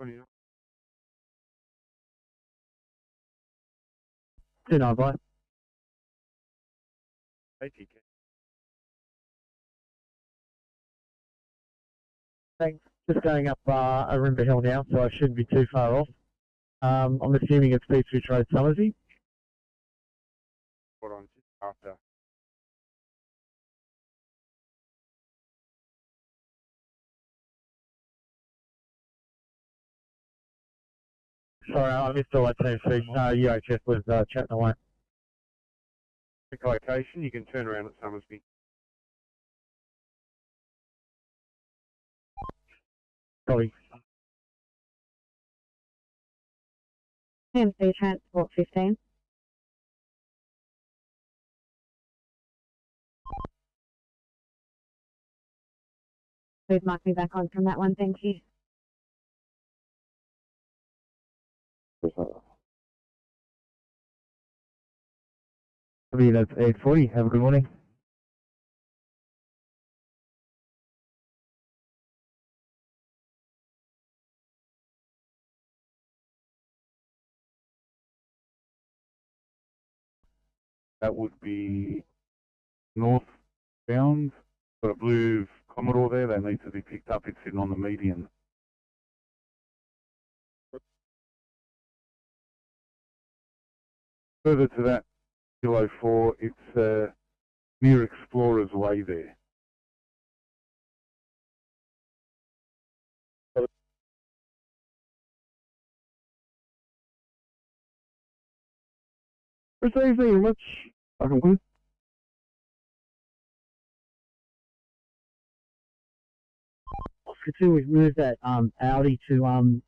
29. Good night, bye. ACT. Thanks. Just going up Arimba Hill now, so I shouldn't be too far off. I'm assuming it's Beach Road, Summersby. Hold on, just after. Sorry, I missed all that team speak. UHF was chatting away. Quick location, you can turn around at Summersby. Probably. TMC Transport 15. Please mark me back on from that one, thank you. That's 840. Have a good morning. That would be northbound. Got a blue Commodore there, they need to be picked up. It's sitting on the median. Further to that, Kilo 4, it's near Explorer's Way there. Received very much. Fucking good. Oscar 2, we've moved that Audi to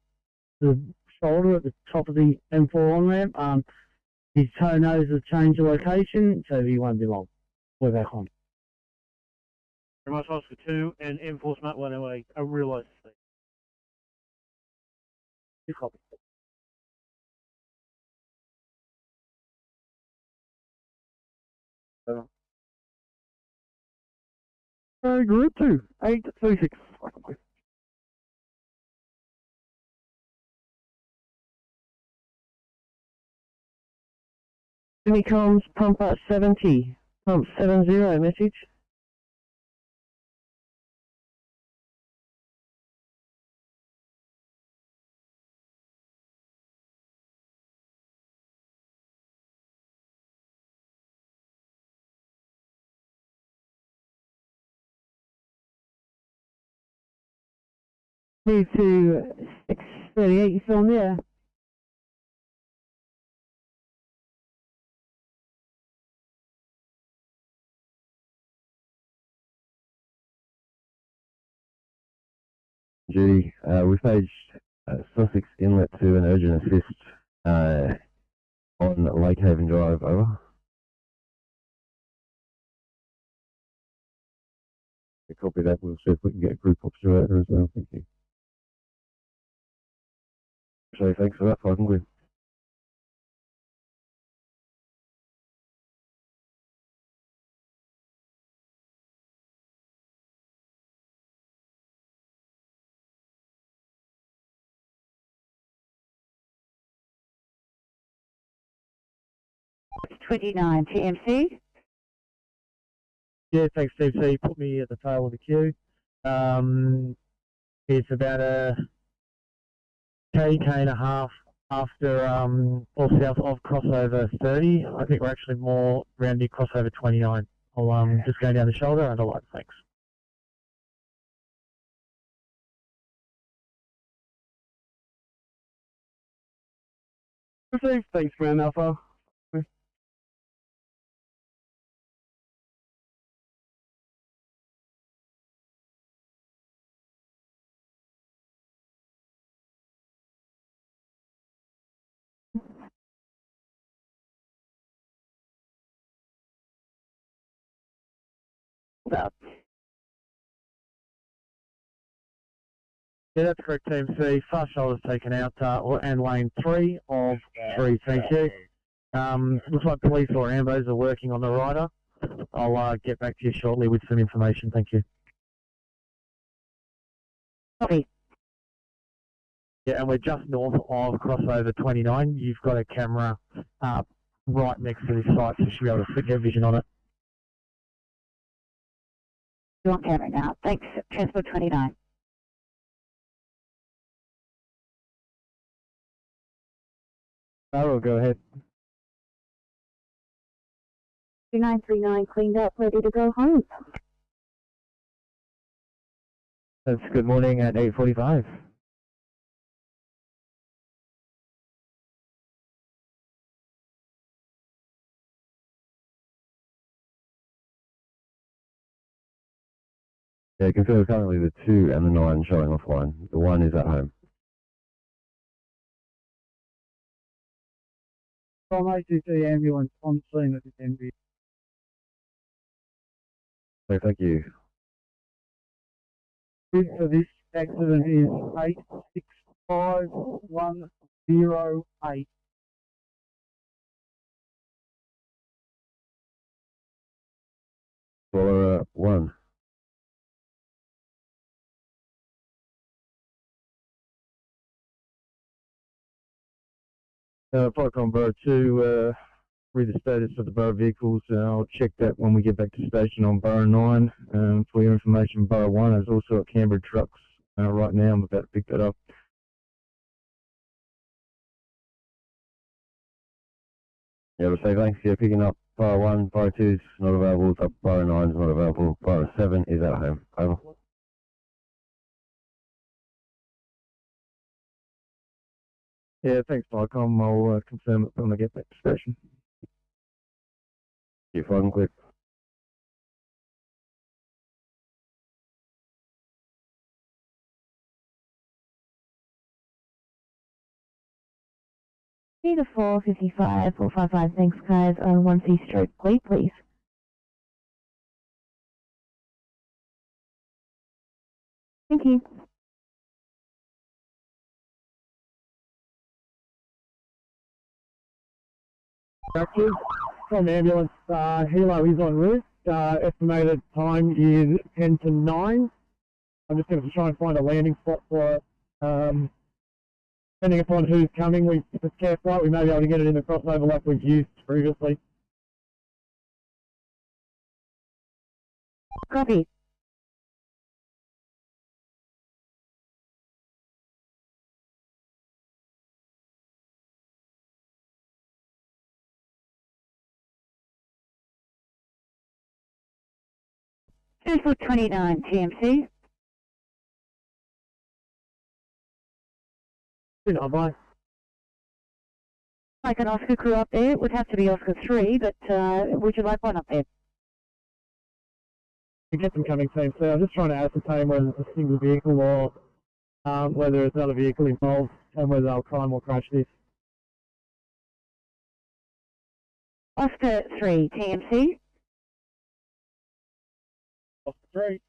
the shoulder at the top of the M4 on-ramp. His tow nose has changed the location, so he won't be long. We're back on. Very much Oscar 2 and M4 Smart 108, I realise the speed. Two copies. Group 2, 836. Jimmy Collins, pump 70, pump 70, message. Move to 638, you still on there? Judy, we've paged Sussex Inlet to an urgent assist on Lake Haven Drive, over. Copy that, we'll see if we can get group observer as well, thank you. So thanks for that, Franklin. It's 29 TMC. Yeah, thanks, Steve. So you put me at the tail of the queue. It's about a K and a half after or south of crossover 30. I think we're actually more around near crossover 29. I'll just go down the shoulder and I'll like, thanks. Received, thanks, Grand Alpha. Yeah, that's correct, Team C. Fast shoulders taken out, and lane 3 of 3, thank you. Looks like police or ambos are working on the rider. I'll get back to you shortly with some information, thank you. Copy. Yeah, and we're just north of crossover 29. You've got a camera right next to this site, so you should be able to get vision on it. You're on camera now. Thanks. Transport 29. We'll go ahead. 2939 cleaned up, ready to go home. That's good morning at 8:45. Yeah, confirm currently the 2 and the 9 showing offline. The 1 is at home. From ACT ambulance on scene at this NB. So thank you. For this accident is 865108. Caller 1. Procon Borough 2, read the status of the Borough vehicles. I'll check that when we get back to station on Borough 9. For your information, Borough 1 is also at Canberra Trucks. Right now, I'm about to pick that up. Yeah, we'll say thanks. Yeah, picking up Borough 1, Borough 2 is not available, Borough 9 is not available, Borough 7 is at home. Over. Yeah, thanks, Vicom. I'll confirm it when I get back to station. Yeah, fine, quick. Need a 455, 455, thanks guys, on 1C stroke plate, please. Thank you. Doctors from ambulance, Hilo is en route. Estimated time is 10 to 9. I'm just going to try and find a landing spot for it. Depending upon who's coming, if it's care flight, we may be able to get it in the crossover like we've used previously. Copy. Transport 29, TMC. Bye. Like an Oscar crew up there, it would have to be Oscar 3, but would you like one up there? To get them coming same, so I'm just trying to ascertain whether it's a single vehicle or whether there's another vehicle involved and whether they'll crime or crash this. Oscar 3, TMC. Oscar 3.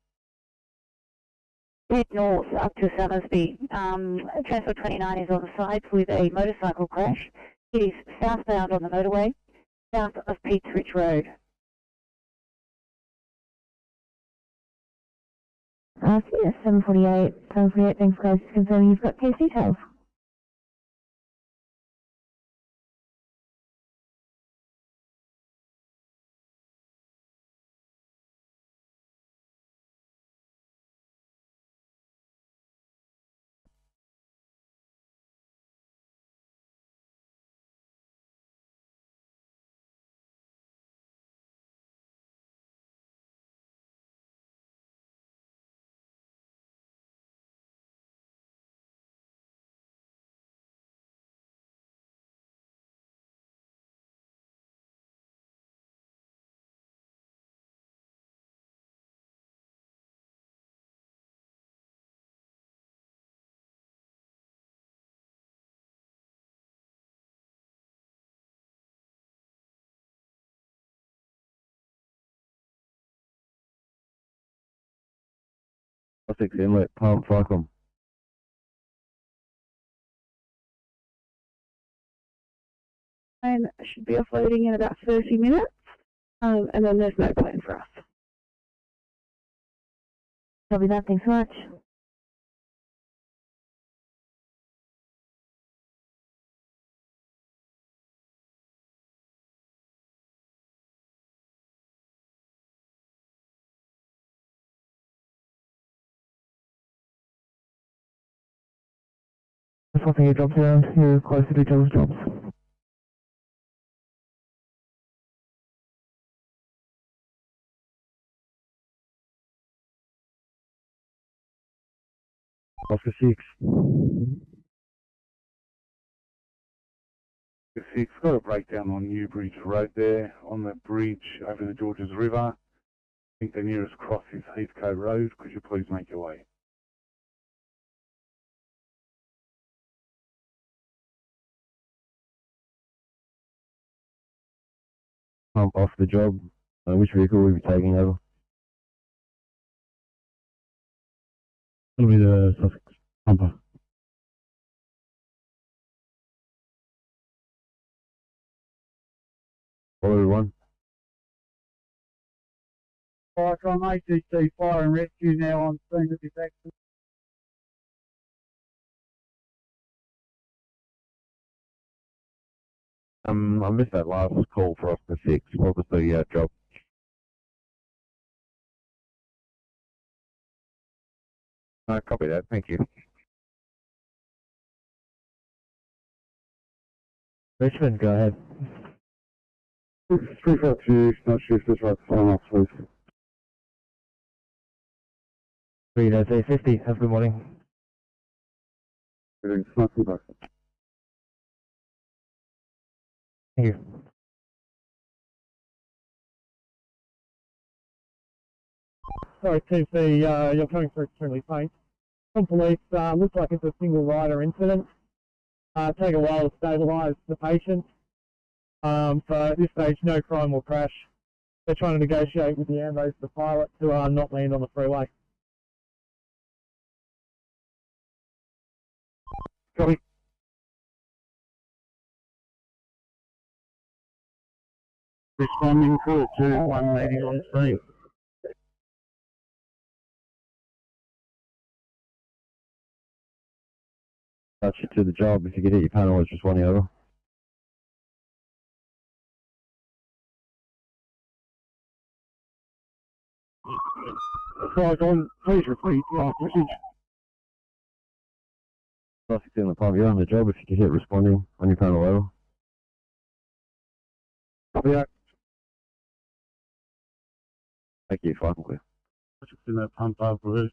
Head north up to Summersby. Transport 29 is on the side with a motorcycle crash. It is southbound on the motorway, south of Pete's Ridge Road. Yes, 748, 748, thanks guys, just confirming you've got case details. Six inlet, pump, Vicom. And should be offloading in about 30 minutes, and then there's no plan for us. Copy that, thanks so much. swapping your jobs around, you're closer to each other's jobs. Oscar 6. The 6 got a breakdown on Newbridge Road there, on the bridge over the Georges River. I think the nearest cross is Heathcote Road. Could you please make your way? Pump off the job. Which vehicle will we be taking over? It'll be the Sussex pumper. Follow one. Fire from ACT Fire and Rescue now on scene of this accident. I missed that last call for Oscar 6. What was the job? Copy that. Thank you. Richmond, go ahead. 352, not shift, just right, sign off, please. 350, have a good morning. Everything's nothing back. Thank you. Sorry, TC, you're coming through extremely faint. From police, looks like it's a single rider incident. Take a while to stabilise the patient. So at this stage, no crime or crash. They're trying to negotiate with the ambos, the pilot, to not land on the freeway. Copy. Responding to 1 lady on scene. Touch it to the job. If you could hit your panel, it's just one over. Guys on, please repeat last message. Sussex in the pump. You're on the job. If you could hit responding on your panel over. Copy that. Thank you. Fine. Clear. In that pump over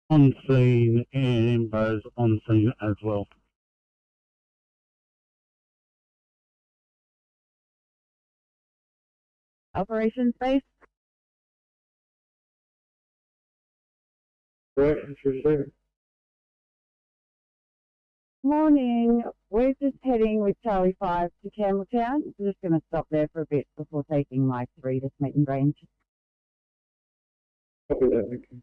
on scene and Imbos on scene as well. Operations base. Morning. We're just heading with Charlie 5 to Campbelltown. We're just going to stop there for a bit before taking my 3 to Smeaton Grange. Copy that, thank you.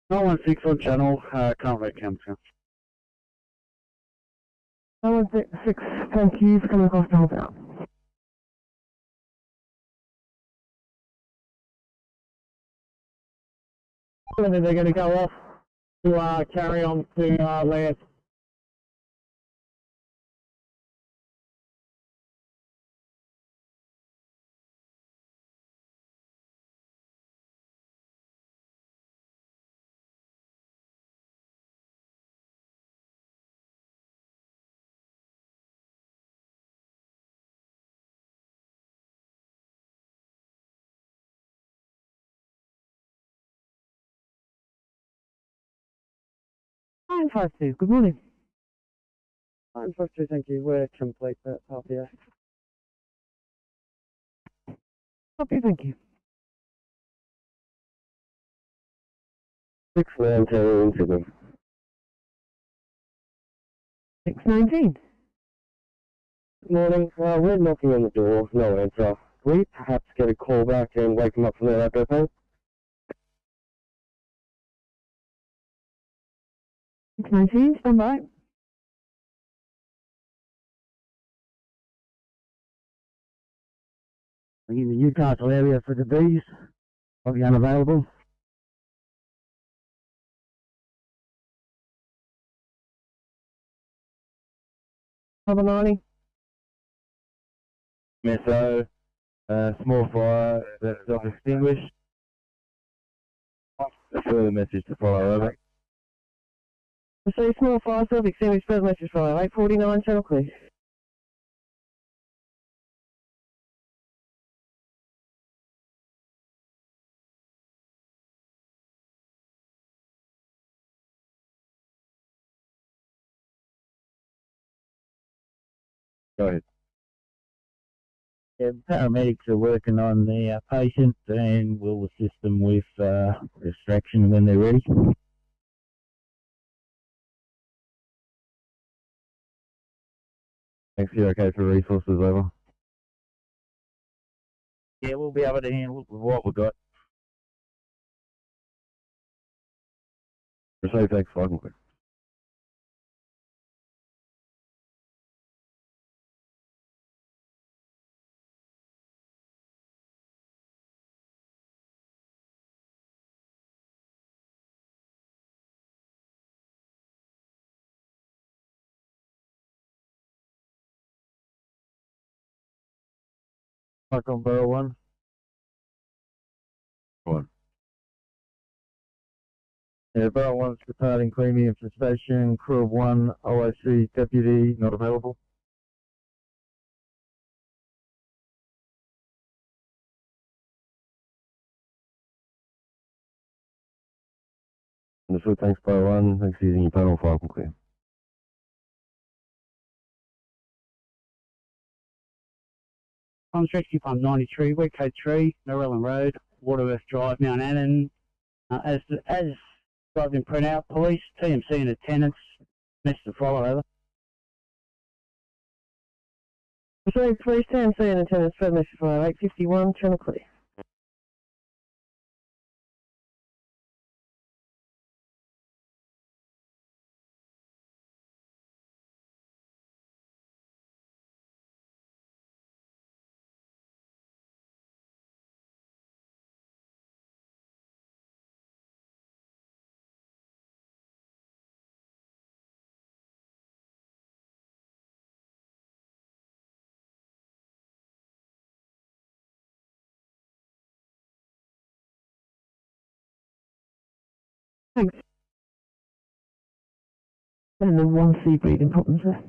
916 on channel, can't make Campbelltown. 916, thank you for coming across Campbelltown. And then they're going to go off to carry on to land. Nine 52, good morning. 952, thank you. We're complete that half here. Copy, thank you. 619 Sydney. 619. Good morning. We're knocking on the door. No answer. Can we perhaps get a call back and wake them up from their outdoor phone? 619, stand by. In the Newcastle area for the bees, probably unavailable. Cover 90. Meso, small fire that's self-extinguished. a further message to follow over. Receive small fire service, extended further message fire, 849, channel clear. Go ahead. Yeah, paramedics are working on the patient and we'll assist them with extraction when they're ready. Thanks, you're okay for resources, over. Yeah, we'll be able to handle it with what we've got. Receive, thanks, fine. Back on barrel one. One. Yeah, barrel one's departing Queenie for station. Crew of one, OIC deputy not available. Understood, thanks, Bar 1. Thanks for using your panel, file and clear. I'm Rescue Pump 93, Wet Code 3, Norellan Road, Waterworth Drive, Mount Annan. As I've been printed out, police, TMC and attendants, message to follow over. Receive police, TMC and attendants, further message fire, 851, channel clear. Thanks. And then one C breathing problem, sir.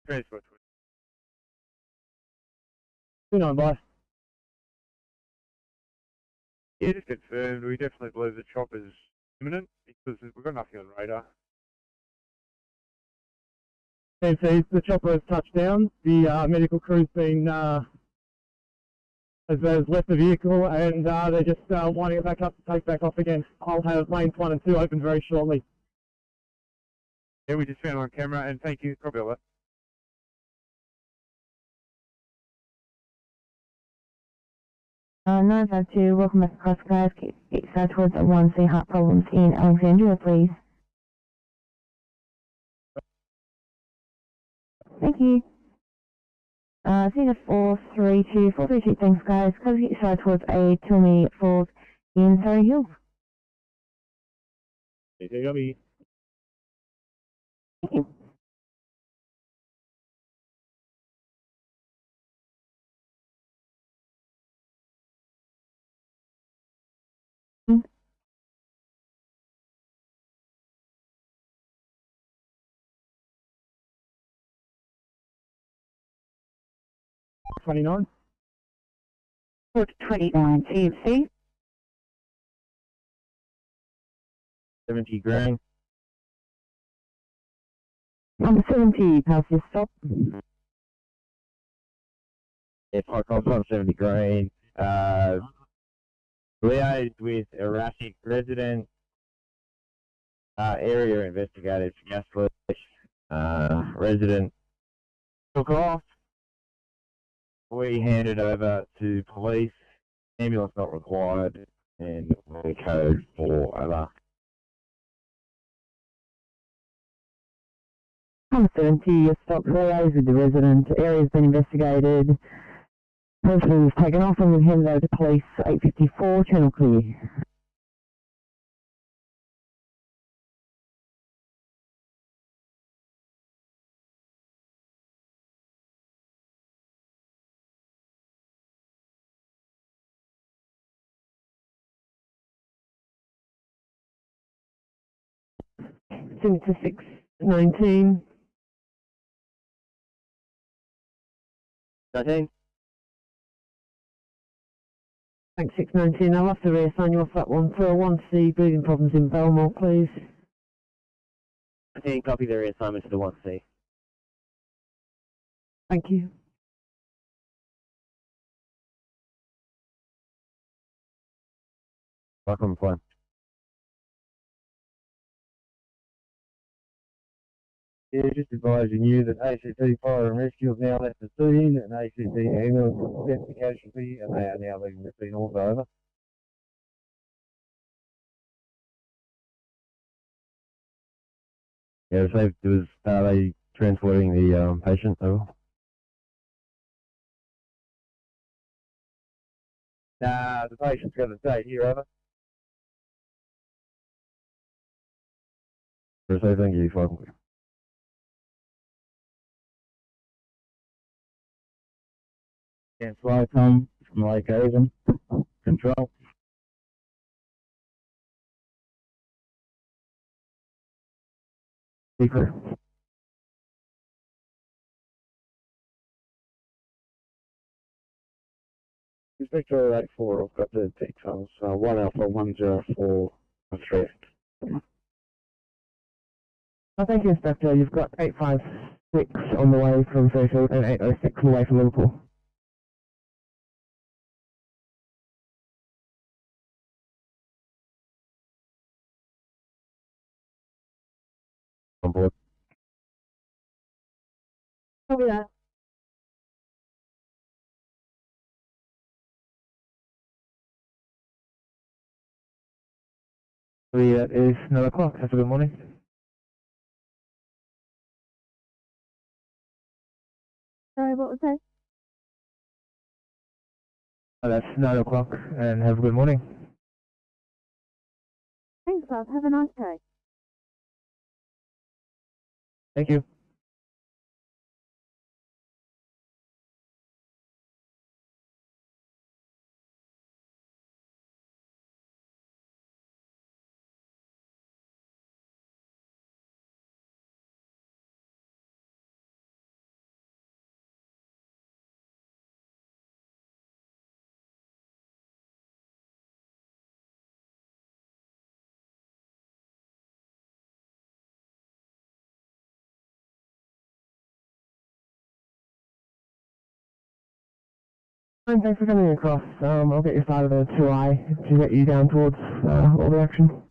Transport. You know, bye. It is confirmed. We definitely believe the chop is imminent because we've got nothing on radar. TMC, the chopper has touched down. The medical crew's been has left the vehicle and they're just winding it back up to take back off again. I'll have lanes 1 and 2 open very shortly. Yeah, we just found on camera, and thank you. Copy all that. No, that's two. Welcome back across, guys. Keep towards the 1C heart problems in Alexandria, please. Thank you. Cedar 432, thanks, guys. Close get started towards a Tilney Falls in Surrey Hills. Thank you. 29. 29 TFC. 70 grain. Number 70, pass your stop. Yeah, Park on 70 grain. Liaised with erratic resident. Area investigated for gas leak. Resident took off. We handed over to police. Ambulance not required. And we code for over. Number 70, stop liaise with the resident. Area's been investigated. Person was taken off and we've handed over to police 854, channel clear. send it to 619. 19. Thanks, 619. I'll have to reassign you off that one for a 1C breathing problems in Belmore, please. 19, copy the reassignment to the 1C. Thank you. Back on the phone. Yeah, just advising you that ACT Fire and Rescue have now left the scene, and ACT ambulance left the casualty, and they are now leaving the scene also. Over. Yeah, so are they transporting the patient over? Nah, the patient's got to stay here, over. So thank you, fine. And fly Tom from Lake Haven, control. Speaker. Inspector 84, I've got the details. 1 Alpha 104 3. Oh, thank you, Inspector. You've got 856 on the way from Fairfield and 806 on the way from Liverpool. On board. Copy that. It is 9 o'clock. Have a good morning. Sorry, what was that? That's 9 o'clock, and have a good morning. Thanks, love. Have a nice day. Thank you. Thanks for coming across. I'll get you started on 2I to get you down towards all the action.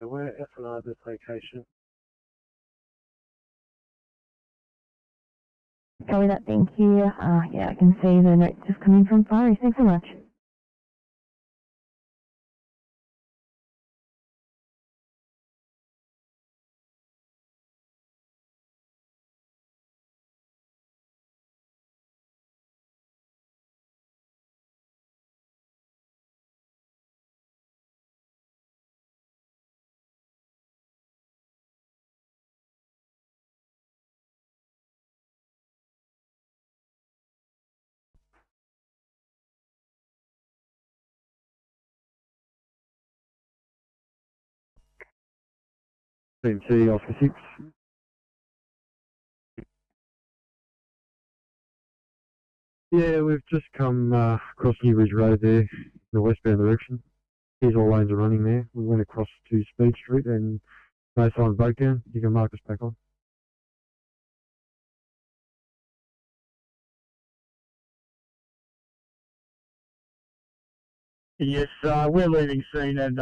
We're F&R this location. Copy that, thank you. Yeah, I can see the notes just coming from Fiery. Thanks so much. CMC Oscar 6. Yeah, we've just come across Newbridge Road there, in the westbound direction. Here's all lanes are running there. We went across to Speed Street and no sign of breakdown. You can mark us back on. Yes, we're leaving scene and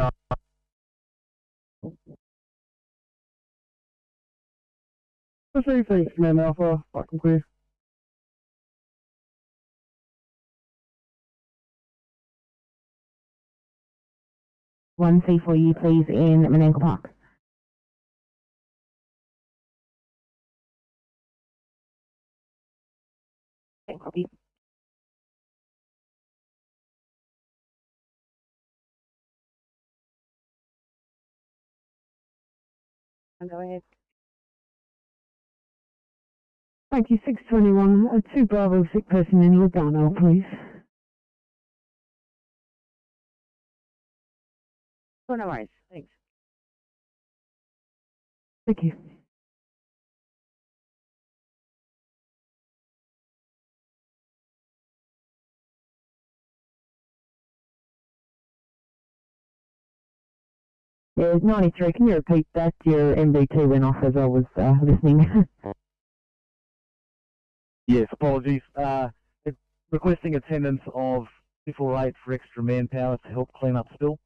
thanks, man, Alpha. Fucking clear. 1C for you, please, in Menangle Park. Okay, copy. Go ahead. Thank you, 621. 2 Bravo, sick person in Lugano, please. Oh, no worries. Thanks. Thank you. Yeah, it's 93. Can you repeat that? Your MBT went off as I was listening. Yes, apologies. Requesting attendance of 248 for extra manpower to help clean up spill.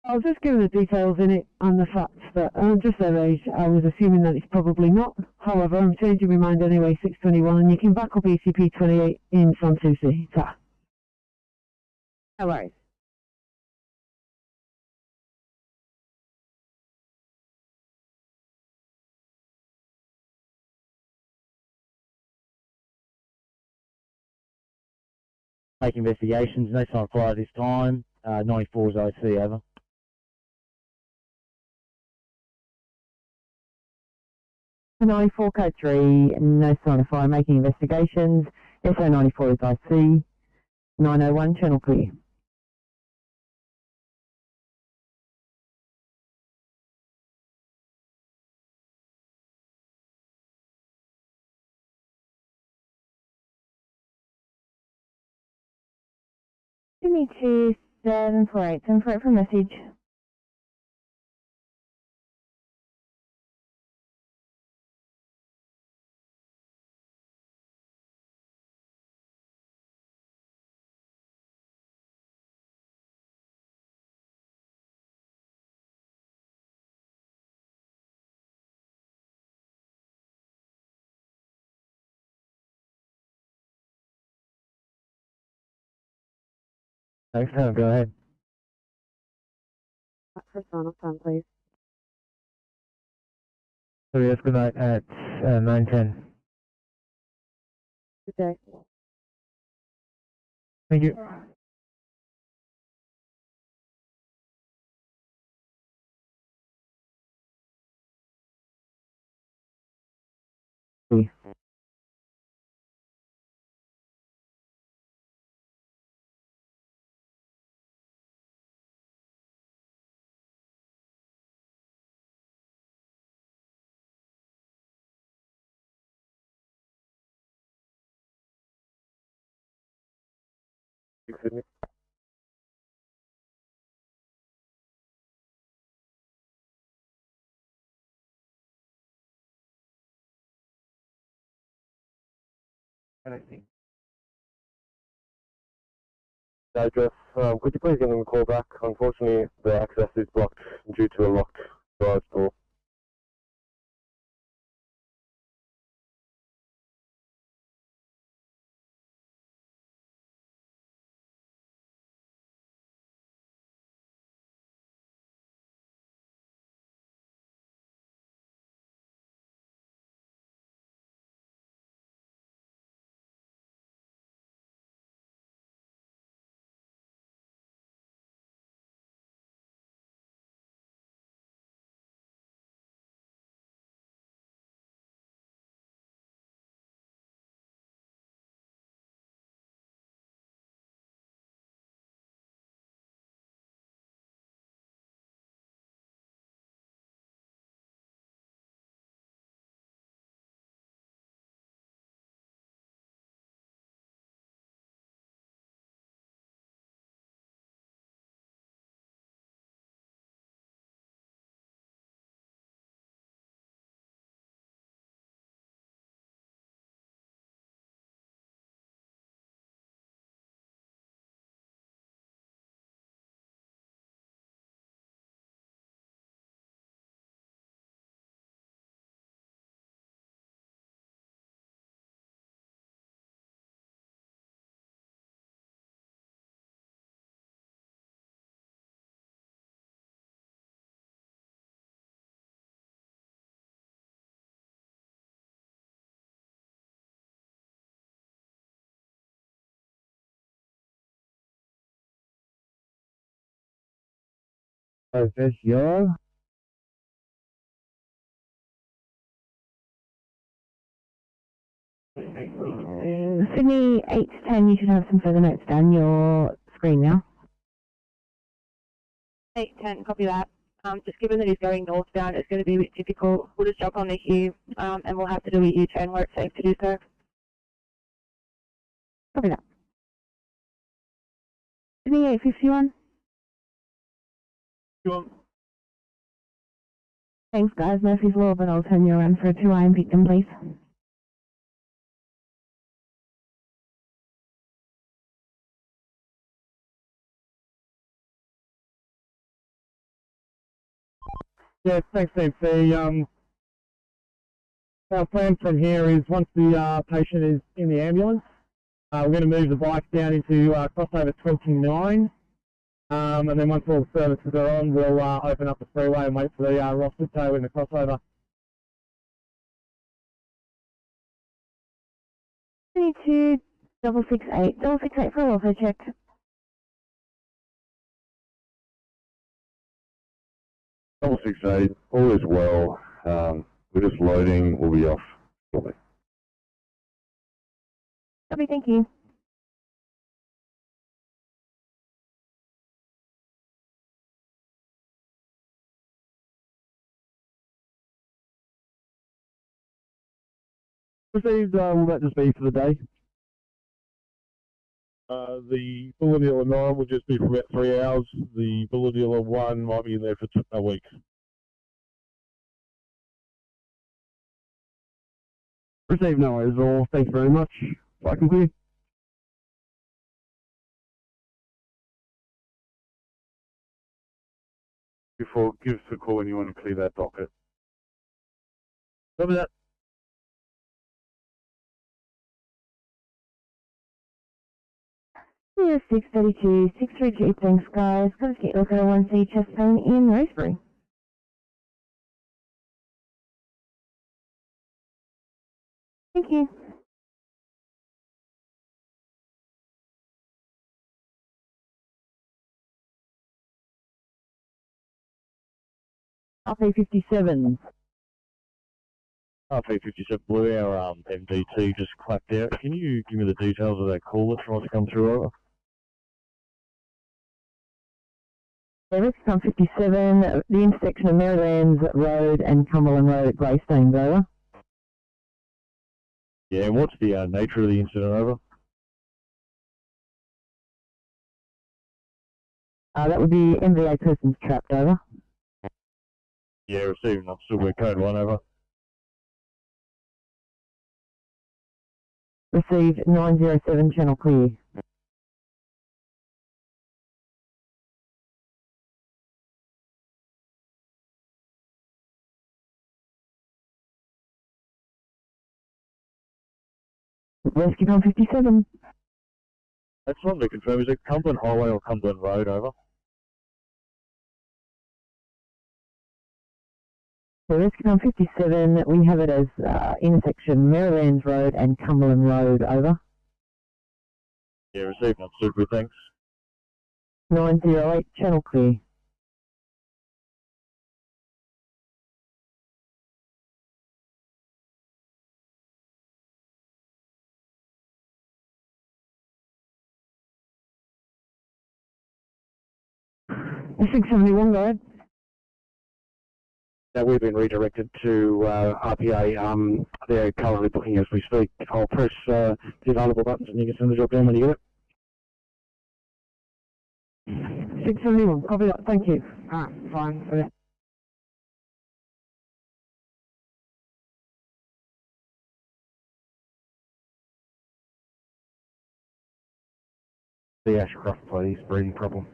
I was just giving the details in it and the facts that, just their age, I was assuming that it's probably not. However, I'm changing my mind anyway, 621, and you can back up ECP 28 in front 2C. Ta. No worries. Make investigations, no sign of fire this time. 94's OC, over. For 94 code 3, no sign of fire, making investigations. SO94 is IC. 901, channel clear. Sydney 2748, 748 for message. Thanks, go ahead. For sign-off time, please. So yes, good night at 9:10. Good day. Thank you. Sydney. Anything. Jeff, could you please give them a call back? Unfortunately, the access is blocked due to a locked garage door. Fish yellow. Sydney 8 to 10, you should have some further notes down your screen now. 810, copy that. Just given that he's going northbound, it's going to be a bit difficult. We'll just jump on the queue and we'll have to do a U-turn where it's safe to do so. Copy that. Sydney 851. Thanks guys, Murphy's Law, but I'll turn you around for a 2 AM victim, please. Yeah, thanks, MC. Our plan from here is once the patient is in the ambulance, we're going to move the bike down into crossover 29. And then once all the services are on, we'll open up the freeway and wait for the roster to tow in the crossover. 22 668, 668 for a welfare check. Double 68, all is well. We're just loading, we'll be off shortly. Copy, thank you. Received, will that just be for the day? The bullet dealer 9 will just be for about 3 hours. The bullet dealer 1 might be in there for a week. Received, no worries at all. Thanks very much. I can clear. Before, give us a call when you want to clear that docket. Copy that. Yeah, 632, 632, thanks guys. Got to get a look at a 1C chest pain in Rosebery. Thank you. RP57. RP57 Blue, our MDT just clapped out. Can you give me the details of that call that tries to come through over? Service on 57, the intersection of Marylands Road and Cumberland Road at Greystanes, over. Yeah, and what's the nature of the incident, over? That would be MVA persons trapped, over. Yeah, receiving. I'm still with code 1, over. Received 907, channel clear. Rescue on 57. I just wanted to confirm, is it Cumberland Highway or Cumberland Road, over? For rescue on 57, we have it as intersection Marylands Road and Cumberland Road, over. Yeah, receiving. I'm still with, thanks. 908, channel clear. S671, go ahead. We've been redirected to RPA. They're currently booking as we speak. I'll press the available buttons and you can send the job down when you get it. 671, copy that, thank you. Fine. Okay. The Ashcroft, please, breathing problem.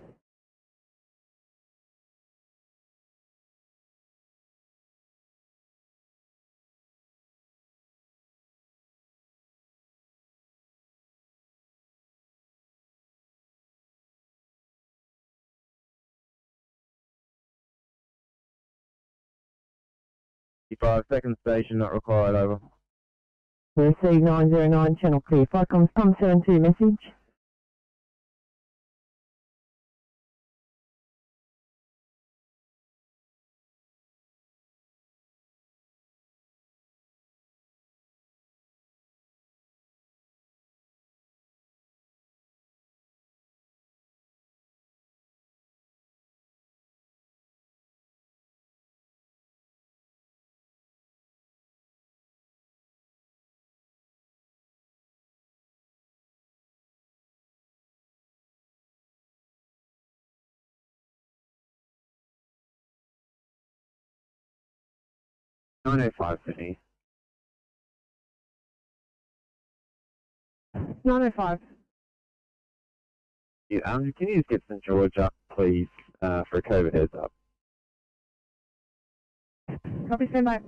Second station not required, over. Receive 909, channel clear. FICOM 72 message. 905 Sydney. 905. Yeah, can you just get St George up, please, for a COVID heads up? Copy, stand by.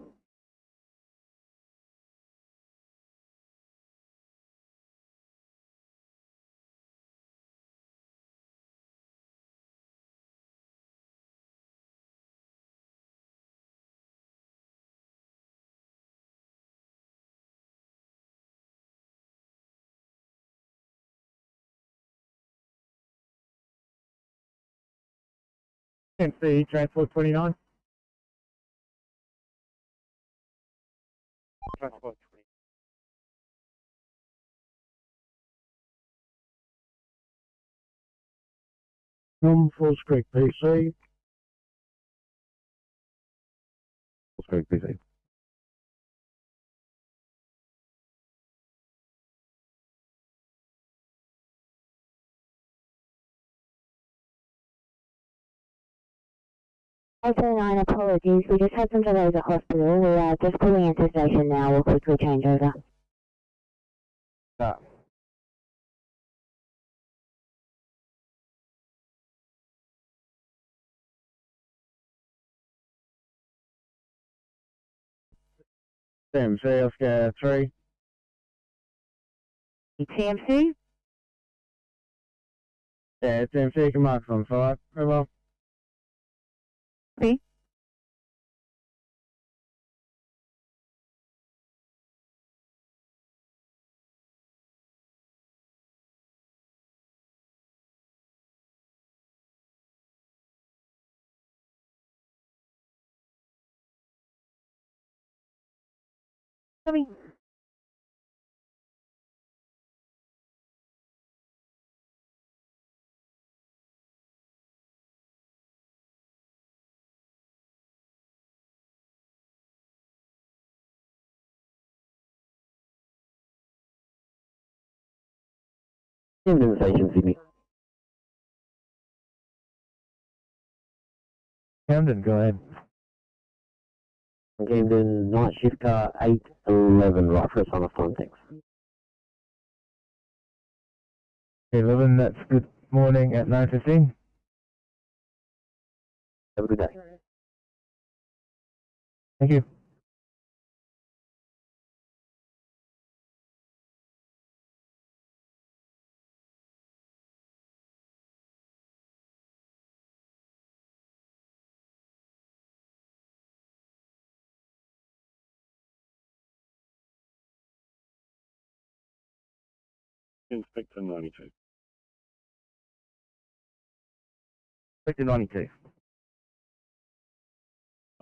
NC Transport 29. Transport From Falls Creek PC.20. PC. OK9, apologies. We just had some delays at hospital. We are just pulling into station now. We'll quickly change over. TMC, Oscar 3. TMC? Yeah, TMC, you can mark on 5. Very well. See? Coming. Camden Station, Sydney. Camden, go ahead. Camden, night shift car 811, right for us on the phone, thanks. 11, that's good morning at 9:15. Have a good day. Thank you. Inspector 92. Inspector 92.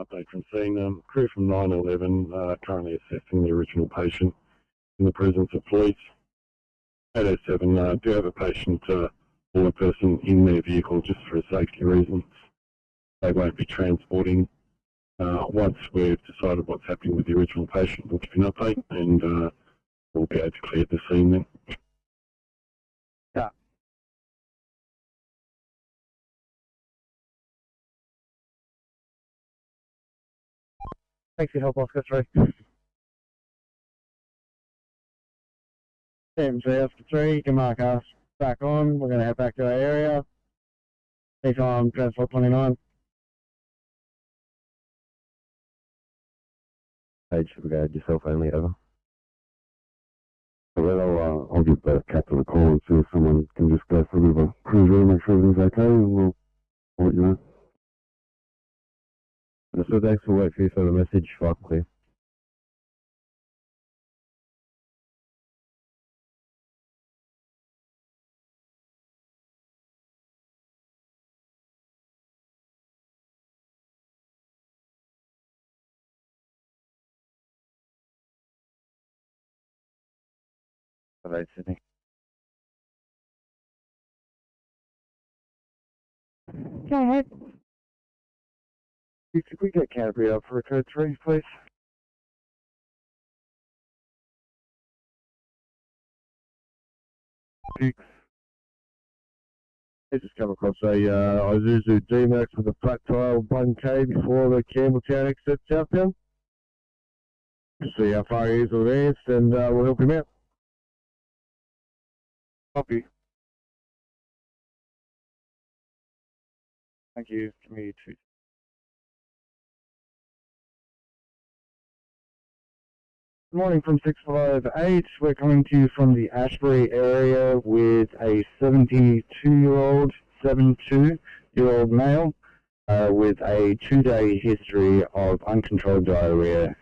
Update from scene. Crew from 911 currently assessing the original patient in the presence of police. 807 do have a patient or a person in their vehicle just for safety reasons. They won't be transporting. Once we've decided what's happening with the original patient, we'll give you an update and we'll be able to clear the scene then. Yeah. Thanks for your help, Oscar 3. TMC, Oscar 3, you can mark us back on. We're going to head back to our area. Take on Transport 29. Page, regard yourself only, over. Well, I'll give the captain a call and see if someone can just go through the cruiser and make sure everything's okay, and we'll let you know. So thanks for waiting for you for the message. File clear. Alright, Sydney. Go ahead. Could we get Canterbury up for a code 3, please? Six. I just come across a Isuzu D-Max with a flat tire 1K before the Campbelltown exit southbound. See how far he is advanced, and we'll help him out. Copy. Thank you. Give me 2. Good morning from 658. We're coming to you from the Ashbury area with a 72-year-old, 72-year-old male with a 2-day history of uncontrolled diarrhea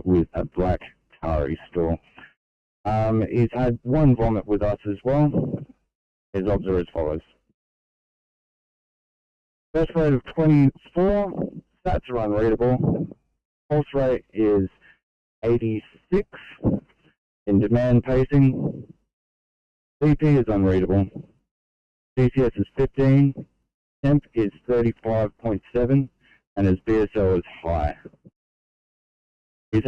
with a black tarry stool. He's had 1 vomit with us as well. His obs are as follows. Birth rate of 24, stats are unreadable. Pulse rate is 86 in demand pacing. BP is unreadable. DCS is 15. Temp is 35.7, and his BSL is high. He's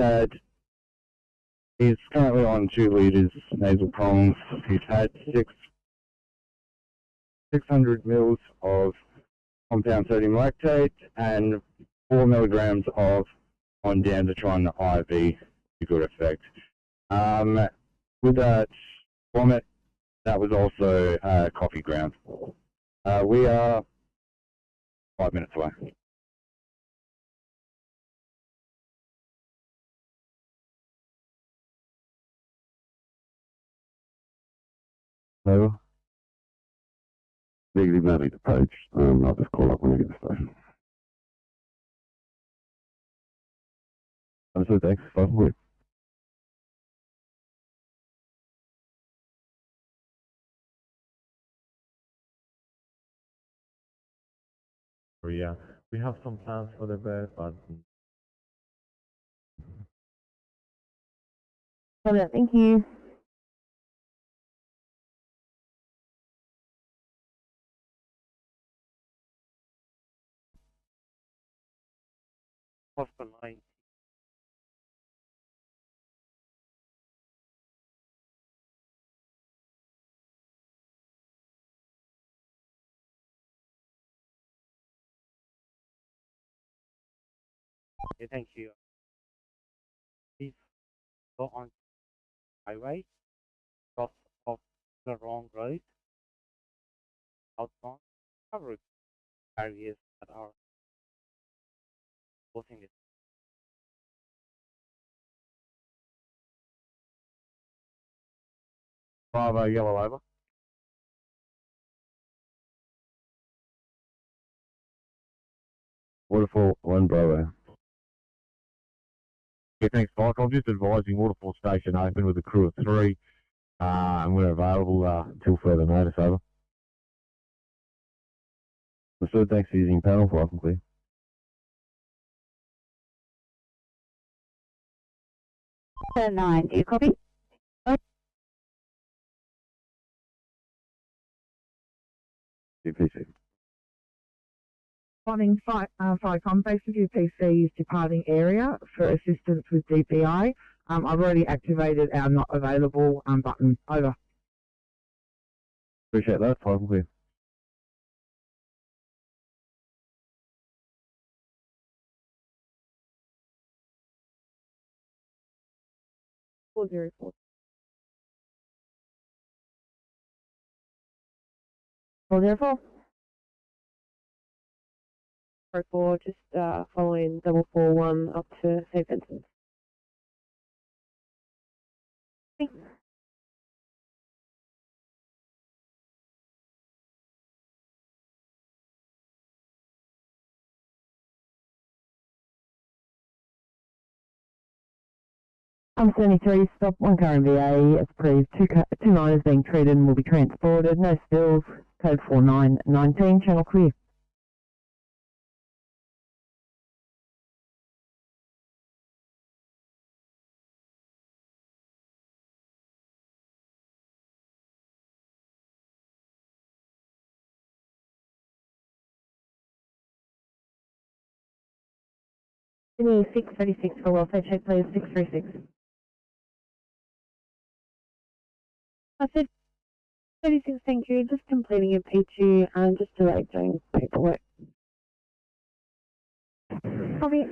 currently on 2 litres nasal prongs. He's had 600 mils of compound sodium lactate and 4 milligrams of ondansetron IV to good effect. With that vomit, that was also coffee ground. We are 5 minutes away. Over. Negative, no need to page. I'll just call up when I get to the station. Understood, thanks. 5 Yeah, we have some plans for the bed, but Thank you. Hospital line. Okay, thank you. Please go on highway, cross off the wrong road, outbound, cover areas that are causing it. Bravo, yellow over. Waterfall, 1 Bravo. Yeah, thanks, Mike. I'm just advising Waterfall Station open with a crew of 3, and we're available until further notice, over. Understood, thanks for using panel for open clear. Turn 9, do you copy? UPC. Morning, FICOM, basically PC is departing area for assistance with DPI. I've already activated our not available button. Over. Appreciate that, 5 clear. Four zero four. 404. 4, just following 441 up to St. Vincent. Thanks. I'm 73, stop 1 car in VA, as approved. 2 miners being treated and will be transported. No spills. Code 4919, channel clear. Sydney 636 for welfare check, please. 636. I said 36, thank you. Just completing a P2 and just delayed doing paperwork. Copy.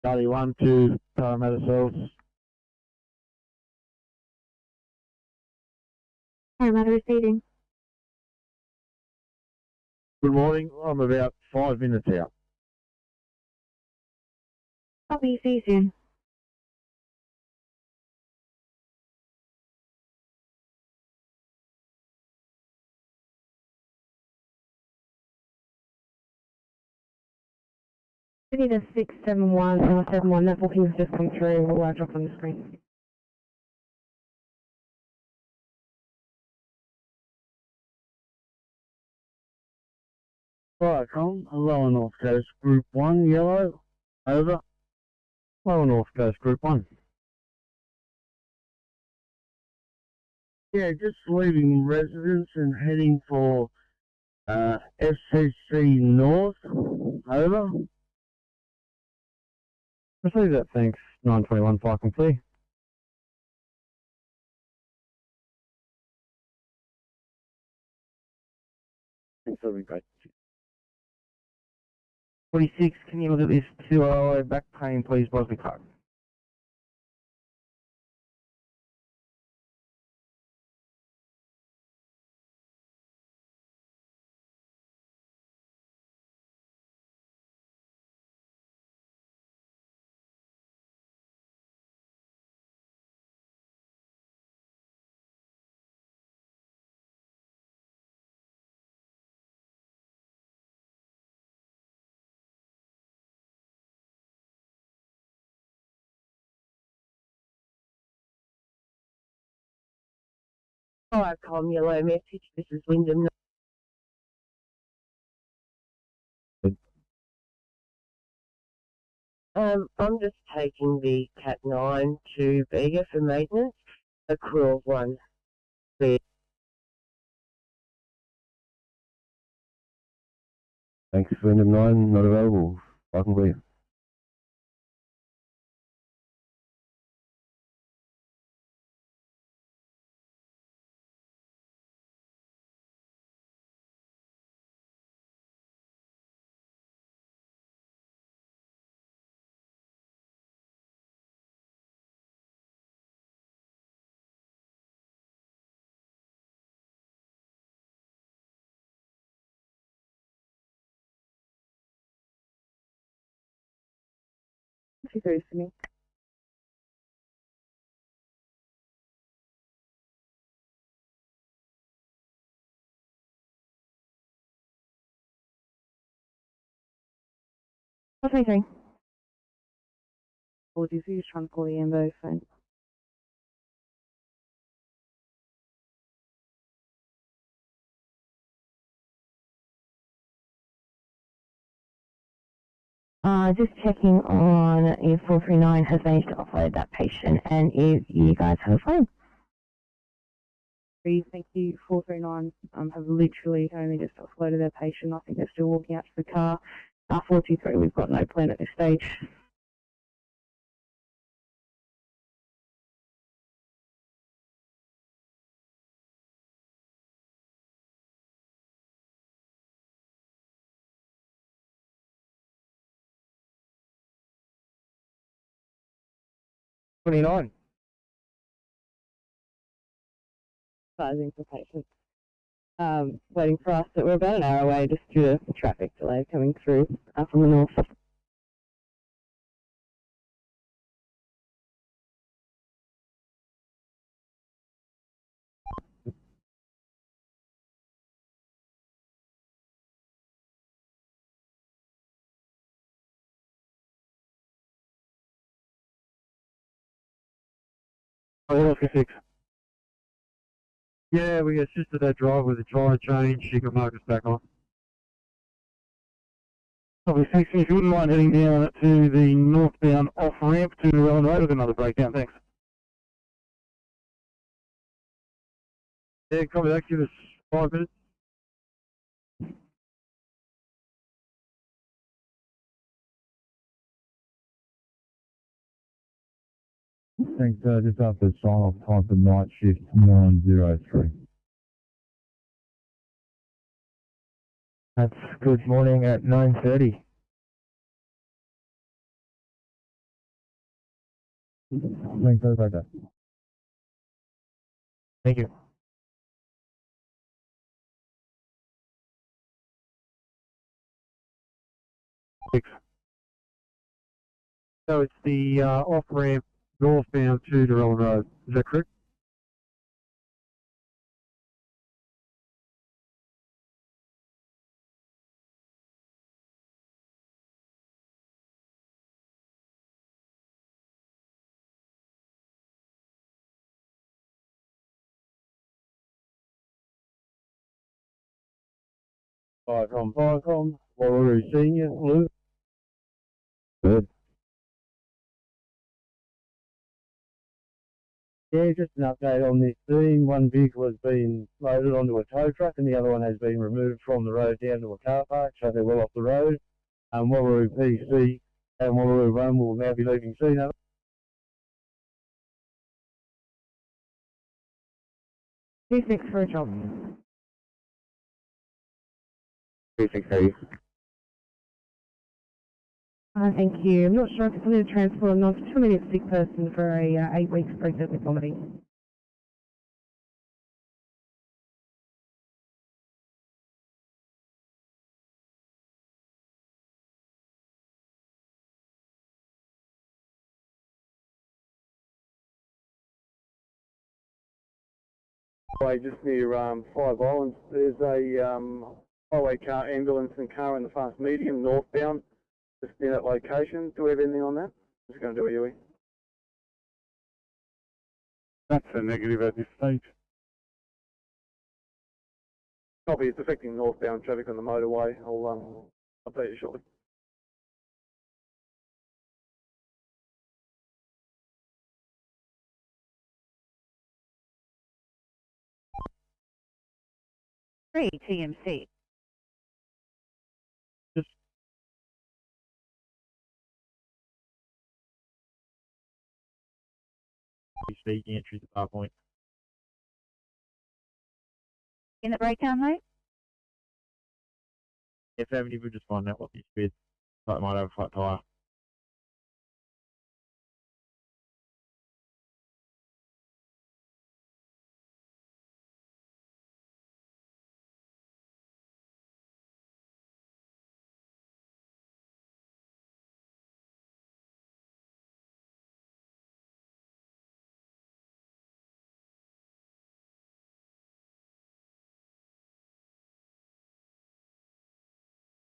Charlie 1 to Parramatta cells. Parramatta receiving. Good morning. I'm about 5 minutes out. Copy, see you soon. We need a 671 and a 71. That booking's just come through. We'll drop on the screen. Right, Colin, Lower North Coast, Group 1, yellow, over. Lower North Coast, Group 1. Yeah, just leaving residence and heading for FCC North, over. Receive that, thanks. 921, fire complete. Thanks, that'll be great. 46, can you look at this 200 back pain, please, Bosley Park? Alright, Colin, yellow message. This is Wyndham. I'm just taking the Cat 9 to Bega for maintenance. A crew of 1. Thanks, Wyndham 9, not available. I can be. She goes to me. What's my thing? Apologies, he was trying to call the ambo phone. Just checking on if 439 has managed to offload that patient and if you guys have a phone. Thank you. 439 have literally only just offloaded their patient. I think they're still walking out to the car. 423, we've got no plan at this stage. $29. Sizing for patients. Waiting for us. We're about an hour away just due to traffic delay coming through from the north. Oh, 6. Yeah, we assisted that driver with a tyre change. She got Marcus back on. Probably 6, if you wouldn't mind heading down to the northbound off ramp to Llewellyn Road with another breakdown, thanks. Yeah, copy that, give us 5 minutes. Thanks, just after sign off time for night shift 903. That's good morning at 9:30. Thanks, Roger. Thank you. So it's the off ramp northbound to Derellan Road. Is that correct? Viacom, Wallaroos Senior, Lou. Good. Yeah, just an update on this scene. One vehicle has been loaded onto a tow truck and the other one has been removed from the road down to a car park, so they're well off the road. Wallaroo PC and Wallaroo 1 will now be leaving scene. 26 for a job. 363. Thank you. I'm not sure if it's needed transport or not. It's 2 minutes sick person for a 8 weeks pregnant with vomiting. Just near 5 Islands, there's a highway car, ambulance and car in the fast medium northbound, just near that location. Do we have anything on that? I'm just going to do a UE. That's a negative at this stage. Copy, it's affecting northbound traffic on the motorway. I'll update you shortly. Three TMC. Speed entry to PowerPoint. In the breakdown mode? If ever you would just find out what the issue is, like might have a flat tyre.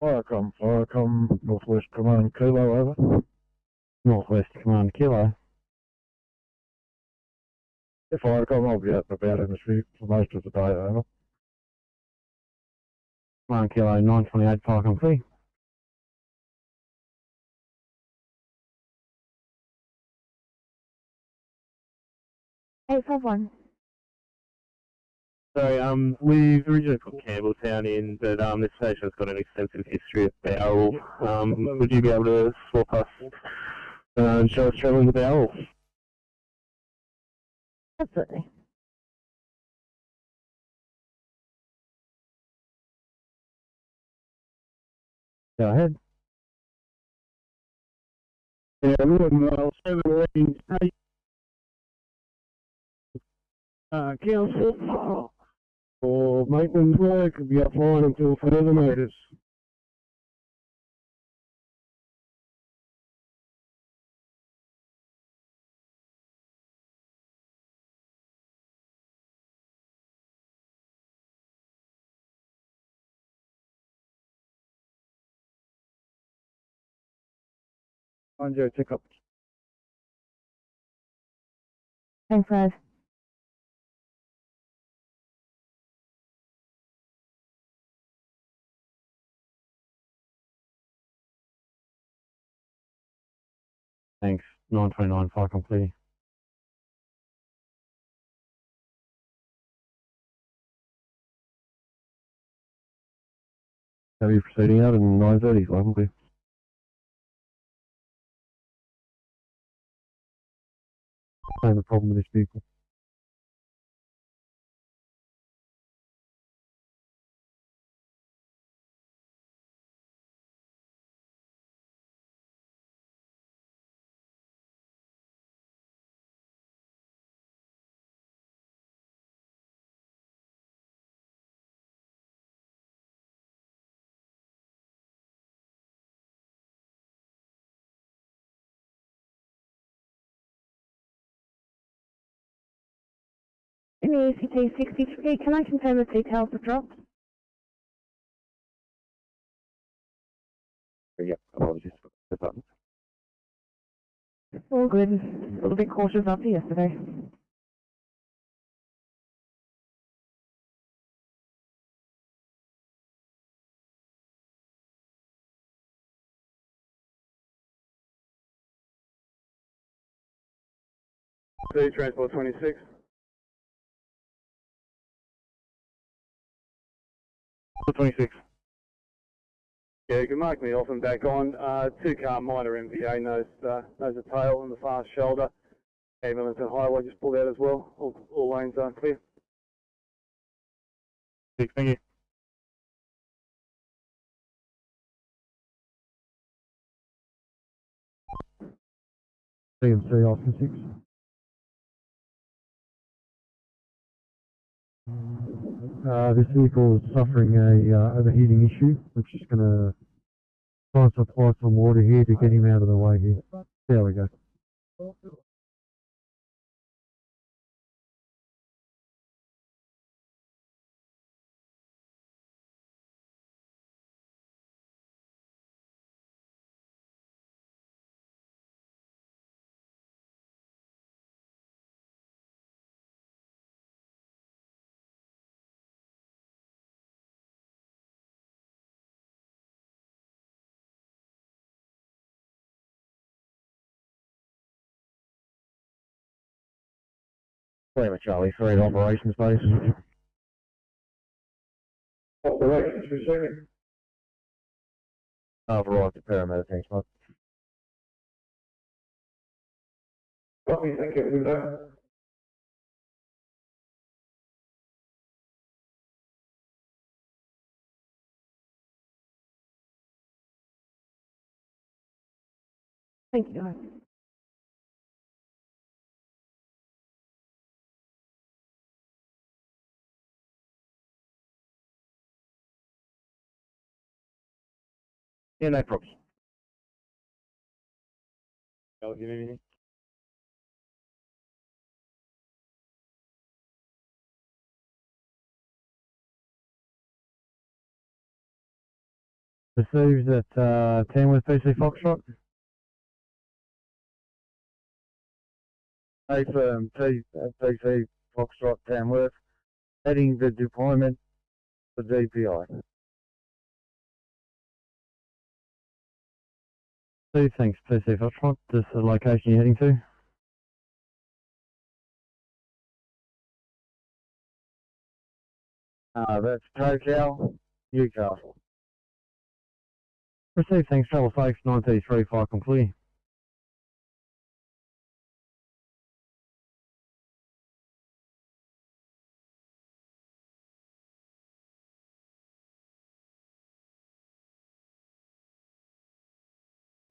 Firecom, Northwest Command Kilo, over. Northwest Command Kilo. If Firecom, I'll be out and about in the street for most of the day, over. Command Kilo, 928 Firecom P. 851. So, we've originally put Campbelltown in, but this station's got an extensive history of bowel. Would you be able to swap us and show us travelling the bowel? Absolutely. Go ahead. Yeah, I'll say the leading state council for maintenance work will be up fine until further notice. Find your tick up. Thanks, guys. Thanks. 929 Firecom P. Are you proceeding out in 930 Firecom P? Same problem with this vehicle. Sydney ACT 63, can I confirm the details of drop? Yeah, apologies for the button. All good. A little bit cautious after yesterday. C transport 26. 26. Yeah, you can mark me off and back on. 2-car minor MVA nose a tail on the fast shoulder. Ambulance and highway just pulled out as well. All lanes are clear. Thank you. CMC Oscar 6. This vehicle is suffering a overheating issue. We're just going to try and supply some water here to get him out of the way here. There we go. Lima Charlie, 3 operations base. Operations receiving. I've arrived at Parramatta, thanks, mate. Copy, thank you. Thank you, guys. Yeah, no problems. I'll give you anything. Received at Tamworth PC Foxtrot. Affirm PC Foxtrot Tamworth. Heading the deployment for DPI. Steve, thanks PC Foxtrot. This is the location you're heading to. That's Tokyo, Newcastle. Received, thanks, travel safe, 933, 5 complete.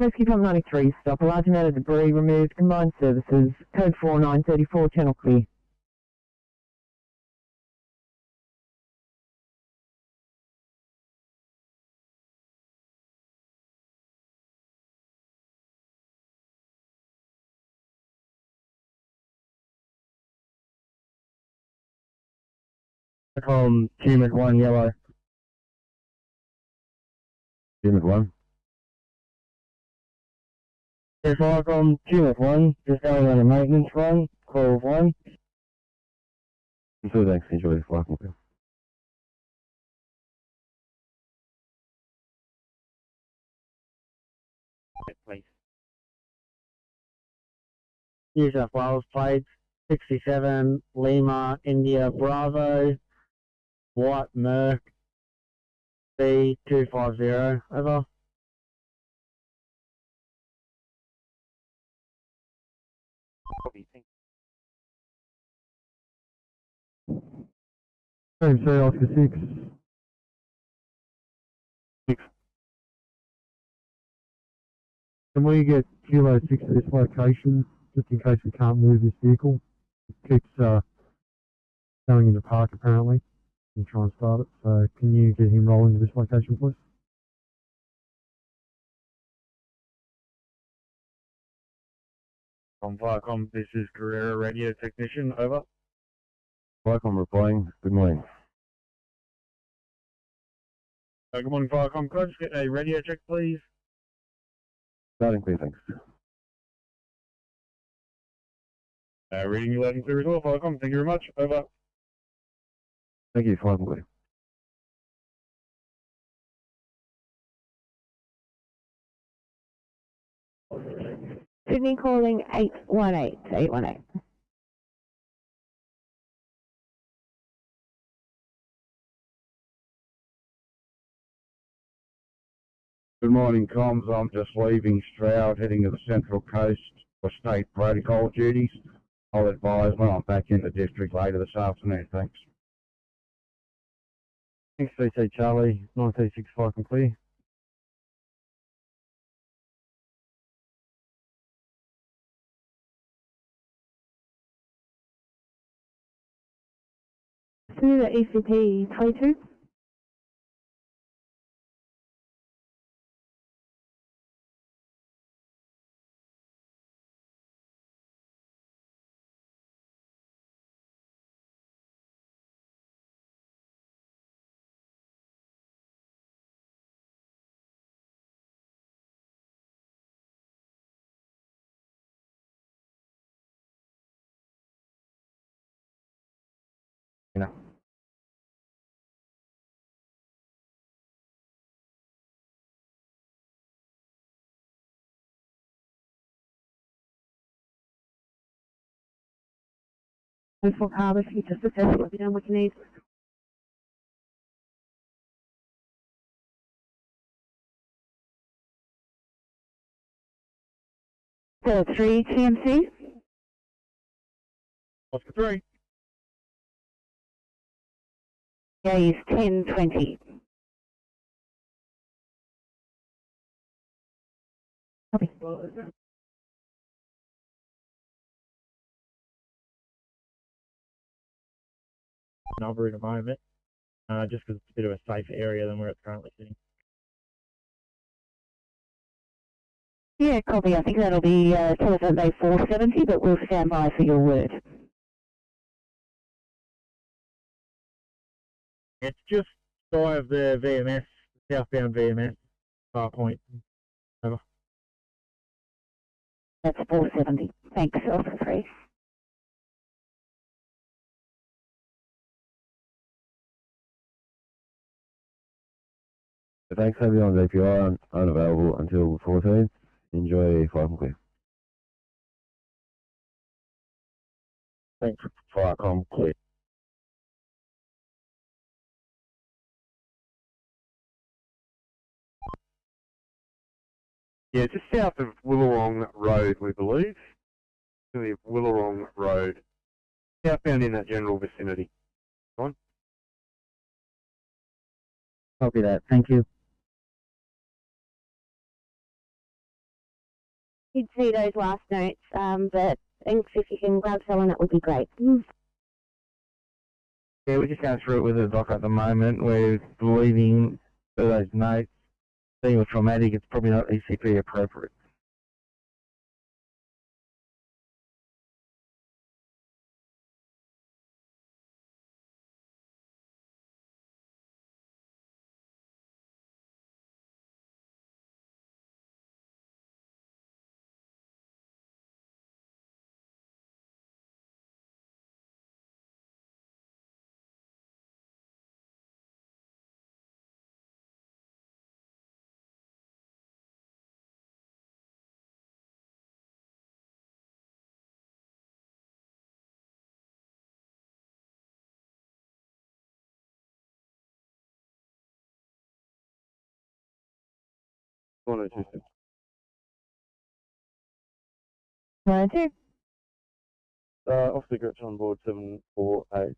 Rescue Pump 93, stop. A large amount of debris removed. Combined services. Code 4934, channel clear. From Humid 1, yellow. Humid 1. If I from Humid 1, just going on a maintenance run, call 1. So thanks, enjoy the flight. Please. New South Wales plates 67 Lima India Bravo White Merc B250 over. Same say Oscar 6. 6. Can we get Kilo 6 at this location, just in case we can't move this vehicle? It keeps going into park apparently, and try and start it. So can you get him rolling to this location, please? Viacom, this is Carrera Radio Technician, over. Viacom replying. Good morning. Good morning, Viacom. Could I just get a radio check, please? Starting clear, thanks. Reading you loud and clear as well, Viacom. Thank you very much. Over. Thank you, Viacom clear. Sydney calling 818. 818. Good morning, comms. I'm just leaving Stroud, heading to the Central Coast for state protocol duties. I'll advise when I'm back in the district later this afternoon. Thanks. Thanks, VC Charlie. 9265 complete. Through the ECP 22. For Harbour, if you just assess what you're done, what you need. So 3 TMC. Oscar 3. Yeah, he's 1020. Copy. Number in a moment, just because it's a bit of a safer area than where it's currently sitting. Yeah, copy. I think that'll be telephone bay 470, but we'll stand by for your word. It's just shy of the VMS, southbound VMS, far point. Over. That's 470. Thanks, Alpha 3. Thanks, heavy on API, unavailable until 14th. Enjoy Viacom clear. Thanks, Viacom clear. Yeah, just south of Willarong Road, we believe. Willarong Road. Southbound in that general vicinity. On. Copy that. Thank you. You'd see those last notes, but thanks if you can grab someone, that would be great. Yeah, we're just going through it with the doc at the moment. We're believing that those notes, being a traumatic, it's probably not ECP appropriate. Off the Gretchen on board 748.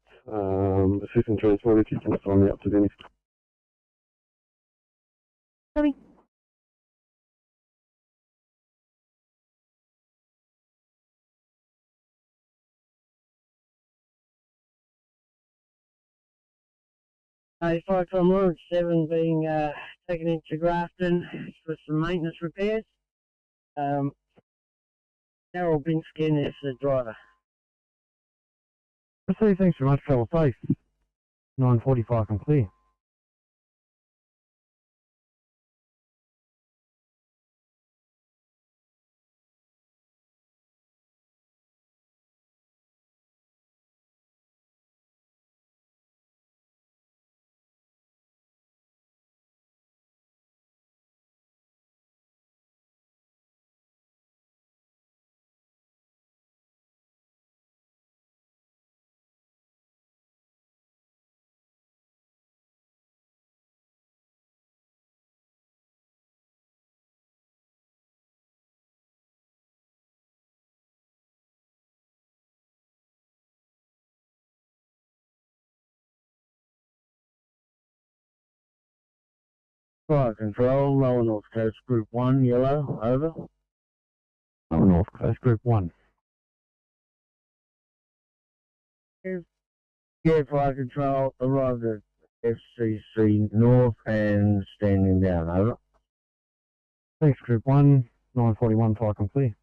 Assistant transport, if you can sign me up to Dennis. Copy. Viacom Lawrence 7 being taken into Grafton for some maintenance repairs. Daryl Binskin is the driver. Proceed, thanks very much, travel safe. 9:45, I'm clear. Fire control, lower north coast group 1, yellow, over. Lower north coast group 1. Yeah, fire control, arrived at FCC north and standing down, over. Thanks group 1, 9:41, fire complete.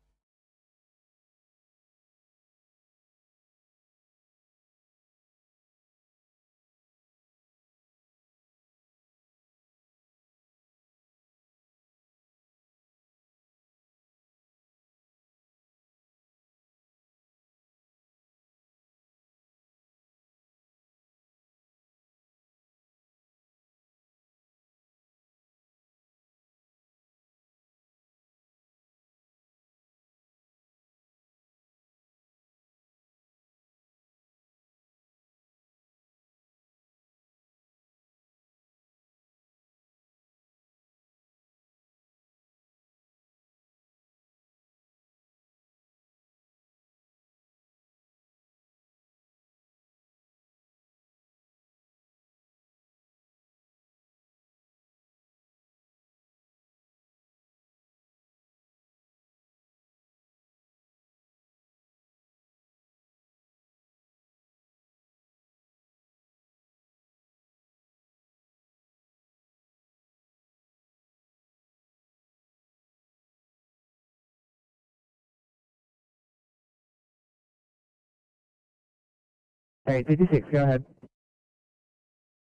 Hey, 56, go ahead.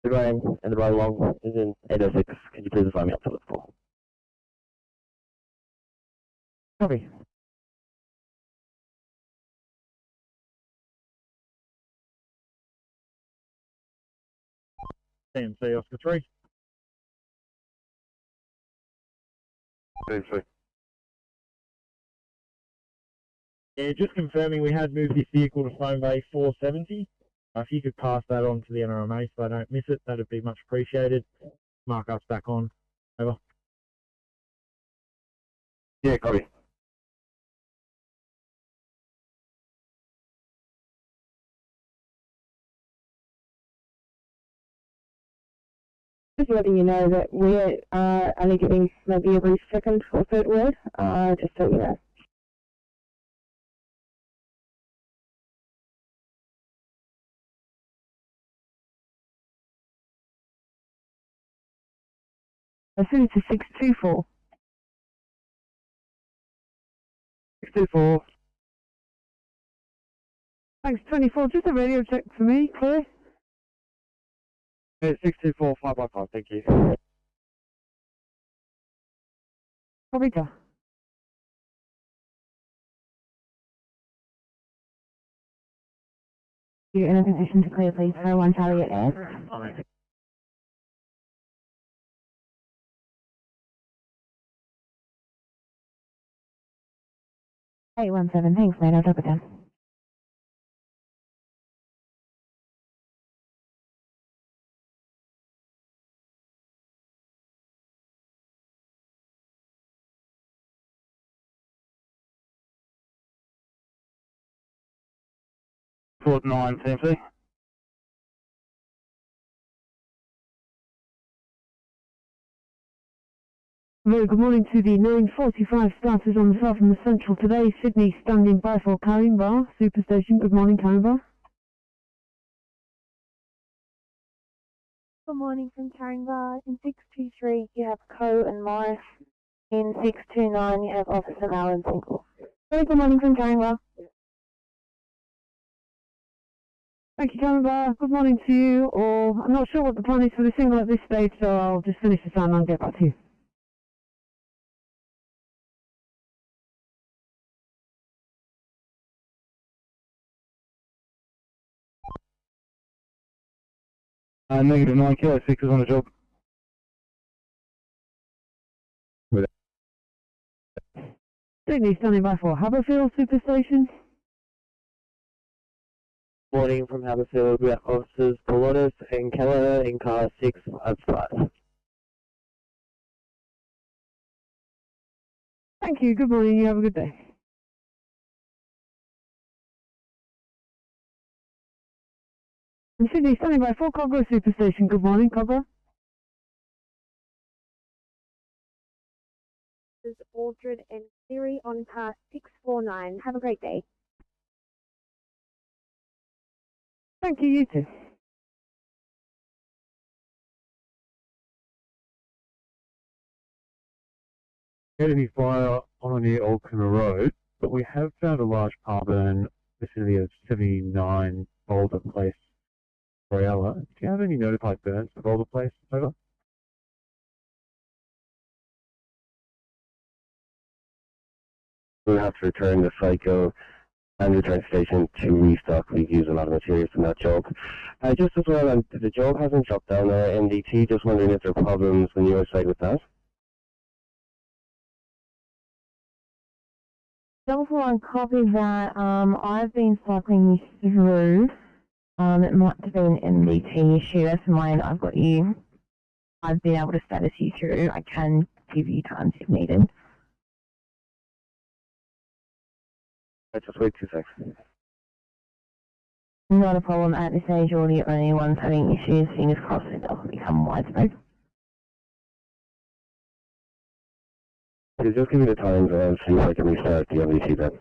The rain and the ride along is in 806. Can you please find me up to look for? Copy. CMC Oscar 3. CMC. Yeah, just confirming we had moved this vehicle to phone bay 470. If you could pass that on to the NRMA so I don't miss it, that'd be much appreciated. Mark us back on. Over. Yeah, copy. Just letting you know that we're only giving maybe every second or third word, just so you know. As soon as it's 624. 624. Thanks, 24. Just a radio check for me, clear? Yeah, 624, 555, thank you. Copy, sir. You're in a position to clear, please. 01 Charlie at air. 817, thanks, mate. I'll drop it down. Port 9, CMC. Very good morning to the 9:45 starters on the south from the central today. Sydney standing by for Caringbah Superstation. Good morning, Caringbah. Good morning from Caringbah. In 623 you have Co and Morris. In 629 you have Officer Allen Single. Very good morning from Caringbah. Thank you, Canberra. Good morning to you, or I'm not sure what the plan is for the signal at this stage, so I'll just finish the sound and get back to you. Negative 9 kilo 6 is on the job. Sydney, standing by for Haberfield Superstation. Morning from Haberfield. We have officers Polonis and Keller in car 655. Thank you. Good morning. You have a good day. And Sydney, standing by for Cobra Superstation. Good morning, Cobra. This is Aldred and Cleary on car 649. Have a great day. Thank you, you too. Enemy fire on near Old Kimmer Road, but we have found a large power burn vicinity of 79 Boulder Place, Royalla. Do you have any notified burns for Boulder Place? Over. We'll have to return the cycle and the train station to restock. We've used a lot of materials from that job. Just as well, the job hasn't shut down our NDT. Just wondering if there are problems on your side with that. Double four on copy that. I've been cycling you through. It might have been an MDT issue. That's mine. I've got you. I've been able to status you through. I can give you times if needed. Just wait 2 seconds. Not a problem at this stage. You're the only ones having issues. Fingers crossed it doesn't become widespread. Just give me the times and see if I can restart the MDT then.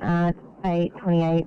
At 8:28.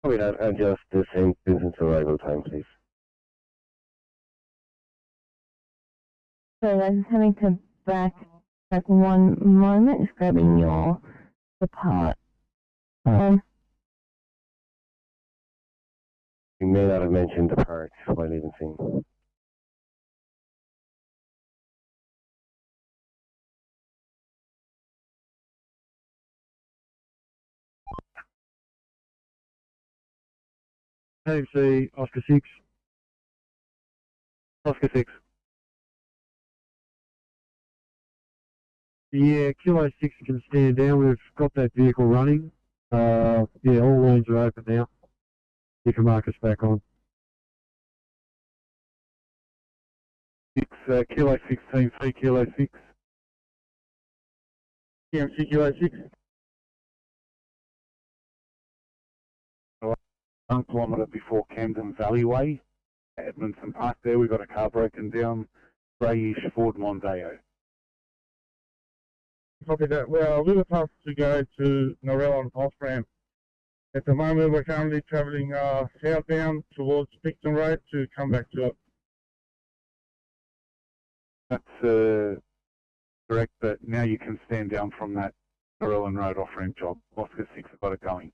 Wait, adjust the same business arrival time, please. So I'm just having to back one moment, just grabbing your part. You may not have mentioned the part while even seeing. AMC, Oscar 6. Oscar 6. Yeah, Kilo 6 can stand down. We've got that vehicle running. Yeah, all lanes are open now. You can mark us back on. 6, Kilo 16, 3 Kilo 6. TMC Kilo 6. 1 kilometre before Camden Valleyway, Edmondson Park there, we've got a car broken down, greyish Ford Mondeo. Copy that. Well, we were tasked to go to Norell on off-ramp. At the moment, we're currently travelling southbound towards Picton Road to come back to it. That's correct, but now you can stand down from that Norell Road off-ramp job. Oscar 6 have got it going.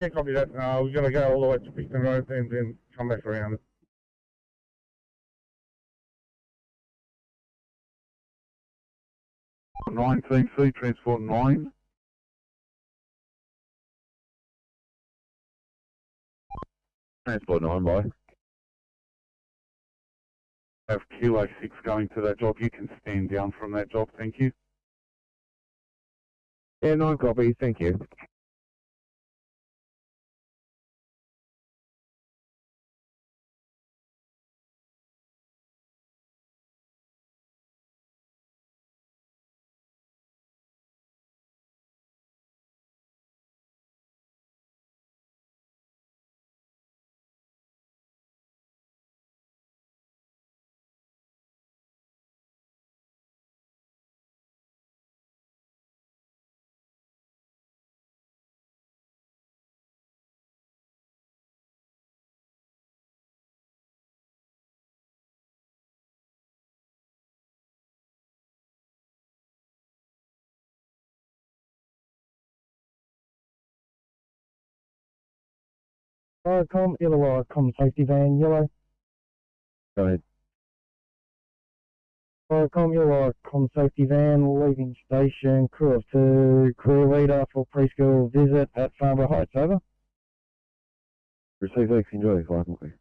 Yeah, copy that. We're going to go all the way to Picton Road and then come back around it. Team C, Transport 9. Transport 9, by. Have Kilo 6 going to that job. You can stand down from that job, thank you. Yeah, 9 copy, thank you. Illawarra safety van, yellow. Go ahead. Illawarra safety van, leaving station, crew of 2, crew leader for preschool visit at Farnborough Heights, over. Receive X, enjoy, Falcon Clear.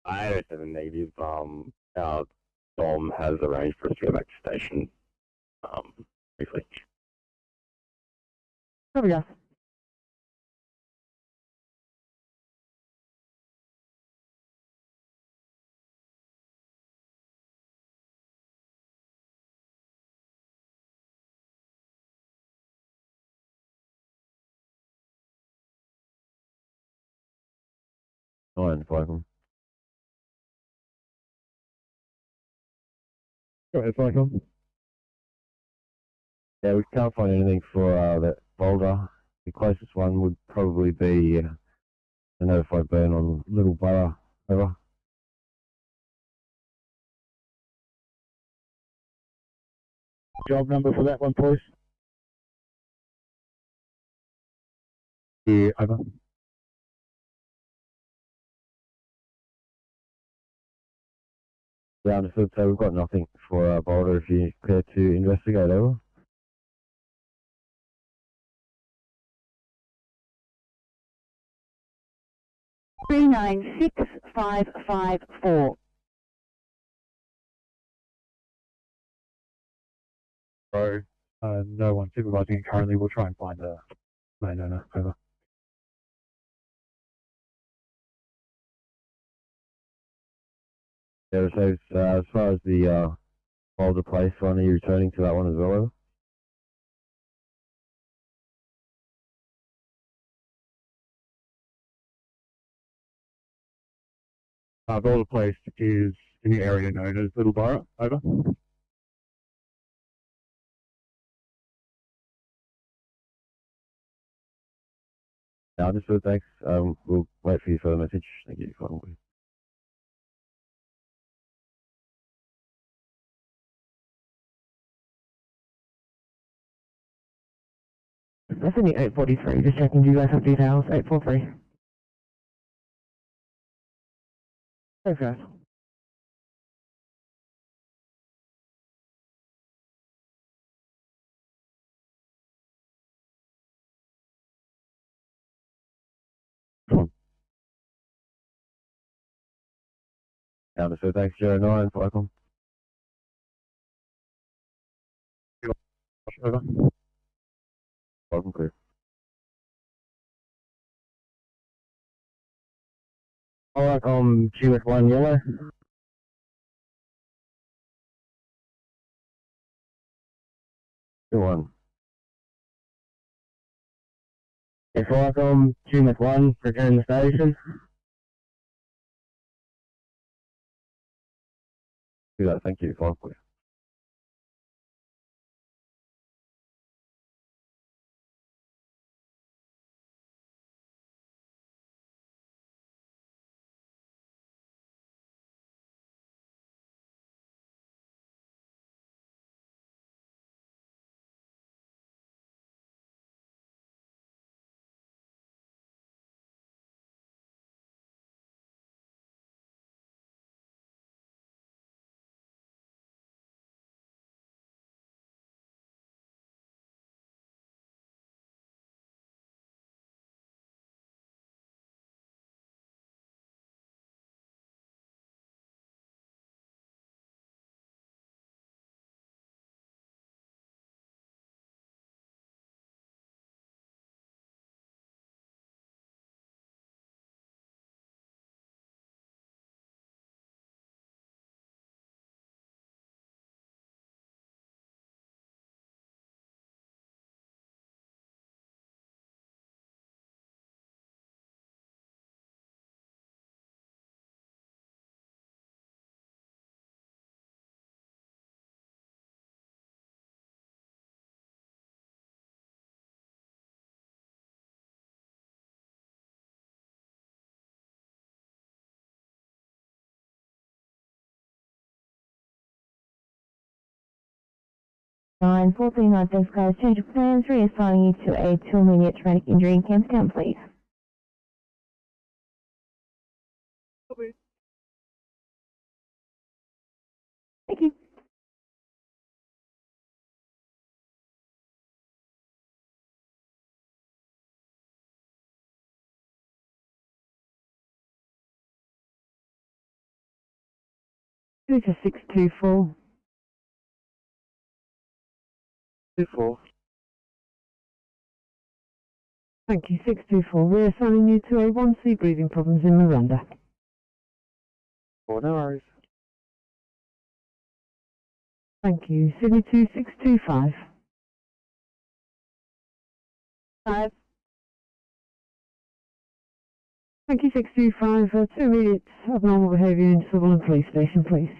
I-07 negative. Our Dom has arranged for us to go back to station briefly. Copy, guys. Fine, Falcon. Go ahead, Falcon. Yeah, we can't find anything for that boulder. The closest one would probably be a notified burn on Little Borough, over. Job number for that one, please. Yeah, over. Yeah, understood. So we've got nothing for boulder if you care to investigate, over. Three 96554. So, no one supervising it currently. We'll try and find a landowner, over. Yeah, so as far as the boulder place one, are you returning to that one as well, over? Boulder place is in the area known as Little Borough, over. Yeah, understood, thanks. We'll wait for your further message. Thank you. Falcon. That's in the 843, just checking, do you guys have details? 843. Thanks, guys. Yeah, understood, thanks. 09, Falcon. Over. Falcon clear. Alright, GS1 yellow. Good one. It's like GS1, return the station. Do that, thank you. Falcon clear. 949, thanks guys. Change of plans, reassigning you to a 2 immediate traumatic injury in Campbelltown, please. Thank you. Who's a 624? 24. Thank you, 624. We're assigning you to a 1C breathing problems in Miranda. Oh, no worries. Thank you. Sydney 2625. 5. Thank you, 625. 2 minutes abnormal behaviour in Sutherland Police Station, please.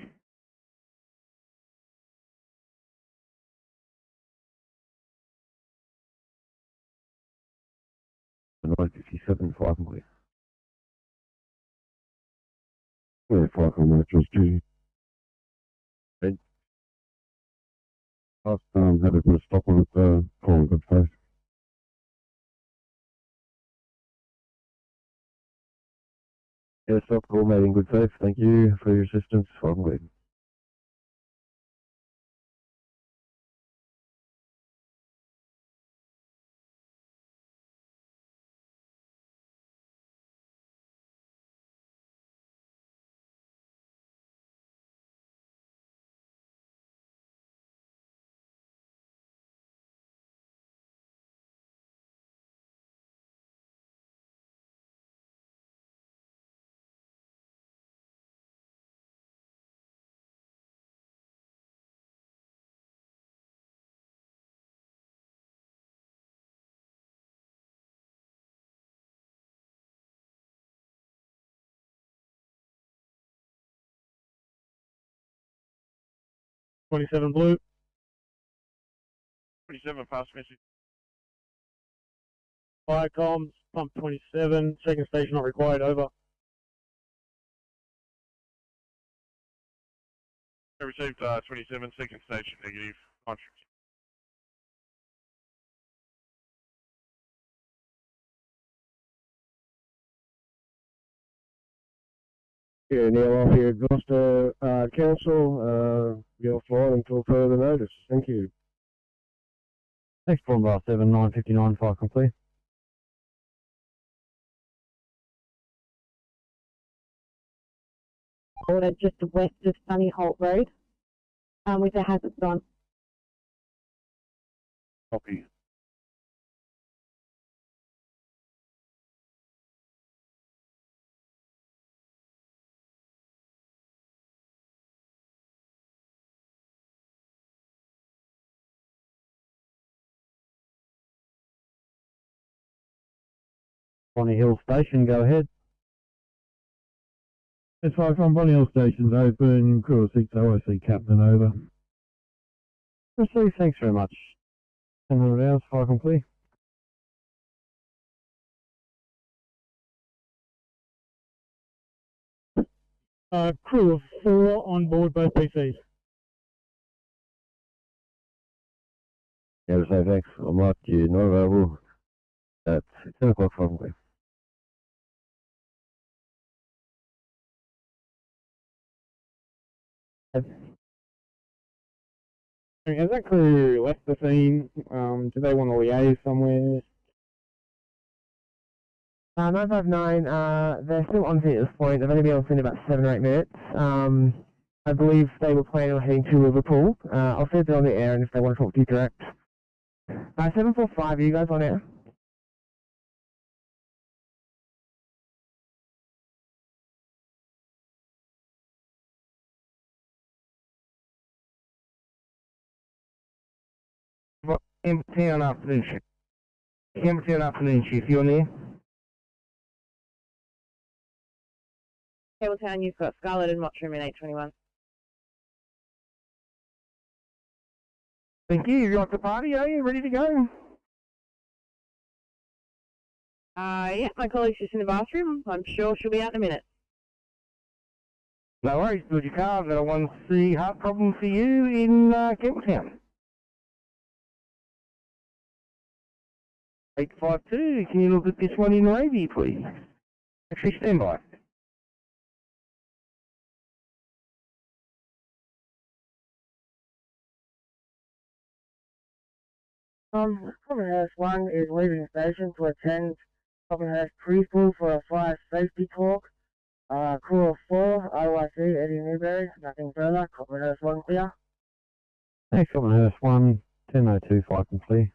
The 957 fire complete. Yeah, fire combat just duty. I've had to put a stop on it, call in good faith. Yeah, stop call made in good faith. Thank you for your assistance. Fire complete. '27 blue. 27 pass message. Fire comms, pump 27, second station not required, over. I received 27, second station negative. Contract. Yeah, now off here, Gloucester Council, be offline until further notice. Thank you. Thanks, Paul Bar 7, 959, fire complete. Order just west of Sunny Holt Road, with the hazards on. Copy. Bonnie Hill Station, go ahead. As far from Bonnie Hill Station's open, crew 6 OIC Captain over. Received, thanks very much. 10 hours, fire complete. Crew of 4 on board both PCs. Yeah, so thanks. I'm not you, not available. That's 10 o'clock fire complete. Has that crew left the scene? Do they want to liaise somewhere? 959, they're still on scene at this point. They've only been on scene about 7 or 8 minutes. I believe they were planning on heading to Liverpool. I'll see if they're on the air and if they want to talk to you direct. 745, are you guys on air? Campbelltown afternoon shift. Campbelltown afternoon shift, you on there? Campbelltown, you've got Scarlett and Mottram in 821. Thank you. You're off the party, are you? Ready to go? Yeah, my colleague's just in the bathroom. I'm sure she'll be out in a minute. No worries. Build your car. I've got a 1C heart problem for you in Campbelltown. 852, can you look at this one in Navy, please? Actually, stand by. Copperhouse 1 is leaving station to attend Copperhouse Preschool for a fire safety talk. Crew of 4, OIC Eddie Newberry, nothing further. Copperhouse 1 clear. Thanks, Copperhouse 1, 10:02, 5 and clear.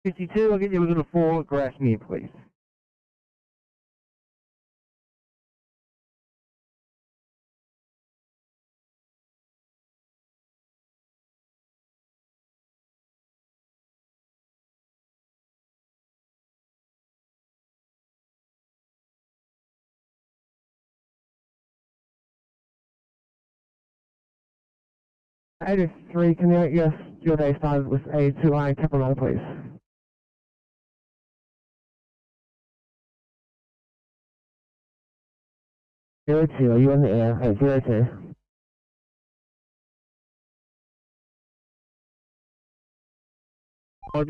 I'll get you a little 4 Grasmere, please. 83, can you let your day started with a 2-line Capital, please? 02, are you on the air? Hey, 02.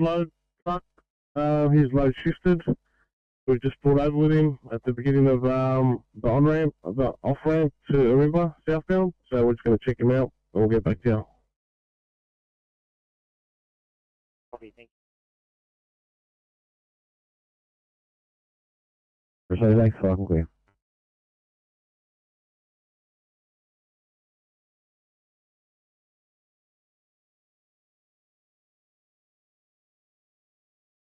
Load truck, he's load shifted. We've just pulled over with him at the beginning of the on-ramp, the off-ramp to Arimba, southbound. So we're just going to check him out and we'll get back to you. Copy, thank you. So thanks, 5 and clear.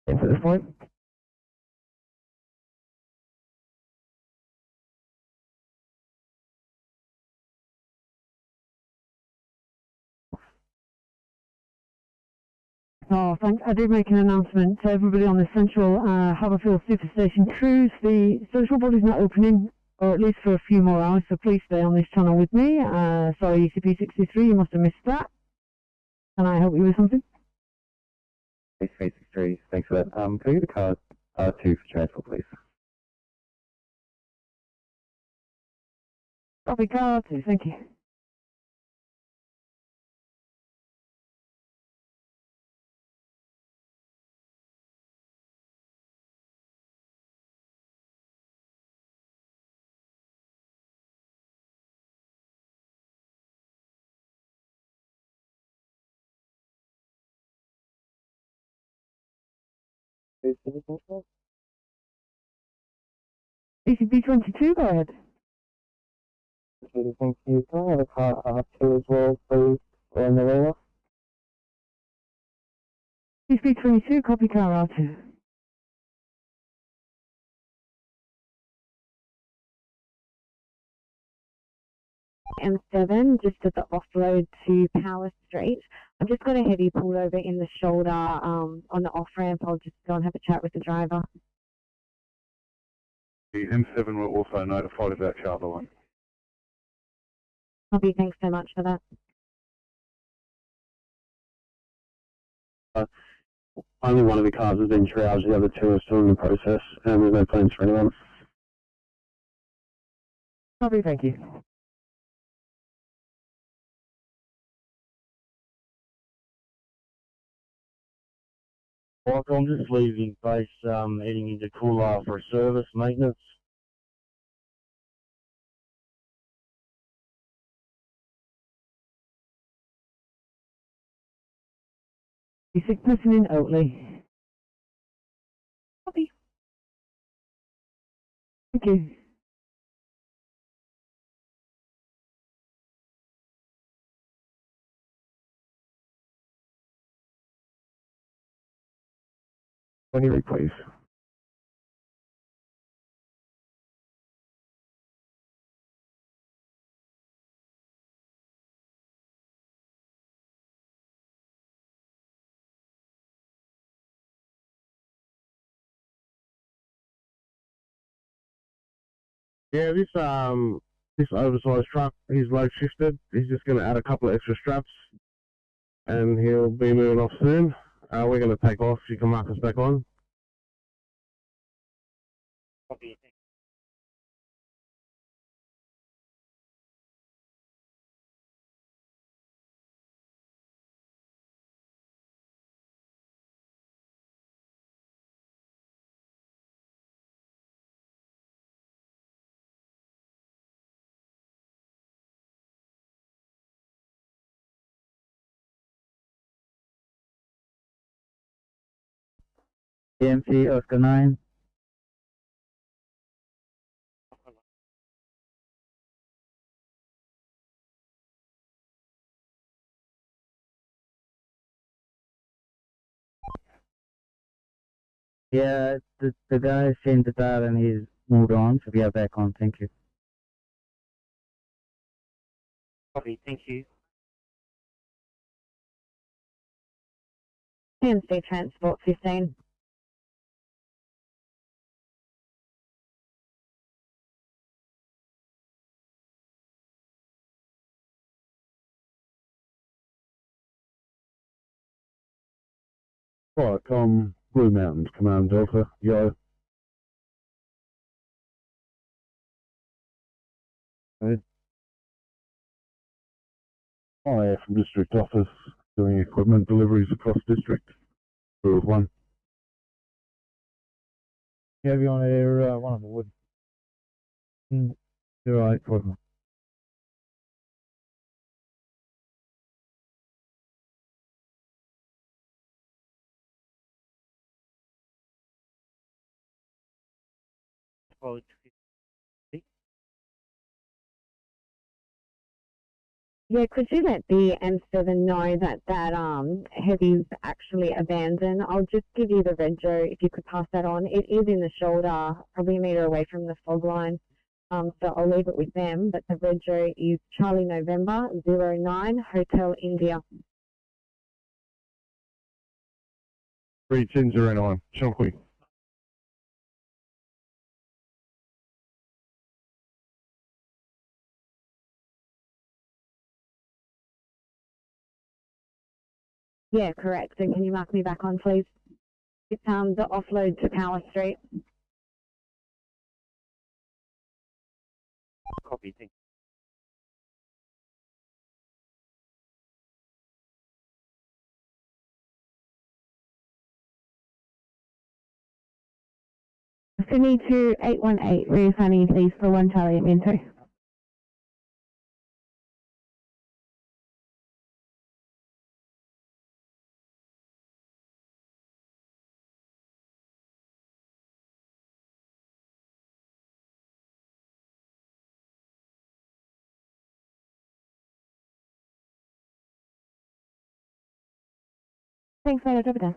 At this point? Oh, thanks. I did make an announcement to everybody on the central Haberfield Superstation cruise. The social body's not opening, or at least for a few more hours, so please stay on this channel with me. Sorry, ECP63, you must have missed that. Can I help you with something? ECP63, thanks for that. Can I get the card R2 for transfer, please? Copy card R2, thank you. ECP22, go ahead. Thank you. Can I have a card R2 as well, please, on the radar? ECP22, copy car R2. M7, just at the offload to Power Street. I've just got a heavy pulled over in the shoulder on the off-ramp. I'll just go and have a chat with the driver. The M7 were also notified about Charlotte One. Copy, thanks so much for that. Only one of the cars has been triaged, the other 2 are still in the process, and there's no plans for anyone. Copy, thank you. I'm just leaving base, heading into Coolar for a service, maintenance. Basic person in Oatley. Copy. Thank you. When you please. Yeah, this oversized truck, he's load shifted. He's just going to add a couple of extra straps and he'll be moving off soon. We're going to take off. You can mark us back on. Copy. EMC Oscar 9. Yeah, the guy sent it out and he's moved on, so we are back on. Thank you. Copy. Thank you. PMC Transport 15. Right, Blue Mountains, Command Delta, yo. Good. Hi, from District Office, doing equipment deliveries across District. Crew of 1. Heavy on air, 1 on the wood. 08, Quadman. Yeah, could you let the M7 know that heavy's actually abandoned? I'll just give you the Rego if you could pass that on. It is in the shoulder, probably a metre away from the fog line. So I'll leave it with them. But the Rego is Charlie November 09 Hotel India. 31009, Shankly. Yeah, correct. And can you mark me back on, please? It's the offload to Power Street. Copy. Thank Sydney to 818, reassigning please for 1 Charlie at Minto. Thanks, mate, I'll drop it down.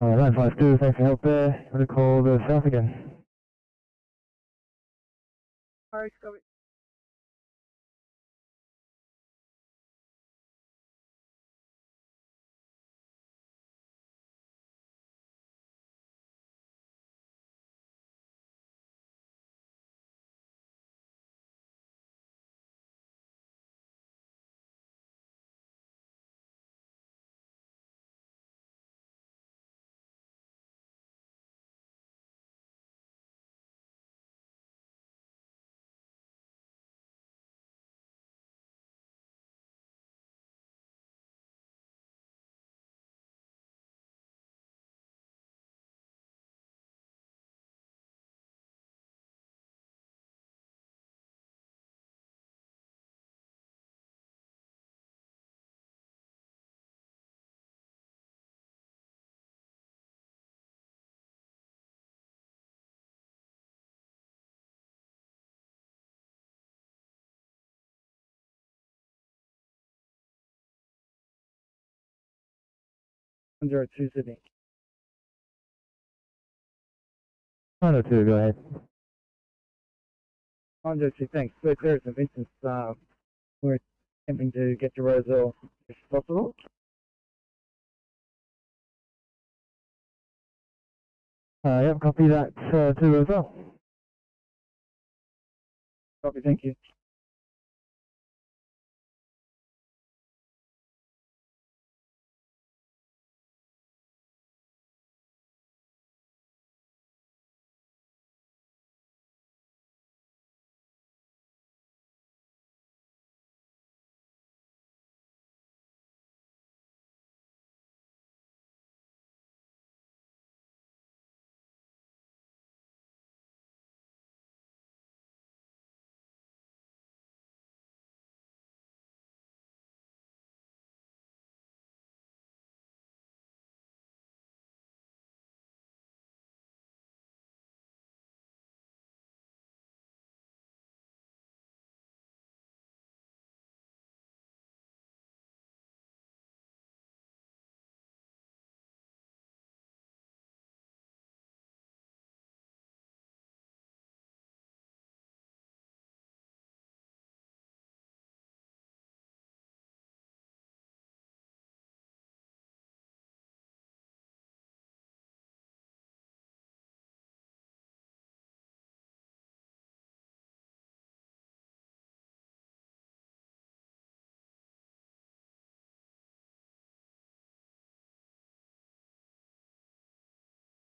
Alright, 952, thanks for help there. I'm going to call the south again. Alright, 102 Sydney. 102, go ahead. 102, thanks. So there's some instance we're attempting to get to Roselle if possible. Yep, copy that too as well. Copy, thank you.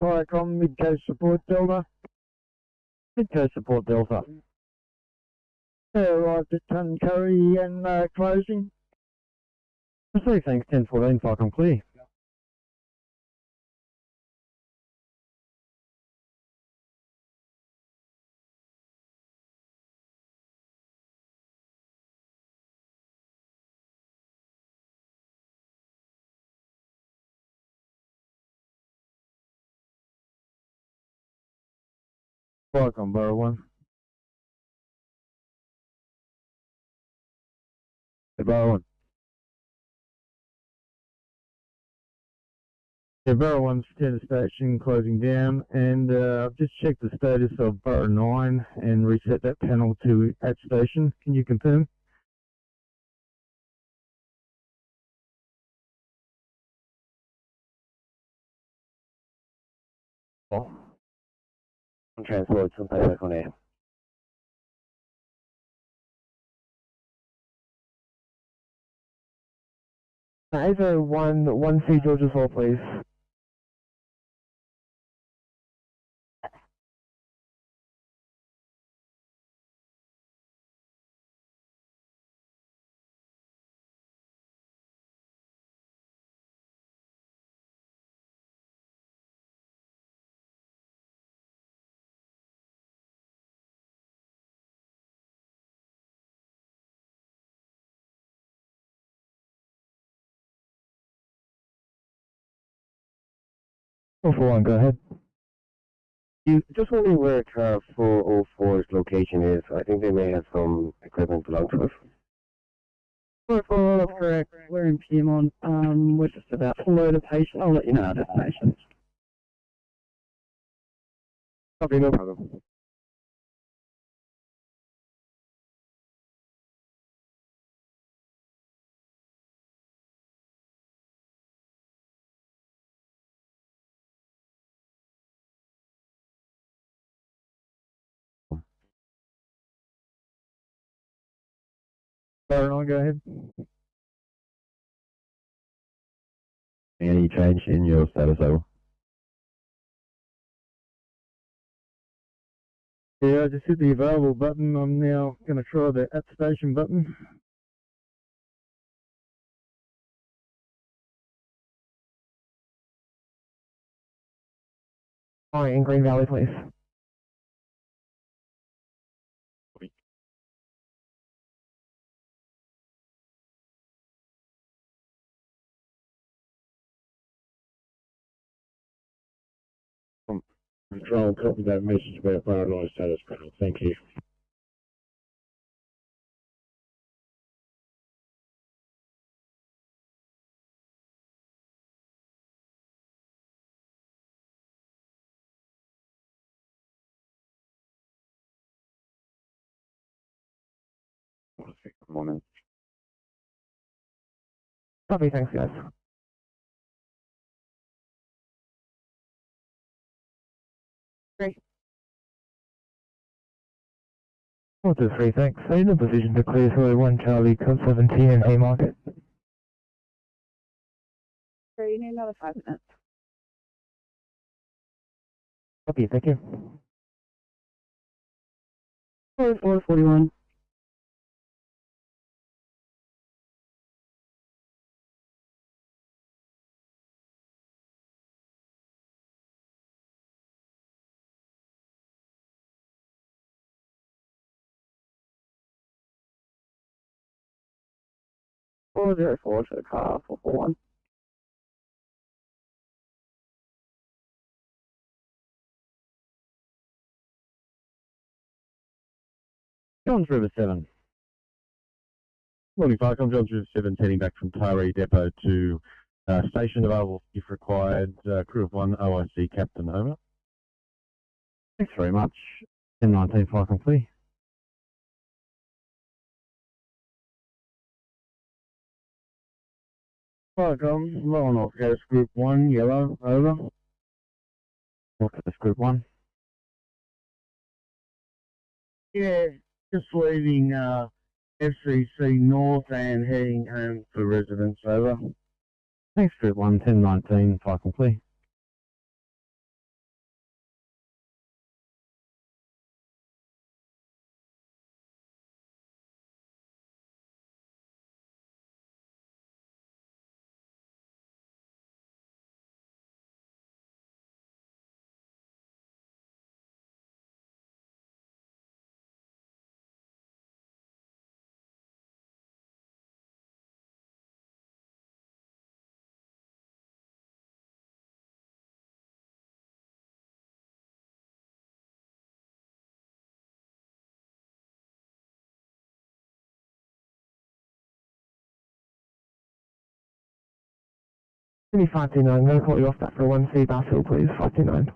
Viacom, Mid-Coast Support Delta. Mid-Coast Support Delta. Arrived at Tuncurry and closing. Received, thanks, 1014, Viacom clear. Viacom, Borough 1. Borough 1. Yeah, Borough 1's Standard Station closing down, and I've just checked the status of Borough 9 and reset that panel to at station. Can you confirm? Oh. I'm transport, sometime back on air. Ava 1C George's Hall, please. All for 1, go ahead. You just wondering where car 404's location is. I think they may have some equipment belong to us. 404, that's correct. We're in Piedmont. We're just about to load a patient. I'll let you know our destination. Copy, no problem. Borough 9, go ahead. Any change in your status over? Yeah, I just hit the available button. I'm now going to try the at station button. Hi, in Green Valley, please. Control, copy that message about Borough 9 status panel. Thank you. more minutes. Copy, thanks guys. Great. 423, thanks. Are you in a position to clear through 1 Charlie, code 17 in A market? Great, you need another 5 minutes. Copy, thank you. 441. Four zero four to the car 441. Johns River 7. Morning, Park. I'm Johns River 7, heading back from Taree Depot to station, available if required. Crew of 1, OIC Captain, over. Thanks very much. 1019, fire complete. Welcome, Lower North Coast Group 1, yellow, over. North Coast Group 1. Yeah, just leaving FCC North and heading home for residents, over. Thanks, Group 1, 1019, fire complete. Give me 529, I'm going to call you off that for 1C Basshill, please. 529.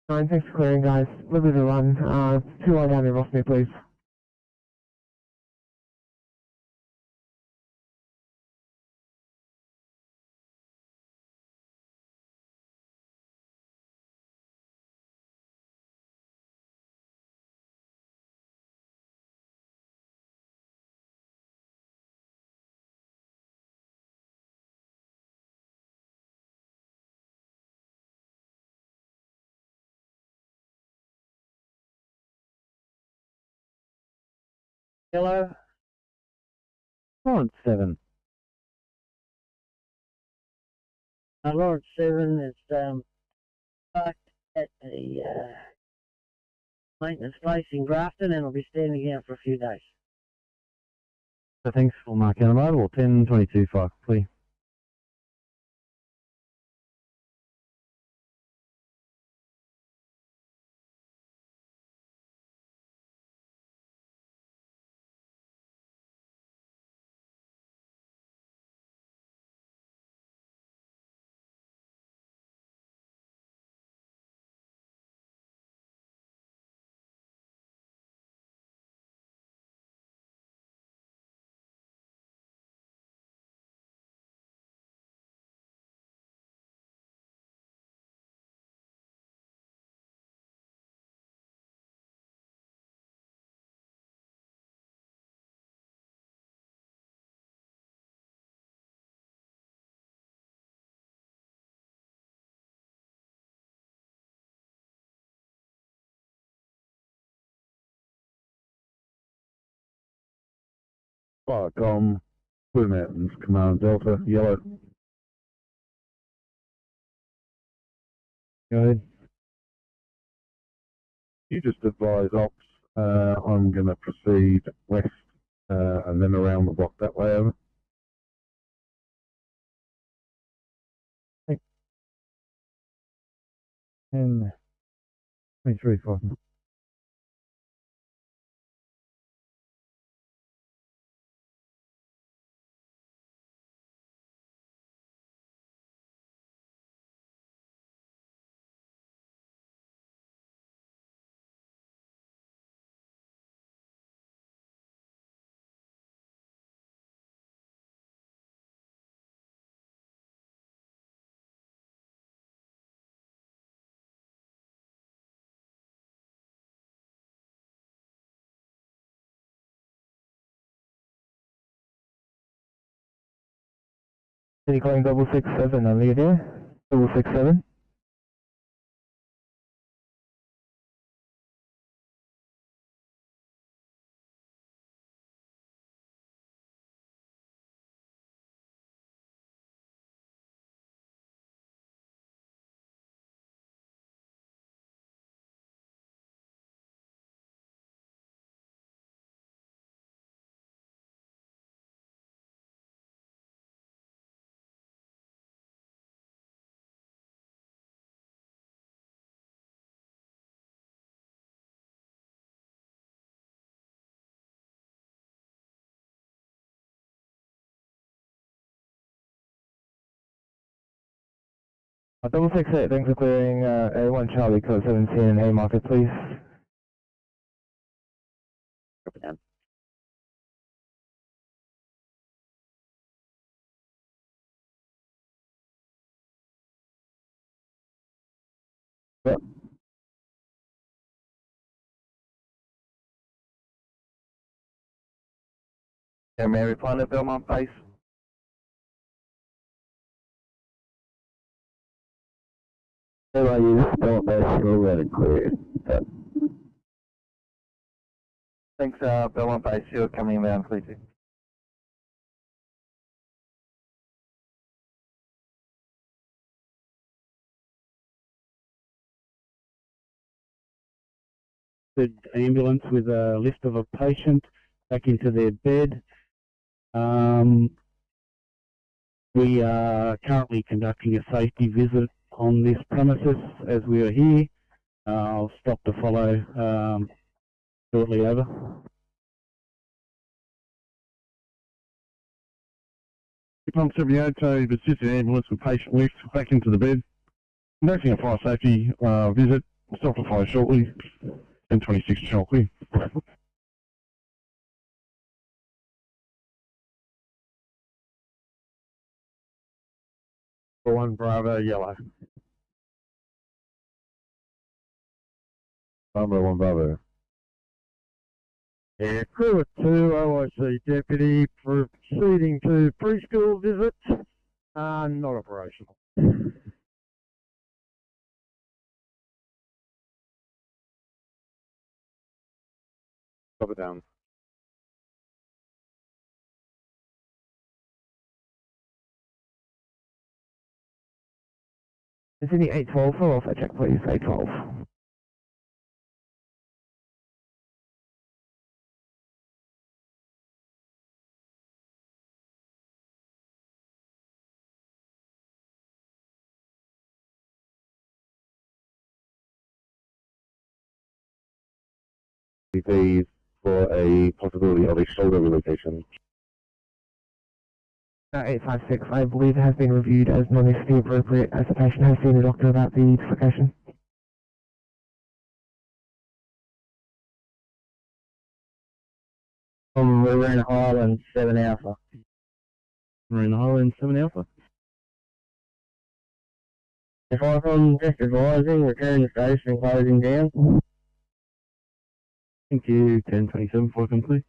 Nine, thanks for clearing, guys. Liberty to run. 2 line down there off me, please. Yellow. Lawrence 7. Lawrence 7 is parked at the maintenance place in Grafton and will be standing out for a few days. So thanks for Mark Animator, 1022, fire complete. Firecom, Blue Mountains, Command Delta, yellow. Go ahead. You just advise ops, I'm going to proceed west and then around the block that way over. And 23, 5. City calling 667, I'm leaving here. 667. Double 68, thanks for clearing A1 Charlie code 17 and A market, please. Copy that. Yep. Yeah, Mary Planet, Belmont Base. You don't already cleared. Thanks, Belmont Base, you're coming around, please. The ambulance with a lift of a patient back into their bed. We are currently conducting a safety visit on this premises as we are here. I'll stop to follow shortly over. Pump 78, so the assisted ambulance with patient lift back into the bed. Conducting a fire safety visit. Stop the fire shortly. 1026 shortly. 1 Bravo, yellow. Bravo, 1 Bravo. Yeah, crew of 2, OIC deputy, proceeding to preschool visit, not operational. Drop it down. Sydney 812 for welfare check, please. 812. Please for a possibility of a shoulder relocation. 856, I believe it has been reviewed as non-ST appropriate as the patient has seen a doctor about the dislocation. Marina Highland 7 Alpha. Marina Highland, 7 Alpha. If I'm just advising, return to station and closing down. Thank you, 1027 for complete.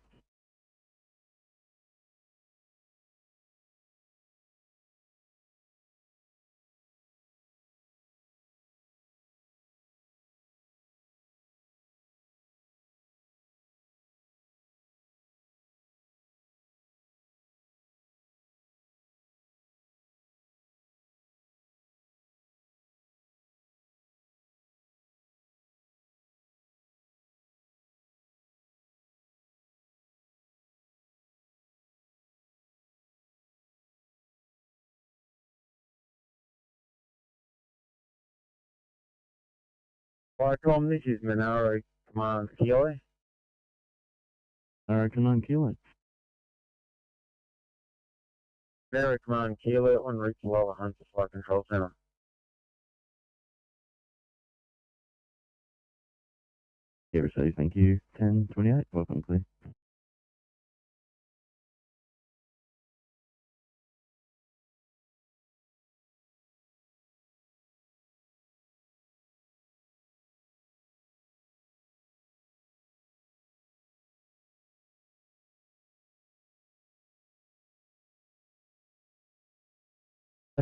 Vicom, this is Monaro Command Kilo. Monaro Command Kilo. Monaro Command Kilo on route to Lower Hunter Flight Control Center. Yeah, received, thank you. 1028, welcome clear.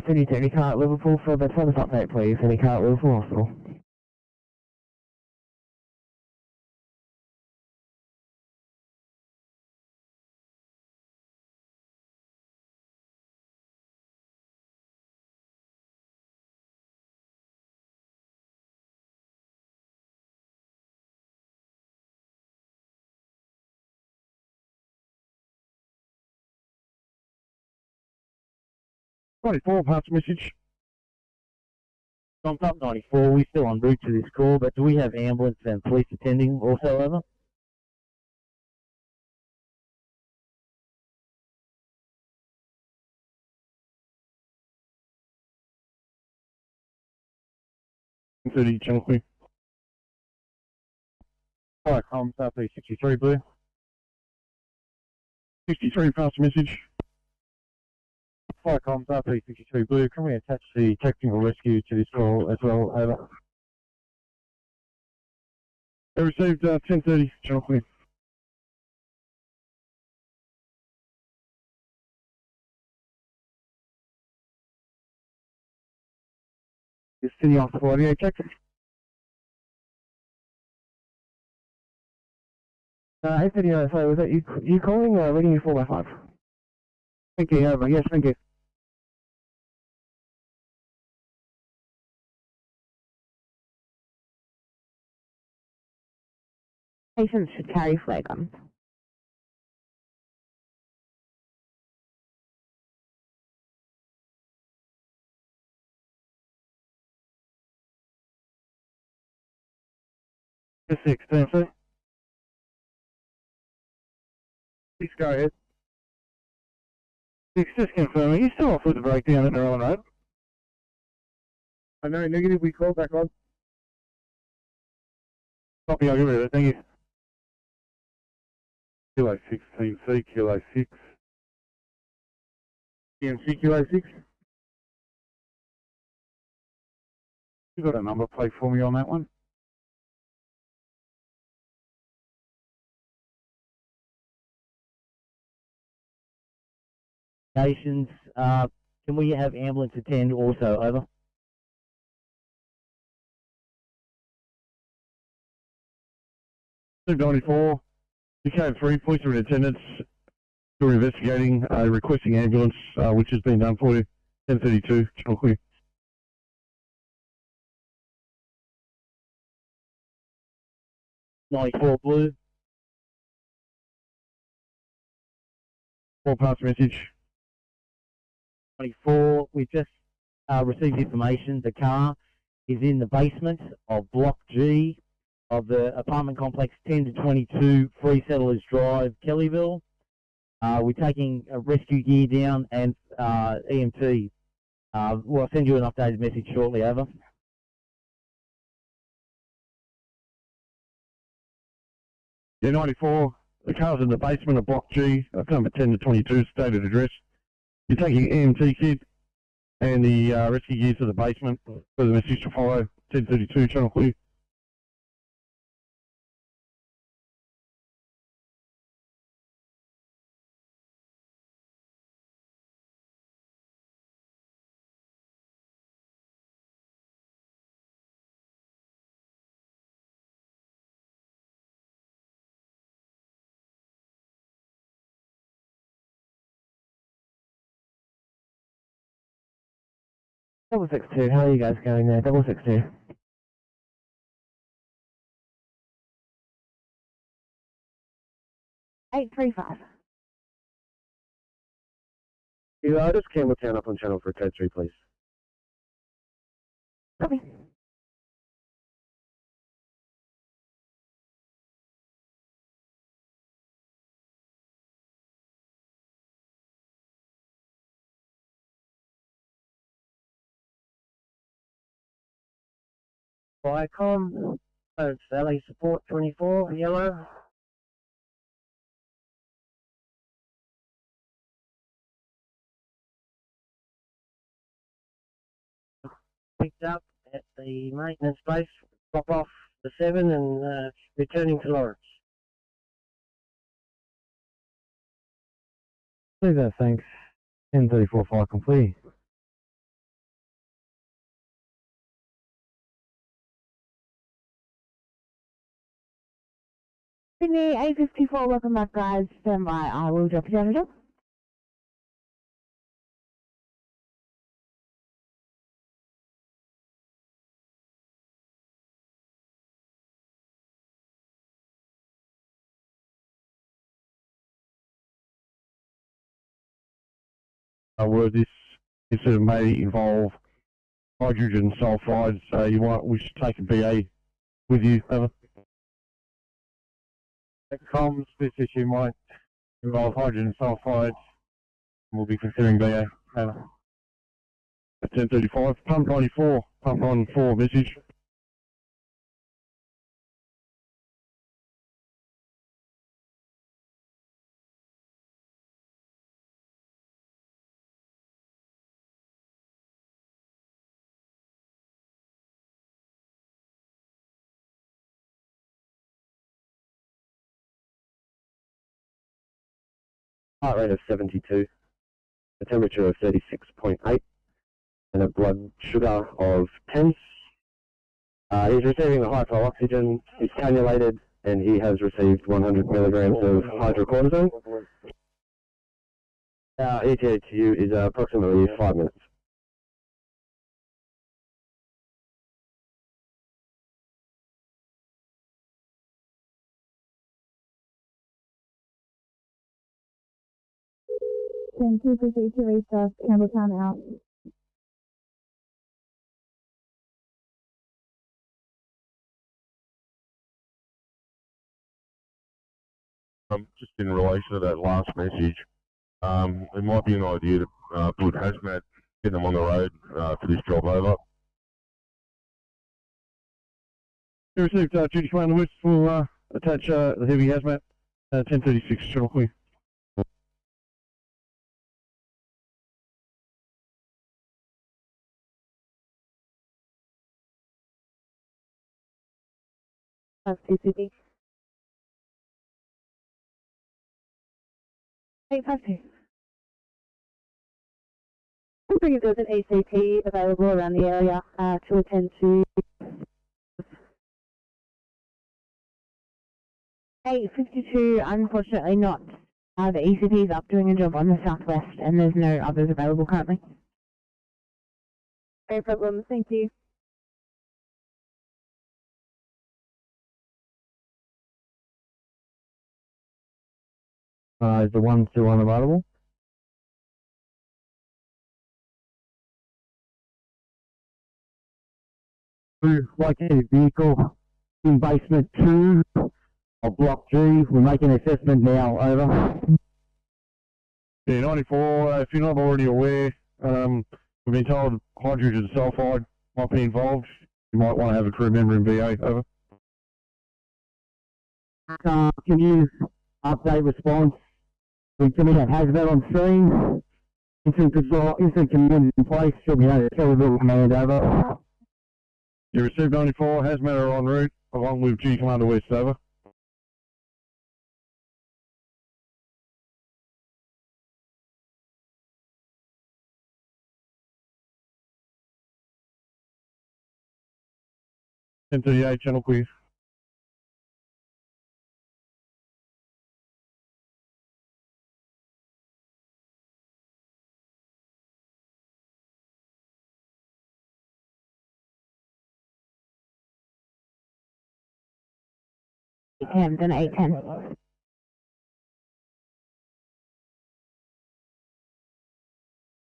Sydney to any car at Liverpool for the service update, please. Any car at Liverpool Hospital. Pass message. Thumbs up 94, we're still en route to this call, but do we have ambulance and police attending also, over? Channel 3. Alright, South 63 Blue. 63, pass message. Flycom South 63 Blue, can we attach the technical rescue to this call as well, over? I received 1030, Channel 3. It's Sydney off the audio check. 839, sorry, was that you calling or reading you 4x5? Thank you, over, yes, thank you. Patients should carry flare guns. Just 6, sir. Please go ahead. 6, just confirming, you still off with the breakdown at Neuron Road? I know, negative, we call back on. Copy, I'll give it a thank you. Kilo 16C, Kilo 6. PMC Kilo 6. You got a number plate for me on that one? Nations, can we have ambulance attend also, over? Two 94, UK 3, police are in attendance. We're investigating requesting ambulance, which has been done for you. 1032, Channel Clear. '94 Blue. 4 pass message. 24, we just received information the car is in the basement of Block G of the apartment complex 10 to 22 Free Settlers Drive, Kellyville. We're taking rescue gear down and EMT. We'll send you an updated message shortly, over. Yeah, 94, the car's in the basement of Block G, number 10 to 22, stated address. You're taking EMT kit and the rescue gear to the basement for the message to follow. 1032, Channel Clear. Double 62, how are you guys going there? Double 62. Eight 835. Yeah, just Campbelltown up on channel for 10-3, please. Copy. Viacom, Valley Support 24, yellow. Picked up at the maintenance base, drop off the 7 and returning to Lawrence. Do that, thanks. 10:34 flight complete. Sydney, 854, welcome back guys, stand by, I will drop you down the job. Where this incident may involve hydrogen sulfide, so you might wish to take a BA with you. Over. Comms, this issue might involve hydrogen sulfide. We'll be considering BA. Over. At 10:35, pump 94, message. Heart rate of 72, a temperature of 36.8, and a blood sugar of 10. He's receiving a high flow oxygen, he's cannulated, and he has received 100 milligrams of hydrocortisone. Our ETA to you is approximately 5 minutes. Thank you, proceed to restart, Campbelltown out. Just in relation to that last message, it might be an idea to put hazmat, get them on the road for this job. Over. You received duty commander West will attach the heavy hazmat 10:36 shortly. CCD. 852. I'm thinking there's an ACT available around the area to attend to. 852, unfortunately not. The ECP is up doing a job on the southwest and there's no others available currently. No problem, thank you. Is the one still unavailable? Located vehicle in basement 2 of block G. We're making an assessment now. Over. Yeah, 94. If you're not already aware, we've been told hydrogen sulfide might be involved. You might want to have a crew member in BA. Over. Can you update response? Can we have hazmat on screen? Instant command in place. Should be able to tell the command. Over. You received 94. Hazmat are en route along with G Commander West. Over. (10:38) channel clear. Hampton 810.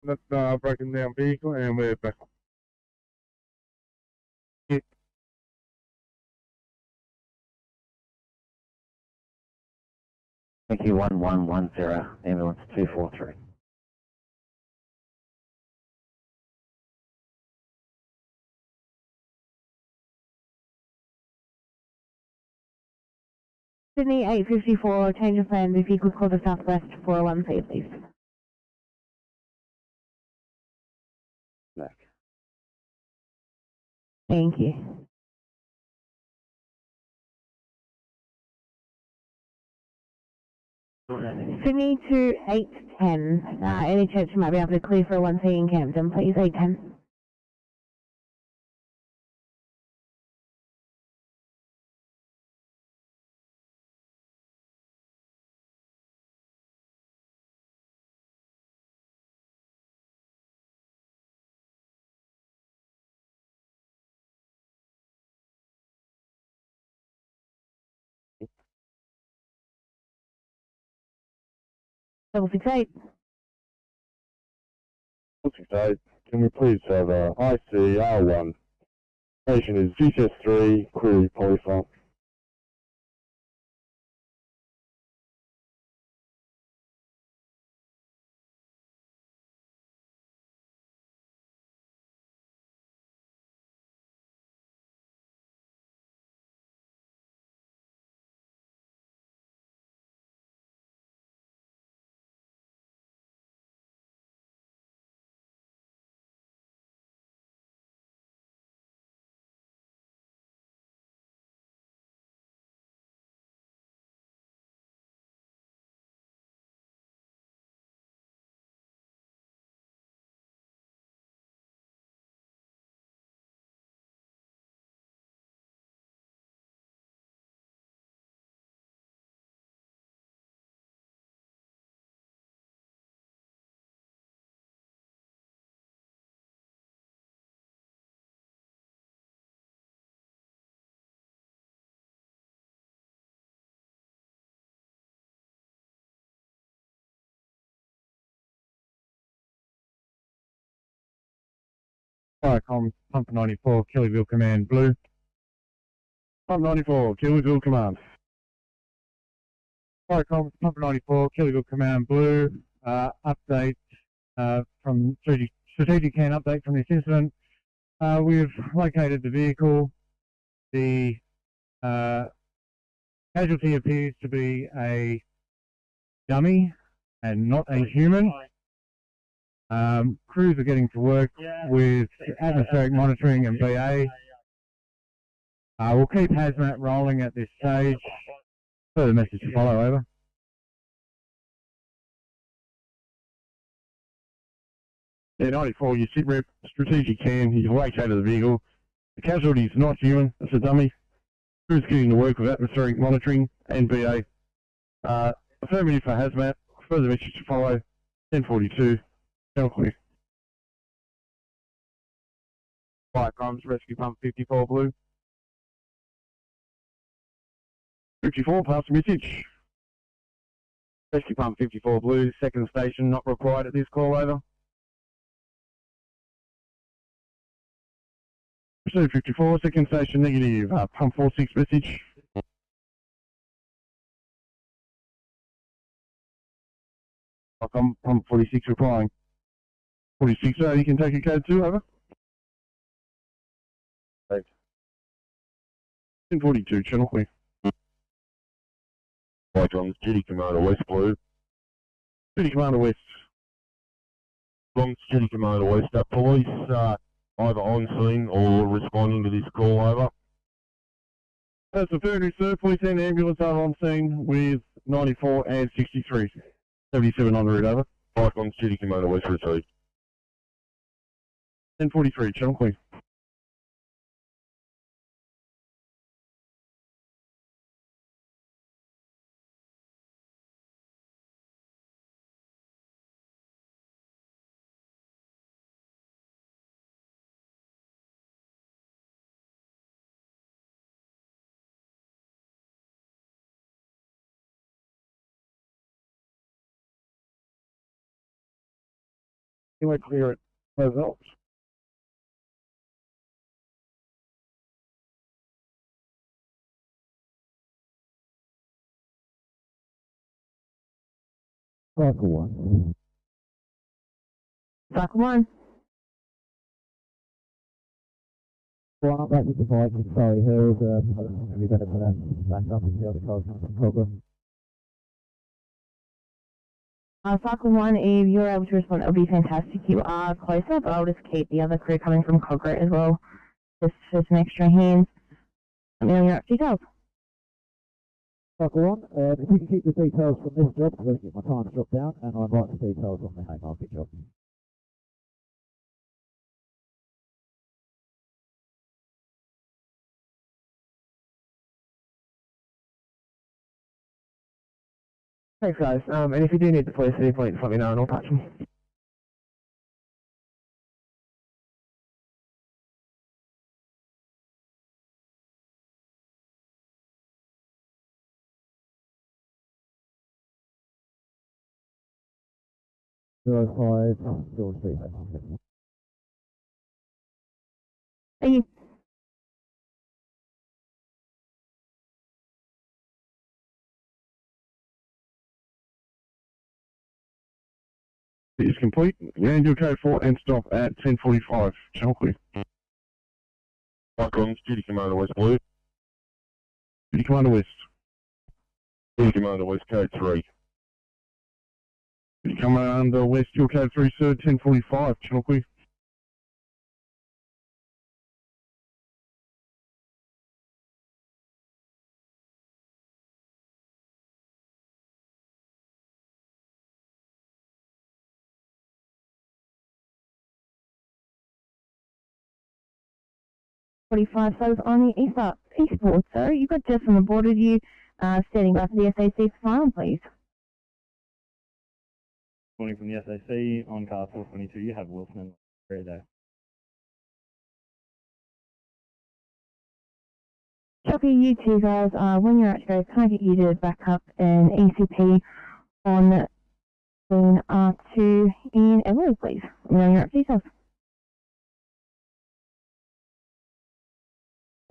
That's broken down vehicle and we're back. Thank you, 1110, ambulance 243. Sydney 854, change of plan, the vehicle's called the Southwest 401C, please. Back. Thank you. Sydney to 810. Any chance you might be able to clear for 1C in Camden, please, 810. Double 68. 68, can we please have ICR1? Station is GCS3, query polyphone. Firecom, Pump 94, Kellyville Command, Blue. Pump 94, Kellyville Command. Firecom, Pump 94, Kellyville Command, Blue. Update from strategic can update from this incident. We've located the vehicle. The casualty appears to be a dummy and not a human. Crews are getting to work with atmospheric monitoring and BA. We'll keep hazmat rolling at this stage. Further message to follow, over. Yeah, 94, you sit rep, strategic can, you've located the vehicle. The casualty is not human, it's a dummy. Crews getting to work with atmospheric monitoring and BA. Affirmative for hazmat, further message to follow, 1042, channel clear. Firecoms, Rescue Pump 54, Blue. 54, pass the message. Rescue Pump 54, Blue, second station not required at this call, over. Pursuit 54, second station negative, pump 46 message. Pump 46 replying. 46, you can take a code 2, over. Right. 1042, channel clear. Firecom, Duty Commander West, Blue. Duty Commander West. Long Duty Commander West, police either on scene or responding to this call, over. That's affirmative, sir. Police and ambulance are on scene with 94 and 63. 77 on route, over. Firecom, Duty Commander West, received. 1043, channel clear. You might clear it. Results. Cycle 1. Cycle 1. Well, I'm back with the bike, sorry, hills, I don't know, maybe better for that, back up and see how the car's not a problem. Cycle 1, if you're able to respond, it would be fantastic. You are closer, but I'll just keep the other crew coming from Cogret as well, just for some extra hands. Let me know your details. Cycle 1, if you can keep the details from this job, I'm going to get my time dropped down, and I'll write the details on the Haymarket job. Thanks guys, and if you do need the police at any point, just let me know and I'll patch them. Zero 05, George Street, Haymarket. Thank you. It's complete. Land your code 4 and stop at 10:45. Channel clear. Icons, Duty Commander West Blue. Duty Commander West. Duty Commander West Code 3. Duty Commander West, your code 3, sir, 10:45. Channel clear. So on the eastboard, sir, you've got Jeff on the board with you, standing by for the SAC for final, please. Morning from the SAC on car 422. You have Wilson and there. Copy you two guys, when you're out to go, can I get you to back up an ECP on scene R2 in Emily, please? Let me know your details.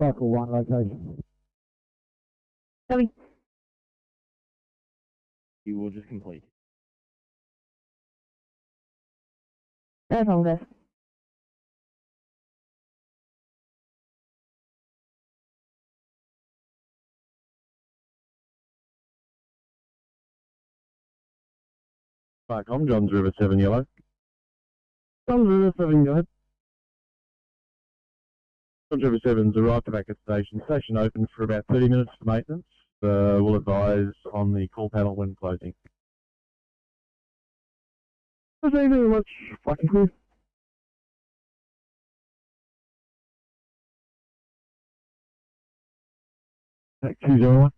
Cycle 1 location. Copy. You will just complete. No problem, guys. Back on Johns River 7 yellow. Johns River 7, go ahead. Johns River 7's arrived back at station. Station open for about 30 minutes for maintenance. We'll advise on the call panel when closing. Thank you very much. Fucking clear. Back 201.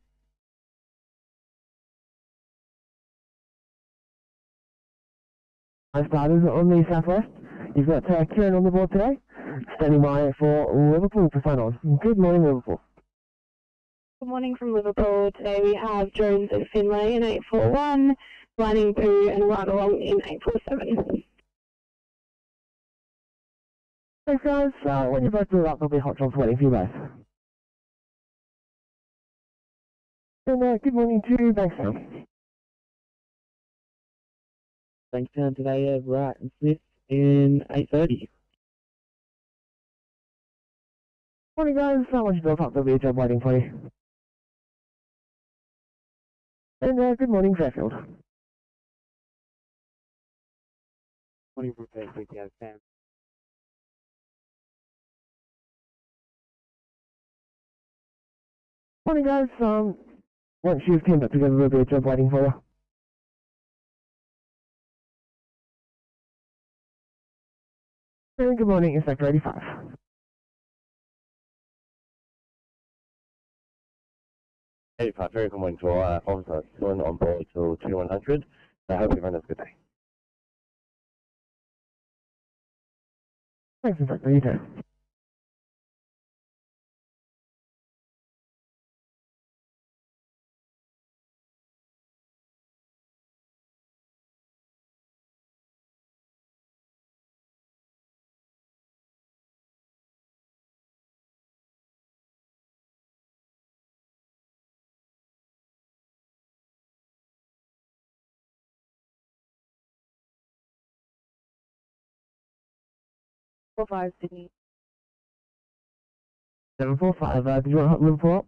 Hi starters on the southwest. You've got Kieran on the board today, standing by for Liverpool for sign on. Good morning, Liverpool. Good morning from Liverpool. Today we have Jones and Finlay in 841, Lining Poo and Right Along in 847. Thanks guys, when you both do up, there'll be hot jobs waiting for you both. And good morning to Bankstown. Bankstown today, Wright and Smith in 8:30. Morning guys, once you build up, there'll be a job waiting for you. And good morning, Fairfield. Morning from Fairfield, yeah, Sam. Morning guys, once you've teamed up together, there'll be a job waiting for you. And good morning, Inspector 85. Very good morning to all officers on board to 2100. I hope everyone has a good day. Thanks, Inspector, you too. Four five Sydney. 745, did you want to hot Liverpool up?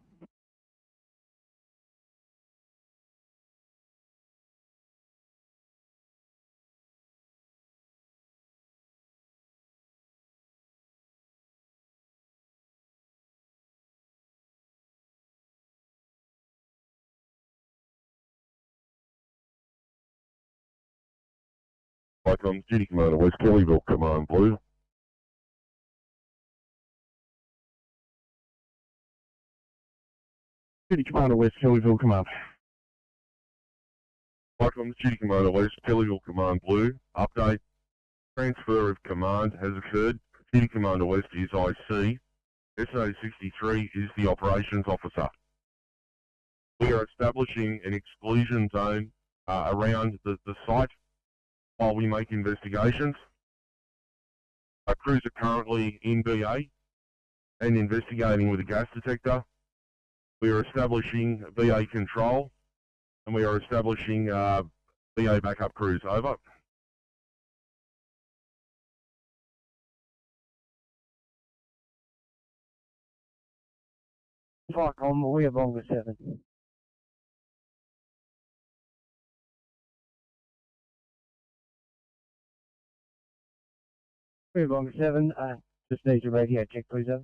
Welcome, Duty Commander West Kellyville, Command Blue. Duty Commander West Kellyville, Command. Welcome, Duty Commander West Kellyville, Command Blue. Update. Transfer of command has occurred. Duty Commander West is IC. SA63 is the Operations Officer. We are establishing an exclusion zone around the site while we make investigations. Our crews are currently in BA and investigating with a gas detector. We are establishing BA control and we are establishing BA backup crews. Over. Vicom, we have longer 7. We have longer 7, just need your radio check, please, over.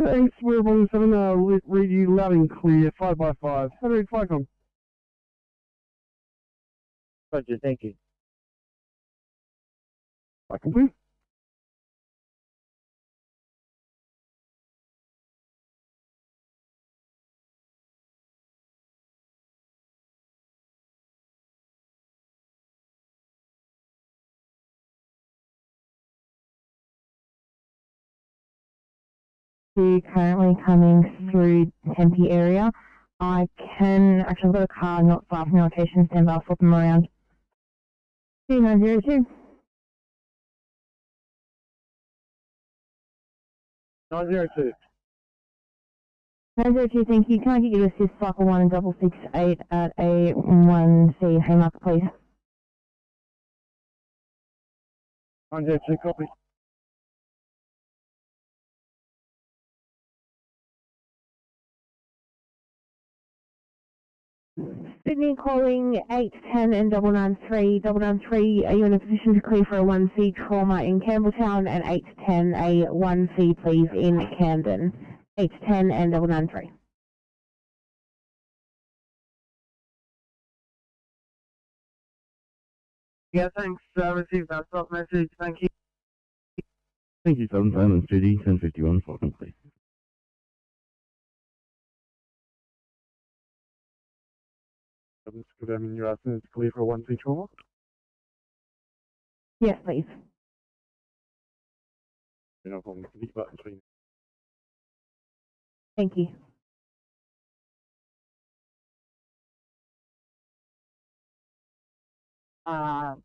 Thanks, we're on 7, read you loud and clear, 5x5. How do you Vicom? Roger, thank you. Vicom, please. Currently coming through Tempe area. I've got a car not far from your location, stand by, I'll swap them around. 2902. 902. 902, thank you. Can I get you to assist cycle 1 and 668 at a 1C Haymarket, please? 902, copy. Sydney calling 810 and 993. 993, are you in a position to clear for a 1C trauma in Campbelltown? And 810, a 1C please in Camden. 810 and 993. Yeah, thanks. Received that stop message. Thank you. Thank you, 7 and City, 1051, Falcon, please. Confirming your absence is clear for a 1C trauma. Yes, please. No problem. Delete button, please. Thank you. Uh,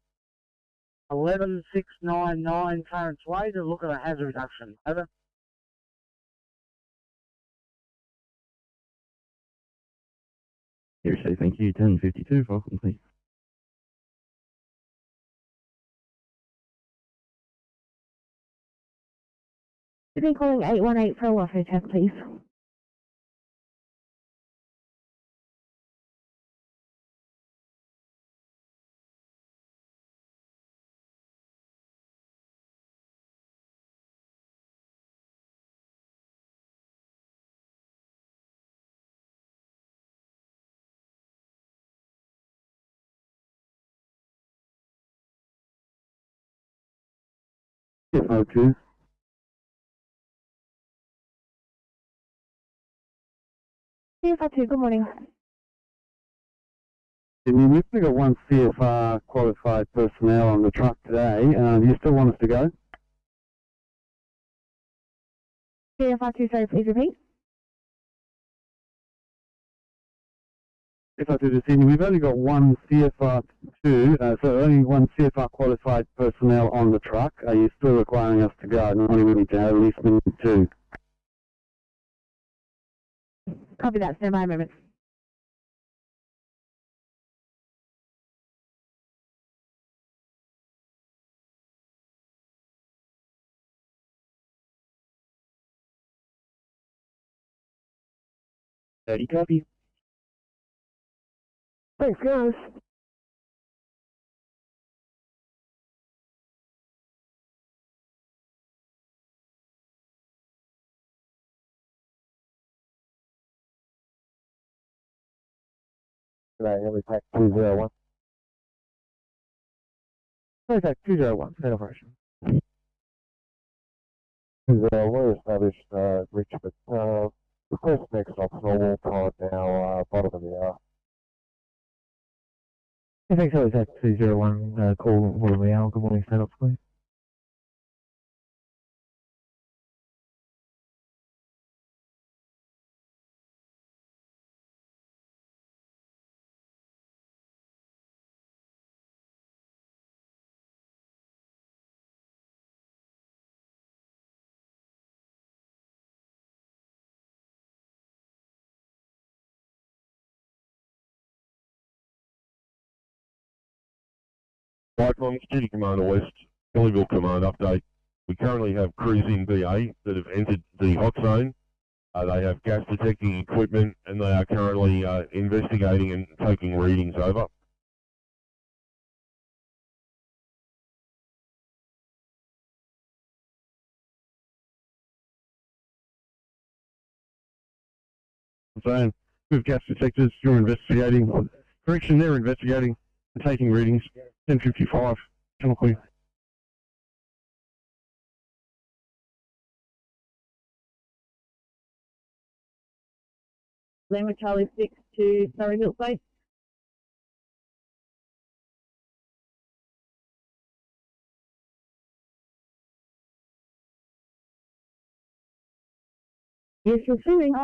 11699 Clarence Way to look at a hazard reduction. Over. Here, say thank you, 1052, Falcon, please. Sydney calling 818 for a welfare check, please. CFO2. CFO2, good morning. We've only got one CFR qualified personnel on the truck today. Do you still want us to go? CFR2, sorry, please repeat. CFR2 this evening, we've only got one CFR2, so only one CFR qualified personnel on the truck. Are you still requiring us to go? Normally we need to have at least two. Copy that, stand by a moment. 30, copy. Thanks, guys. Right, Heli Pack 201. Heli Pack 201, main operation. 201 established, Richmond. Request next stop's normal time now, bottom of the hour. Yeah, thanks, Heli Pack 201, call bottom of the hour. Good morning, stand up, please. Cyclones, Duty Commander West, Kellyville Command update. We currently have crews in BA that have entered the hot zone. They have gas detecting equipment and they are currently investigating and taking readings over. Zone with gas detectors, you're investigating. Correction, they're investigating and taking readings. 10:55, channel clear. Lima Charlie 6 to Surrey Hill Base. Yes, receiving.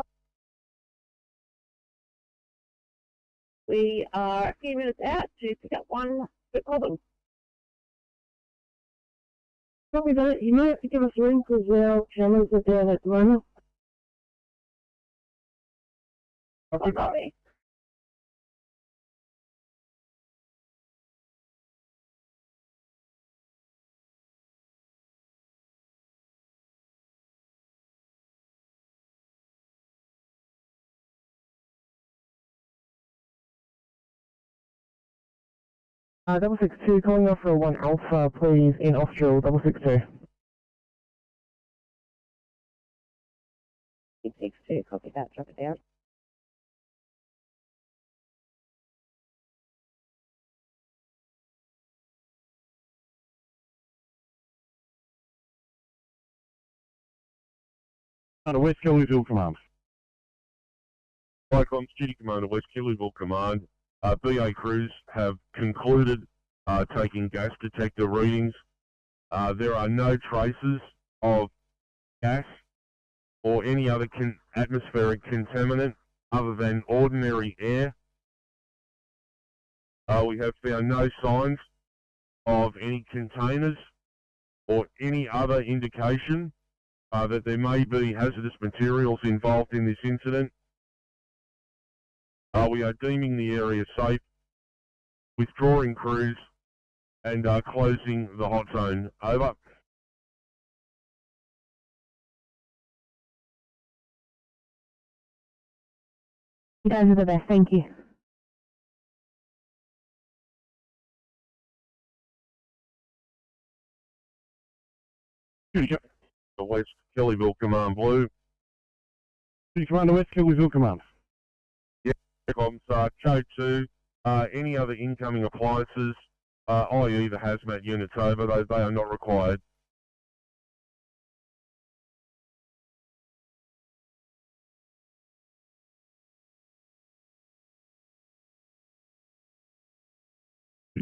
We are a few minutes out to pick up one quick problem. Copy that. You may have to give us a ring because our channels are down at the moment. Copy. Double 62, calling off for 1 Alpha, please, in Austral, 662. 662, copy that, drop it down. Under West Kellyville Command. Cyclones, Duty Commander West, Kellyville Command. BA crews have concluded taking gas detector readings. There are no traces of gas or any other atmospheric contaminant other than ordinary air. We have found no signs of any containers or any other indication that there may be hazardous materials involved in this incident. We are deeming the area safe, withdrawing crews and closing the hot zone. Over. You guys are the best, thank you. West Kellyville Command Blue. Duty Commander West Kellyville Command. Yeah, comms, code 2. Any other incoming appliances, i.e. the hazmat units over, they are not required.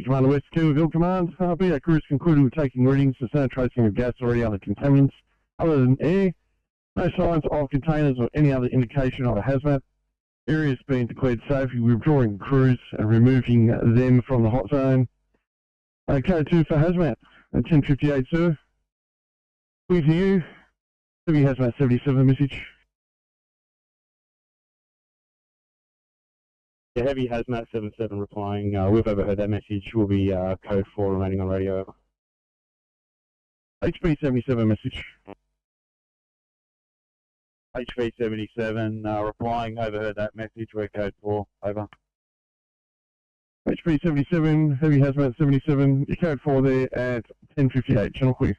Commander West Kellyville Command. BA crews concluded with taking readings. There's no tracing of gas or any other contaminants other than air. No signs of containers or any other indication of a hazmat. Area has been declared safe. We're withdrawing crews and removing them from the hot zone. Code 2 for hazmat. 10:58, sir. Clear to you. Heavy hazmat 77 message. Yeah, Heavy Hazmat 77 replying. We've overheard that message. Will be code 4 remaining on radio. HB 77 message. HV77 replying, overheard that message, we're code 4, over. HP 77, Heavy Hazmat 77, you code 4 there at 10:58, channel clear.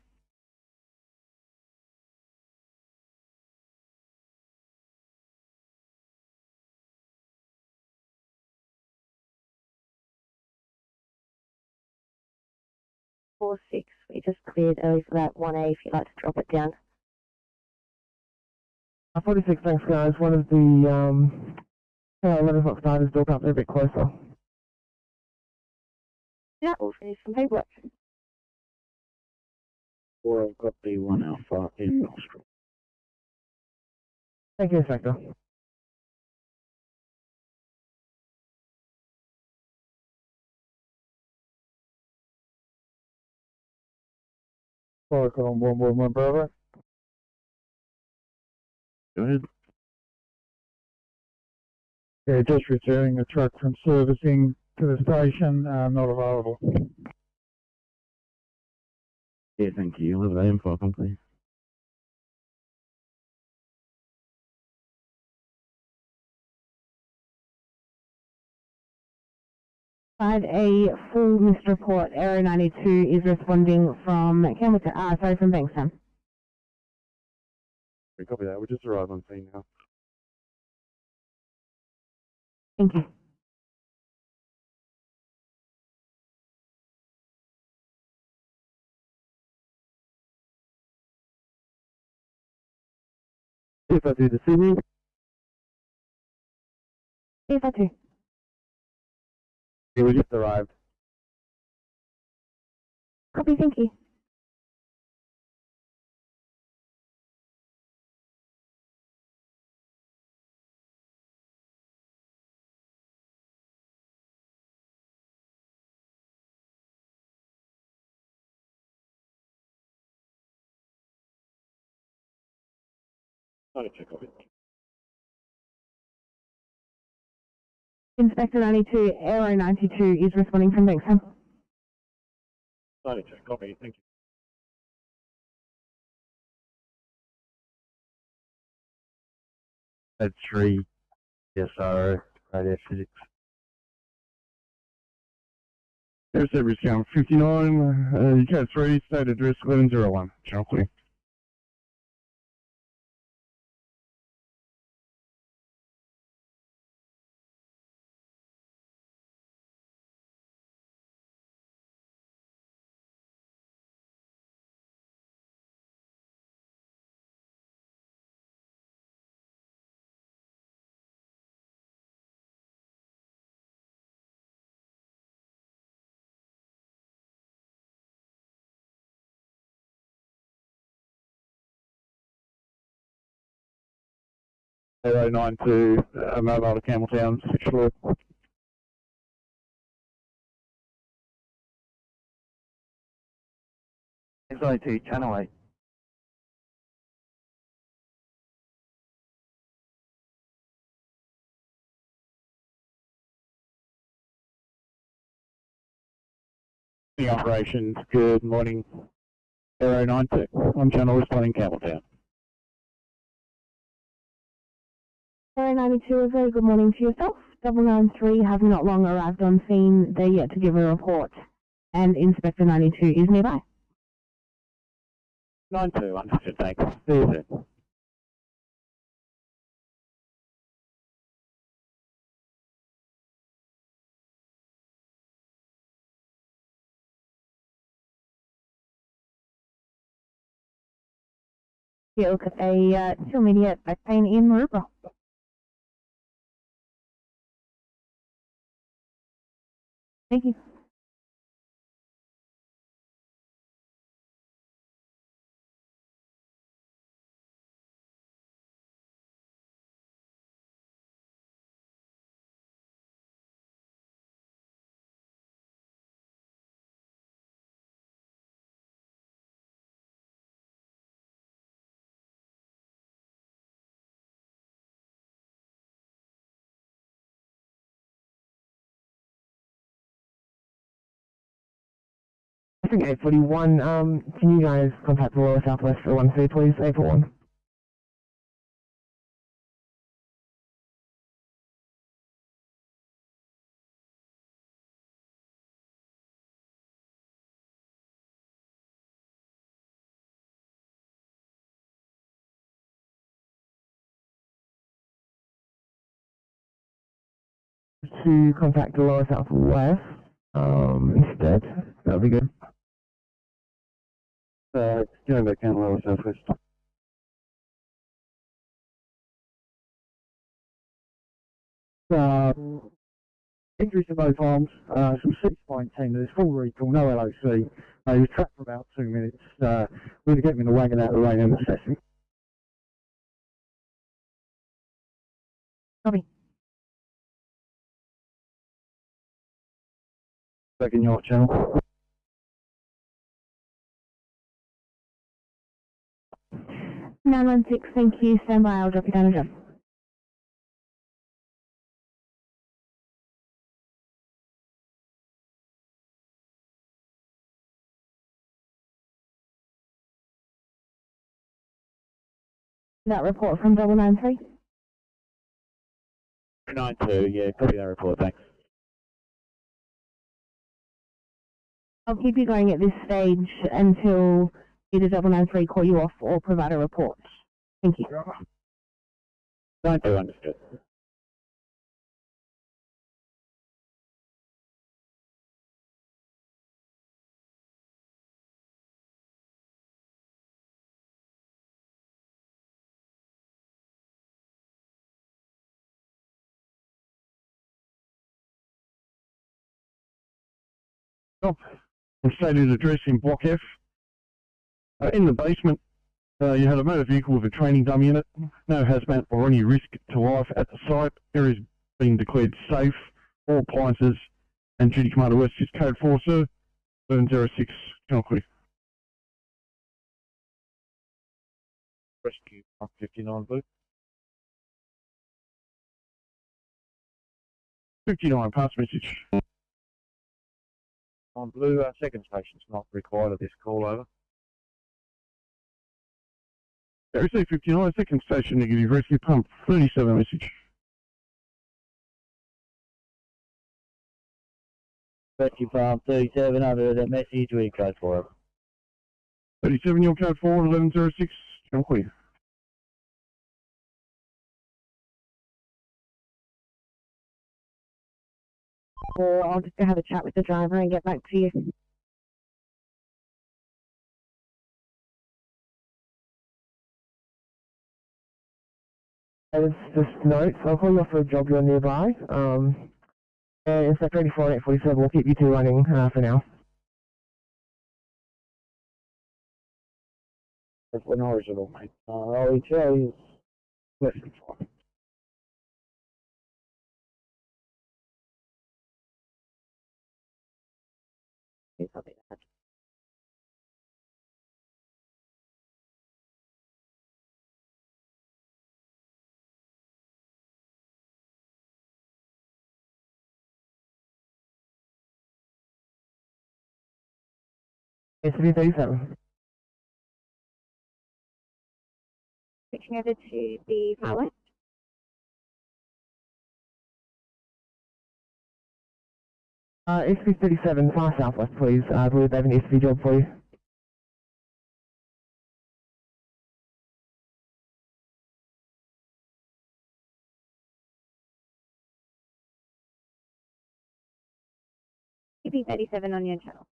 Four six. We just cleared early for that 1A if you'd like to drop it down. 46, thanks guys. One of the 11 o'clock starters built up a bit closer. Yeah, we'll finish some paperwork. Or I've got the 1 Alpha in nostril. Thank you, Inspector. Protocol on 111 Bravo. Go ahead. Yeah, just returning a truck from servicing to the station, not available. Yeah, thank you. I'll have that info on, please. A full missed report. Arrow 92 is responding from Campbelltown. From Bankstown. We copy that, we just arrived on scene now. Thank you. If I do the Sydney. If I do. Yeah, we just arrived. Copy, thank you. Check of it. Inspector 92, Arrow 92 is responding from Bankstown. Check, copy, thank you. That's 3, SRO, radio physics. Service count 59, you code 3, state address 1101, channel clear. Arrow 92, mobile to Campbelltown, 6th floor. SIT, channel 8. The operations, good morning. Arrow 92, on channel responding Campbelltown. Arrow 92, a very good morning to yourself. 993 have not long arrived on scene. They're yet to give a report. And Inspector 92 is nearby. 92, understood, thanks. See you soon. Here, look at a 2 immediate back pain in Maroubra. Thank you. I think 841, can you guys contact the Lower Southwest for 1C please, 841? to contact the Lower South West instead, that would be good. Going back down Lower South West. Injuries to both arms, some 6-point tenders, full recall, no LOC. He was trapped for about 2 minutes. We're going to get him in the wagon out of the rain and assess him. Copy. Back in your channel. 916, thank you. Stand by, I'll drop you down a jump. That report from 993? 92, yeah, copy that report, thanks. I'll keep you going at this stage until either 993 call you off or provide a report. Thank you. 92, understood. From stated address in Block F. In the basement, you had a motor vehicle with a training dummy in it. No hazmat or any risk to life at the site. Area's been declared safe. All appliances and Duty Commander West is code 4, sir. 1106, Channel Quick. Rescue, 59 Blue. 59, pass message. On Blue, second station's not required at this call, over. Receive 59, second station negative, rescue pump 37 message. Rescue pump 37 under that message, we code 4. 37, your code 4, 1106, Channel Quick. Or I'll just go have a chat with the driver and get back to you. As just notes, I'll call you off for a job you're nearby. And Inspector 84 and 847 will keep you two running for now. That's an original, mate. OHL is less than 5. Copy that. NSW 37. Switching over to the far west. NSW 37, far southwest, please. I believe they have an NSW job for you. TP37 on your channel.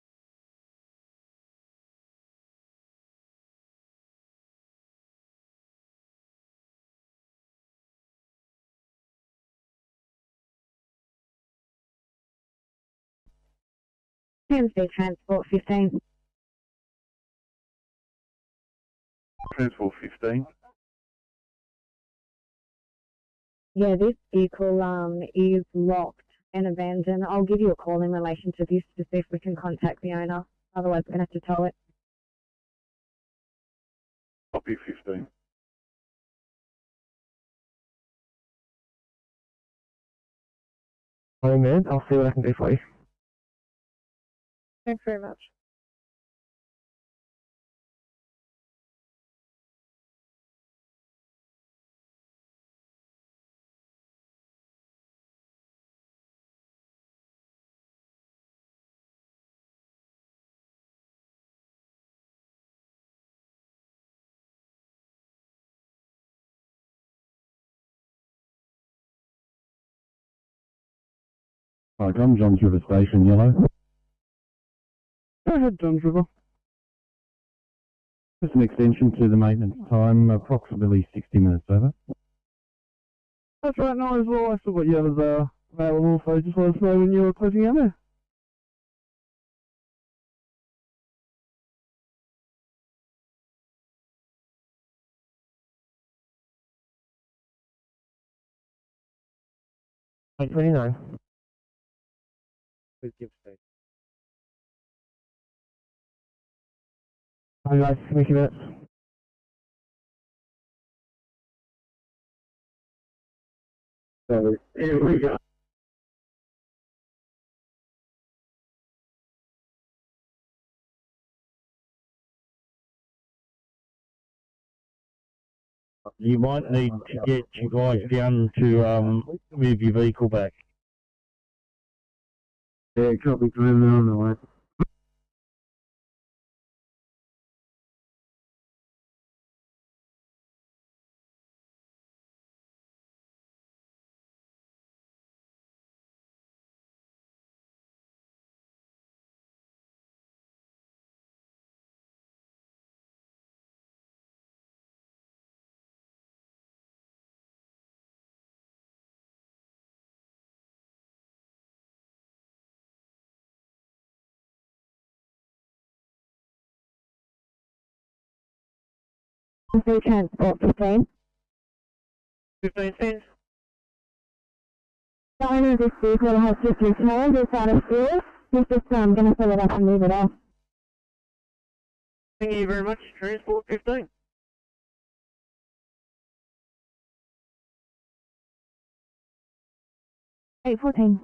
Transport 15. Transport 15. Yeah, this vehicle is locked and abandoned. I'll give you a call in relation to this to see if we can contact the owner. Otherwise, we're going to have to tow it. Copy 15. Only a minute, I'll see what I can do for you. Thanks very much. Hi, John. John's River Station, yellow. Go ahead, Johns River. Just an extension to the maintenance time, approximately 60 minutes over. That's right, no, as well. I still got the others available, so just let us know when you're closing out there. Like 29. Please give state. Hi guys, 20 minutes. So, here we go. You might need to get you guys down to move your vehicle back. Yeah, copy, driving on the way. Free transport 15. 15 cents. The owner of this vehicle has just returned. It's out of fuel. He's just going to fill it up and move it off. Thank you very much. Transport 15. Eight 14.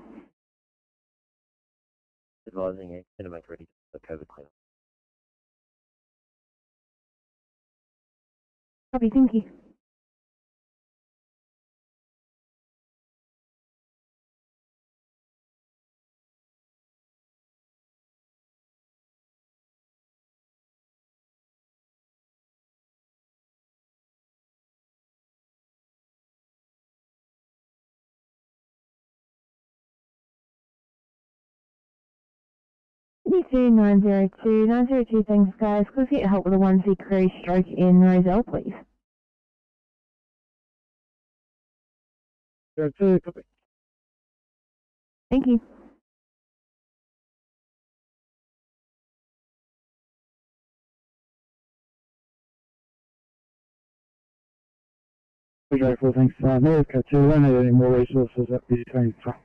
Advising a Cinemac ready for COVID cleanup. Copy, thank you. Sydney 902, 902, thanks guys. Could we get help with a 1C query stroke in Roselle, please? 02, copy. Thank you. Okay, cool, thanks. America 2, don't need any more resources at the train track.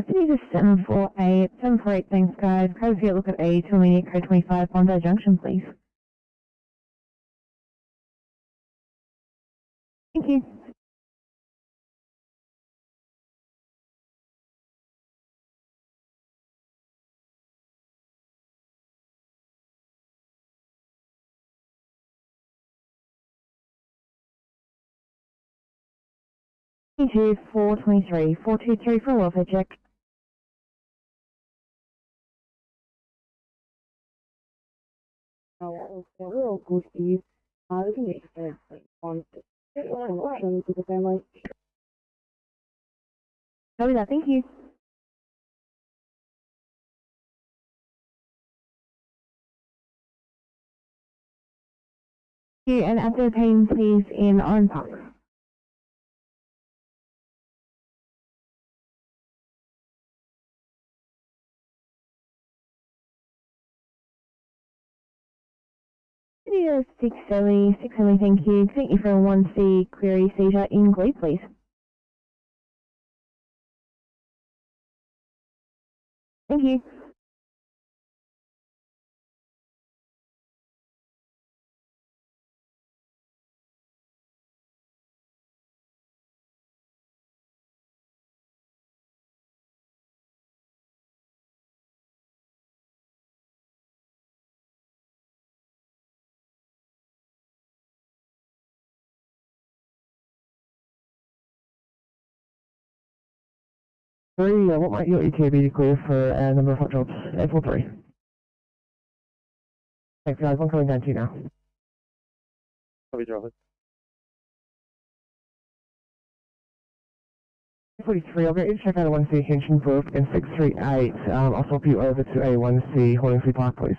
City 748, 748, thanks guys. Could we get a look at a 2 immediate code 25 Bondi Junction, please? Thank you. Thank you, 423, 423 for a welfare check. Oh, yeah, we're all good for you. We can get you on to the family. Copy that, thank you. Thank you, and after paying, please, in Orange Park. Video 6 Ellie, thank you. Thank you for a 1C query seizure in Glee, please. Thank you. 3, what might your EKB clear for number of hot jobs? 843. Thanks guys, I'm coming down to you now. Copy, Jarvis. 43, I'll get you to check out a 1C Hinchin book and 638. I'll swap you over to a 1C Horningsby Park, please.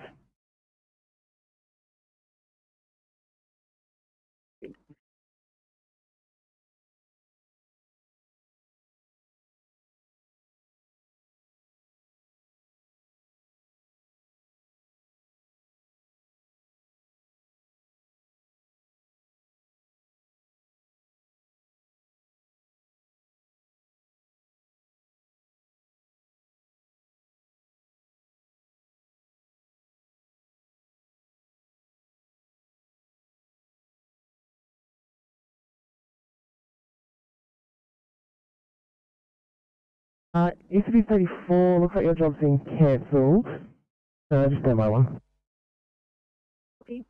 ECB 34, looks like your job's been cancelled. Just stand by one. Okay.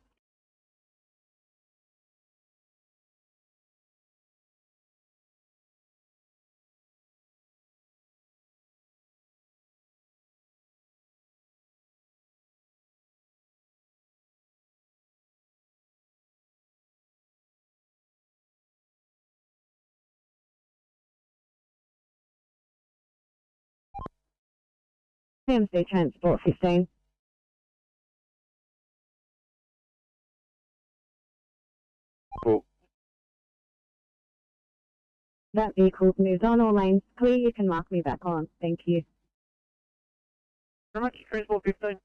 CMC Transport 15. Cool. That vehicle's moved on, all lanes clear, you can mark me back on. Thank you. How much? Transport 15.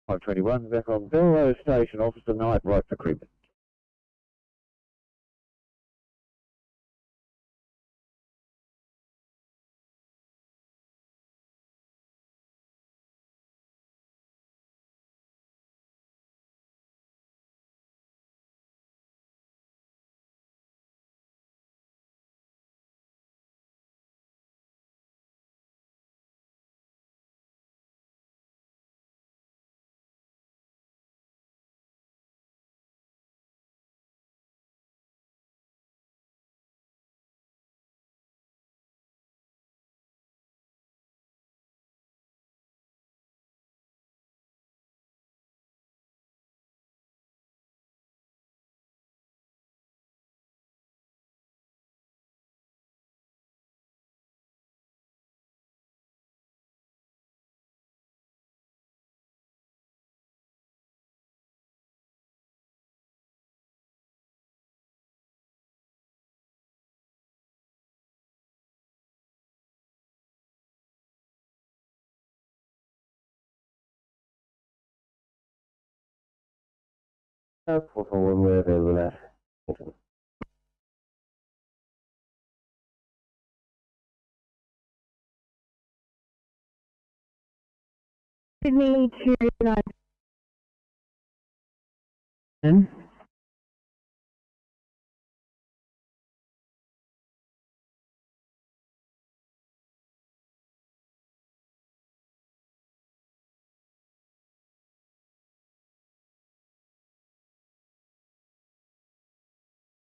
Five 21, back on Bellrose Station, Officer Knight, right for Crib. 441, we're available at. Sydney to 9.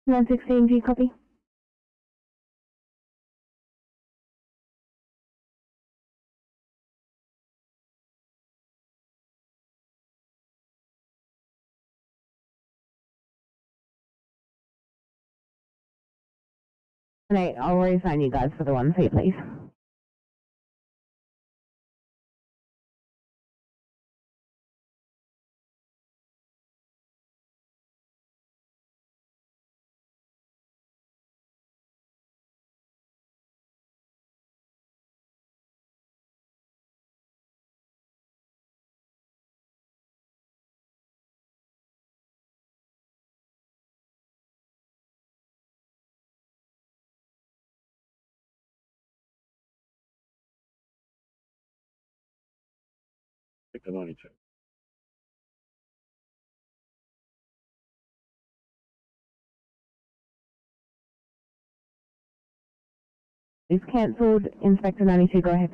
One 16, do you copy? Right, I'll reassign you guys for the 1C, please. Sector 92. It's cancelled. Inspector 92, go ahead.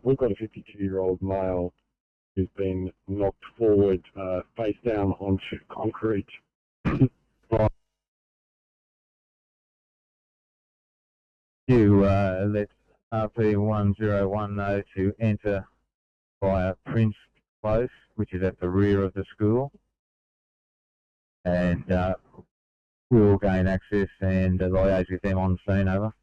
We've got a 52-year-old male who's been knocked forward, face down onto concrete. Let's RP1010 to enter via Prince Close, which is at the rear of the school. And we'll gain access and liaise with them on scene, over.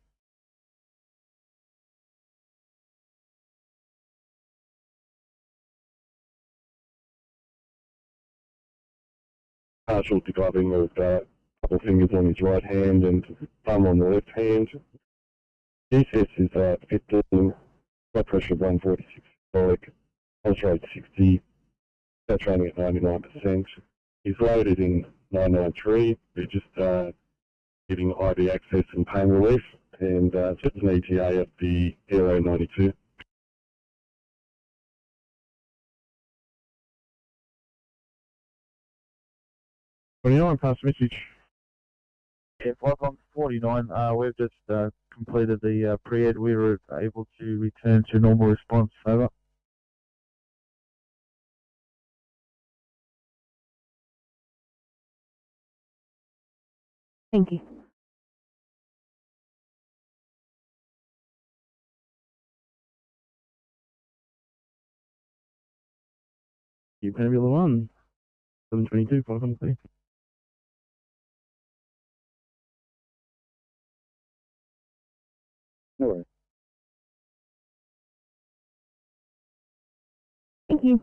Partial degloving of a couple of fingers on his right hand and thumb on the left hand. GCS is 15, blood pressure of 146 systolic, pulse rate 60, saturating at 99%. He's loaded in 993. We're just giving IV access and pain relief, and just an ETA at the Aero 92. Pass message. Yeah, 5149, we've just completed the pre-ed. We were able to return to normal response, over. Thank you. You Pamela 1, 722, 500. No worries. Thank you.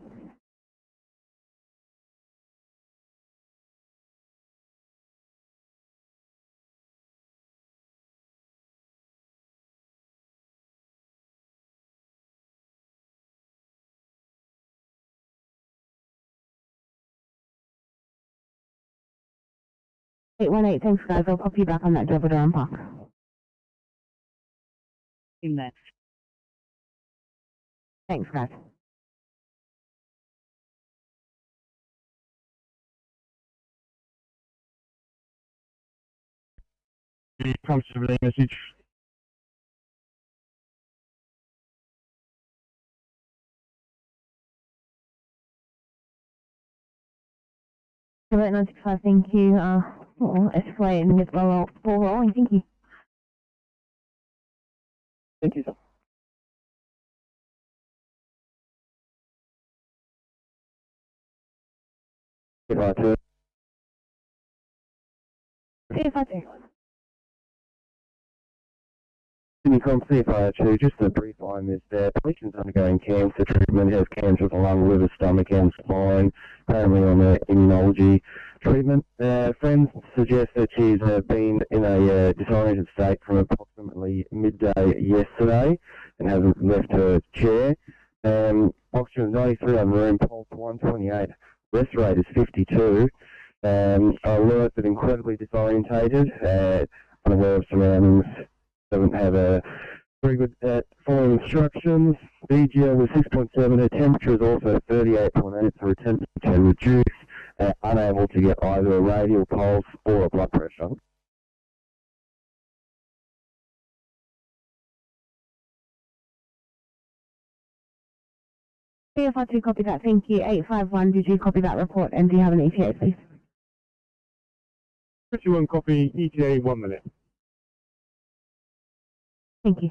$818, thanks guys. I'll pop you back on that double down park. In there. Thanks guys. Comes to the message. About 965, thank you. We'll escalate and get the ball rolling, thank you. Thank you, sir. Goodbye, sir. See you later. From CFR2, just a brief on this. The patient's undergoing cancer treatment, has cancer of the lung, liver, stomach and spine, currently on the immunology treatment. Friends suggest that she's been in a disoriented state from approximately midday yesterday and hasn't left her chair. Oxygen 93 on room, pulse 128. Rest rate is 52. Alert but incredibly disorientated, unaware of surroundings, doesn't have a very good at following instructions. BGL was 6.7, her temperature is also 38.8, so her temperature can reduce, unable to get either a radial pulse or a blood pressure. CFR2 copy that, thank you. 851, did you copy that report and do you have an ETA, please? 51 copy, ETA 1 minute. Thank you.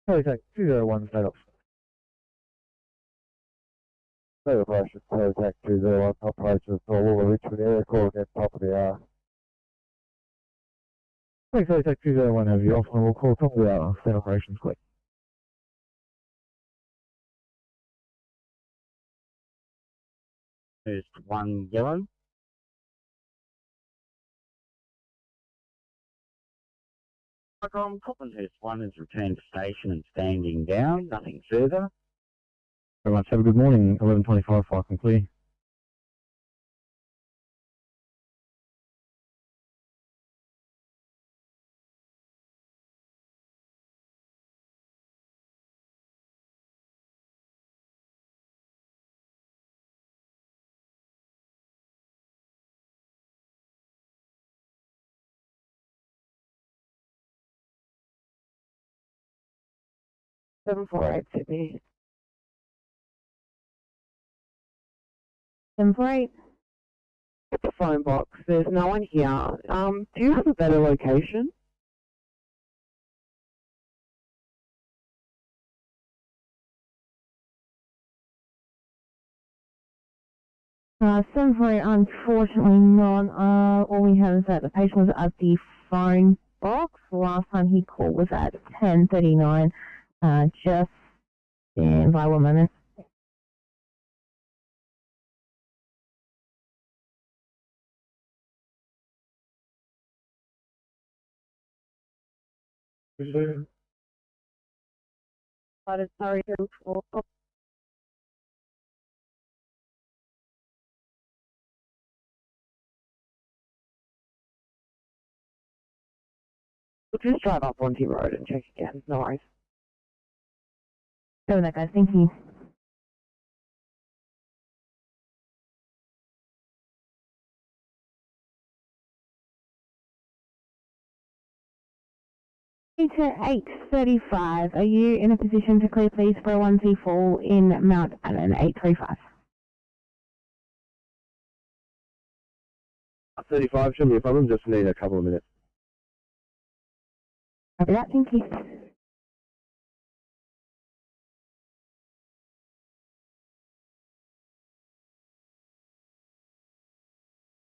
Contact 201 set up. State operations, contact 201 operations, all Richmond area, call at top of the hour. Contact 201 have you offline, we'll call top of the hour, state operations quick. There's one yellow. Coppenhurst 1 has returned to station and standing down, nothing further. Very much, have a good morning, 11:25, fire and clear. Seven four eight Sydney. 748. At the phone box, there's no one here. Do you have a better location? Unfortunately not. All we have is that the patient was at the phone box. The last time he called was at 10:39. Just stand by 1 moment. Sorry, we'll just drive up onto your road and check again. No worries. Doing that, guys. Thank you. To 8:35. Are you in a position to clear, please, for a 1C4 in Mount Allen 835? 35 shouldn't be a problem, just need a couple of minutes. Copy that. Thank you.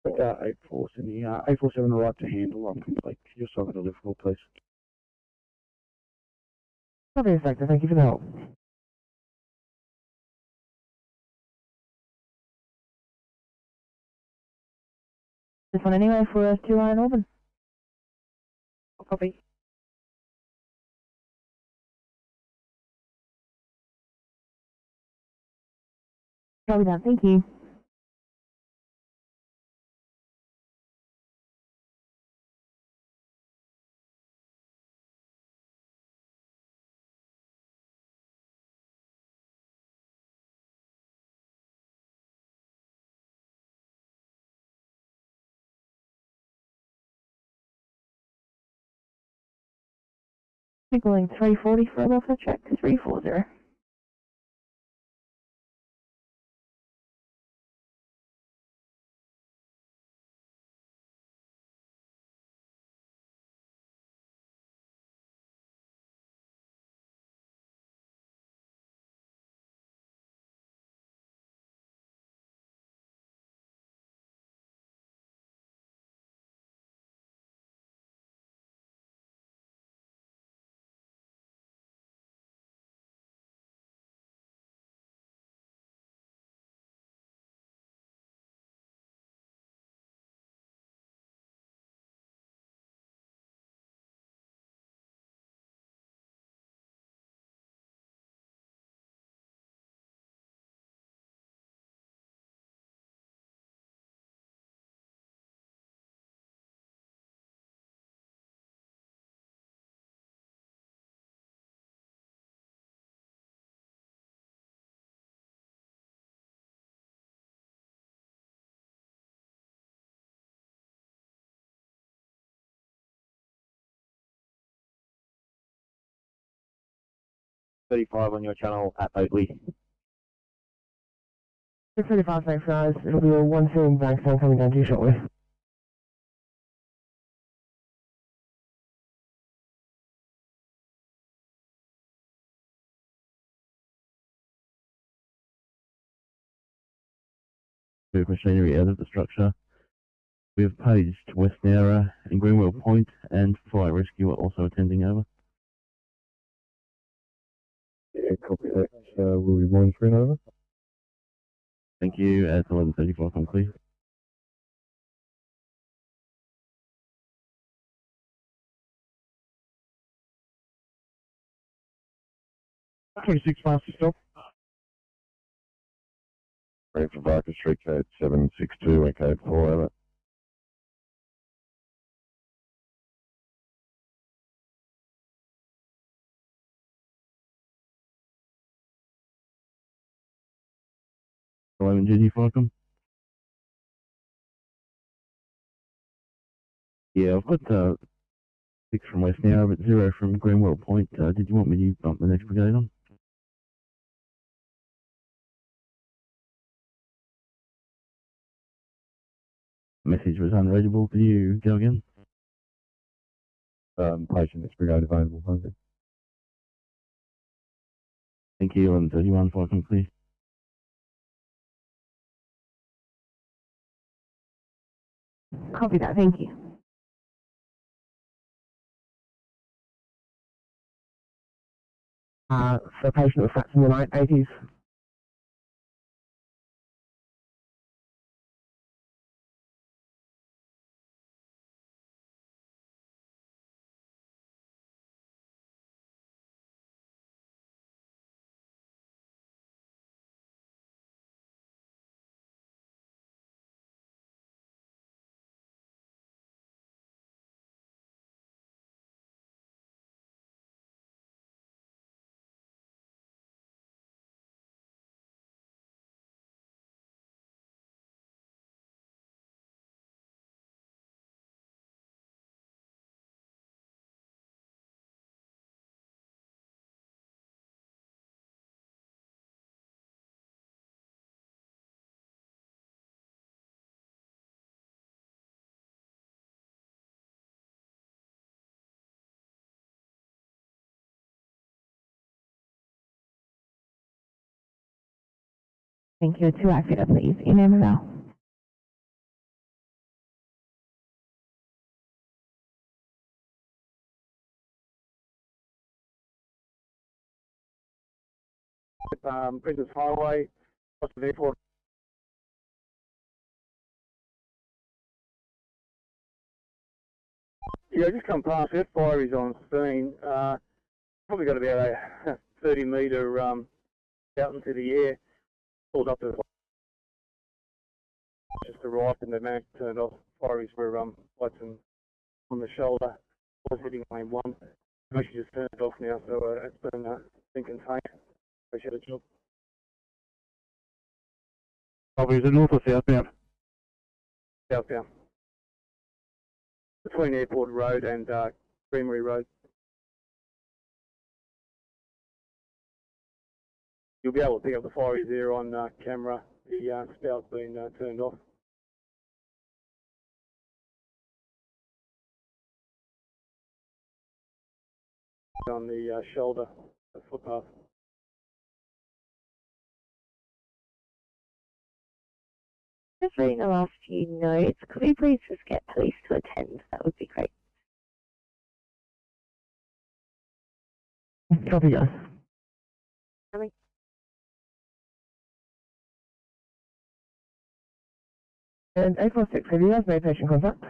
Uh, 84 Sydney, 847 right to handle, I'm complete. You're sorry to Liverpool, please. Copy, Inspector, thank you for the help. This one anyway for us 2 Iron Auburn. Copy. Copy that. Thank you. Signaling 340 for a welfare check, 340. 35 on your channel at Oatley. 35, thanks guys. It'll be a 1-7 bank phone coming down to you shortly. Move machinery out of the structure. We have paged West Nowra and Greenwell Point, and fire rescue are also attending over. Yeah, copy that. We'll be monitoring over. Thank you. At 11:35, I'm clear. $26 master stop. Ready for Barker Street, code 762 and code 4, over. Duty Falcon. Yeah, I've got 6 from West Nowra, but 0 from Greenwell Point. Did you want me to bump the next brigade on? Message was unreadable. Did you go again? Patient next brigade available. Okay. Thank you. 11:31, Falcon clear. Copy that, thank you. For a patient with flats in the 80s. Thank you. 2 active, please. In ML. Business Highway, across the airport. Yeah, just come past it. Fire is on scene. Probably got about a 30 metre out into the air. Pulled up to the just arrived and the man turned off. Fireys were lights on the shoulder. Was hitting lane 1. Actually just turned off now, so it's been contained. Appreciate the job. Copy, is it north or southbound? Southbound. Between Airport Road and Creamery Road. You'll be able to pick up the fireys there on camera. The spout's been turned off. On the shoulder, the footpath. Just reading the last few notes. Could we please just get police to attend? That would be great. Copy, guys. Coming. And 846, have you guys made patient contact?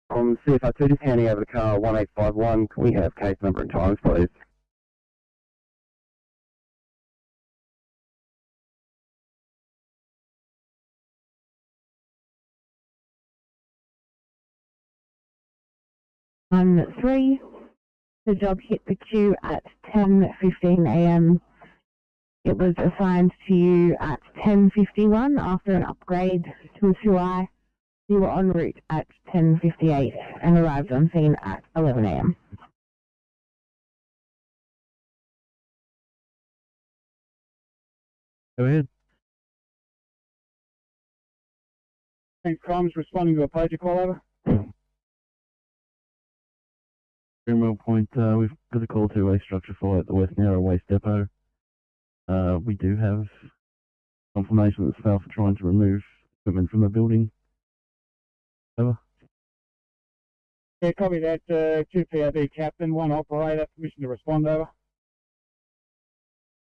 From CFR2, just handing over the car 1851. Can we have case number and times, please? On 3, the job hit the queue at 10:15 a.m. It was assigned to you at 10:51 after an upgrade to a 2i. You were en route at 10:58 and arrived on scene at 11 a.m. Go ahead. Thanks, Crimes, responding to a pager call over. Greenwell Point, we've got a call to a structure fire at the West Narrow Waste Depot. We do have confirmation that staff are trying to remove equipment from the building. Over. Yeah, copy that. 2 POB captain, 1 operator, permission to respond over.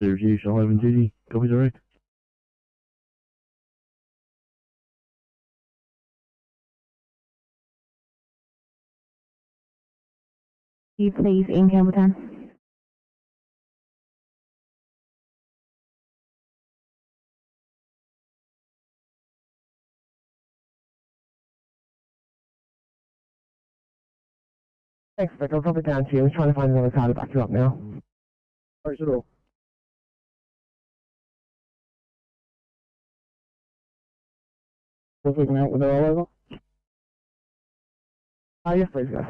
The review shall have in duty. Copy direct. You please in Campbelltown. Thanks, Vic. I'll drop it down to you. I'm trying to find another car to back you up now. Where's it all? Was we out with it all over? Yes, please, guys.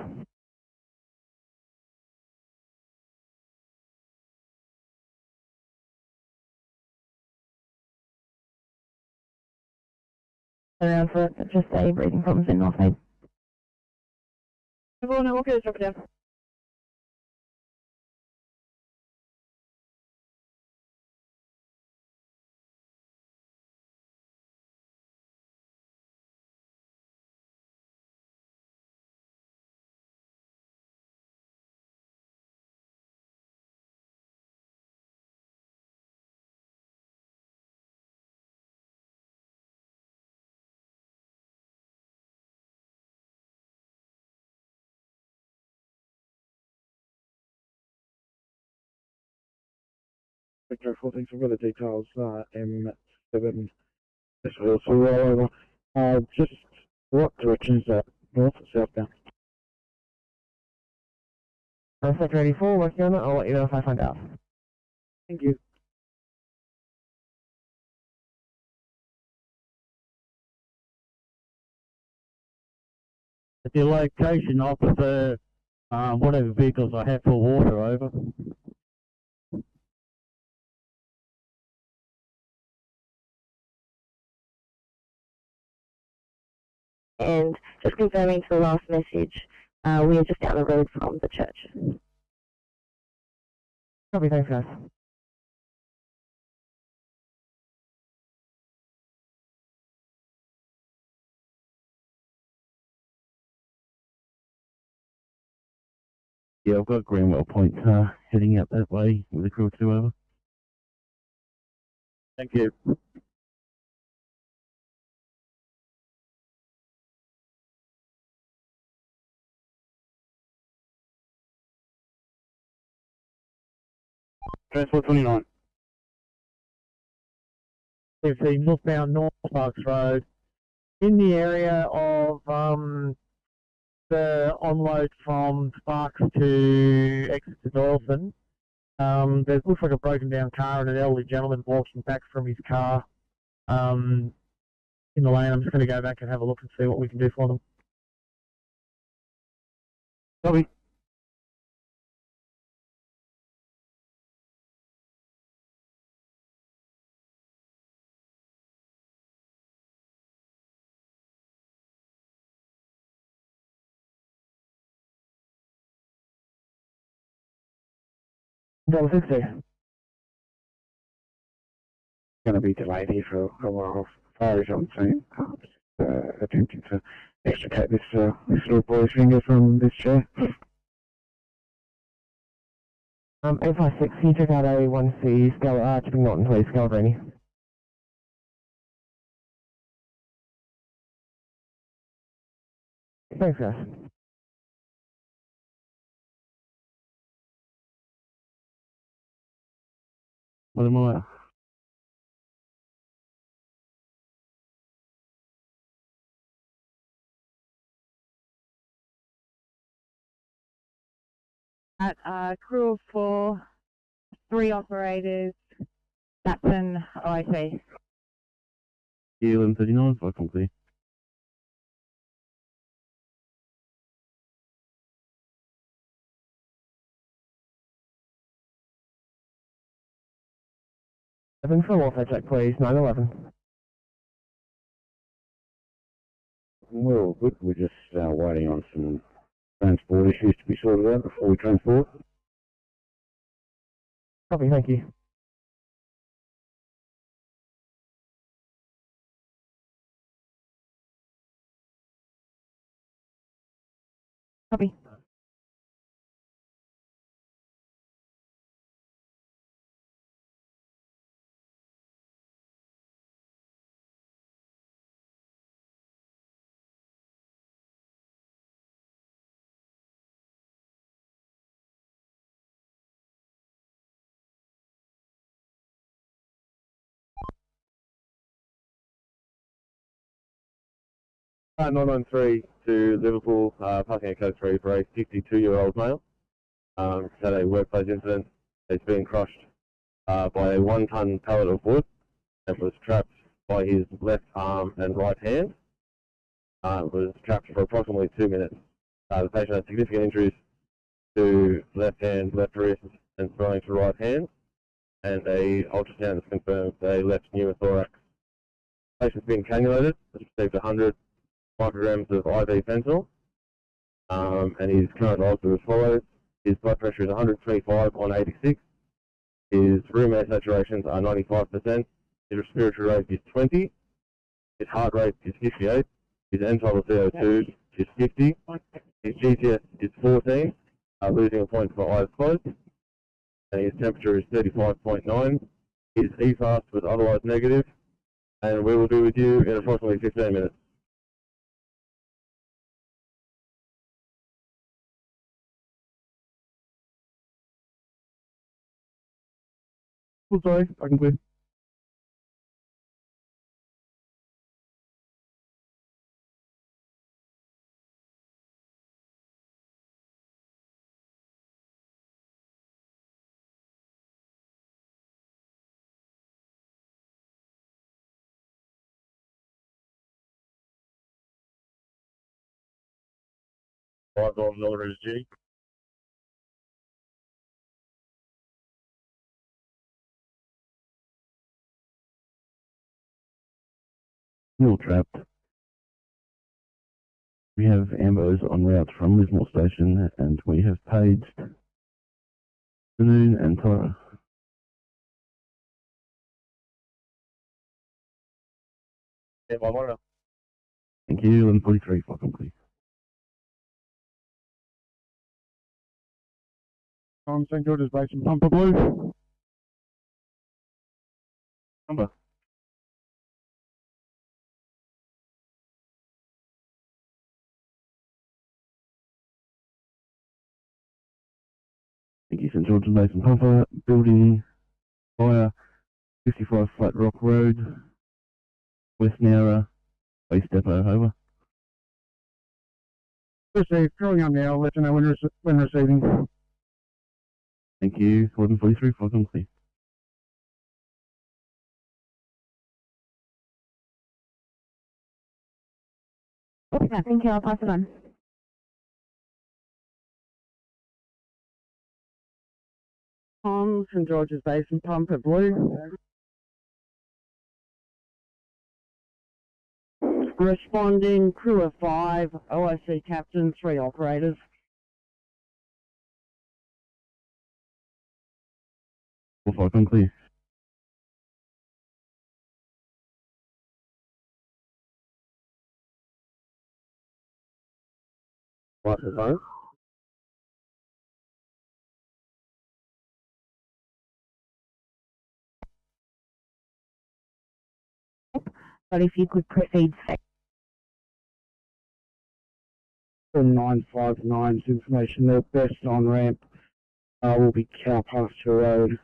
Around for just a breathing problems in North Side. Everyone, I'm okay, let's drop it down. Victor 14 for the details, M7. This was all over. Just what direction is that? North or southbound? Sector 84, working on it. I'll let you know if I find out. Thank you. At the location, I prefer whatever vehicles I have for water over. And just confirming to the last message, we are just down the road from the church. Copy, thanks, guys. Yeah, I've got Greenwell Point heading out that way with a crew or 2 over. Thank you. Transport 29. We've seen northbound North Parks Road in the area of the onload from Sparks to exit to Doyleton. There looks like a broken down car and an elderly gentleman walking back from his car in the lane. I'm just going to go back and have a look and see what we can do for them. Copy. $60. Going to be delayed here for a while. Fire is on scene. Attempting to extricate this little boy's finger from this chair. 856, can you check out a 1C scale, Chipping Norton, please, scale Granny. Thanks, guys. What am I? At crew of 4, 3 operators, Captain OIC. Yeah, 1139, 5 complete. 11 for a welfare check, please. 911. We're all good. We're just waiting on some transport issues to be sorted out before we transport. Copy, thank you. Copy. Car 993 to Liverpool, parking at code 3 for a 62-year-old male. He's had a workplace incident. He's been crushed by a 1-ton pallet of wood and was trapped by his left arm and right hand. Was trapped for approximately 2 minutes. The patient had significant injuries to left hand, left wrist, and swelling to right hand, and a ultrasound has confirmed a left pneumothorax. Patient's been cannulated, has received 100 micrograms of IV fentanyl, and his current odds are as follows. His blood pressure is 125 on 86. His room air saturations are 95%. His respiratory rate is 20. His heart rate is 58. His end-total CO2 is 50. His GTS is 14, losing a point for eyes closed. And his temperature is 35.9. His EFAST was otherwise negative, and we will be with you in approximately 15 minutes. Oh, sorry, I can clear. $5 is G. Still trapped. We have ambos en route from Lismore Station, and we have paged Noon and Tyra. Yeah, my monitor. Thank you, 11:43, fucking clear. St George's Basin, Pumper Blue. Number. Thank you, St George's Basin Pumper, building fire, 55 Flat Rock Road, West Nowra, Base Depot, over. Received, drawing on now, let you know when receiving. Thank you, 11:43, fucking clear. Yeah, thank you. I'll pass it on. St George's Basin Pumper Blue. Responding, crew of 5, OIC captain, 3 operators. Fucking clear. What's the time? But if you could proceed. 959's information, the best on ramp will be Cow Pasture Road.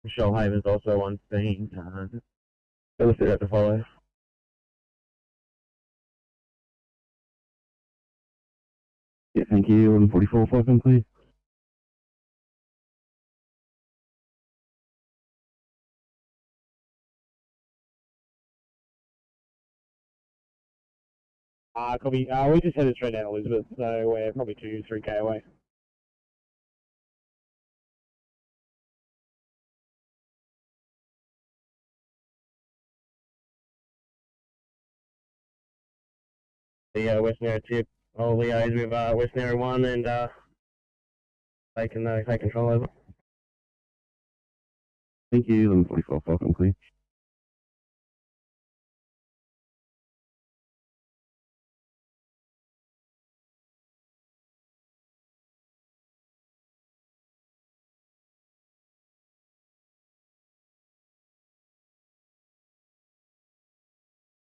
Michelle Haven's also on scene. Illicit at the follow. Yeah, thank you, 11:44, fucking clear. Copy. We just headed straight down Elizabeth, so we're probably 2-3k away. The West Narrow tip. I'll liaise with West Narrow 1 and they can take control over. Thank you, 11:44, Falcon clear.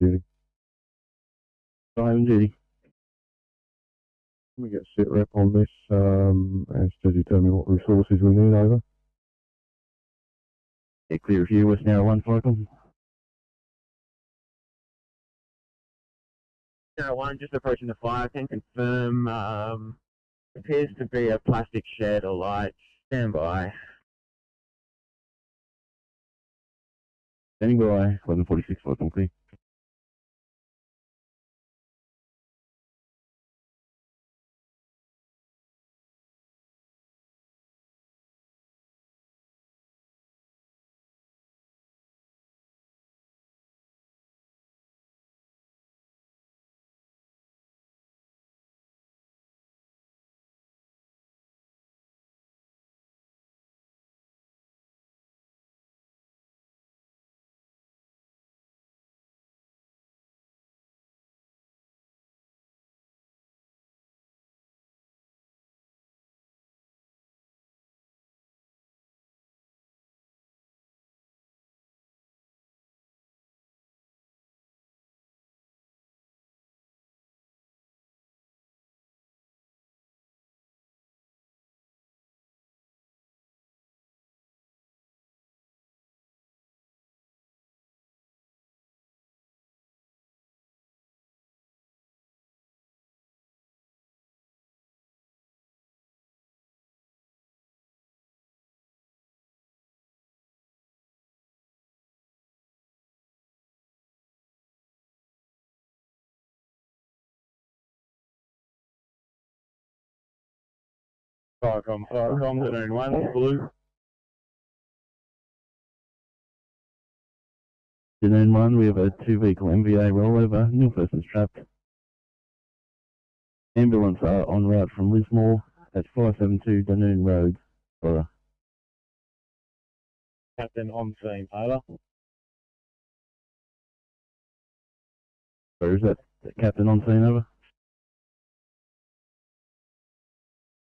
Duty. Time duty. We get sit rep on this as to determine what resources we need over. Yeah, clear here, West Narrow 1, Falcon. Narrow 1, just approaching the fire. Can confirm, appears to be a plastic shed or light. Stand by. Standing by, 11:46, Falcon clear. Firecom, Sydney 1, blue. Sydney 1, we have a 2-vehicle MVA rollover, new person's trapped. Ambulance are en route from Lismore at 572 Dunoon Road, Borough. Captain on scene, over. Where is that? Captain on scene, over?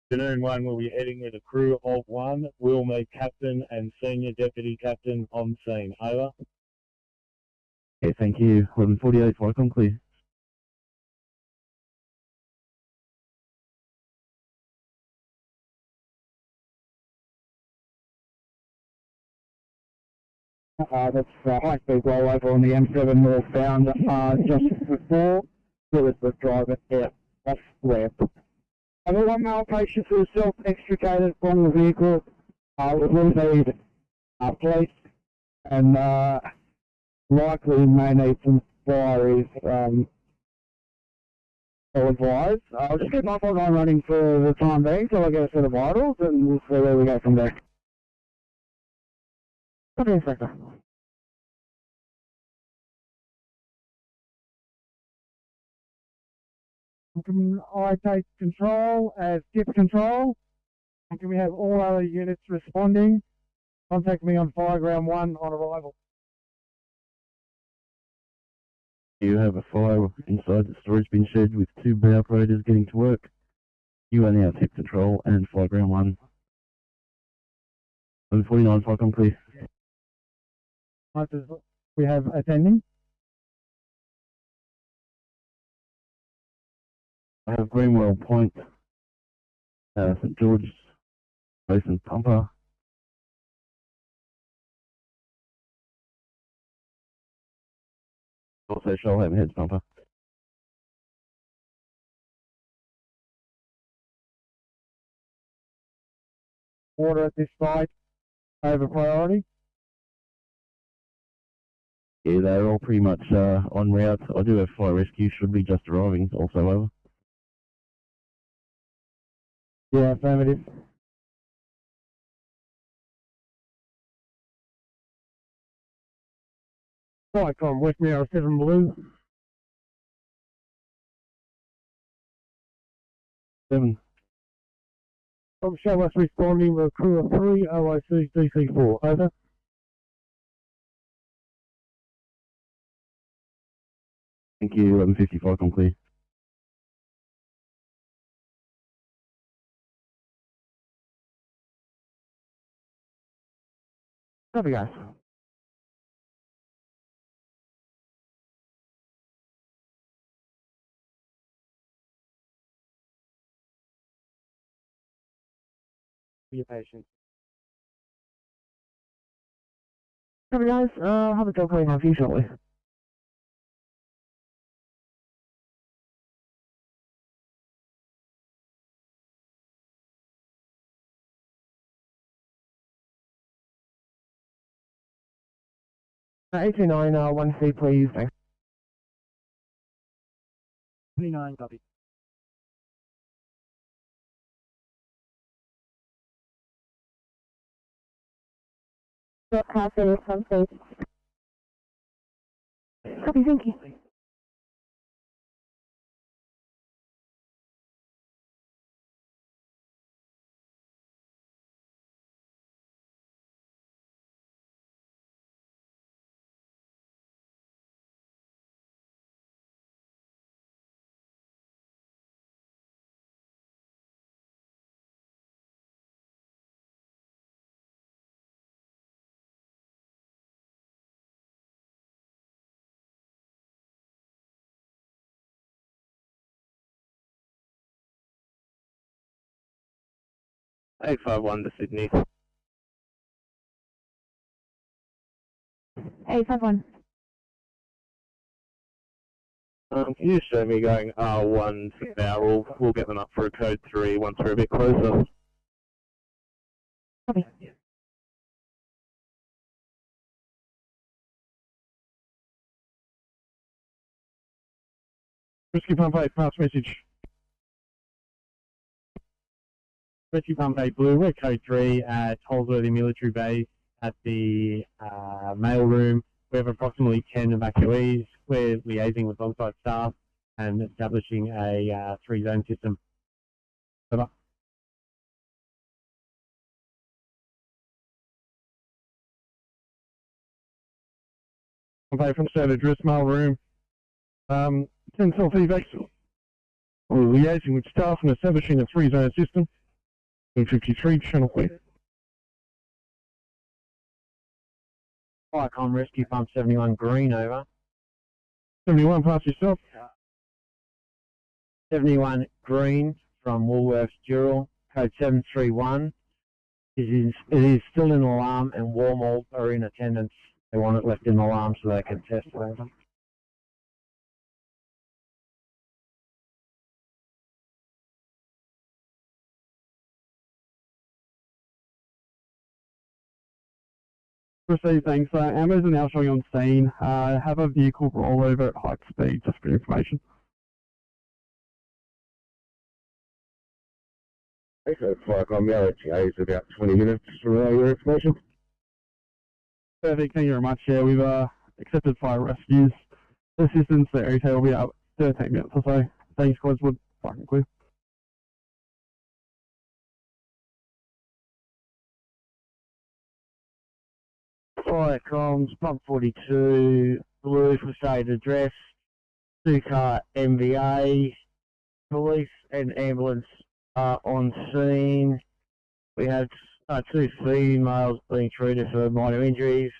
Dunoon 1 will be heading with a crew of 1. We'll meet Captain and Senior Deputy Captain on scene, over. Okay, thank you. 11:48, Falcon clear. That's high-speed rollover on the M7 northbound just before Elizabeth Drive out off ramp. I got one male patient who was self-extricated from the vehicle. We will need police and likely may need some inquiries. I'll advise. I'll just keep my phone on running for the time being till I get a set of vitals and we'll see where we go from there. Good Inspector. Can I take control as tip control? And can we have all other units responding? Contact me on Fireground 1 on arrival. You have a fire inside the storage bin shed with 2 bay operators getting to work. You are now tip control and Fireground 1. 11:49, Falcon clear. We have attending. I have Greenwell Point, St George's, Basin Pumper. Also Shoalhaven Heads Pumper. Water at this site over priority. Yeah, they're all pretty much en route. I do have fire rescue, should be just arriving, also over. Yeah, affirmative. Vicom, West Narrow 7 Blue. 7. Show us responding with crew of 3, OIC DC4. Over. Thank you, 1155, I'm clear. Copy, guys. Be patient. Copy, guys. Have a dog calling out for you shortly. AC9, 1C, please. Thanks. 29, copy. Car finish on please. Copy, thank you. Eight five one to Sydney. 851. Can you show me going R1 now? We'll get them up for a code 3 once we're a bit closer. Copy. Rescue Pump 8, pass message. Rescue Pump 8 Blue, we're code 3 at Holsworthy Military Base at the mail room. We have approximately 10 evacuees. We're liaising with on-site staff and establishing a 3-zone system. Over. Okay, from State Address Mail Room. 10 self-evacs. We're liaising with staff and establishing a 3-zone system. 53, Channel West. Icon Rescue Pump 71 Green, over. 71, pass yourself. 71 Green from Woolworths Dural, code 731. It is still in alarm and Warmall are in attendance. They want it left in alarm so they can test it. Over. Received, thanks. Ambos are now showing on scene. Have a vehicle roll over at high speed, just for information. Okay, so Vicom, the LHA is about 20 minutes from your information. Perfect, thank you very much. Yeah, we've accepted fire rescues. Assistance, the area will be out 13 minutes or so. Thanks, Queenswood. Fucking clear. Fire comms, pump 42, blue for state address, 2-car MVA, police and ambulance are on scene. We have 2 females being treated for minor injuries.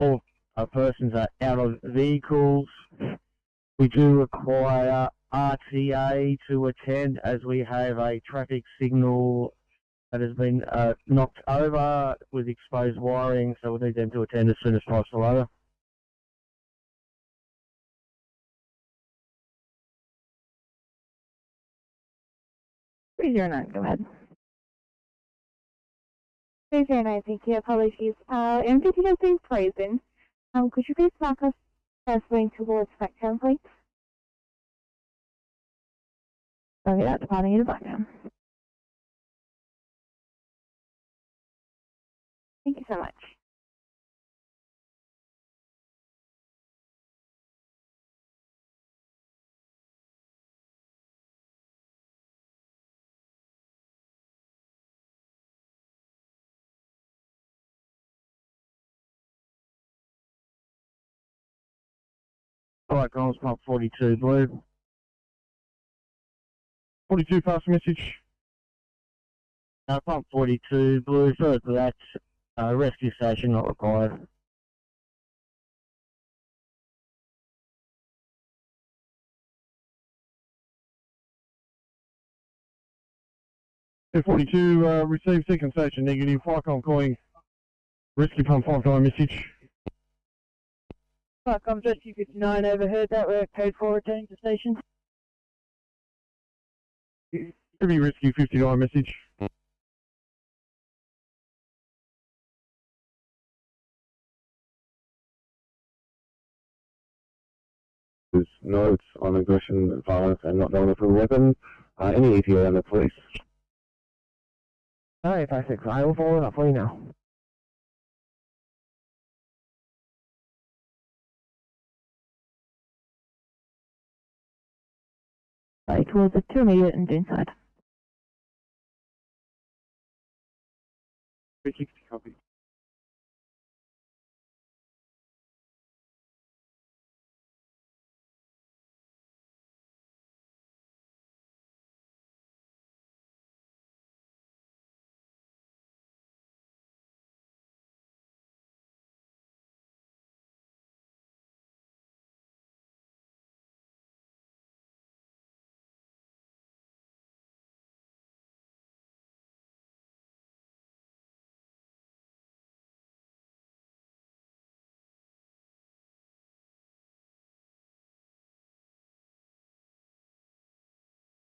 4 persons are out of vehicles. We do require RTA to attend as we have a traffic signal that has been knocked over with exposed wiring, so we need them to attend as soon as possible. Over. Your name, go ahead. 309, thank you. Apologies. M50 has been frozen. Could you please mark us transferring towards Blacktown, please? Okay, that's departing into Blacktown. Thank you so much. Alright, guys, pump 42 blue. 42 pass message. Pump 42 blue, sorry for that. Rescue station not required. F42, receive second station negative, Flycom calling. Rescue pump 59 message. Flycom Rescue 59 overheard that, we're code 4 returning to station. Give me Rescue 59 message. There's notes on aggression, violence, and not knowing a weapon. Any ETA on the police? Alright, 5-6, I will follow it up for you now. Right towards the 2 immediate and inside. 360 copy.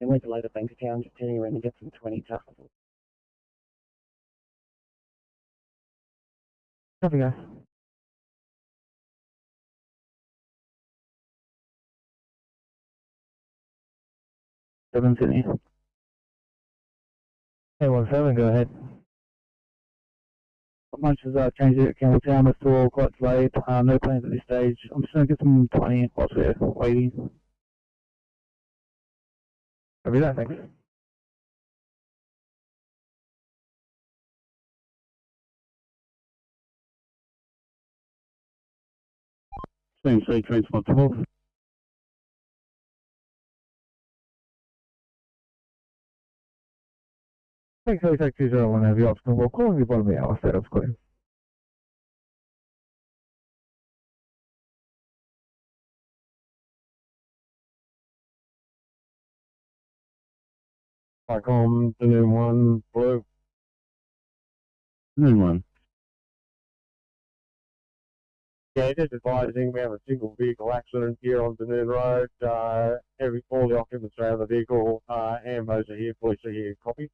I went to load a bank account, just turning around and get some 20 tuck. Copy, guys. Sydney. Hey, 17, go ahead. Much as changed it at Campbelltown, we're still quite delayed. No plans at this stage. I'm just going to get some 20 whilst we're waiting. Copy that, thanks. CMC transport 12. Thanks, take 201, have your option. We'll call you bottom of the hour, setup's clear. Flycom, Dune 1, blue. Noon 1. Yeah, just advising we have a single vehicle accident here on Dune Road. All the occupants are out of the vehicle. Ambos are here, police are here. Copy.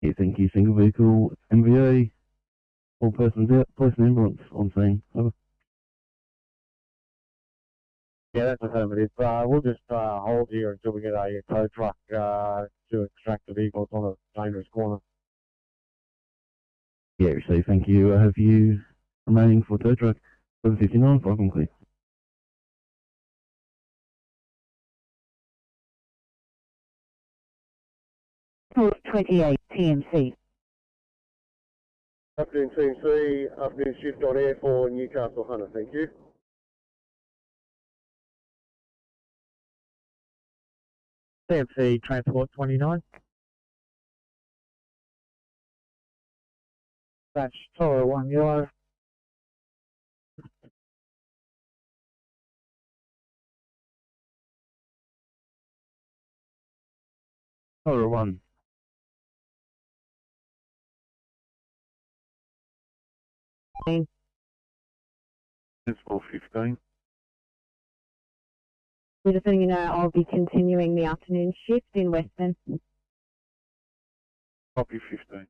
Yeah, thank you. Single vehicle, MVA. All persons out. Police and ambulance on scene. Over. Yeah, that's affirmative. We'll just hold here until we get a tow truck to extract the vehicle. It's on a dangerous corner. Yeah, received. Thank you. Have you remaining for tow truck 759? Flycom clear. Towards 28 TMC. Afternoon TMC, afternoon shift on air for Newcastle Hunter, thank you. CMC Transport 29. That's Toro 1 Euro. Toro 1. That's 415. Just letting you know, I'll be continuing the afternoon shift in Western. Copy 15.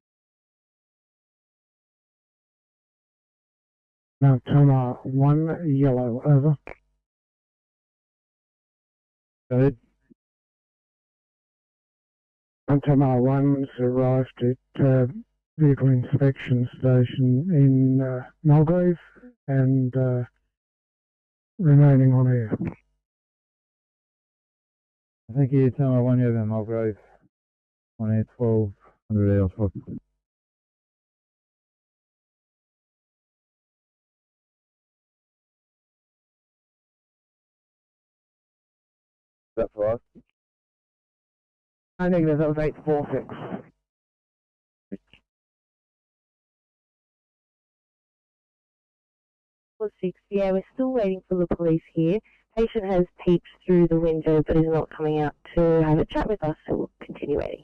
No, Tama 1, yellow, over. Go ahead. Tama 1 has arrived at vehicle inspection station in Mulgrave and remaining on air. Thank you, Tama 1, over Mulgrave, on air 1200 hours. That's for us. Negative, that was 846. 6, yeah, we're still waiting for the police here. Patient has peeped through the window but is not coming out to have a chat with us, so we'll continue waiting.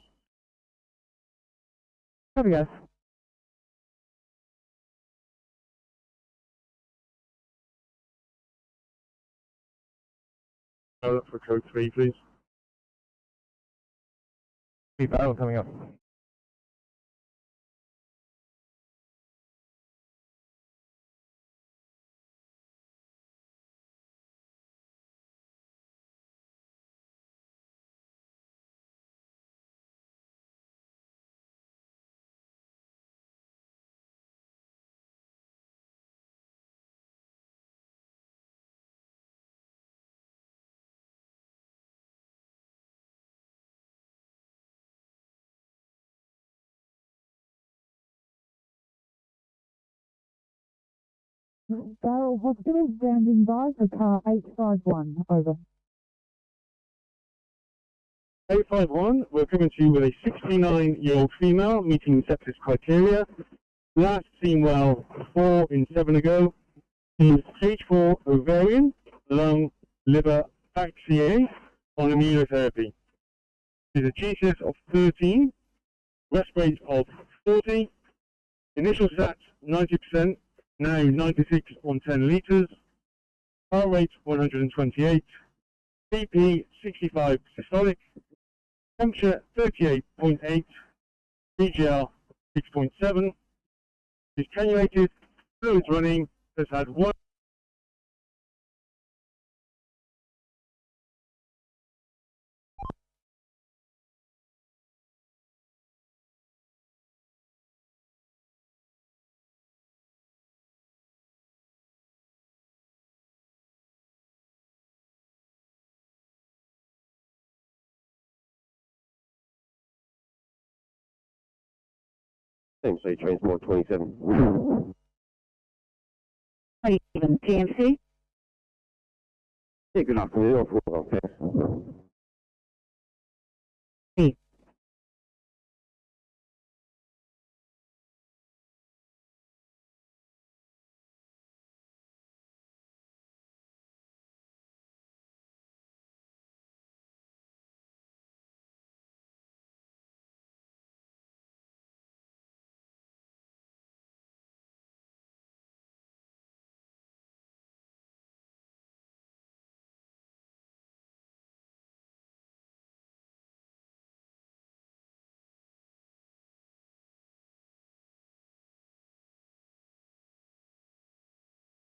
Copy, guys. Look for code 3, please. Battle coming up. Barrel Hospital, standing by for car 851, over. 851, we're coming to you with a 69-year-old female meeting sepsis criteria. Last seen well 4 in 7 ago. Is stage 4 ovarian, lung, liver, back CA on immunotherapy. Is a GCS of 13, rest rate of 40, initial SAT 90%, now 96 on 10 litres, heart rate 128, BP 65 systolic, temperature 38.8, BGR 6.7, is cannulated, fluids running, has had one. Same say transport 27. Even TMC? Yeah, good afternoon. I'll follow up, Hey.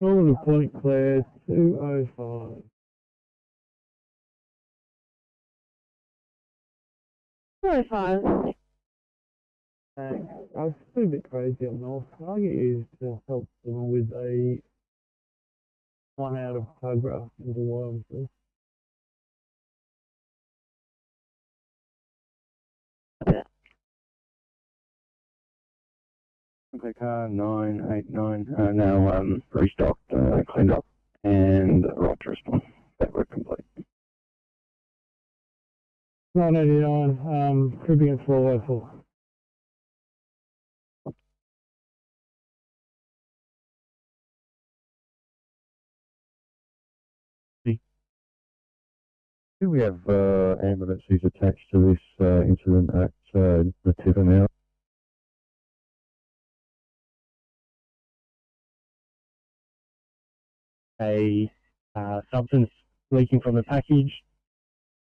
All the point cleared, 205. 205. I was a bit crazy up north. Can I get you to help someone with a 1 out of Cobra into Worms, please? Okay, car 989, now restocked, cleaned up, and right to respond. That work complete. 989, could be in 404. Do we have ambulances attached to this incident at Nativa now? A substance leaking from the package.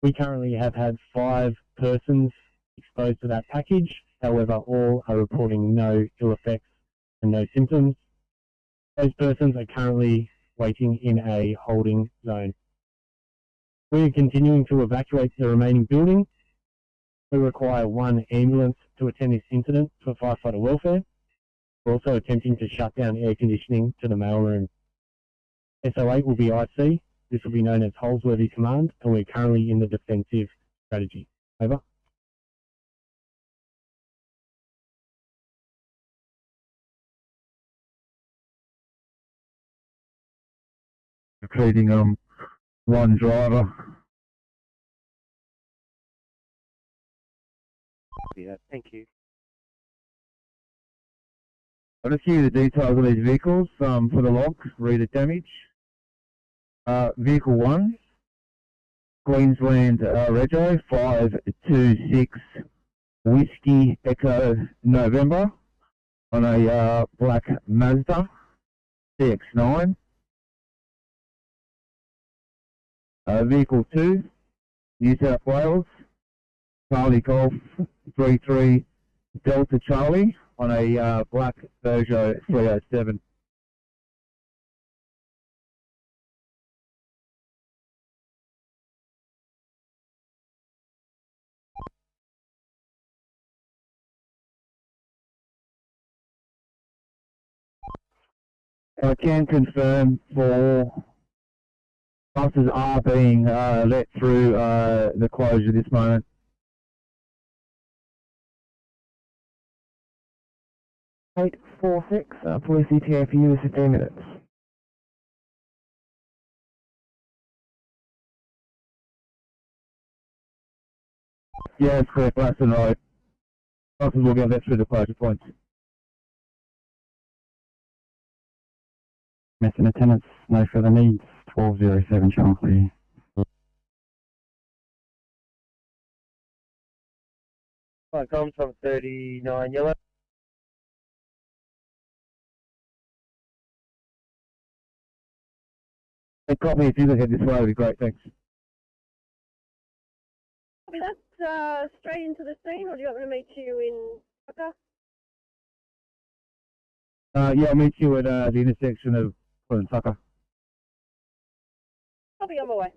We currently have had 5 persons exposed to that package. However, all are reporting no ill effects and no symptoms. Those persons are currently waiting in a holding zone. We are continuing to evacuate the remaining building. We require 1 ambulance to attend this incident for firefighter welfare. We're also attempting to shut down air conditioning to the mailroom. SO8 will be IC. This will be known as Holsworthy Command, and we're currently in the defensive strategy. Over. Including 1 driver. Yeah, thank you. I'll just give you the details of these vehicles for the log, read the damage. Vehicle 1, Queensland Rego 526 Whiskey Echo November on a black Mazda CX-9. Vehicle 2, New South Wales, Charlie Golf 33 Delta Charlie on a black Peugeot 307. I can confirm for buses are being let through the closure this moment. Eight 4-6, police ETA for you is 15 minutes. Yeah, it's correct, Blackstone Road. Buses will get let through the closure points. Messing attendants, no further needs. 1207 channel clear. Comes from 39 yellow. Hey, copy, if you look at this way, it'd be great, thanks. That's straight into the scene, or do you want me to meet you in Tucker? Yeah, I'll meet you at the intersection of Port and Tucker. I'll be on my way.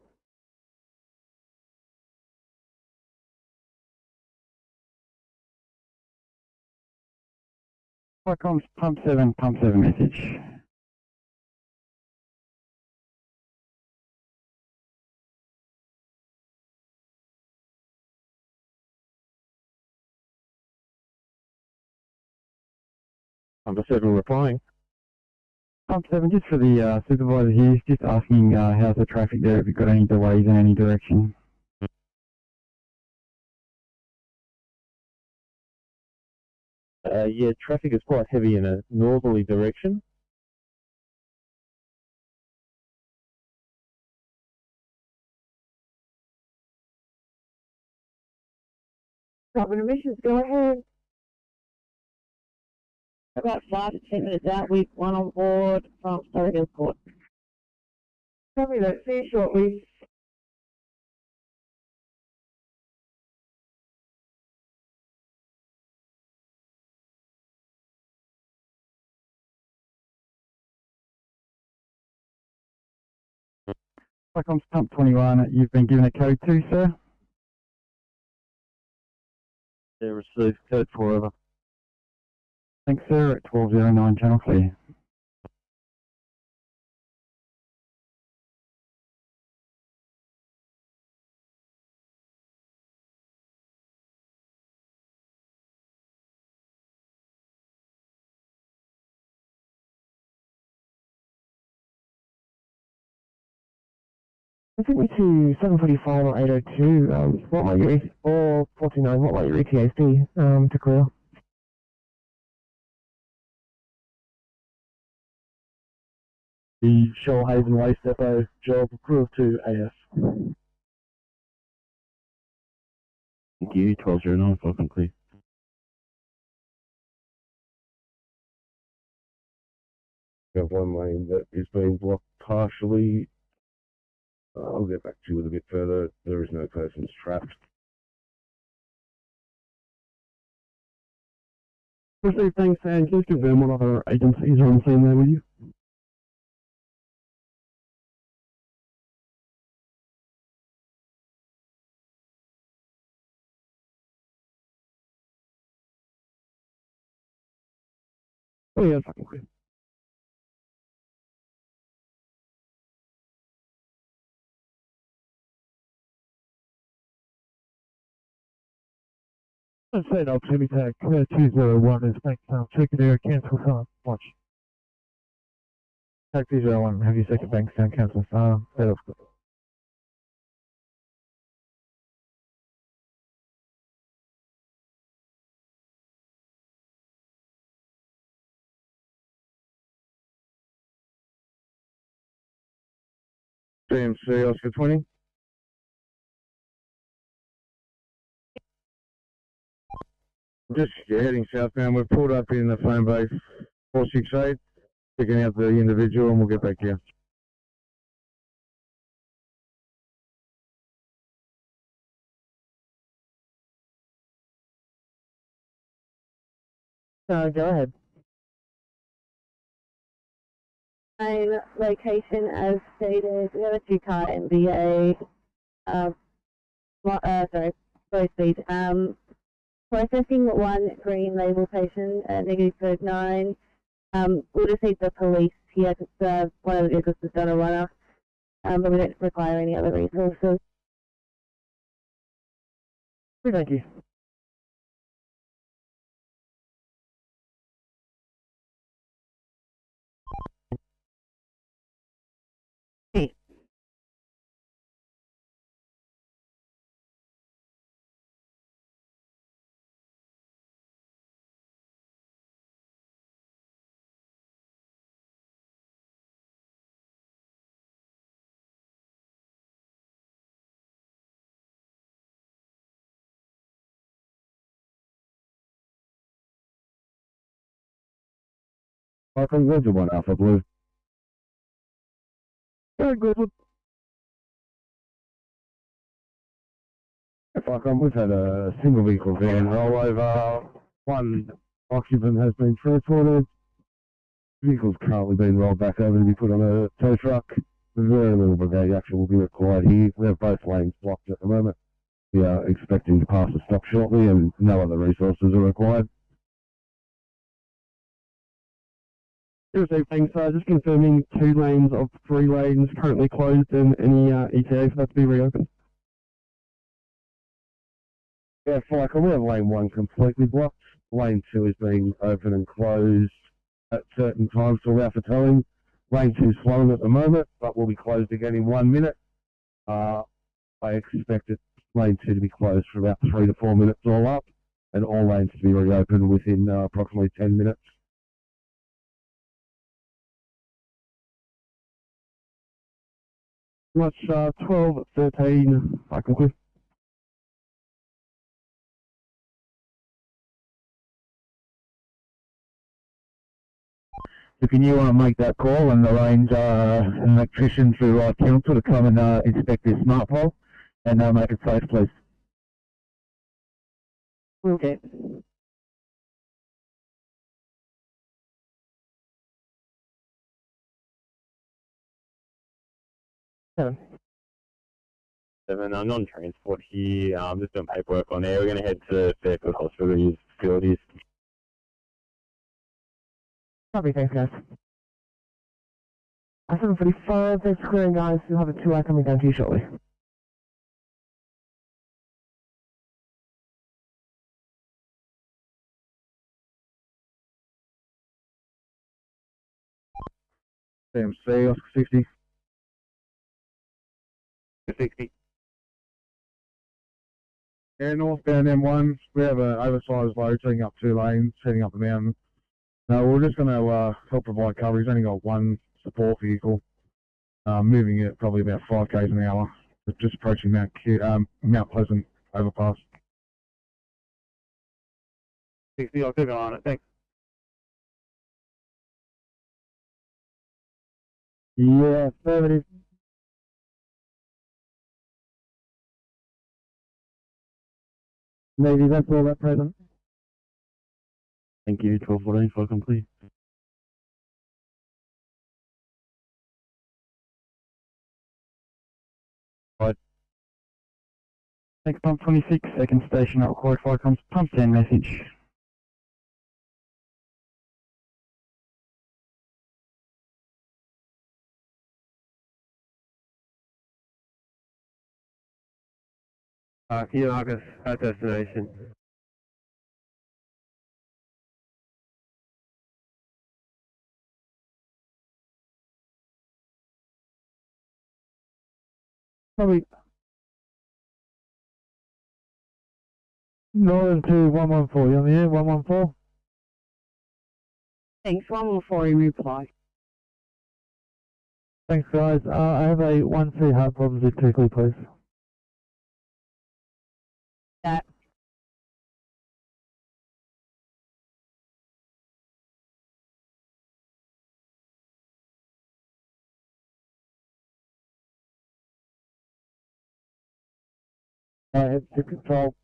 Comms pump 7 message. Pump 7 replying. Pump 7, just for the supervisor here, just asking how's the traffic there, if you've got any delays in any direction. Yeah, traffic is quite heavy in a northerly direction. Carbon emissions, go ahead. About 5 to 10 minutes out, we've 1 on board from Surrey Hills Court. Copy that, see you shortly. Comms pump 21, you've been given a code 2, sir. Yeah, received code 4 over. Thanks, sir, at 1209 channel clear. I think we to 745 or 802, what might your, or 49, what might your ETAs be, to clear? The Shoalhaven Waste Depot job approved to AF. Thank you, 1209, welcome clear. We have 1 lane that is being blocked partially. I'll get back to you with a bit further. There is no persons trapped. Received, thanks, and just confirm what other agencies are on scene there with you. Oh yeah, fucking quick. Let's say no, Timmy Tag 201 is thanks, second air, cancel time, watch. Tag 201, have your second bank sound cancel. Set off. CMC Oscar 20. Just heading southbound. We've pulled up in the phone base 468, picking out the individual, and we'll get back to you. Go ahead. Same location as stated. We have a 2-car MBA. Slow speed. Processing 1 green label patient at negative code 9. We'll just need the police here because one of the vehicles has done a runner, but we don't require any other resources. Thank you. Welcome, Roger 1 Alpha Blue. Very good. Welcome, we've had a single vehicle van rollover. 1 occupant has been transported. Vehicle's currently being rolled back over to be put on a tow truck. Very little brigade action will be required here. We have both lanes blocked at the moment. We are expecting to pass the stop shortly and no other resources are required. Seriously, thanks. Just confirming 2 lanes of 3 lanes currently closed and any ETA for that to be reopened. Yeah, Michael, we have lane 1 completely blocked. Lane 2 is being open and closed at certain times to allow for towing. Lane 2 is flowing at the moment, but will be closed again in 1 minute. I expect lane 2 to be closed for about 3 to 4 minutes all up, and all lanes to be reopened within approximately 10 minutes. Much 12, 13, I conclude. So can you make that call and arrange an electrician through council to come and inspect this smart pole and make it safe, please? Okay. Seven. Non-transport here. Just doing paperwork on there. We're going to head to Fairfield Hospital use facilities. Copy, thanks guys. 7:45, they're squaring guys. You'll have a 2-hour coming down to you shortly. CMC, Oscar 60. 60. Yeah, northbound M1, we have an oversized load heading up 2 lanes, heading up the mountain. No, we're just going to help provide cover. He's only got 1 support vehicle, moving at probably about 5 k's an hour. Just approaching Mount Pleasant overpass. 60, I'll keep an eye on it. Thanks. Yeah, affirmative. Maybe that's all at present. Thank you, 1214, for complete. Right. Next pump 26, second station not required, fire comes pump 10 message. Can you mark us at destination? Probably 92114, you on the air, 114? Thanks, 114 in reply. Thanks guys, I have a 1C heart problems with Tickley, please. That. Tip control.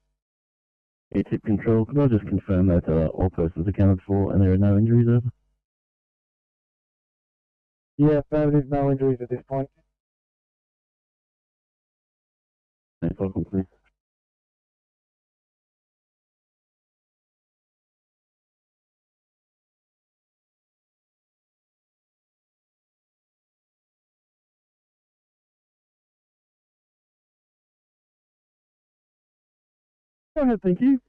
Yeah, tip control. Could I just confirm that all persons accounted for and there are no injuries over? Yeah, affirmative, no injuries at this point. No problem, please. Go ahead, thank you.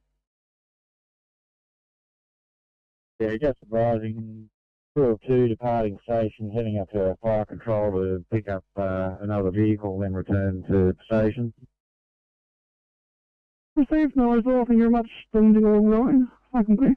Yeah, just advising 202 departing station, heading up to fire control to pick up another vehicle, then return to the station. Received, no worries at all, thank you very much. Standing along the line, I can clear.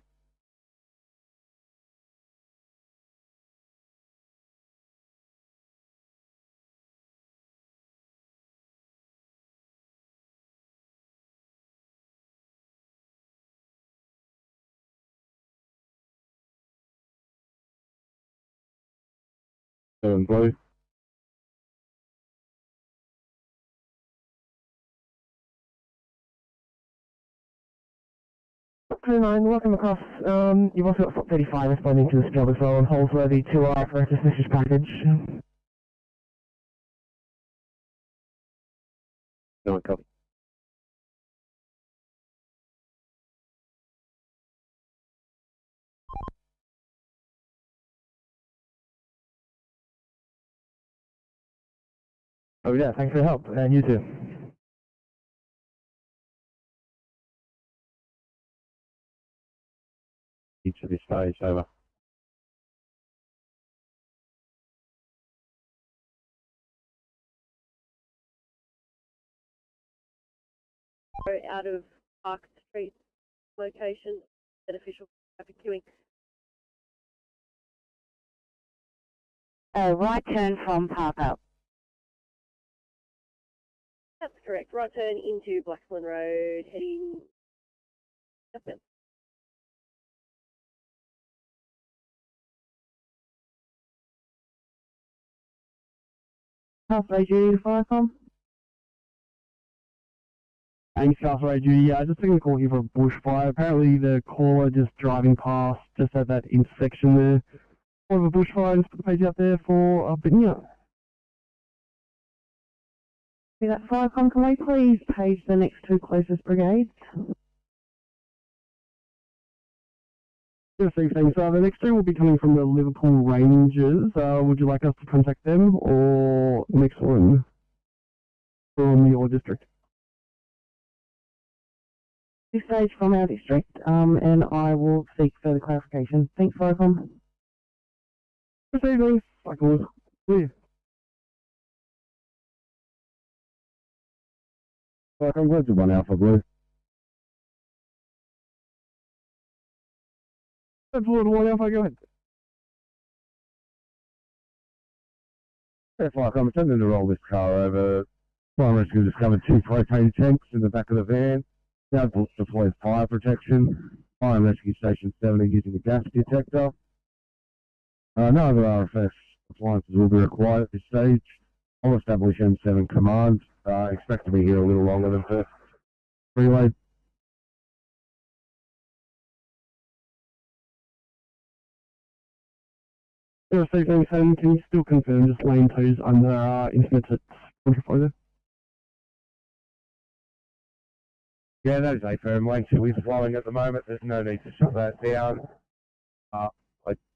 Blue. 29, welcome across. You've also got Foot 35 responding to this job as well on Holsworthy 2I for a suspicious package. No, copy. Oh yeah, thanks for your help, and you too. Each of this stage, over. Out of Park Street location, beneficial traffic queuing. Right turn from Park-Up. That's correct. Right turn into Blackburn Road, heading southbound. Halfway due, Firecom. Thanks, Halfway Duty. Yeah, just taking a call here for a bushfire. Apparently the caller just driving past, just at that intersection there. More of a bushfire, and just put the page out there for Benia. See that Firecom, can we please page the next two closest brigades? Yes, thanks. The next two will be coming from the Liverpool Rangers. Would you like us to contact them, or the next one from your district? This stage from our district, and I will seek further clarification. Thanks, Firecom. Proceed, please. Clear. I'm glad to 1 Alpha Blue. Absolutely, 1 Alpha, go ahead. Yeah, fire, I'm attempting to roll this car over. Fire rescue discovered 2 propane tanks in the back of the van. Now deploys fire protection. Fire and rescue station 70 using a gas detector. No other RFS appliances will be required at this stage. I'll establish M7 command. Expect to be here a little longer than first. Relay. Yeah, so can you still confirm just lane 2's under intermittent control there? Yeah, that is a firm. Lane 2 is flowing at the moment. There's no need to shut that down. I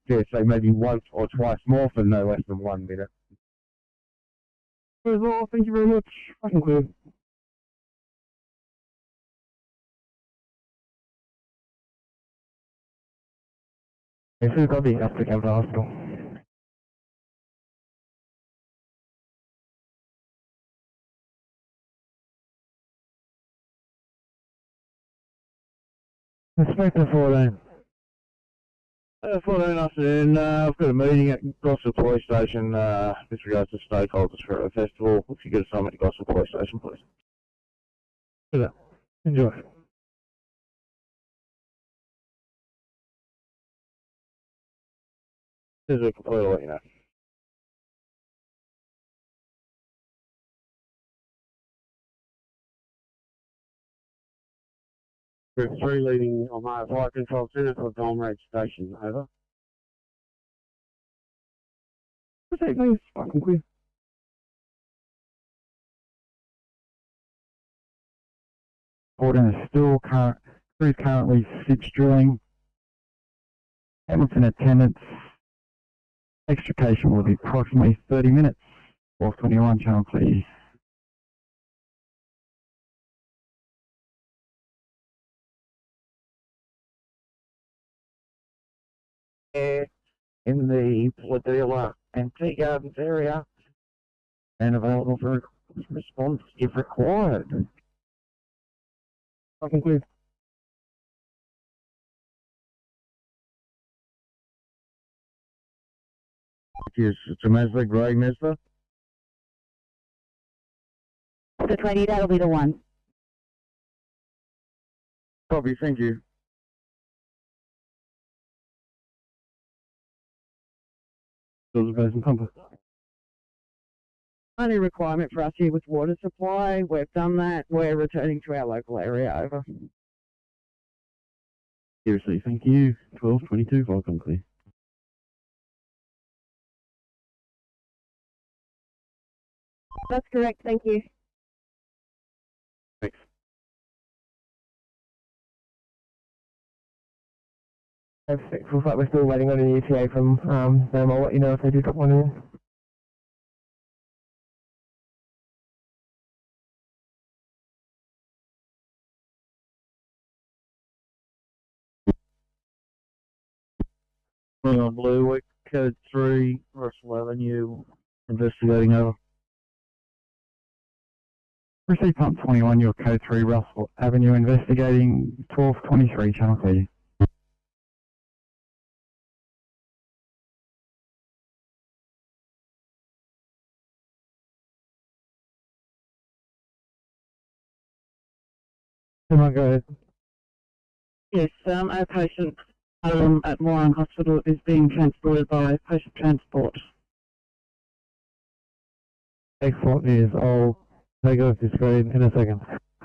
dare say maybe once or twice more for no less than 1 minute. Well, thank you very much. Fucking clear. This is got the after Canberra Hospital. Inspector 14. 14 afternoon, I've got a meeting at Gosford Police Station with regards to stakeholders for a festival. If you get assignment to Gosford Police Station, please. Good. Enjoy. As soon as we complete, I'll let you know. Group 3 leading on my flight control centre for Domrad Station, over. What's that thing? Fucking clear. Reporting is still crew's currently 6 drilling. Hamilton attendance. Extrication will be approximately 30 minutes. 1221 channel, please. In the Pladilla and Tea Gardens area and available for response if required. I conclude. Yes, it's a Mazda, grey Mazda. The 20, that'll be the one. Copy, thank you. Only requirement for us here was water supply. We've done that. We're returning to our local area. Over. Seriously, thank you. 1222, Vulcan clear. That's correct, thank you. Thanks. Looks like we're still waiting on an ETA from them. I'll let you know if they do drop one in. On Blue, Wick, Code 3, Russell Avenue, investigating over. Receipt pump 21, your code 3, Russell Avenue, investigating 1223, channel clear. Go ahead. Yes, our patient at Moran Hospital is being transported by patient transport. Excellent news. I'll take off the screen in a second.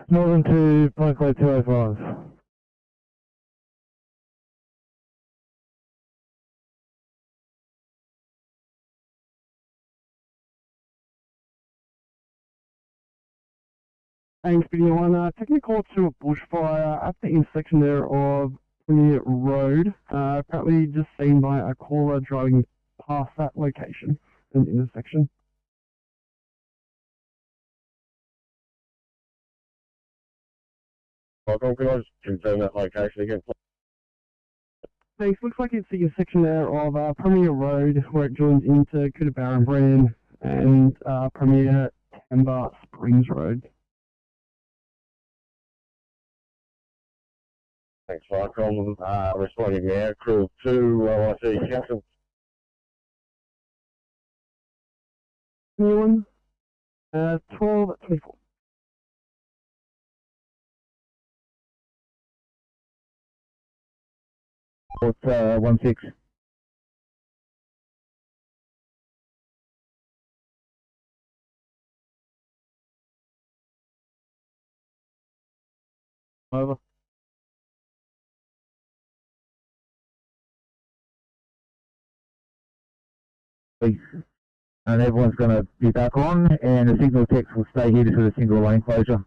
Northern to point code 205. Thanks, video one. Taking a call to a bushfire at the intersection there of Premier Road. Apparently just seen by a caller driving past that location and intersection. Welcome, can I just confirm that location again? Thanks. Looks like it's the intersection there of Premier Road where it joins into Cootabarra Brand and Premier Timber Springs Road. Thanks, Michael. Responding now, crew 2, OIC Council. Anyone? 1224. What's 16? Over. And everyone's going to be back on, and the signal text will stay here for the single lane closure.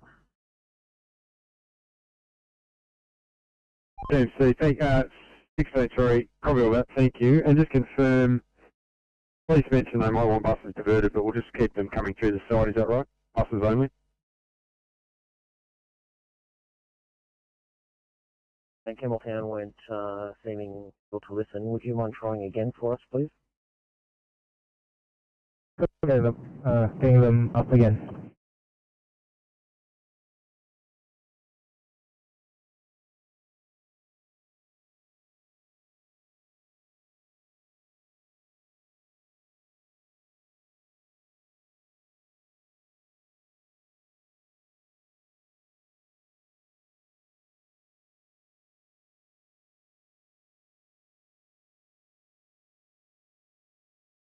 MC, 603, copy all that, thank you. And just confirm, police mentioned they might want buses diverted, but we'll just keep them coming through the side, is that right? Buses only? And Campbelltown went seeming to listen. Would you mind trying again for us, please? Getting them up again.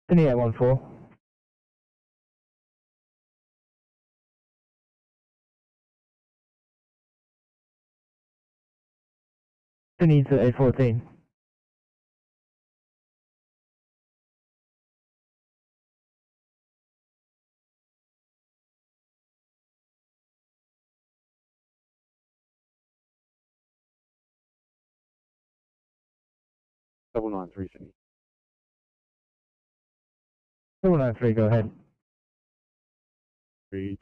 Sydney 814. Sydney to 814. Double 93 Sydney. 793, go ahead.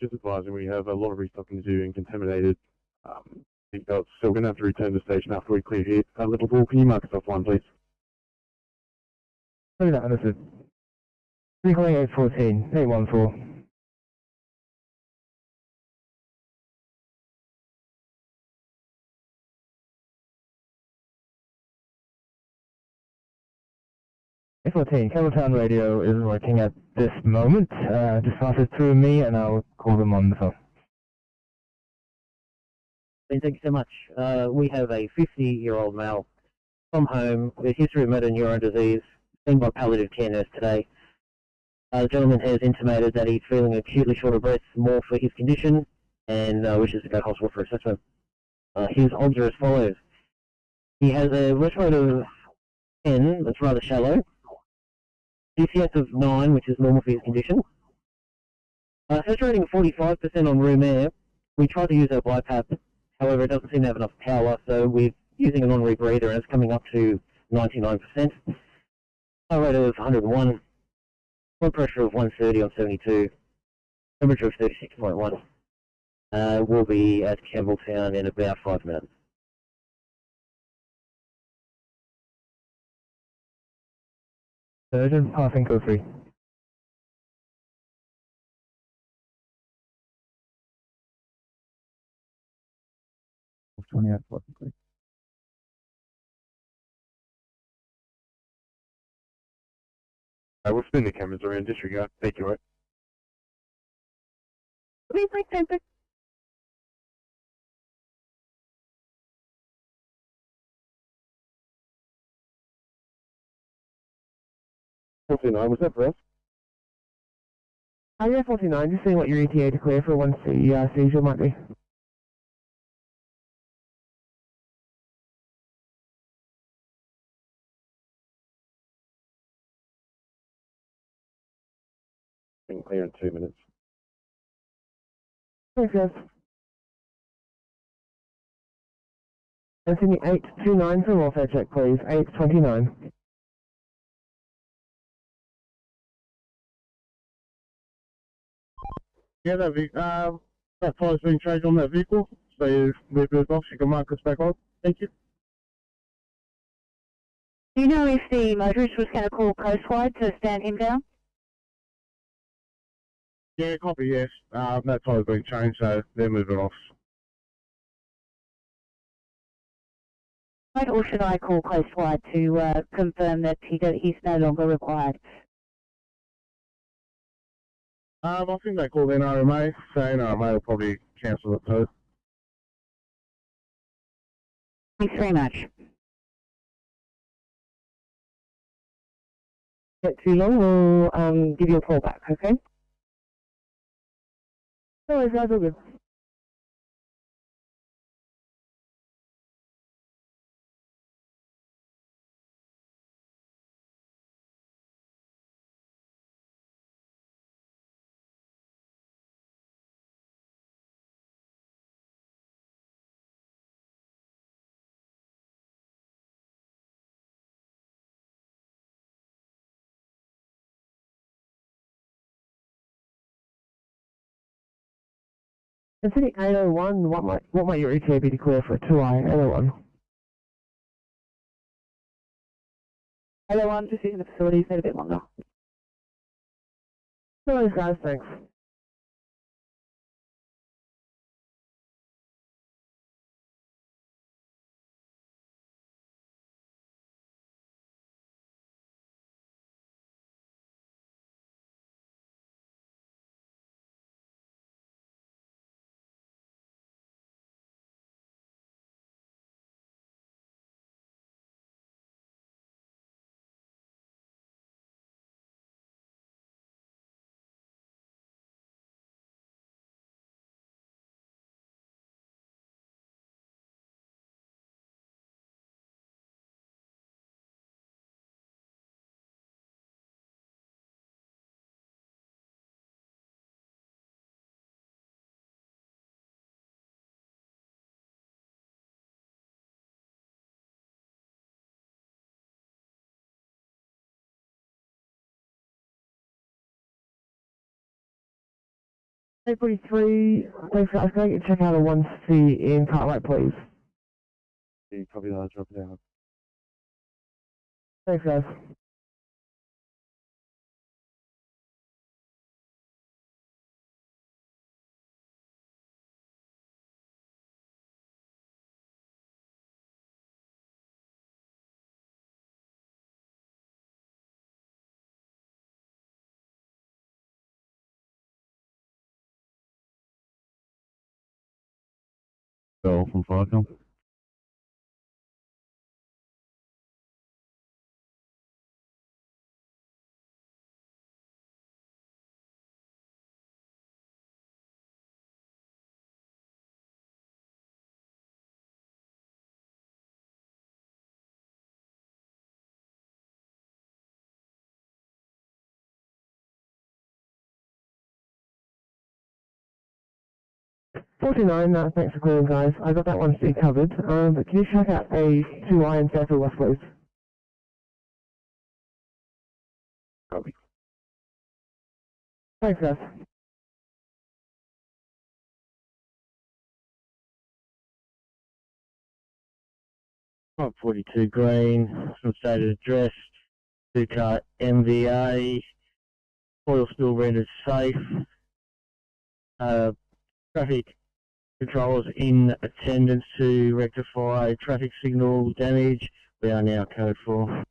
Just advising we have a lot of restocking to do and contaminated seatbelts, so we're going to have to return to the station after we clear here. Liverpool, can you mark us off one, please? Sorry, that understood. 814, 814.814, Campbelltown Radio isn't working at this moment. Just pass it through me and I'll call them on the phone. Thank you so much. We have a 50-year-old male from home with a history of motor neuron disease, seen by palliative care nurse today. The gentleman has intimated that he's feeling acutely short of breath more for his condition and wishes to go to hospital for assessment. His odds are as follows. He has a rest rate of 10 that's rather shallow, DCS of 9, which is normal for his condition. Saturating 45% on room air. We tried to use our BiPAP, however it doesn't seem to have enough power, so we're using a non-rebreather and it's coming up to 99%. Heart rate of 101, blood pressure of 130 on 72, temperature of 36.1. We'll be at Campbelltown in about 5 minutes. Surgeon, passing code 3. We'll spin the cameras around, disregard. Thank you, right? Please center. Was that for us? Yeah, 49, just seeing what your ETA declare for once the seizure might be. Being clear in 2 minutes. Thanks, guys. And Sydney 829 for welfare check, please. 829. Yeah, that tire's been changed on that vehicle, so we've moved off. You can mark us back on. Thank you. Do you know if the motorist was going to call coastwide to stand him down? Yeah, copy, yes. That tire's been changed, so they're moving off. Or should I call coastwide to confirm that he's no longer required? I think they called NRMA, so NRMA will probably cancel it too. Thanks very much. Get too long, we'll give you a call back, okay? No worries, guys, all good. It's Sydney 801, what might your ETA be declared for 2I 801? Other one, just using the facilities, need a bit longer. No worries, guys, thanks. Hey, 43, thanks for asking. You check out a 1C in Cartwright, please. Copy that, drop it out. Thanks, guys. Bill from Firecom. Thanks for calling, guys. I got that 1C covered, but can you check out a 2I in Fairfield West, please? Copy. Thanks, guys. Prop 42 green, from stated address, 2-car MVA, oil spill rendered safe, traffic controllers in attendance to rectify traffic signal damage. We are now code 4.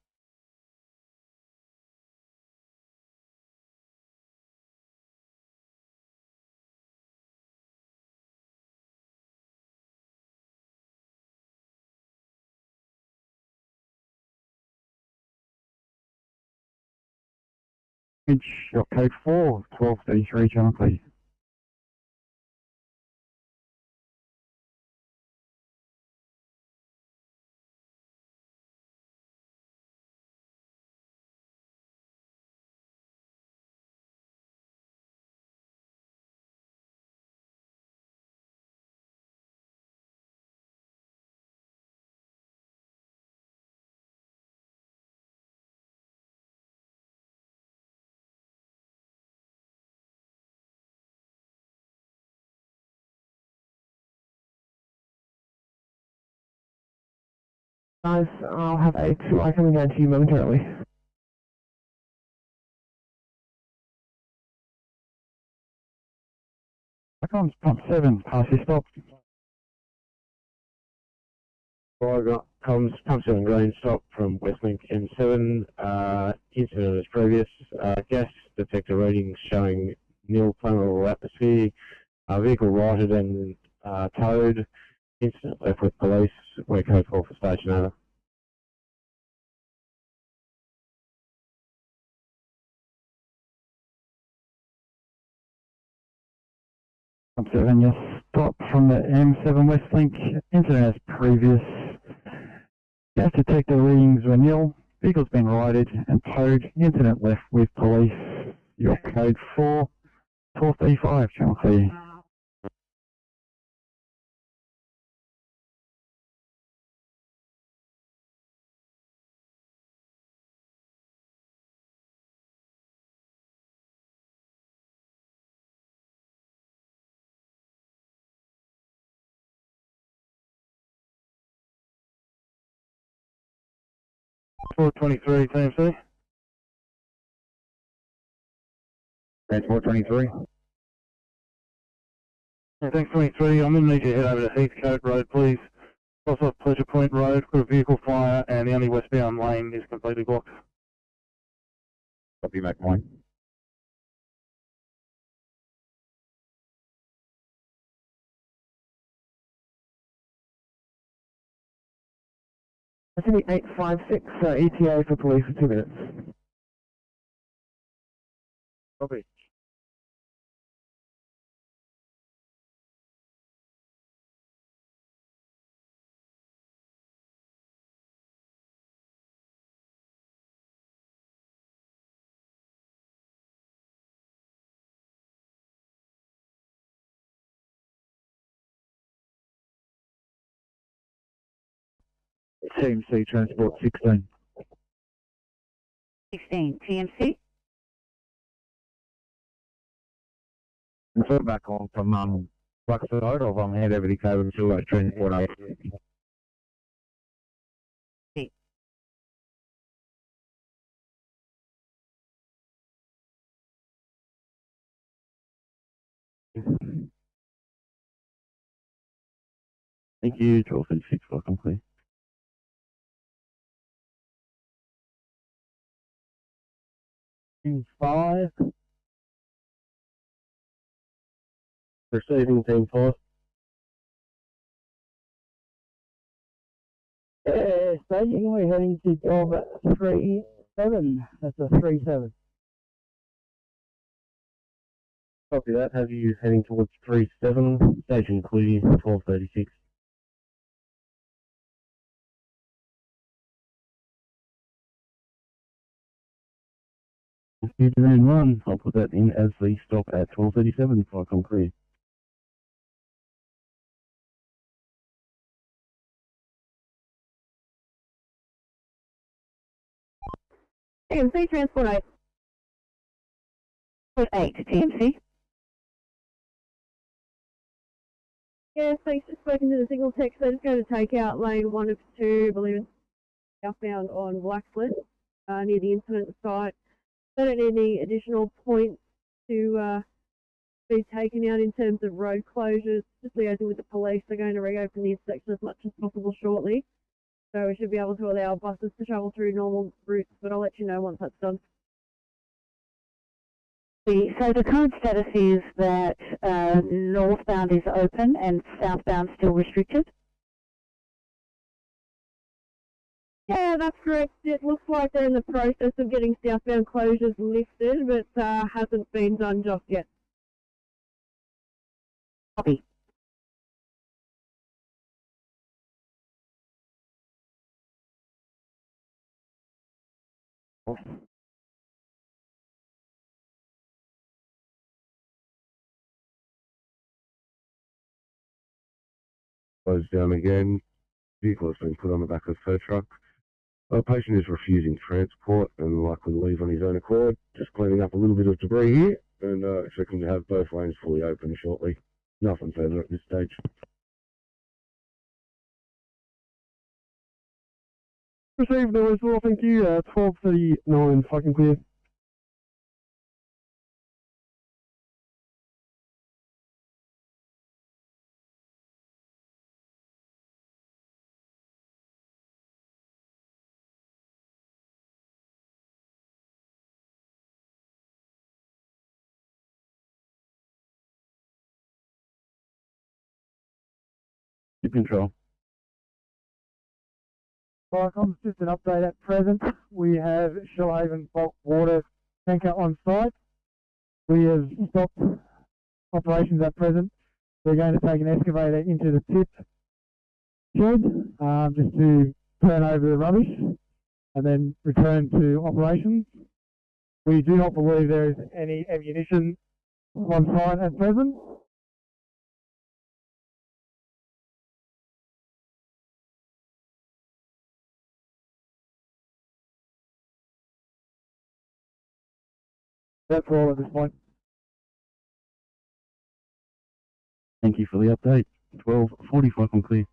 Your code 4, 1233, channel, please. Guys, I'll have a 2I coming down to you momentarily. Comes pump 7, pass your stop. Got comms pump 7 green stop from Westlink M7. Incident as previous. Gas detector readings showing nil flammable atmosphere. Vehicle righted and towed. Incident left with police. We're code 4 for station over. Pump 7, yes. Stop from the M7 Westlink. Incident as previous. Gas detector readings were nil. Vehicle's been righted and towed. Incident left with police. Your code 4, 1235, channel clear. 423 TMC. Transport 23. Yeah, thanks 23. I'm going to need you to head over to Heathcote Road, please. Cross off Pleasure Point Road, got a vehicle fire, and the only westbound lane is completely blocked. Copy, Mac 1. That's going to be 856 ETA for police for 2 minutes. Copy. TMC Transport 16. 16, TMC. I'm sort of back on from Blackside, or I'm head over the cable to Transport 8. Thank you, 1236, welcome, clear. Team 5. Receiving Team 4. Staging, we're heading to job 37. That's a 37. Copy that, have you heading towards 37, station clear, 1236. Speed around 1, I'll put that in as the stop at 1237 before I come clear. TMC Transport 8. Transport 8, TMC. Yeah, thanks. Just spoken to the signal tech. They're just going to take out lane 1 of 2, I believe it's southbound on Blackslit, near the incident site. They don't need any additional points to be taken out in terms of road closures. Just liaising with the police. They're going to reopen the intersection as much as possible shortly. So we should be able to allow buses to travel through normal routes, but I'll let you know once that's done. So the current status is that northbound is open and southbound still restricted? Yeah, that's correct. It looks like they're in the process of getting southbound closures lifted, but hasn't been done just yet. Copy. Closed down again. Vehicle has been put on the back of the tow truck. The patient is refusing transport and likely leave on his own accord. Just cleaning up a little bit of debris here and expecting to have both lanes fully open shortly. Nothing further at this stage. Received no as well, thank you. 1239, fucking clear. Keep control. Vicom, just an update at present. We have Shellhaven bulk water tanker on site. We have stopped operations at present. We're going to take an excavator into the tip shed just to turn over the rubbish and then return to operations. We do not believe there is any ammunition on site at present. That's all at this point. Thank you for the update. 1245 on clear.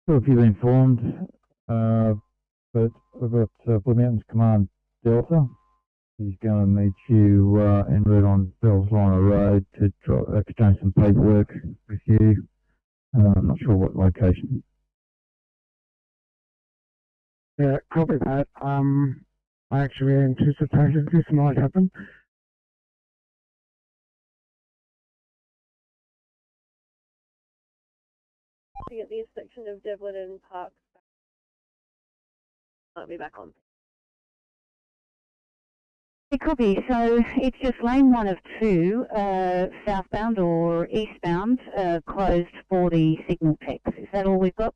Sure if you've been informed, but we've got Blue Mountains Command Delta. He's going to meet you en route on Bell's Line Road to exchange some paperwork with you. I'm not sure what location. Yeah, copy that. I actually anticipated this might happen. At the intersection of Devlin and Park. Might be back on. It could be. So it's just lane 1 of 2, southbound or eastbound, closed for the signal techs. Is that all we've got?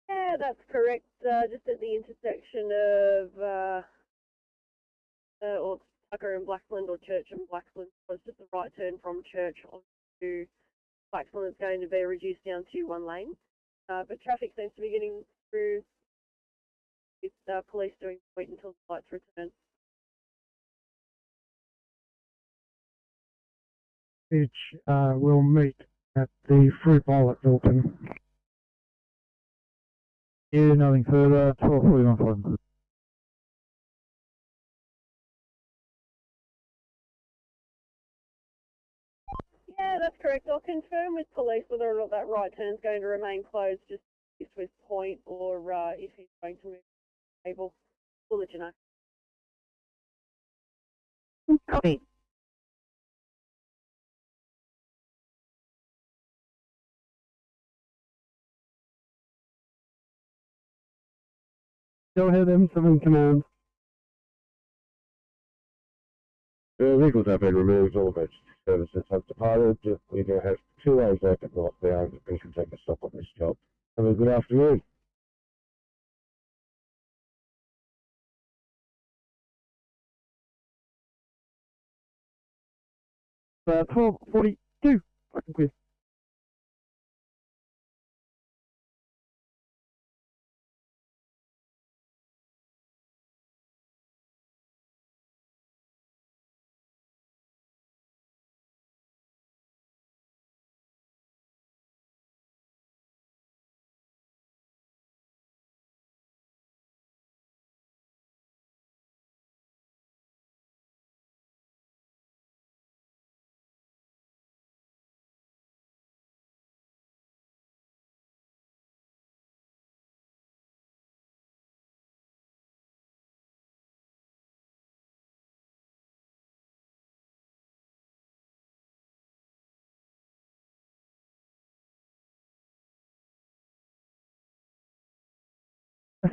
Yeah, that's correct. Just at the intersection of or Tucker and Blackland, or Church and Blackland. So it's just a right turn from Church onto Blackland. It's going to be reduced down to 1 lane. But traffic seems to be getting through. It's police doing wait until the lights return. Which will meet at the Fruit Bowl at Dalton. Yeah, nothing further. 12:41. Yeah, that's correct. I'll confirm with police whether or not that right turn is going to remain closed just with point, or if he's going to move the table. We'll let you know. Copy. Go ahead, M7 Command. The vehicles have been removed, all emergency services have departed. We now have 2 lanes left at northbound and can take a stop on this job. Have a good afternoon. Uh, 12:42. Fucking quick.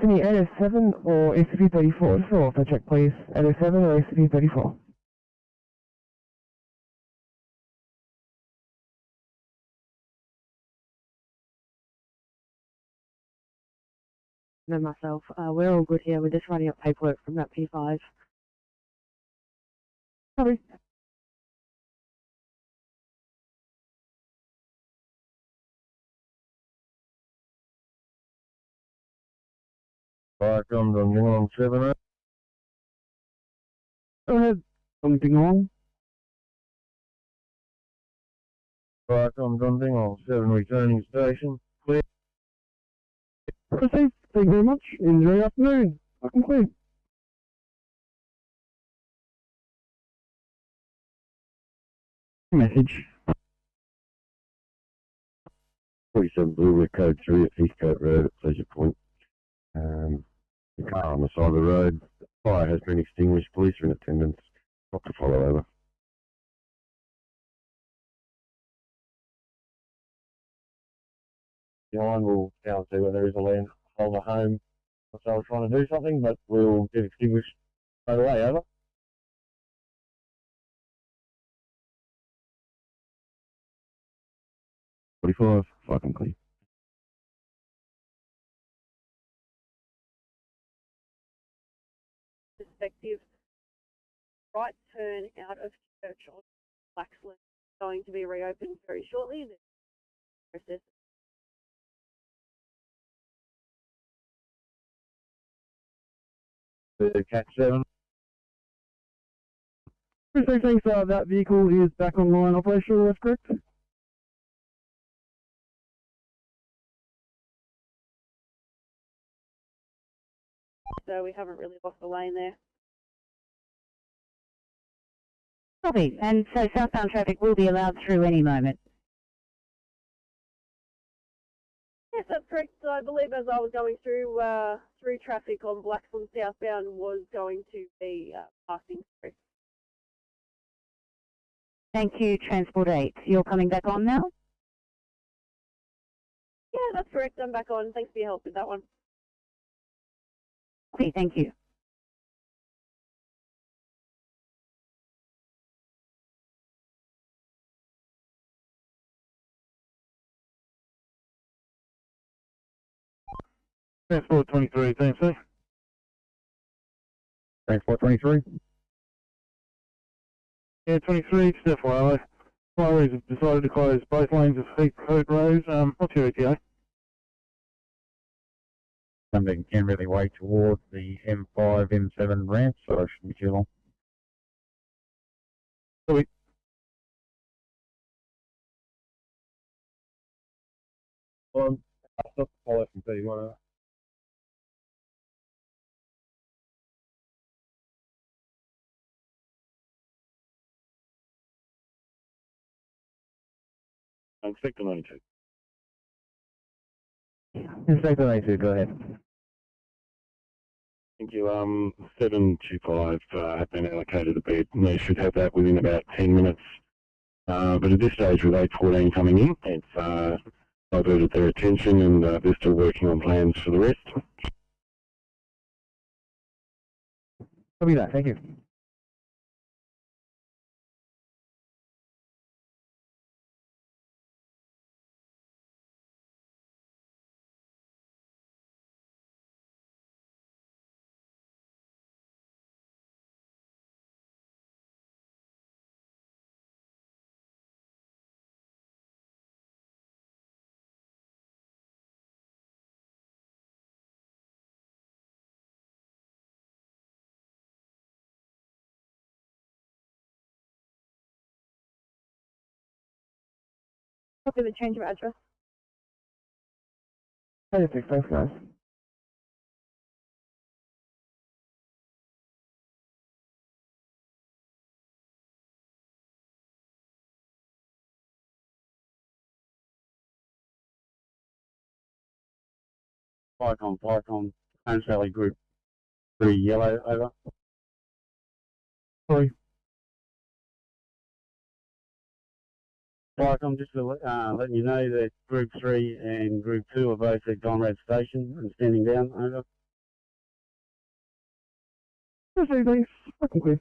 Sydney NSW or ACT 34. Just roll off the check, please. NSW or ACT 34. And myself, we're all good here. We're just running up paperwork from that P5. Sorry. Fire comes on Ding 7. Go ahead, something on. Fire comes on Ding 7, returning station. Clear. Proceed. Thank you very much. Enjoy your afternoon. Fucking clear. Message. 47 Blue Red Code 3 at Heathcote Road at Pleasure Point. The car on the side of the road. The fire has been extinguished. Police are in attendance. Not to follow over. John will down see whether there is a land holder home. So I was trying to do something, but we'll get extinguished straight away. Over. $45. Fucking clear. Perspective. Right turn out of Church on Blackland going to be reopened very shortly. Process. Cat 7. Thanks, that vehicle is back online operational, that's correct? so we haven't really lost the lane there. Copy. And so southbound traffic will be allowed through any moment. Yes, that's correct. So I believe as I was going through traffic on Blackburn southbound was going to be passing through. Thank you, Transport 8. You're coming back on now? Yeah, that's correct. I'm back on. Thanks for your help with that one. Okay, thank you. Transport 23, thanks, sir. Transport 23. Yeah, 23, just FYI. Inquiries have decided to close both lanes of Heath Road. What's your ETA? Something can really wait towards the M5, M7 ramp, so it shouldn't be too long. Copy. I'll stop the follow from P1. Inspector 92. Inspector 92, go ahead. Thank you. 725 have been allocated a bed, and they should have that within about 10 minutes. But at this stage, with 814 coming in, it's diverted their attention, and they're still working on plans for the rest. Copy that, thank you. Copy the change of address. 26, thanks guys. Flycom, Holmes Valley Group 3 yellow, over. Sorry. Flycom, just to letting you know that Group 3 and Group 2 are both at Conrad Station and standing down, over. Proceed, please. Fucking clear.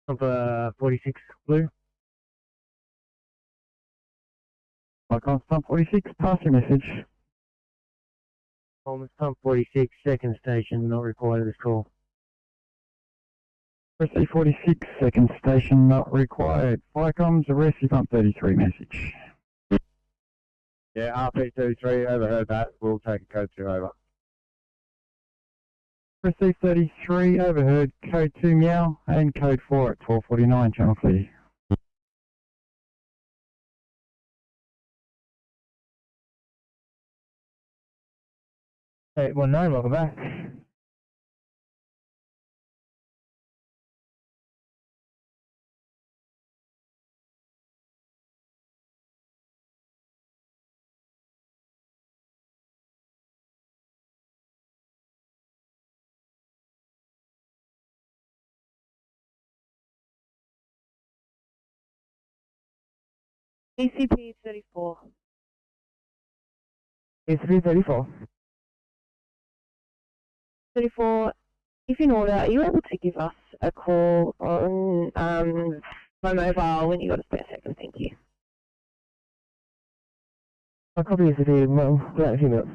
Number 46 blue. Icon stump 46, pass your message. Pump 46, second station, not required this call. RC 46, second station, not required. Flycoms, arrest your pump 33 message. Yeah, RP23, overheard that. We'll take a code 2 over. RC 33, overheard code 2 meow and code 4 at 1249, channel clear. 819, welcome back. ECP 34. ECP 34. 34, if in order, are you able to give us a call on my mobile when you got a spare second? Thank you. I'll copy ECP, well, without a few minutes.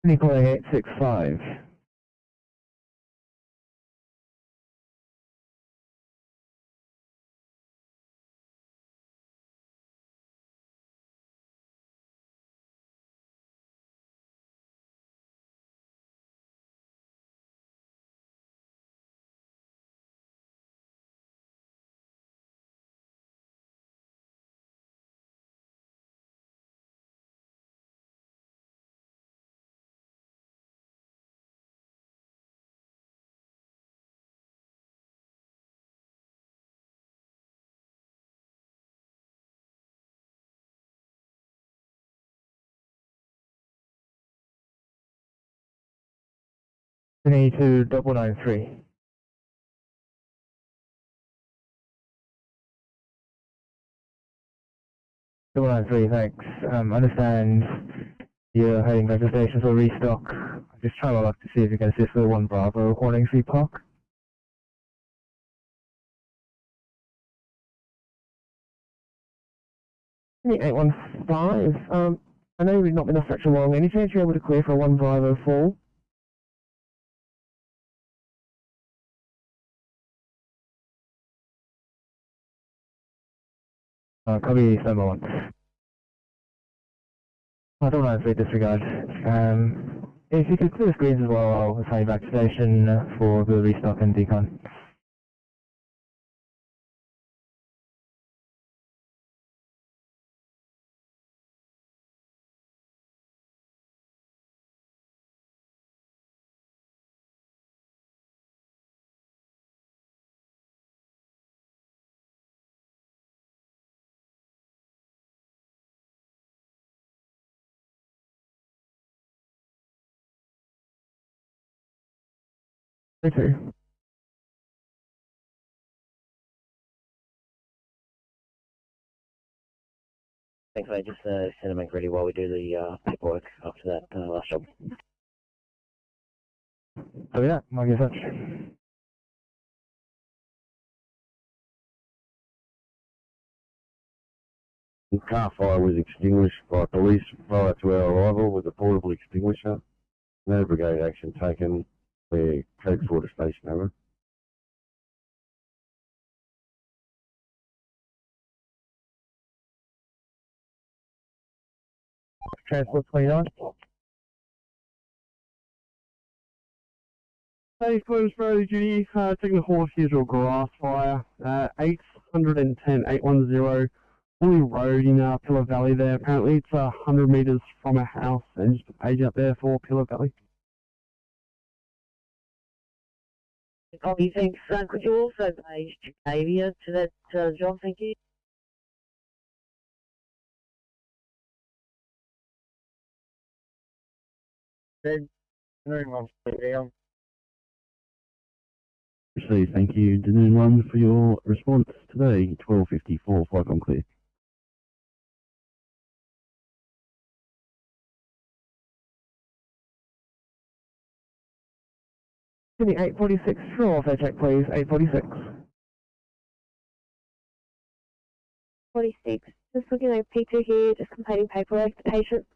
Calling 865. Sydney to 993. Double 93, thanks. Understand you're heading back to station for restock. I'm just trying my luck to see if you can assist with 1 Bravo, Horning Street Park. Sydney 815, I know you've not been off such a long. Any chance you're able to clear for a 1 Bravo fall? Copy number 1. I don't know if we disregard. If you could clear the screens as well, I'll assign you back to station for the restock and decon. Me too. Thanks, mate. Just send them back ready while we do the paperwork after that last job. So yeah, thank you so much. The car fire was extinguished by police prior to our arrival with a portable extinguisher. No brigade action taken. We're code 4 to station, over. Transport 29. Hey, Close Road Duty, taking the horse here to a grass fire, 810, 810, Woolly Road in Pillar Valley there. Apparently it's 100 metres from a house, and just a page up there for Pillar Valley. Copy, thanks. Could you also page Jacavia to that job, thank you? Good. Very much. Received, thank you, Danoon 1, for your response today, 12:54, 5 on clear. Sydney 846, sure, if check please, 846. 46, just looking at P2 here, just completing paperwork, the patient.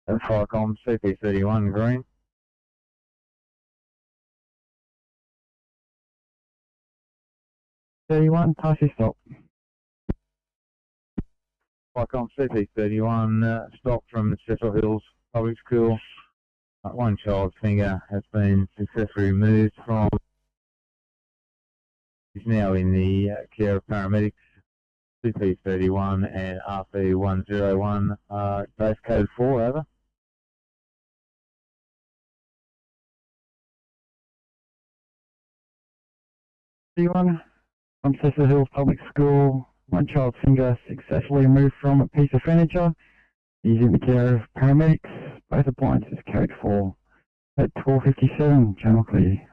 And Firecom CP31 green. Pass your stop. Spycom CP31, stock from Cecil Hills Public School. One child's finger has been successfully removed from. He's now in the care of paramedics. CP31 and RP101, base code 4, over. One from Cecil Hills Public School. One child's finger successfully removed from a piece of furniture. He's in the care of paramedics. Both appliances code 4 at 12:57. Channel clear.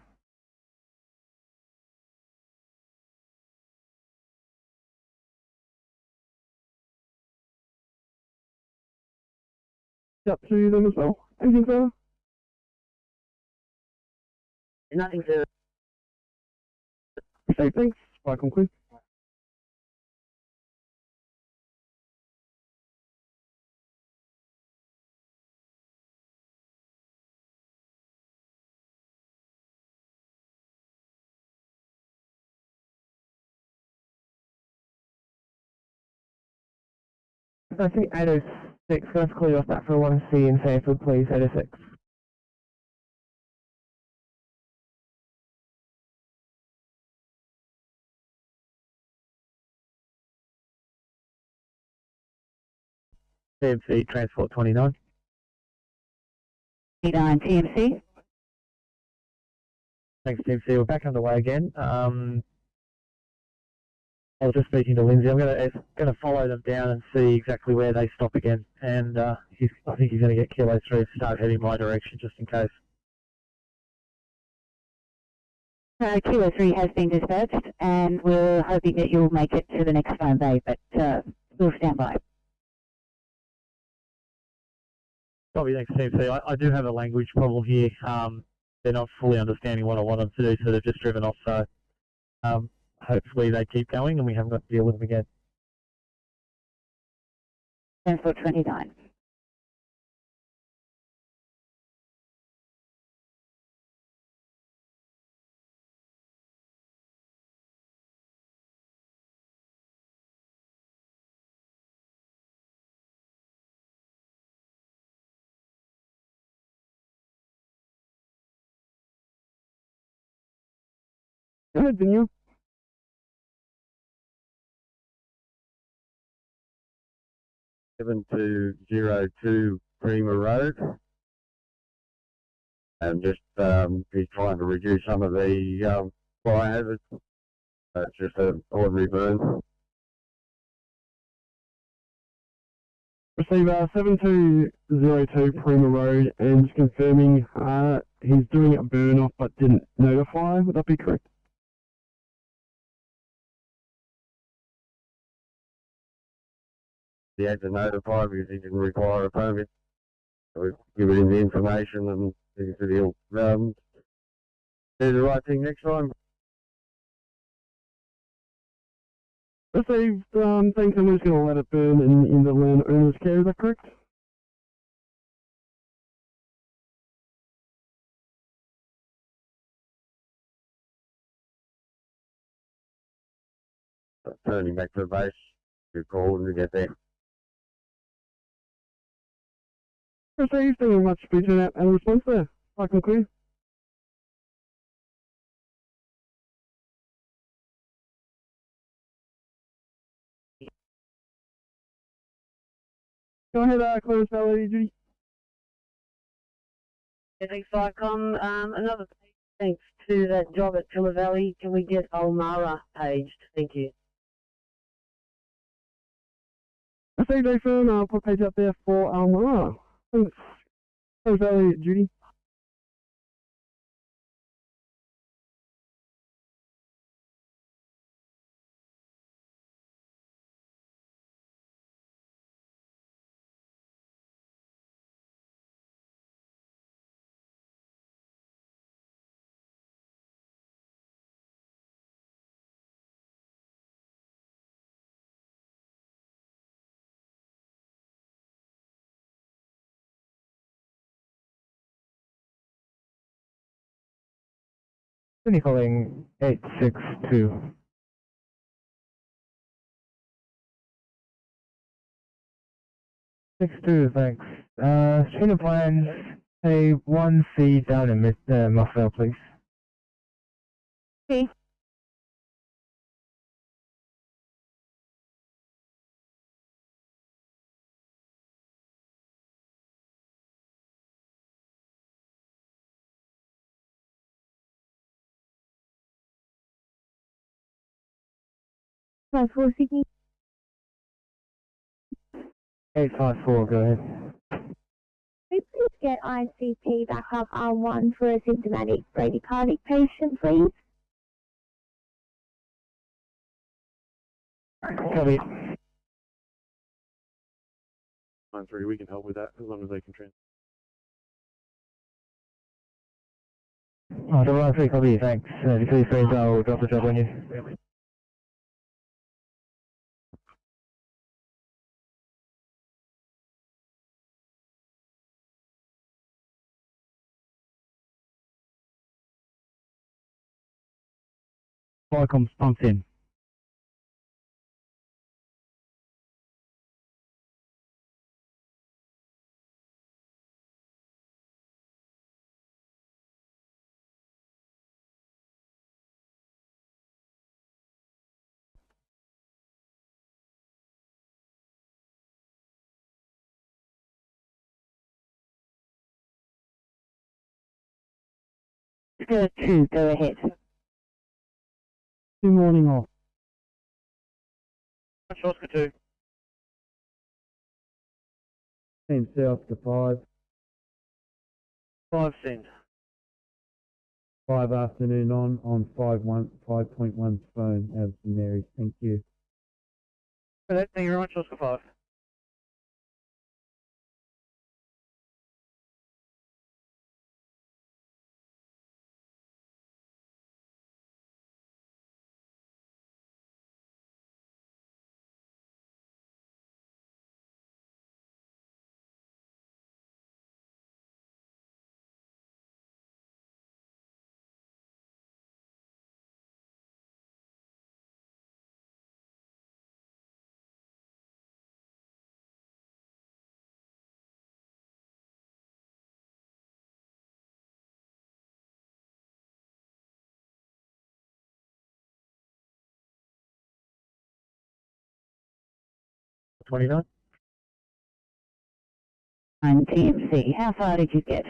Up to them as well. Anything further? Nothing to. Okay, thanks. Spycom clear. I think 806, let's clear off that for 1C in Sanford, please, 806. TMC Transport 29. 29 TMC. Thanks, TMC. We're back underway again. I was just speaking to Lindsay. I'm going to follow them down and see exactly where they stop again. And I think he's going to get Kilo 3 and start heading my direction just in case. Kilo 3 has been dispatched, and we're hoping that you'll make it to the next phone bay, but we'll stand by. Copy, thanks, TMC. I do have a language problem here. They're not fully understanding what I want them to do, so they've just driven off. So hopefully they keep going and we haven't got to deal with them again. Transport 29. Go ahead, Daniel. Seven to 02 Prima Road. And just he's trying to reduce some of the fire hazards. It's just an ordinary burn. Receive 7202 Prima Road, and just confirming he's doing a burn off but didn't notify. Would that be correct? He had to notify because he didn't require a permit. So we've given him the information and he said he'll do the right thing next time. Received, thanks, I'm just going to let it burn in the landowner's care, is that correct? Turning back to the base, we called and we get there. Received, thank you very much for picking out and response there. I can clear. Go ahead, Clarence Valley, Judy. Yeah, thanks, Spycom. Another thanks to that job at Tiller Valley. Can we get Ulmara paged? Thank you. Received, Nathan. I'll put a page up there for Ulmara. Thanks. Clarence Valley, Judy. Sydney calling 862. 6-2, thanks. Stream of plans, a 1 feed down in Muffvale, please. Okay. For Sydney. 854, go ahead. Could you please get ICP back up R1 for a symptomatic bradycardic patient, please? Copy. 9-3, we can help with that as long as they can transfer. Oh, 9-3, copy, thanks. Please, I'll drop the job on you. Flycom's pumped in. Two, go ahead. 2 morning off. Oscar 2. Team South to 5. 5 send. 5 afternoon on 5.1 phone out of St Mary's. Thank you. Thank you very much, Oscar 5. $29. And TMC, how far did you get?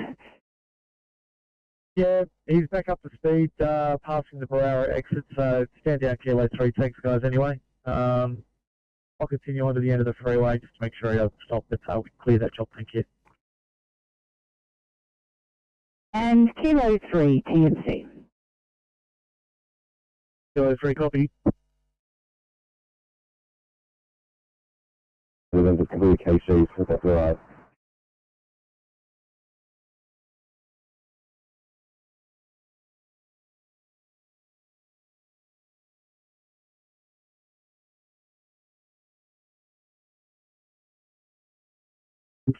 Yeah, he's back up to speed, passing the Barara exit, so stand down Kilo 3, thanks guys anyway. I'll continue on to the end of the freeway just to make sure I stop the tail, clear that job, thank you. And Kilo 3, TMC. Kilo 3, copy. November 3 KC, so that's alright.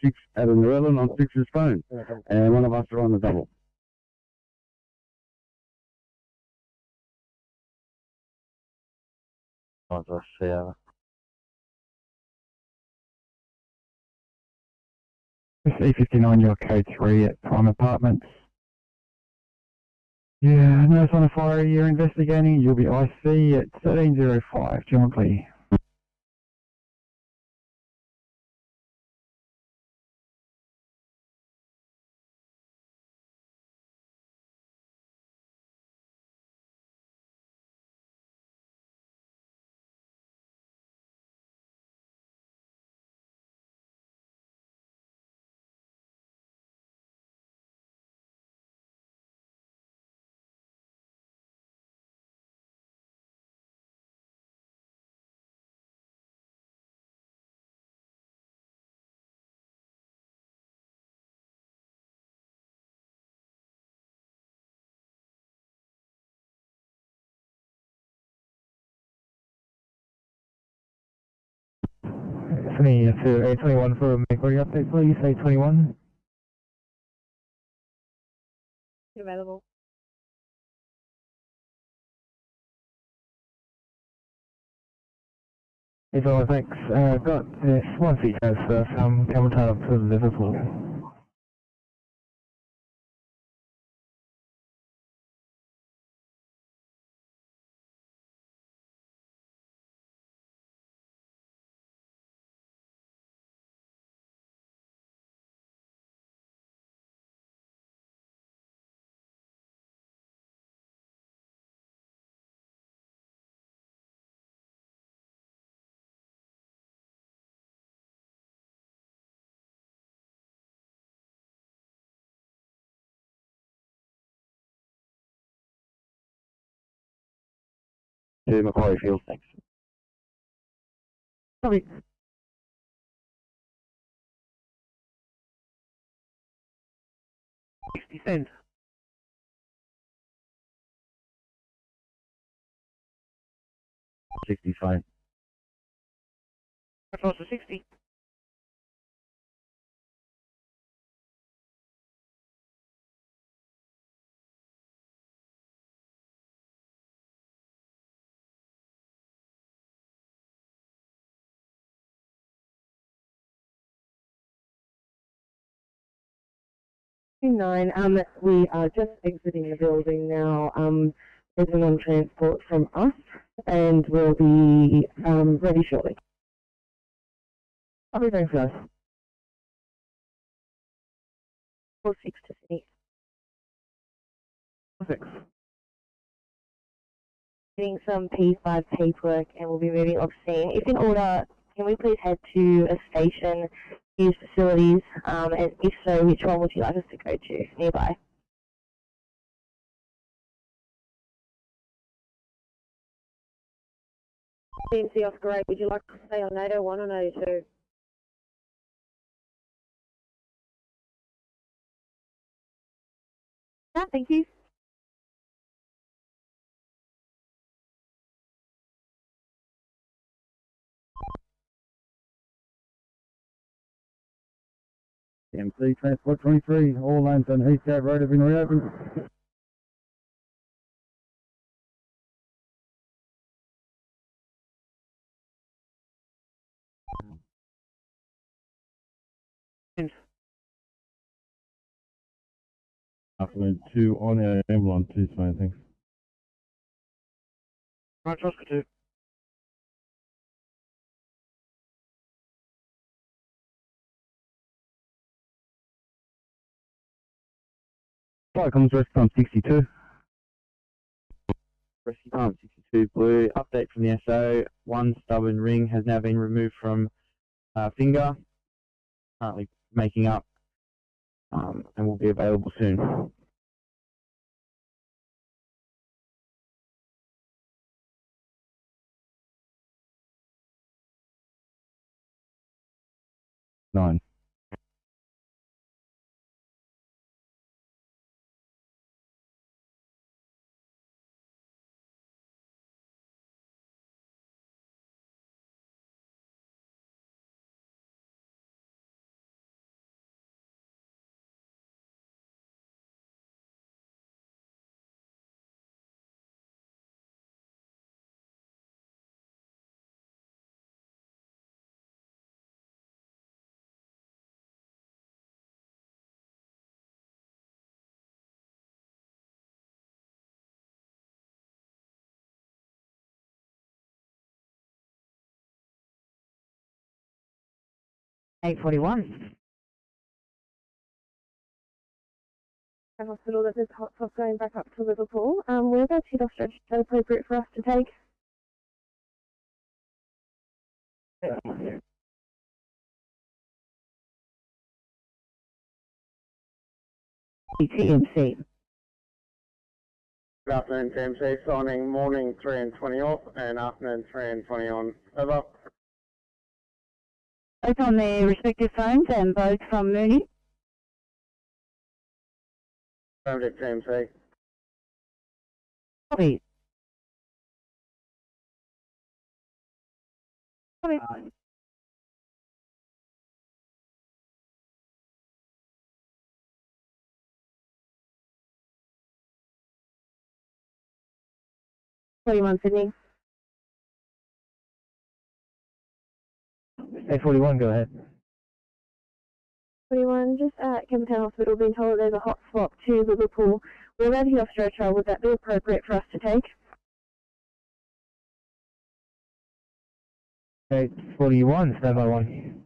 Six at an 11 on 6's phone, and one of us are on the double. Oh, that's yeah. E59, your code 3 at Prime Apartments. Yeah, no, it's on a fire you're investigating. You'll be IC at 1305, jointly. A21 for a Macquarie update, please. A21. Available. Hey, fella, thanks. Got this one seat transfer from Cameltown to Liverpool. To Macquarie Field, thanks. Sorry. $0.60. 60 fine. That's also 60. Nine. We are just exiting the building now. There's an on transport from us, and we'll be ready shortly. Okay, thanks, guys. 4-6 to Sydney. 6. Getting some P5 paperwork and we'll be moving off scene. If in order, can we please head to a station, use facilities, and if so, which one would you like us to go to nearby? CMC Oscar 8, would you like to stay on 801 or 802? No, thank you. MC Transport 23, all lanes on Heathgate Road have been reopened. Afternoon 2 on our ambulance, 2 main things. Right, Oscar 2. Flight comes rescue time 62. Rescue time 62 blue. Update from the SO. One stubborn ring has now been removed from finger. Currently making up and will be available soon. Nine. $8.41. Hospital, that is hot sauce going back up to Liverpool. Whereabouts head off stretch is that appropriate for us to take? TMC. Good afternoon, TMC. Signing morning 3 and 20 off and afternoon 3 and 20 on. Over. Both on their respective phones and both from Mooney. Affirmative, TMC. Copy. Copy. 41 Sydney. 841, go ahead. 21, just at Campbelltown Hospital, being told there's a hot swap to Liverpool. We're allowed to get off stretcher. Would that be appropriate for us to take? 841, standby 1.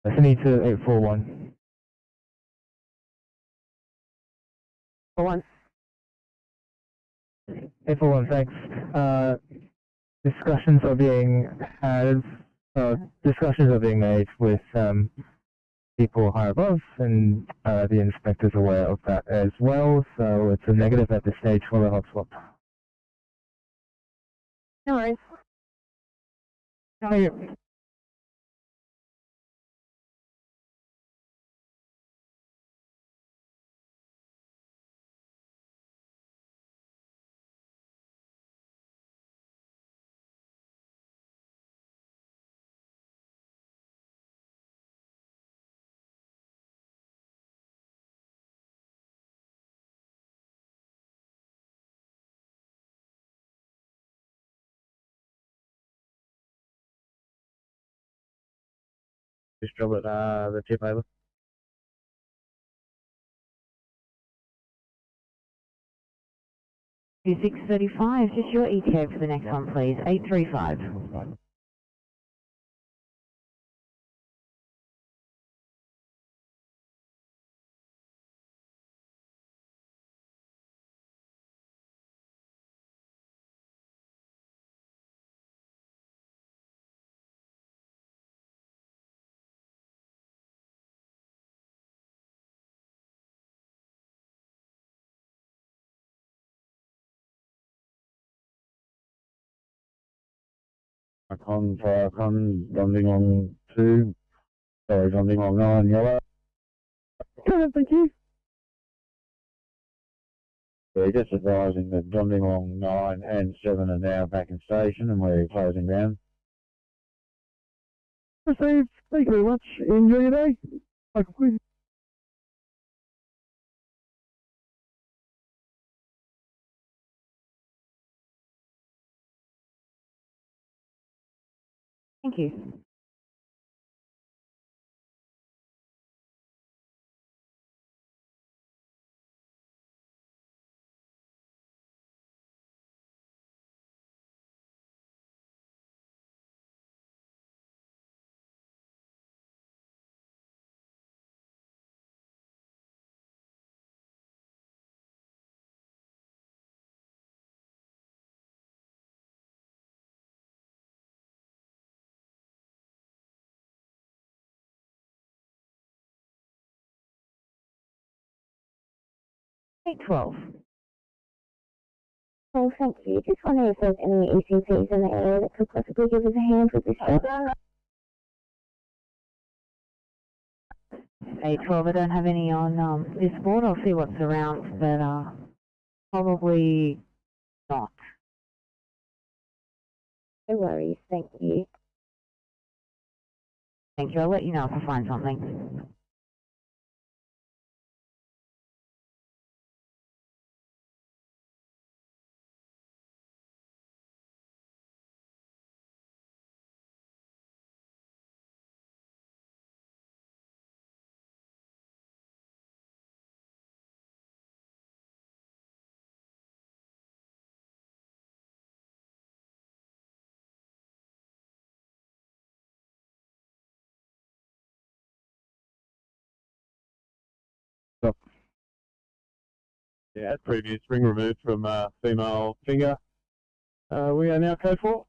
Sydney to 841. 41. 841, thanks. Discussions are being had, discussions are being made with people higher above, and the inspector's aware of that as well, so it's a negative at this stage for the hot swap. No worries. How are you? Just drop it, the tip over. $635, just your ETA for the next one, please. 835. Jumping on 2. Sorry, jumping on 9, yellow. Thank you. Yeah, just advising that jumping on 9 and 7 are now back in station and we're closing down. Received. Thank you very much. Enjoy your day. Please. Thank you. Eight 12. Oh, thank you. Just wondering if there's any ECPs in the area that could possibly give us a hand with this job. 812, I don't have any on this board. I'll see what's around, but probably not. No worries, thank you. Thank you. I'll let you know if I find something. Yeah, as previous, ring removed from female finger. We are now code 4.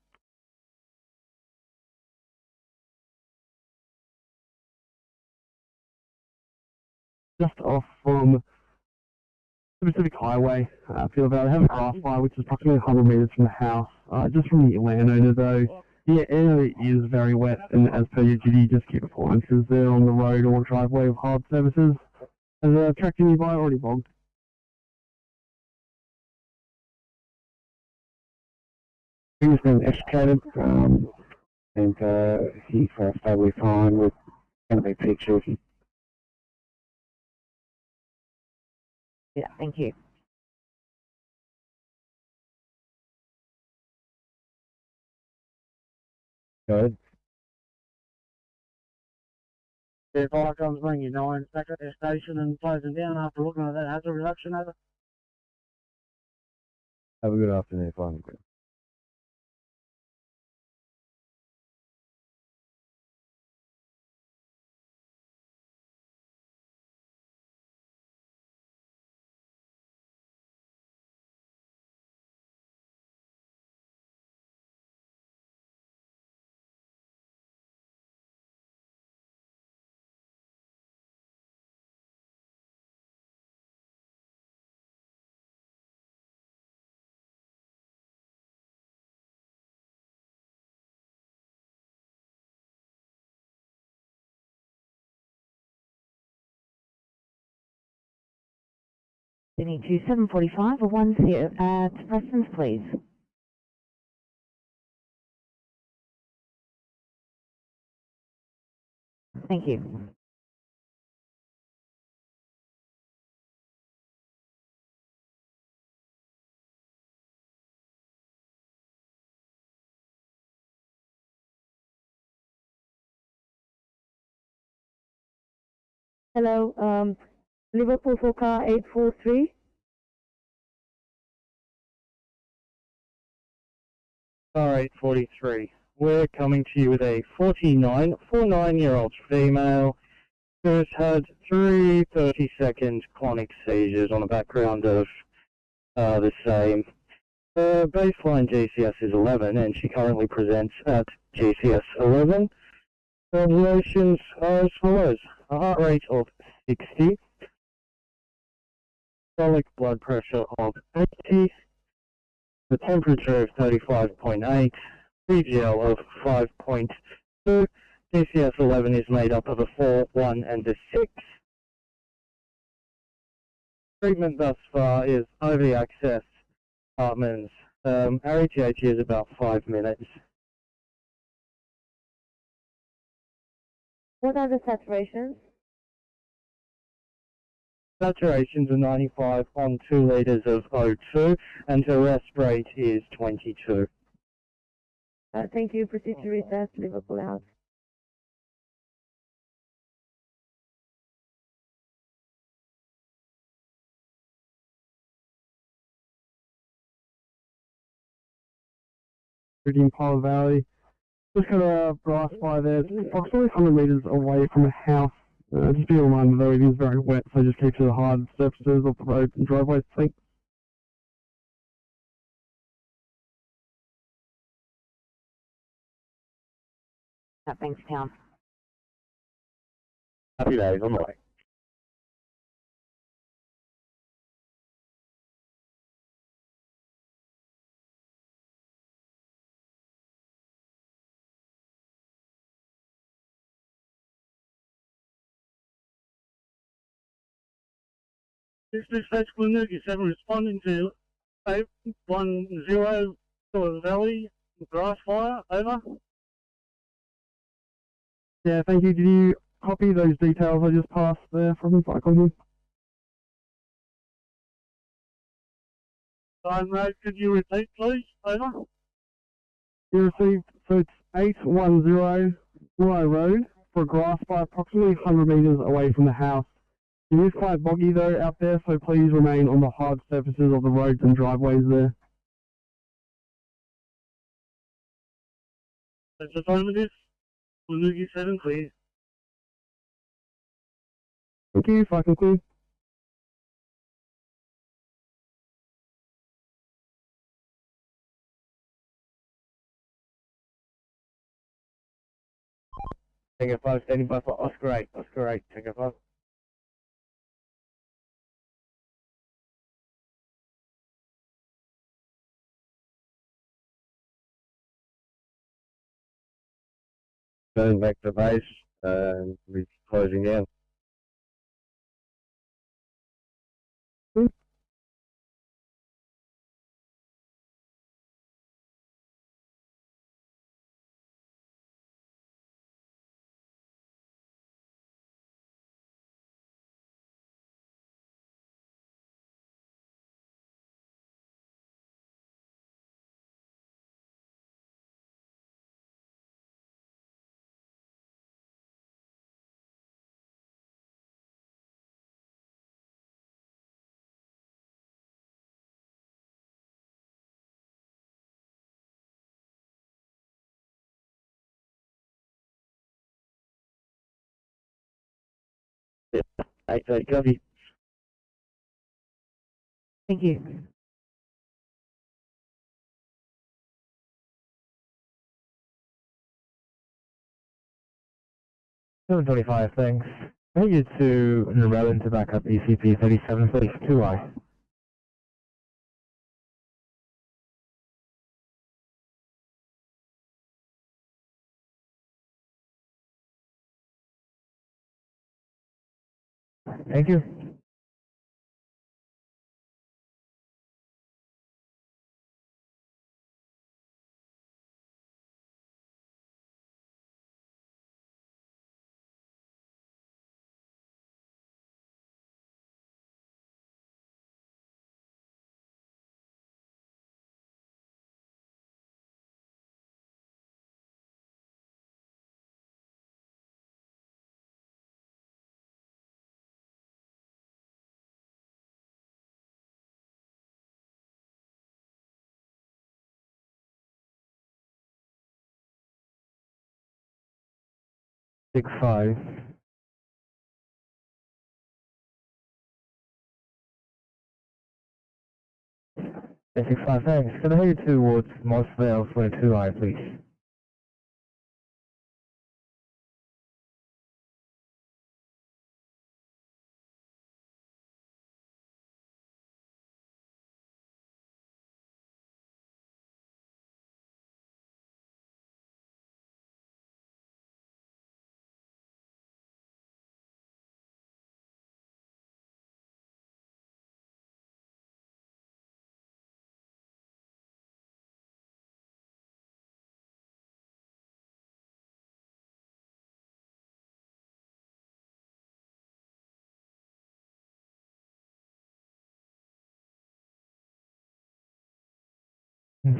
just off from the Pacific Highway, Field Valley. Have a grass fire, which is approximately 100 metres from the house. Just from the landowner though, the area is very wet, and as per your duty, just keep appliances there on the road or driveway of hard services. As a tractor nearby already bogged. He's been extricated, and he's stably fine with going to be pictures. Yeah, thank you. Good. The fire comes bring you 9 back at their station and closing down after looking at that hazard reduction over. Have a good afternoon, fine. Sydney to 745 or 10 to Preston's, please. Thank you. Hello, Liverpool for car 843. Car 843. We're coming to you with a 49-year-old female who's had 3 30-second clonic seizures on a background of the same. Her baseline GCS is 11 and she currently presents at GCS 11. Her observations are as follows: a heart rate of 60, systolic blood pressure of 80, the temperature of 35.8, PGL of 5.2, GCS 11 is made up of a 4, 1 and a 6. Treatment thus far is IV access Hartmann's. Our ETH is about 5 minutes. What are the saturations? Saturations are 95 on 2 litres of O2 and her rest rate is 22. Thank you. Proceed to recess. Liverpool out. In Polo Valley. Just got a grass fire there. It's approximately 100 metres away from a house. Just be a reminder though, it is very wet, so just keep to the hard surfaces of the road and driveways, thanks. Thanks, Town. Happy days, on the way. This is Surgical Energy 7 responding to 810 Valley grass fire, over. Yeah, thank you. Did you copy those details I just passed there from the cycle here? Could you repeat, please? Over. You received, so it's 810 Willow Road for a grass fire approximately 100 metres away from the house. It is quite boggy though out there, so please remain on the hard surfaces of the roads and driveways there. That's the time of this. Energy 7, please. Thank you, if I can clear. Take a 5 standing by for Oscar 8, Oscar 8, take a 5. turn back to base and we're closing down. Okay, copy. Thank you. $7.25, thanks. I need you to Narellan to back up ECP 3732I. Thank you. Six five. Six five, thanks. Can I head you towards Mossvale 22I, please?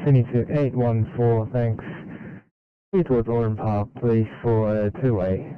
Sydney to 814, thanks. Head towards Oran Park, please, for a two-way.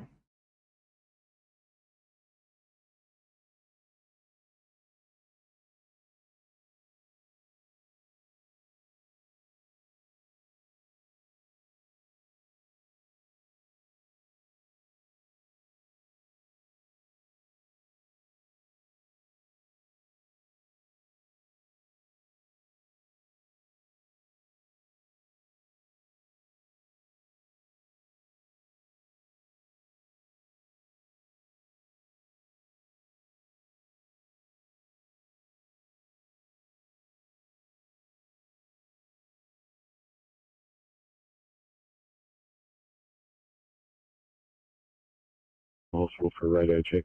Hospital for a radio check.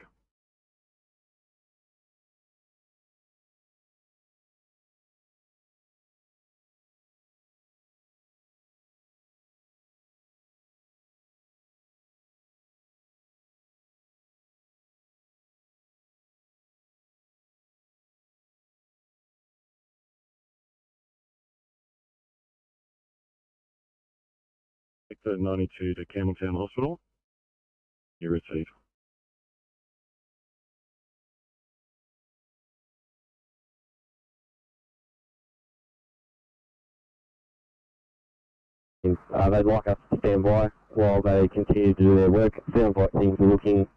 Sector 92 to Campbelltown Hospital. You receive. They'd like us to stand by while they continue to do their work. It sounds like things are looking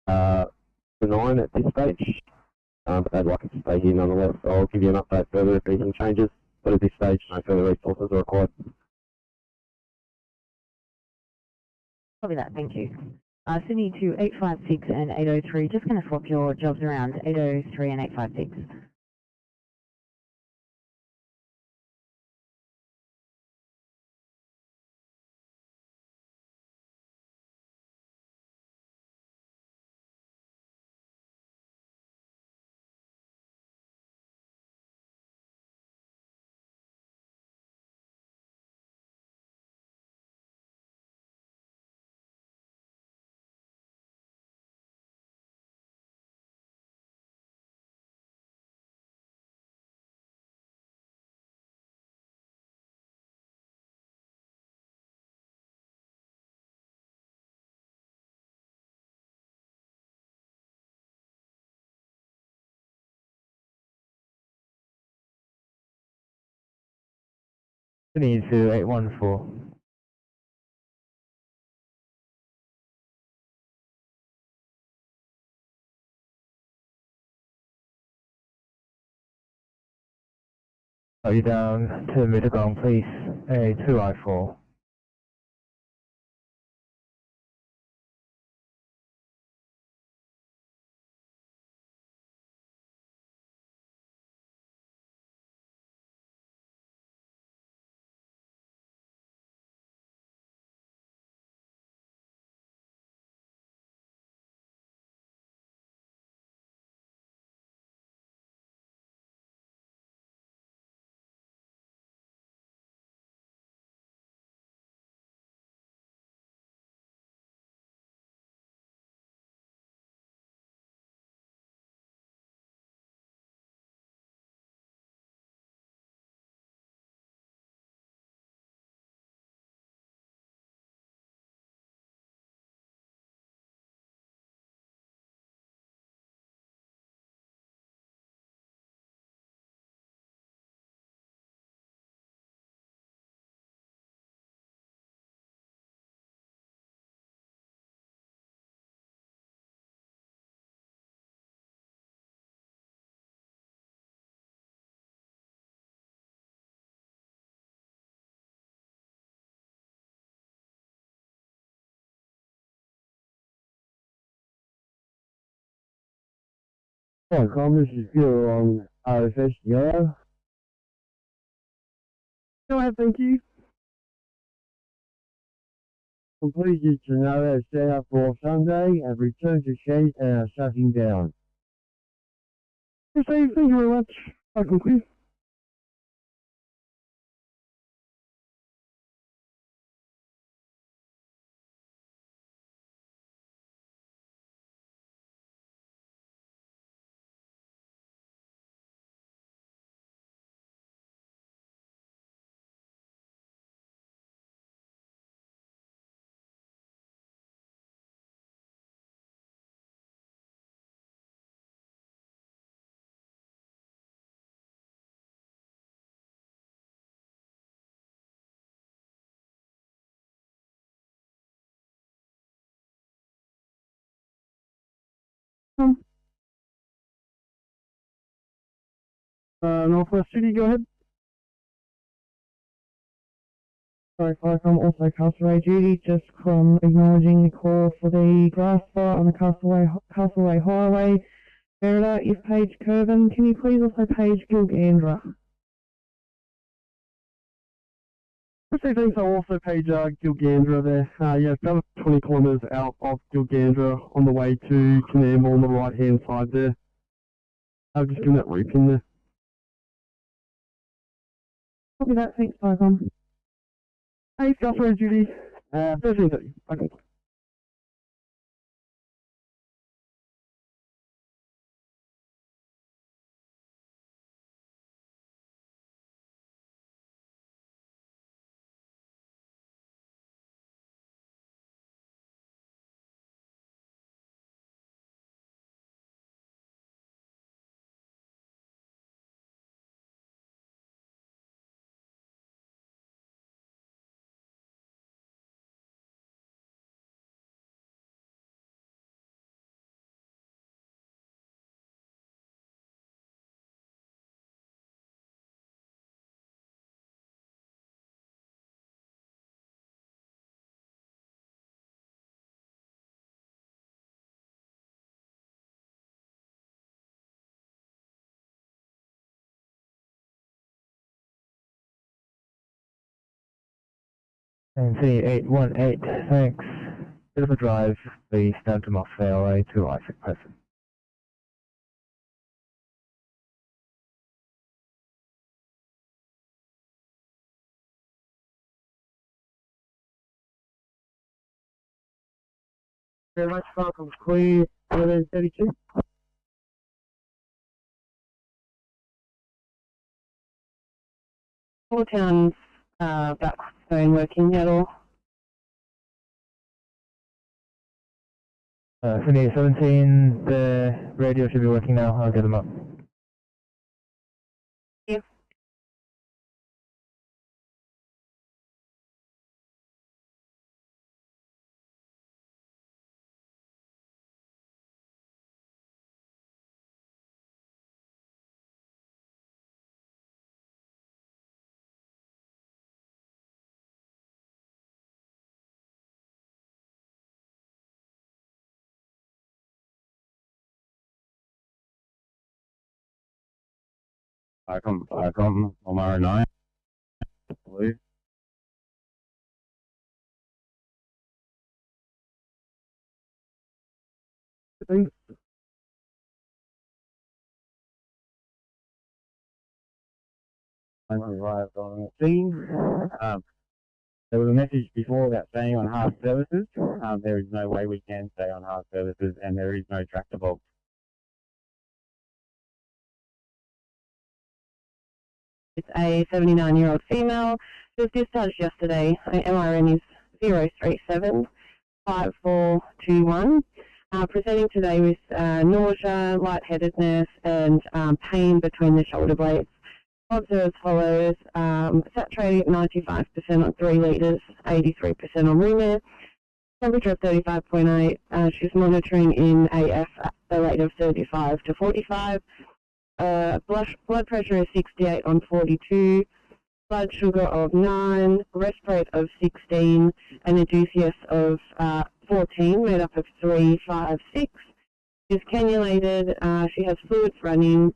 benign at this stage, but they'd like us to stay here nonetheless. So I'll give you an update further if anything changes, but at this stage, no further resources are required. Copy that, thank you. Sydney to 856 and 803, just going to swap your jobs around, 803 and 856. Sydney to 814. Are you down to Mittagong, please? A2I4. Hi, Tom, this is Bill on RFS Euro. Go ahead, thank you. Completed scenario set up for Sunday and returned to shed and are shutting down. Thank you very much. I conclude. Northwest City, go ahead. Sorry, I'm also Castaway duty, just from acknowledging the call for the grass fire on the Castaway Highway. Verita, if Page Curvin, can you please also page Gilgandra? Thanks, I'll also page Gilgandra there. Yeah, about 20 kilometres out of Gilgandra on the way to Canamble on the right hand side there. I've just given that repin there. Copy that, thanks, Python. Hey, Castaway duty. 13:30. I can. And C818, thanks. Bit of a drive, the Stanton off fairway to Isaac Person. Very much, Falcons clear, 13:32. Four towns backbone working at all. Sydney 17, the radio should be working now, I'll get them up. Icon on R9. Blue. Thanks. I arrived on the scene. There was a message before about staying on hard services. There is no way we can stay on hard services, and there is no tractor box. It's a 79-year-old female. She was discharged yesterday. Her MRN is 0375421. Presenting today with nausea, lightheadedness, and pain between the shoulder blades. Bloods are as follows: saturating at 95% on 3 litres, 83% on room air, temperature of 35.8. She's monitoring in AF at the rate of 35 to 45. Blood pressure is 68 on 42, blood sugar of 9, rest rate of 16, and a GCS of 14, made up of 3, 5, 6. She's cannulated, she has fluids running,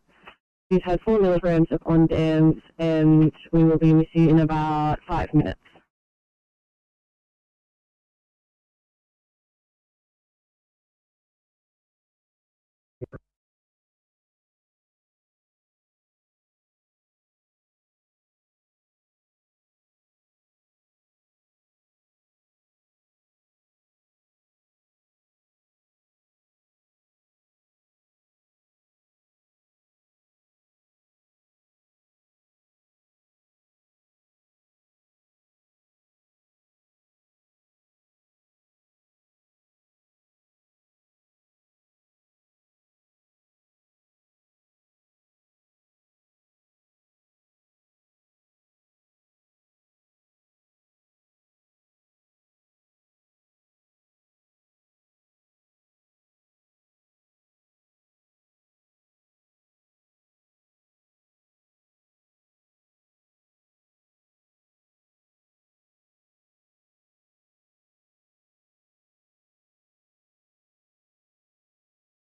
she's had 4 milligrams of on-dams, and we will be with you in about 5 minutes.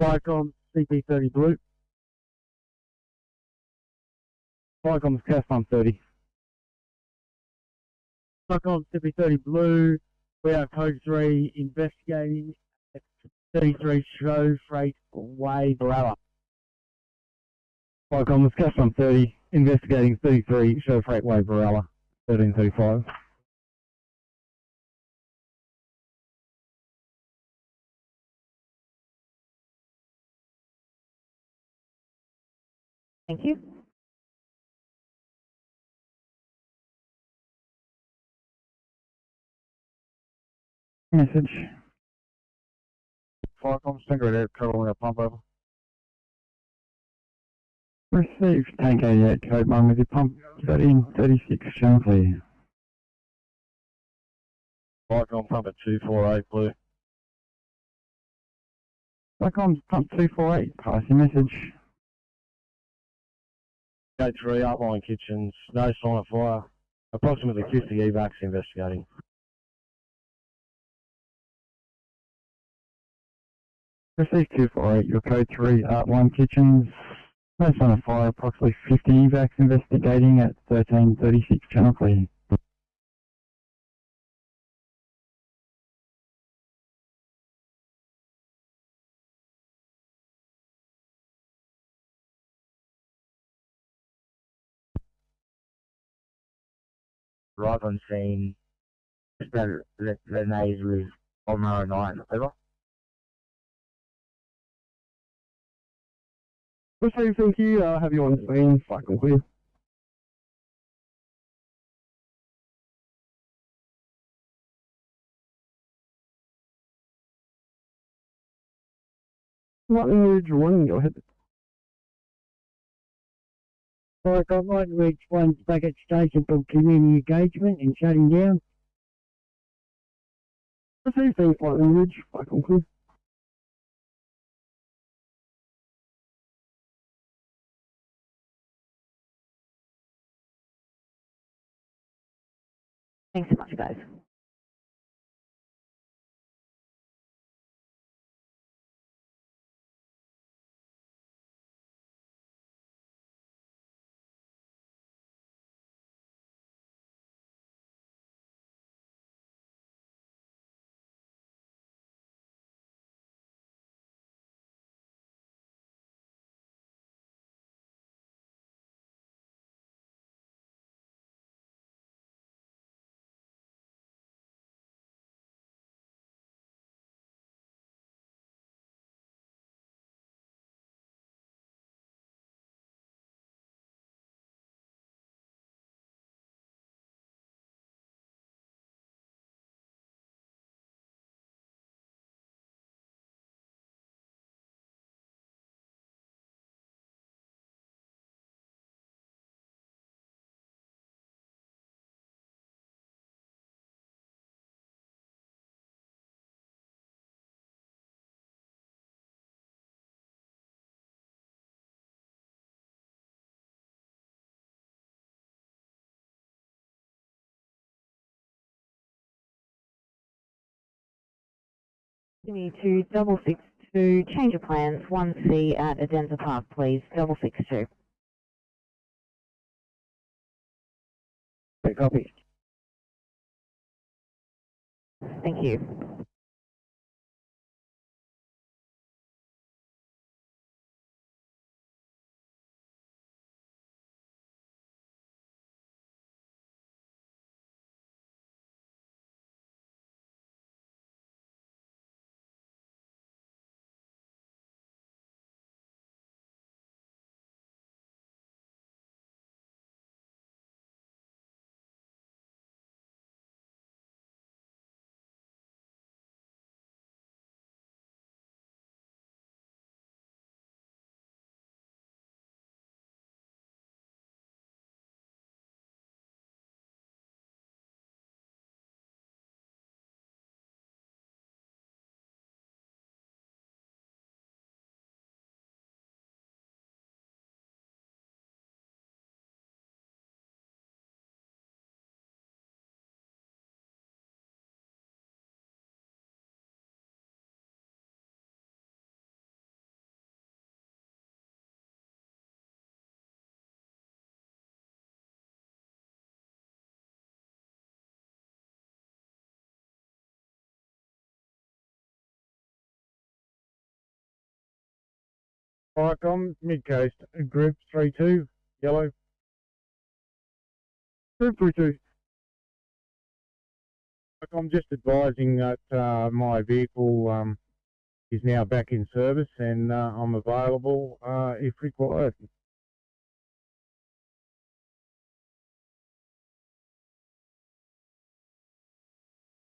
Vicom CP30 blue. Vicom's CASPUM 30. Vicom CP30 blue. We are code 3 investigating at 33 show freight way per hour. Vicom's CASPUM 30 investigating 33 show freight way per hour. 1335. Thank you. Message. Vicom Stingray there, Carolina pump over. Received tank 88 code 1 with your pump 1336 shown clear. Vicom pump at 248 blue. Vicom's pump 248, pass your message. Gate 3, outline kitchens, no sign of fire. Approximately 50 evacs investigating. Received 248, your code 3, outline kitchens, no sign of fire. Approximately 50 evacs investigating at 1336 channel clear. Right on scene, just the nades with on R9, over. Received, thank you. I'll have you on scene, cycle clear. Lightning Ridge 1, go ahead. Right, I'd like to explain back at station for community engagement and shutting down. Received, thanks, Lightning Ridge, cycle clear. Thanks so much, guys. Sydney to 662, change of plans, 1C at Adenza Park, please, 662. Okay, copy. Thank you. Icon, Mid-Coast, Group 32, yellow. Group 32. I'm just advising that my vehicle is now back in service and I'm available if required.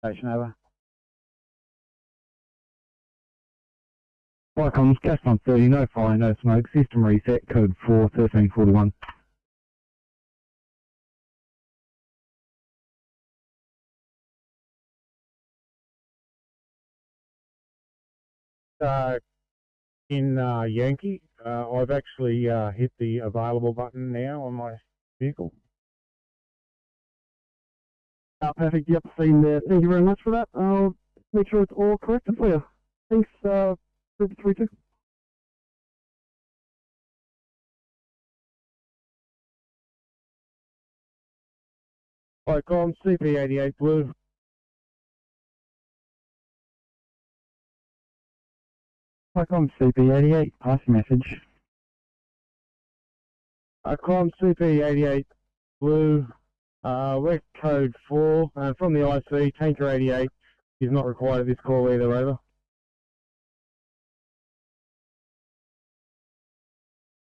Station over. Viacom's gas pump 30, no fire, no smoke, system reset, code 41341. In Yankee, I've actually hit the available button now on my vehicle. Perfect, yep, seen there. Thank you very much for that. I'll make sure it's all corrected for you. Thanks, Group 32. Icon, CP88 blue. Viacom CP88, pass your message. Icon, CP88 blue. We're code 4 from the IC, tanker 88 is not required at this call either, over.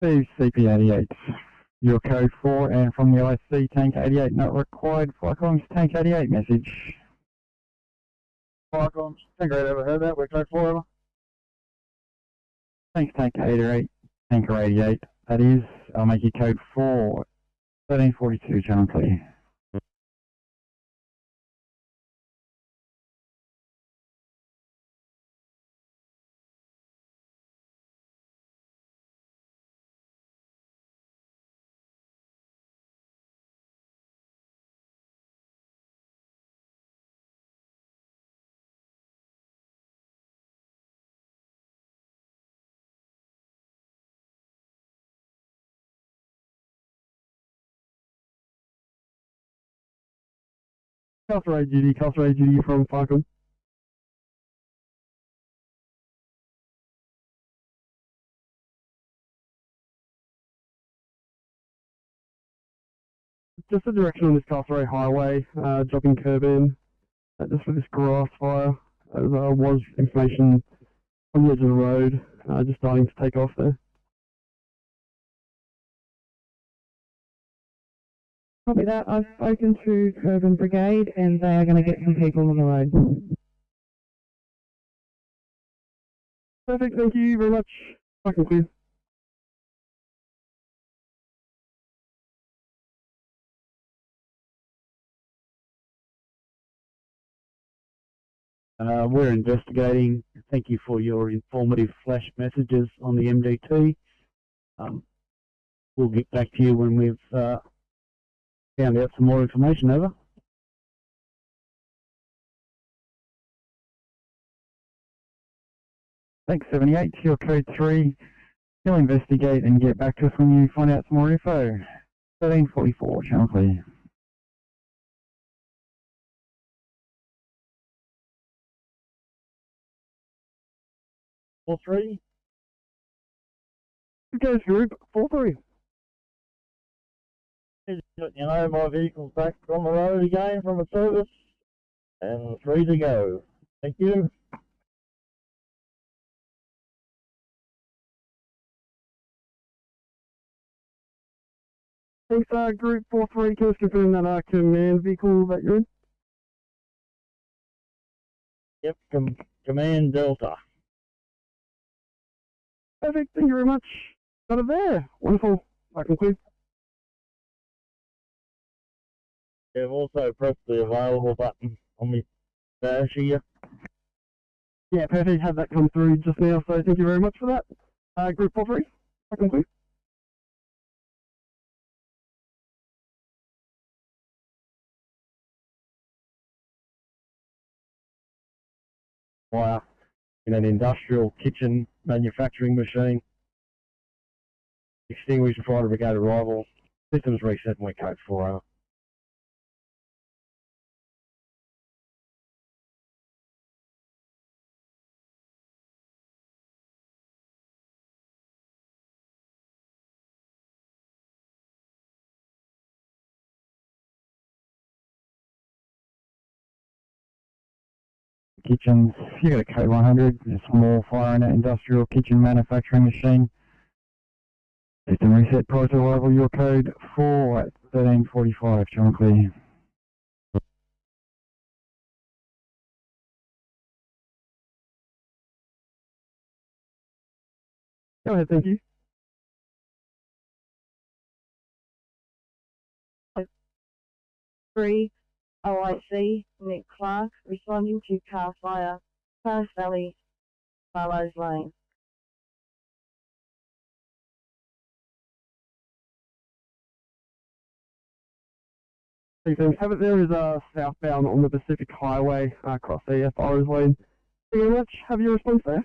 Steve CP88, your code 4 and from the IC, tank 88 not required. Viacom's tank 88 message. Viacom, tanker 88, ever heard that? We're code 4, over. Thanks, tank 88, tanker 88, that is. I'll make you code 4, 1342, channel clear. Customer duty from Viacom. Just the direction on this Castlereagh Highway, dropping curb in, just for this grass fire. There was information on the edge of the road, just starting to take off there. Copy that. I've spoken to Urban Brigade and they are going to get some people on the road. Perfect, thank you very much. Fucking clear. We're investigating. Thank you for your informative flash messages on the MDT. We'll get back to you when we've found out some more information, over. Thanks, 78, to your code 3. You'll investigate and get back to us when you find out some more info. 1344, channel clear. Three. Goes group 4-3. You know, my vehicle's back on the road again from a service and 3 to go. Thank you. Thanks, group 4-3, can you confirm that command vehicle that you're in? Yep, command Delta. Perfect, thank you very much. Got it there. Wonderful. I conclude. I've also pressed the available button on my dash here. Yeah, perfect. Had that come through just now, so thank you very much for that. Group 4-3, I conclude. Fire in an industrial kitchen manufacturing machine. Extinguished fire brigade arrival. Systems reset and we code 4 Kitchens, you got a code 100, a small fire in an industrial kitchen manufacturing machine. System reset prior to arrival, your code 4 at 1345, channel clear. Go ahead, thank you. Three, OIC, Nick Clark, responding to car fire, Paris Valley, Barlows Lane. Have it there is southbound on the Pacific Highway across the Barlows Lane. Thank you very much. Have your response there.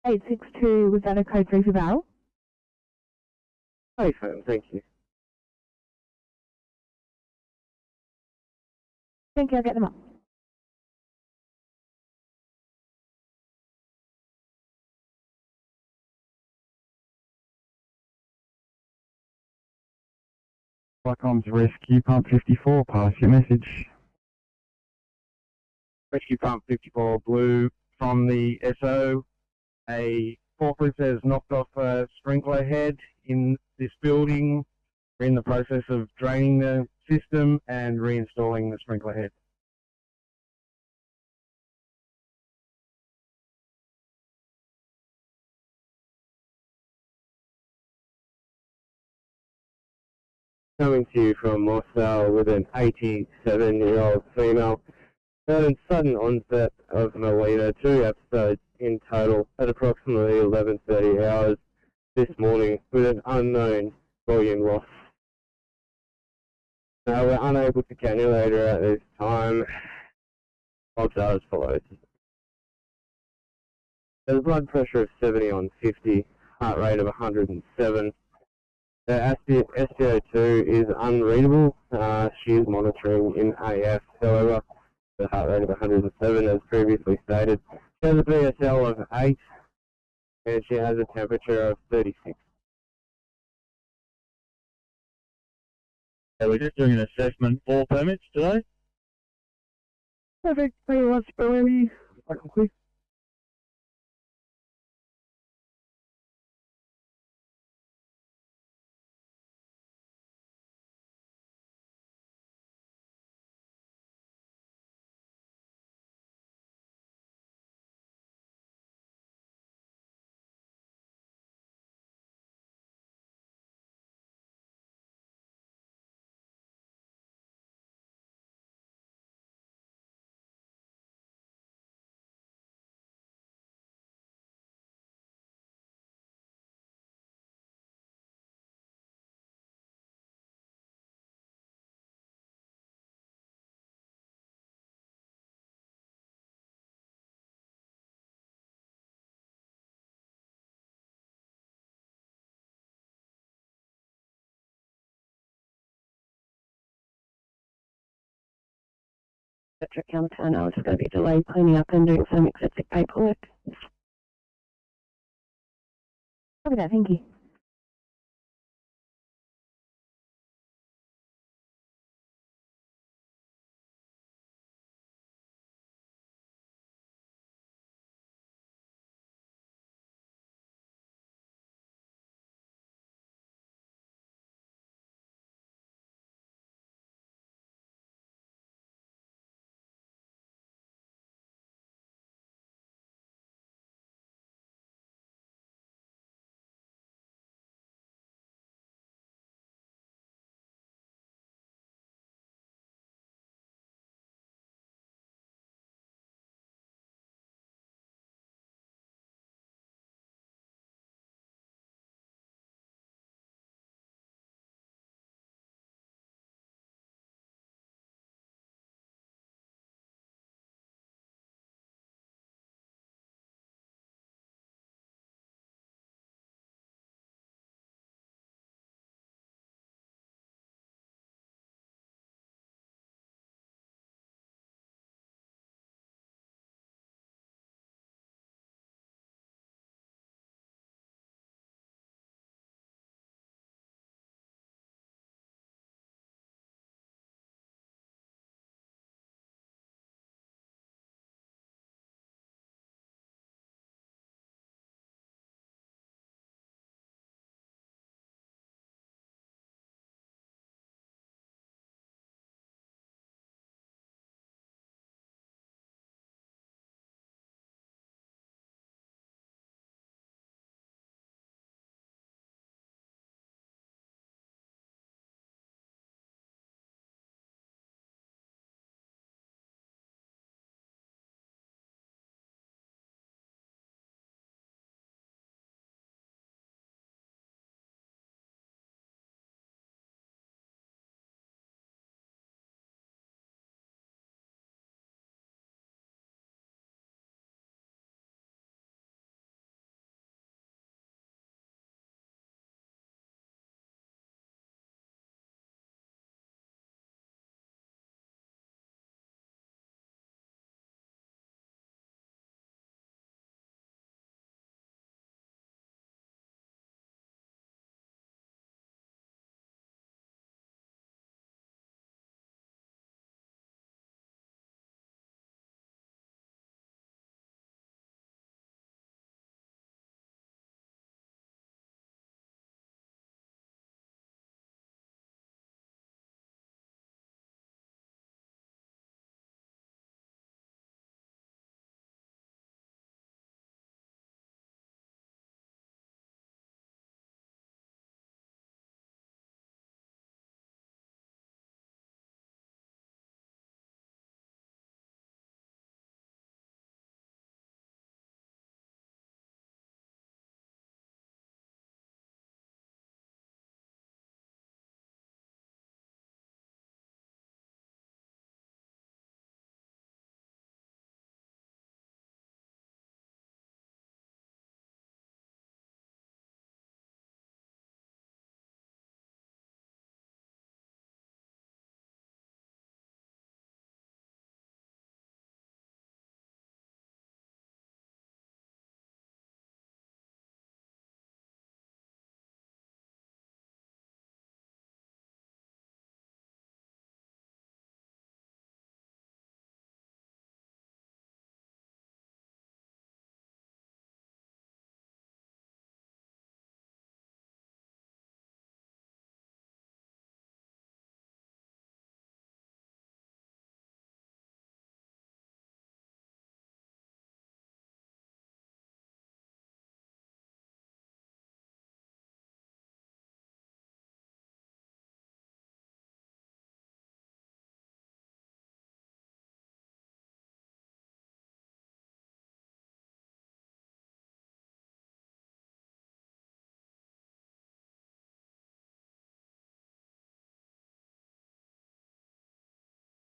Eight 6-2, was that a code 3 for Val? Hi, phone, thank you. Thank you, I'll get them up. Flycom's Rescue Pump 54, pass your message. Rescue Pump 54 Blue from the SO. A forklift has knocked off a sprinkler head in this building. We're in the process of draining the system and reinstalling the sprinkler head. Coming to you from Moscow with an 87-year-old female. Had a sudden onset of melena, 2 episodes in total at approximately 11:30 hours this morning with an unknown volume loss. We're unable to cannulate her at this time. Odds are as follows. There's a blood pressure of 70 on 50, heart rate of 107. The SpO2 is unreadable. She is monitoring in AF, however, the heart rate of 107 as previously stated. She has a BSL of 8 and she has a temperature of 36. We're just doing an assessment for permits today. Perfect. Thank you very much, Andy. I conclude. etc. counter. Now it's just going to be delayed cleaning up and doing some accepted paperwork. Copy that, thank you.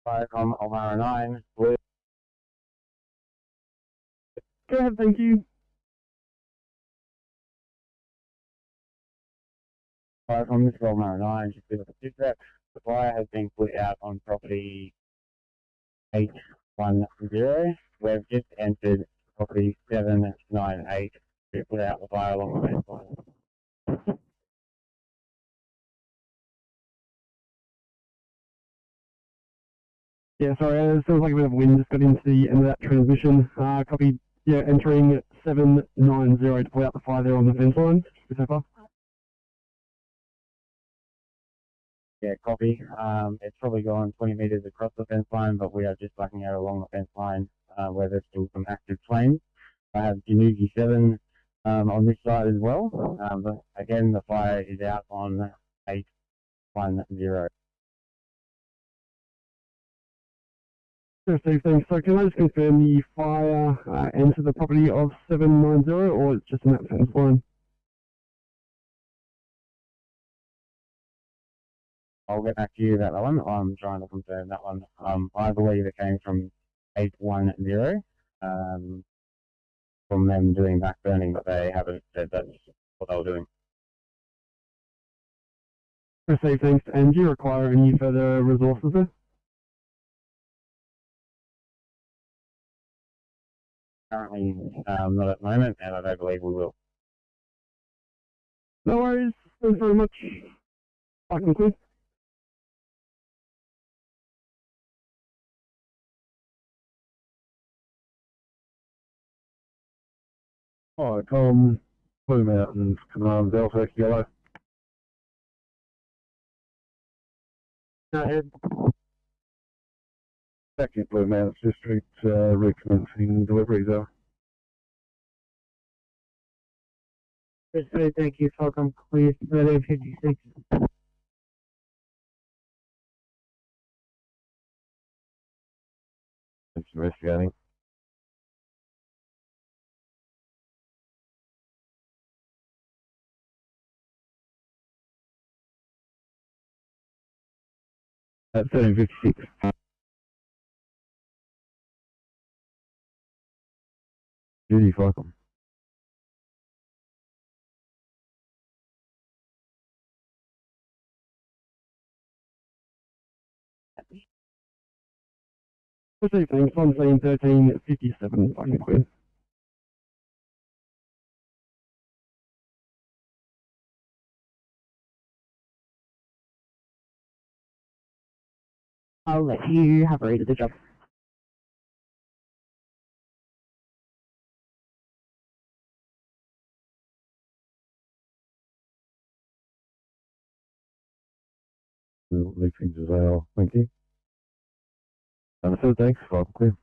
From Omara 9, with Go ahead, thank you. from Mr. Omara 9, just been a feedback. The fire has been put out on property 810. We've just entered property 798 to put out the fire along the fence line. Yeah, sorry, it feels like a bit of wind just got into the end of that transmission. Copy, yeah, entering 790 to put out the fire there on the fence line. So far. Yeah, copy. It's probably gone 20 metres across the fence line, but we are just backing out along the fence line where there's still some active flames. I have Janugi 7 on this side as well, but again, the fire is out on 810. Sure, Steve, thanks. So can I just confirm the fire entered the property of 790 or it's just in that fence line? I'll get back to you about that one. I'm trying to confirm that one. I believe it came from 810 from them doing back burning, but they haven't said that's what they were doing. Sure, Steve, thanks. And do you require any further resources there? Currently, not at the moment, and I don't believe we will. No worries. Thanks very much. I conclude. Hi, Tom. Blue Mountains, Command Delta Yellow. Go ahead. Back in Blue Mountains District, recommencing deliveries are. Thank you, Falcon. Clear 1356. It's investigating. At 1356. Duty Falcon. Good evening, Fonzie 1357, I conclude. I'll let you have a read of the job. We'll leave things as they are. Thank you. Understood, thanks. Falcon clear.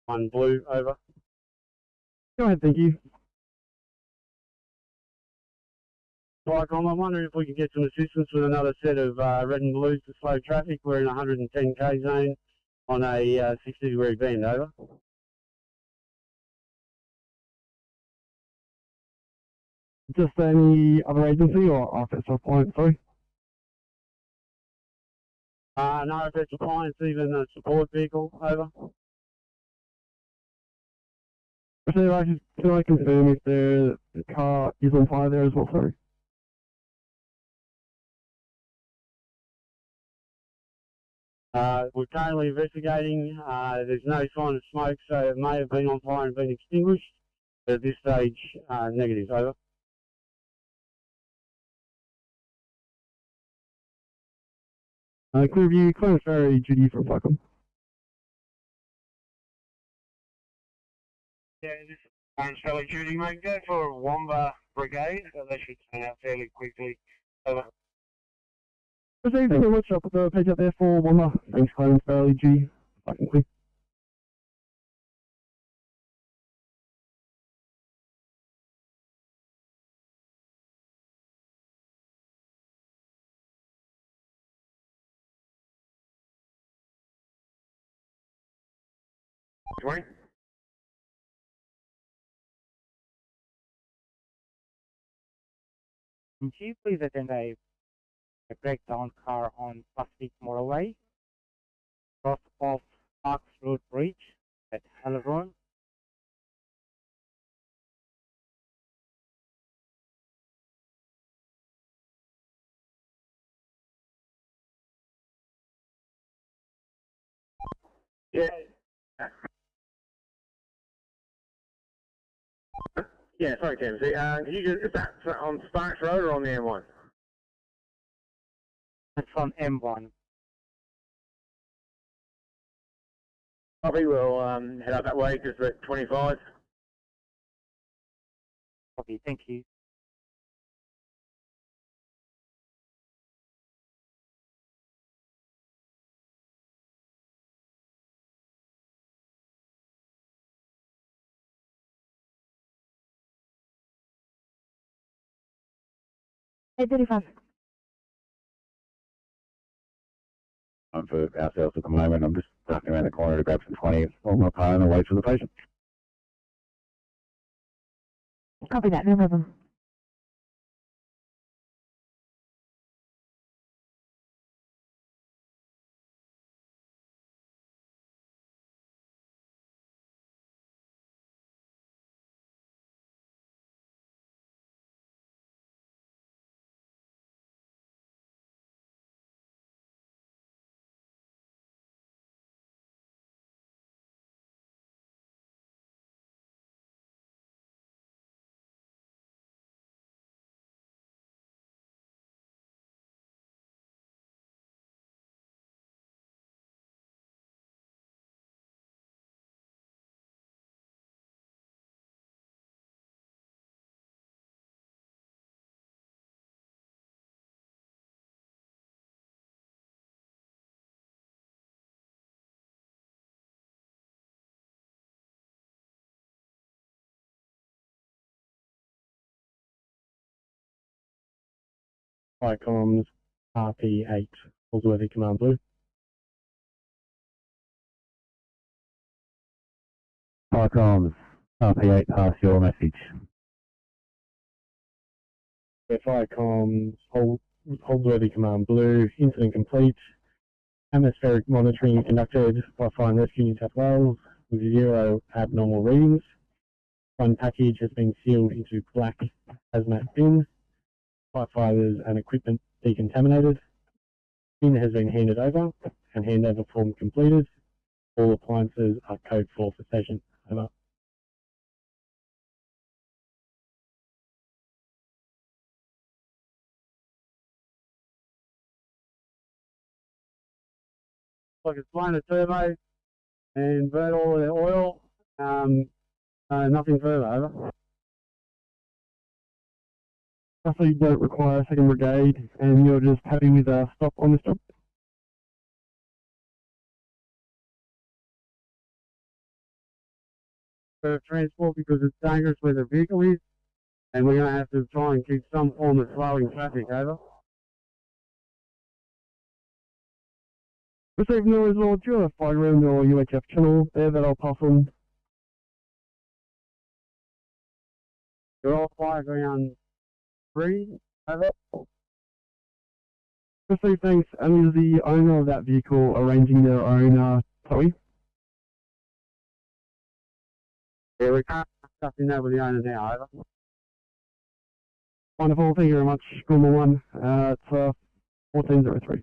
One blue, over. Go ahead, thank you. Falcon, I'm wondering if we can get some assistance with another set of red and blues to slow traffic. We're in a 110k zone on a 60-degree bend, over. Just any other agency or office or client, sorry? No, if it's a client, it's even a support vehicle, over. So can I confirm if the car is on fire there as well, sorry? We're currently investigating. There's no sign of smoke, so it may have been on fire and been extinguished. But at this stage, negative, over. Clearview, Clarence Ferry, duty for Falcon. Yeah, this is Clarence Ferry duty, mate. Go for a Wamba Brigade. They should turn out fairly quickly. Over. Thank you very much. I'll put the page up there for Wamba. Thanks, Clarence Ferry, duty. Falcon, clear. Dwayne? Would you please attend a breakdown car on Plastic Motorway, cross off Parks Road Bridge at Haleron, Yeah. Yeah, sorry, Timothy. Can you just, is that on Sparks Road or on the M1? That's on M1. Copy, we'll head up that way, just at 25. Copy, thank you. Hey, 35. I'm for ourselves at the moment. I'm just ducking around the corner to grab some 20s on my car and wait for the patient. Copy that, no problem. Fire comms, RP8, Holsworthy Command Blue. Fire comms, RP8, pass your message. Yeah, fire comms, Holsworthy Command Blue, incident complete. Atmospheric monitoring conducted by Fire and Rescue New South Wales with 0 abnormal readings. One package has been sealed into black hazmat bin. Firefighters and equipment decontaminated. Bin has been handed over and handover form completed. All appliances are code 4 for station. Over. Like it's blown a turbo and burn all of the oil. Nothing further. Over. Roughly you don't require a second brigade and you're just happy with a stop on this job? For transport because it's dangerous where the vehicle is and we're going to have to try and keep some form of flowing traffic. Over. Received noise or do you have a fire ground or UHF channel there that I'll pass on? You're all fire ground 3, over. Received thanks, and is the owner of that vehicle arranging their own towing? Yeah, we can't discuss in there with the owner now, over. Wonderful, thank you very much. Number 1, it's 1403.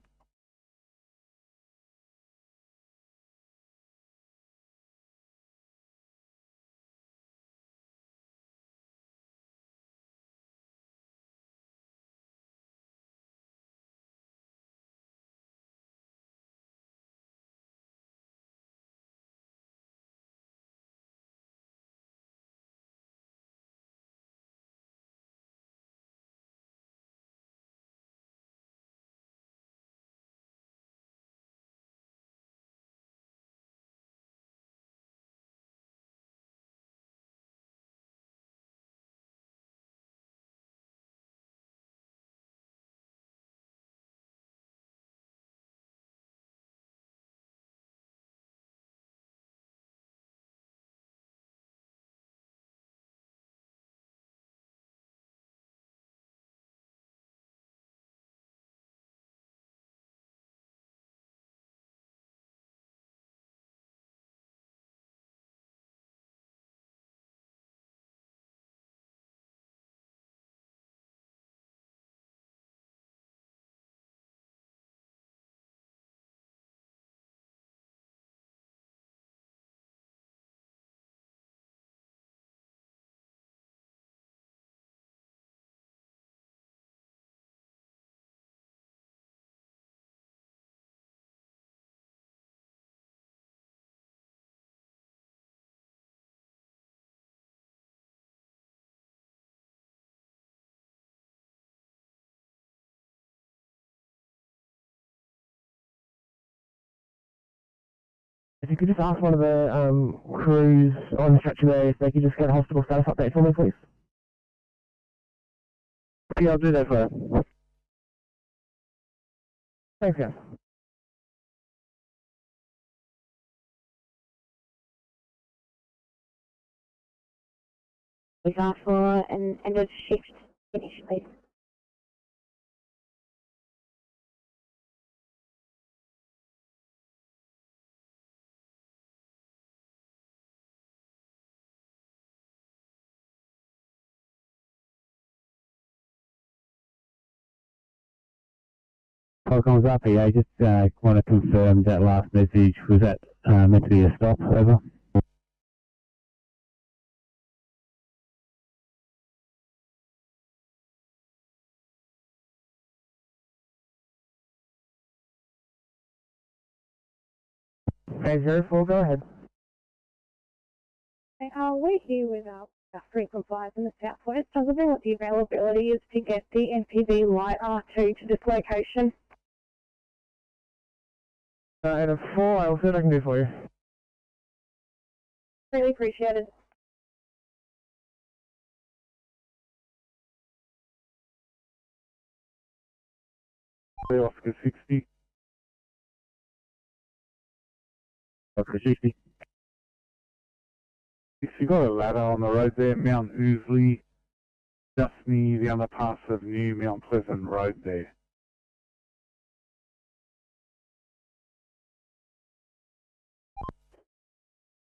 if you could just ask one of the crews on the stretcher there if they could just get a hospital status update for me, please. Yeah, I'll do that for you. Thanks, guys. We've asked for an end of shift finish, please. Telecoms RPA, just want to confirm that last message, was that meant to be a stop, over? Okay, 04, go ahead. We're here with our frequent flyers in the southwest. I was wondering what the availability is to get the NPV light R2 to this location. And a 4, I'll see what I can do for you. Really appreciated. Oscar 60. Oscar 60. If you got a ladder on the road there, Mount Ousley, just near the underpass of New Mount Pleasant Road there.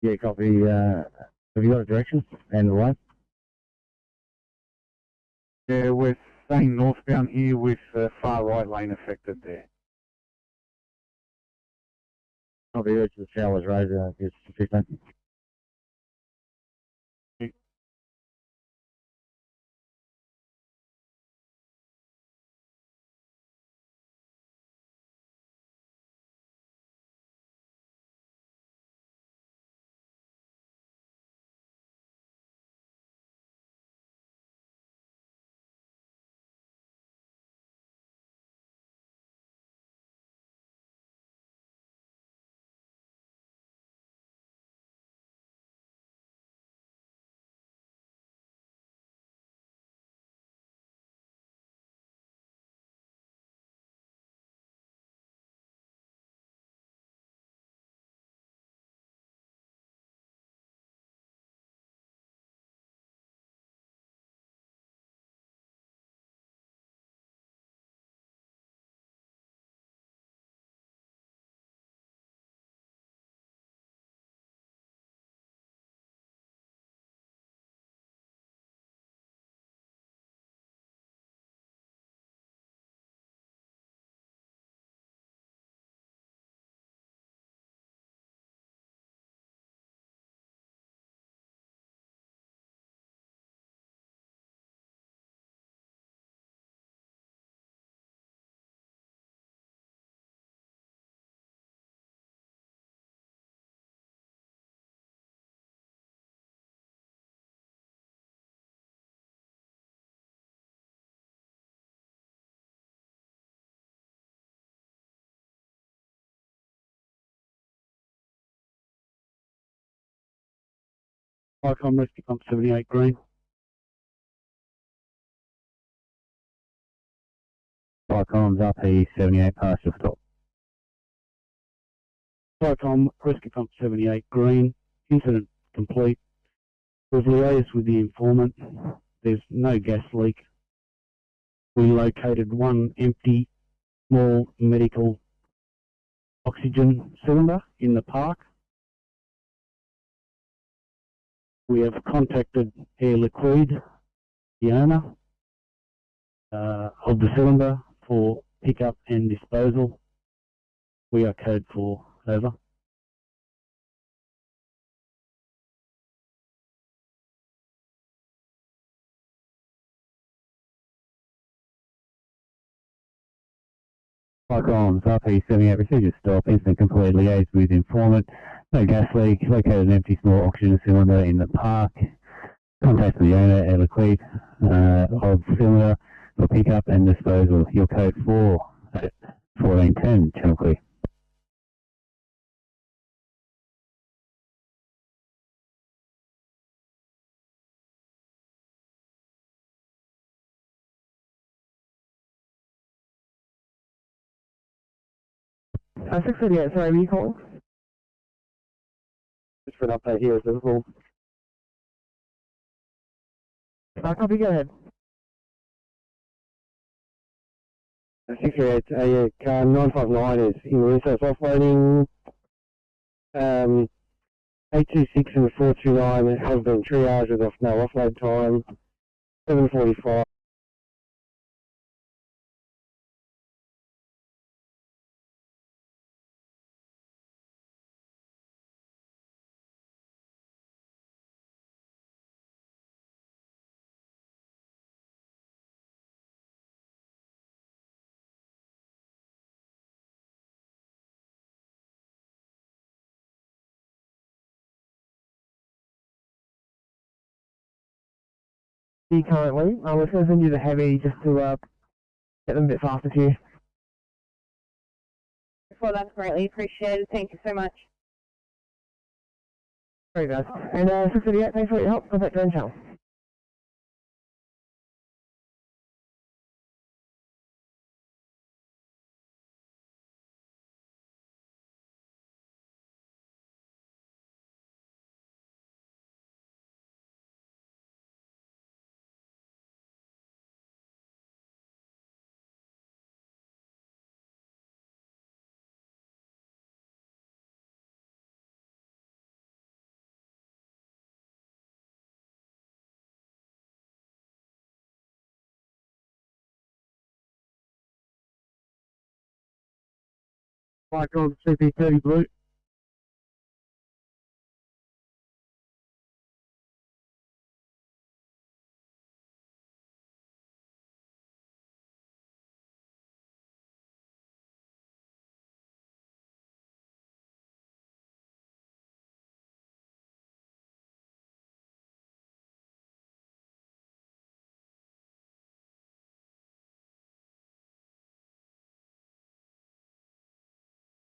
Yeah, copy. Have you got a direction and the line? Yeah, we're staying northbound here with far right lane affected there. Copy, to the Showers Road, it's 15. Icon Rescue Pump 78 green. Icons RP 78 partial stop. Icon Rescue Pump 78 green. Incident complete. We've liaised with the informant. There's no gas leak. We located one empty small medical oxygen cylinder in the park. We have contacted Air Liquide, the owner of the cylinder, for pickup and disposal. We are code 4, over. Icons RP 78 procedure stop. Incident complete. Liaised with informant. No gas leak. Located an empty small oxygen cylinder in the park. Contact the owner, Air Liquide, of cylinder for pickup and disposal. Your code 4 at 1410, channel clear. 638, sorry, were you calling? Just for an update here, is Liverpool. Copy, go ahead. 638, yeah, car 959 is in the so it's offloading. 826 and 429 have been triaged with no offload time. 745. Currently, we're just going to send you the heavy just to get them a bit faster to you. Well, that's greatly appreciated. Thank you so much. Great, guys. And 638, thanks for your help. Contact your channel. Mike on CP30 blue.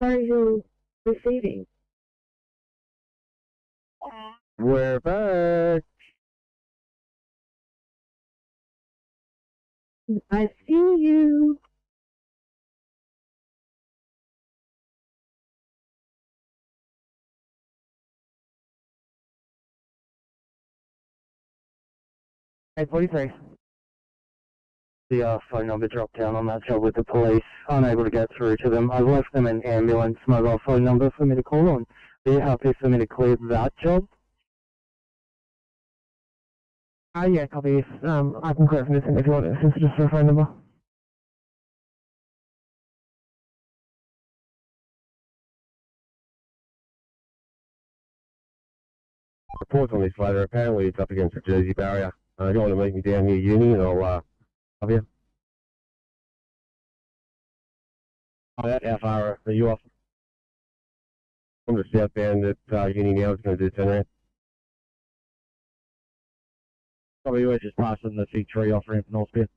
Are you receiving? We're back. I see you. Hey, 43. The phone number dropped down on that job with the police, unable to get through to them. I left them an ambulance mobile phone number for me to call on. Are you happy for me to clear that job? Yeah, copy. I can clear it from this end if you want it, since it's just for a phone number. Reports on this later. Apparently it's up against the Jersey barrier. You want to meet me down near uni and I'll have you. How far are you off? I'm just southbound at uni now. It's going to do 10 round. Probably we're just passing the Fig Tree off ramp North Pier.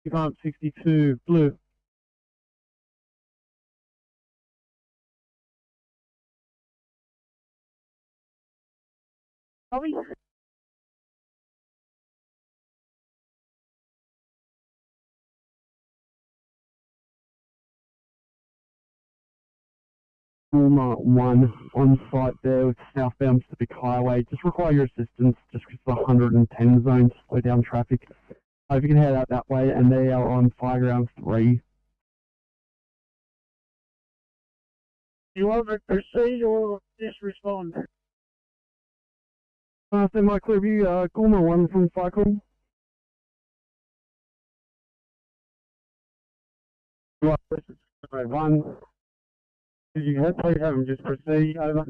Pump 62 blue. Probably. Walmart 1 on site there with southbound Pacific Highway. Just require your assistance just because the 110 zone to slow down traffic. If you can head out that way, and they are on Fireground 3. You want to proceed or just respond? So my Clearview, Gorma 1 from Cycle. Right, this is grade 1. Did you please have them just proceed over?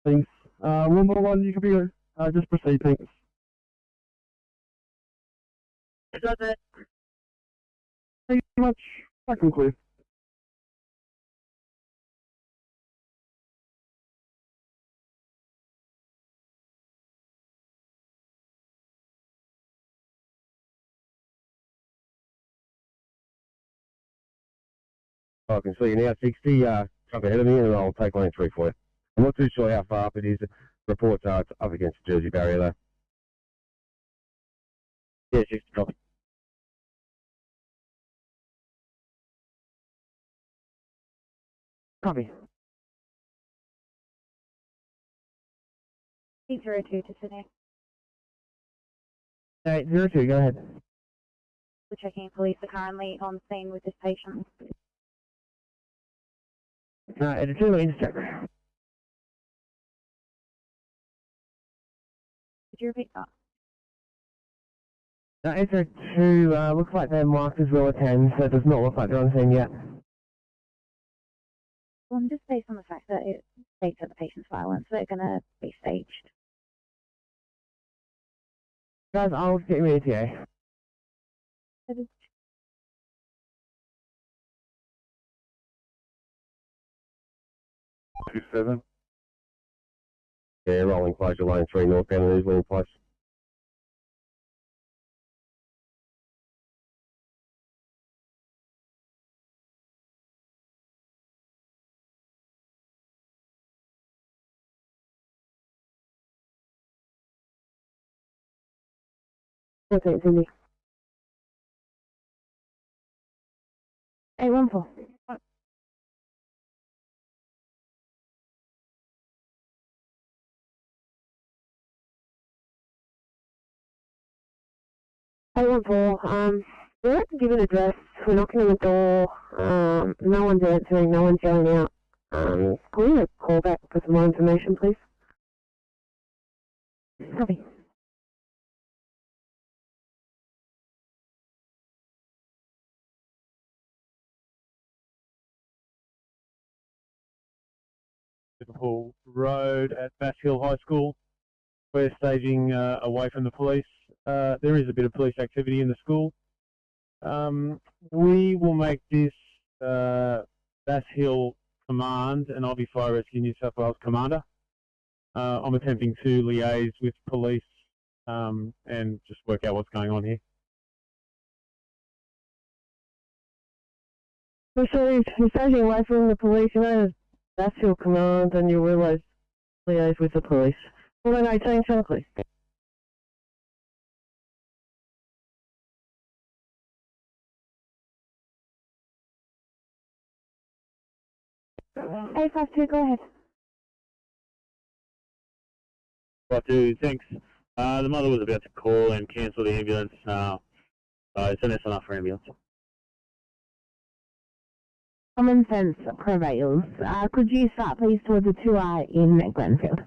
Thanks. One more one, you can be, just proceed, thanks. That's it. Thank you very much. I conclude. I can see you now, 60, jump ahead of me and I'll take lane 3 for you. I'm not too sure how far up it is. Reports are it's up against the Jersey barrier though. Yeah, 60, copy. Copy. 802 to Sydney. 802, go ahead. We're checking police are currently on scene with this patient. 802, let me just check. Could you repeat that? 802, looks like they're marked as well attend, so it does not look like they're on scene yet. Well, just based on the fact that it states that the patient's violent, so they're going to be staged. Guys, I'll get you ETA. 27. Yeah, rolling closure lane 3 northbound and easily in place. Okay, Cindy. 814. We're at the given address. We're knocking on the door. No one's answering. No one's yelling out. Can we get a call back for some more information, please? Copy. Liverpool Road at Bass Hill High School. We're staging away from the police. There is a bit of police activity in the school. We will make this Bass Hill Command and I'll be Fire Rescue New South Wales Commander. I'm attempting to liaise with police and just work out what's going on here. So you're staging away from the police, you know, that's your command, and you realise liaise with the police. Well, then 18, Shockley. Eight 52, go ahead. Right, dude, thanks. The mother was about to call and cancel the ambulance. It's an SNR for ambulance. Common sense prevails. Could you start please towards the 2R in Glenfield?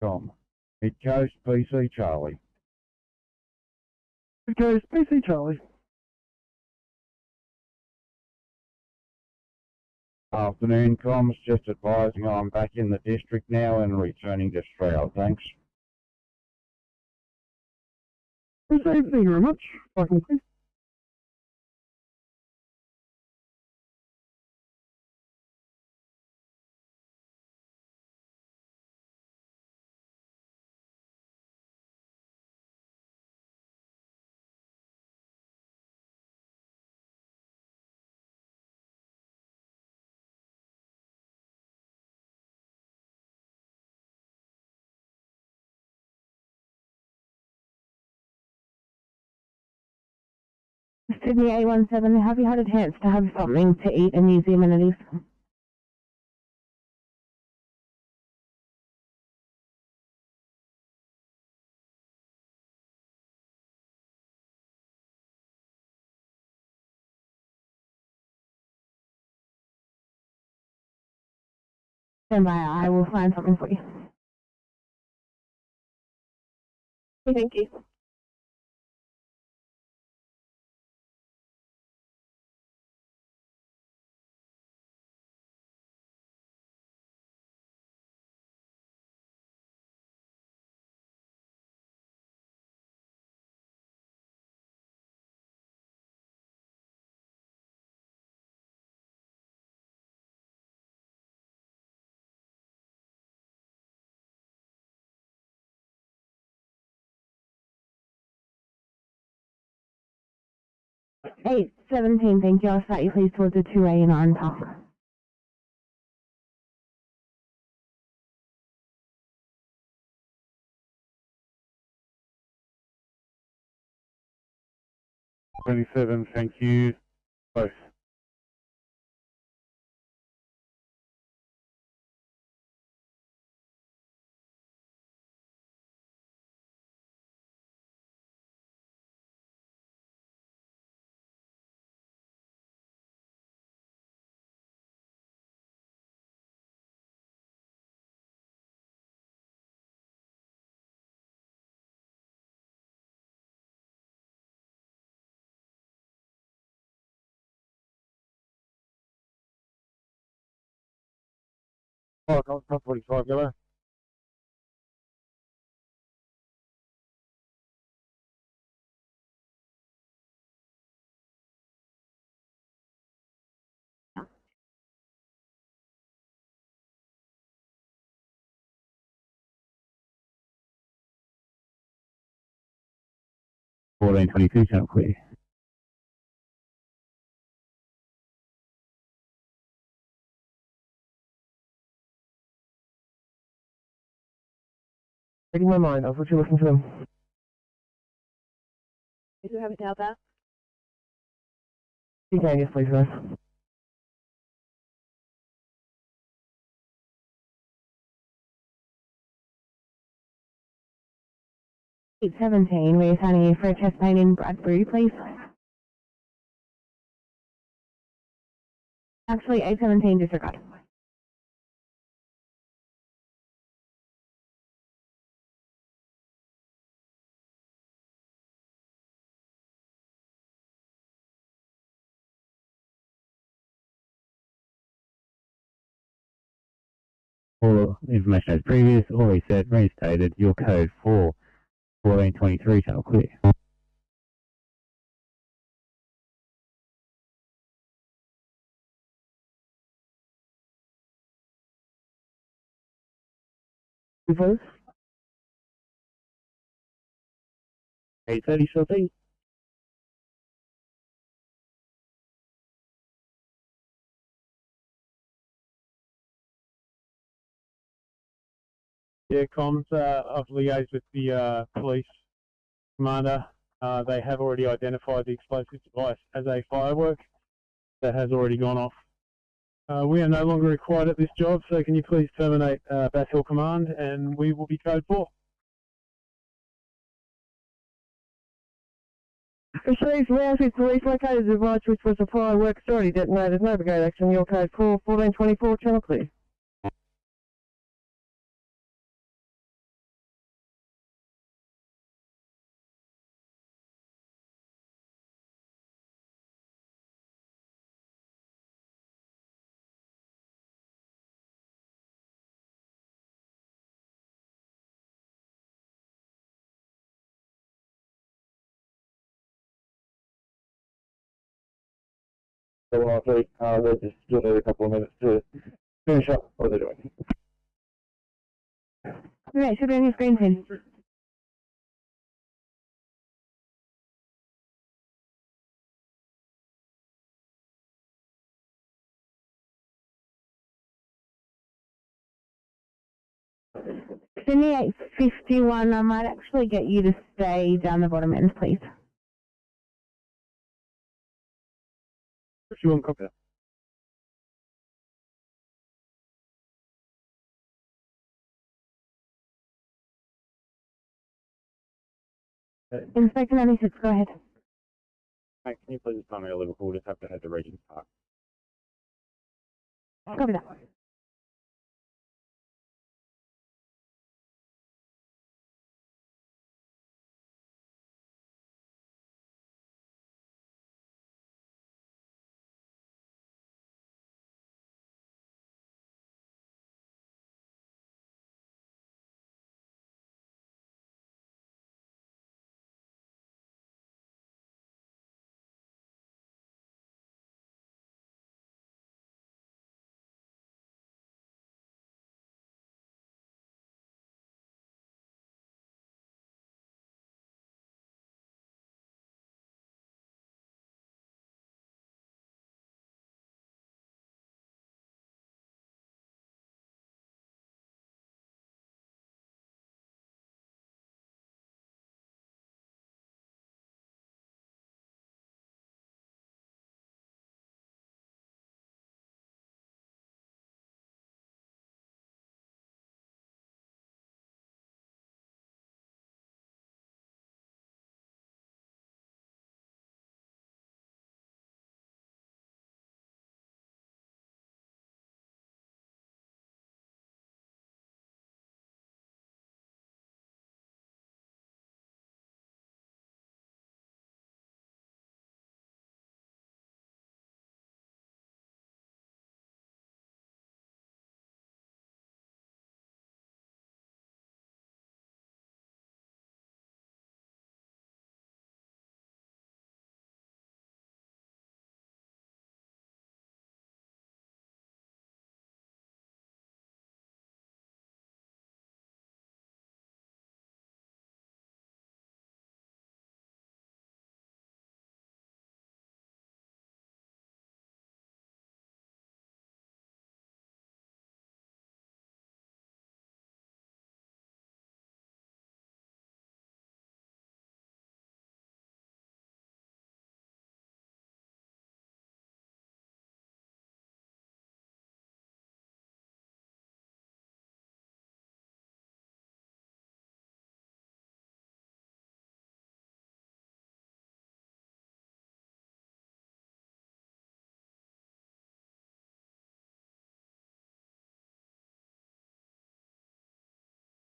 Tom. It goes BC Charlie. It goes BC Charlie. Afternoon, comms. Just advising I'm back in the district now and returning to Stroud. Thanks. Thank you very much. I conclude. Sydney 817, have you had a chance to have something to eat and use the amenities? Stand by, I will find something for you. Thank you. Eight 17, thank you. I'll start you please towards the 2A and on top. Thank you. Both. Oh, top 45, yellow. Fourteen 22, channel clear. Reading my mind, I was literally listening to them. Do you have it out there? You can, yes please, guys. Eight 17, we're assigning you for a chest pain in Bradbury, please. Actually, 8 17, disregard. All information as previous, all reset, reinstated, your code for 1423 channel clear. Please? 830 something. Yeah, comms, I've liaised with the police commander. They have already identified the explosive device as a firework that has already gone off. We are no longer required at this job, so can you please terminate Bass Hill Command and we will be code 4. Retrieve Ramsey police located the device which was a firework already detonated. No brigade action, your code 4, 1424, channel clear. So they just still need a couple of minutes to finish up what they're doing. Right, should be on your screen, please. Sydney 851, I might actually get you to stay down the bottom end, please. 51, copy that. Inspector 96, go ahead. Mate, can you please tell me a Liverpool? Just have to head to Regent's Park. Copy that.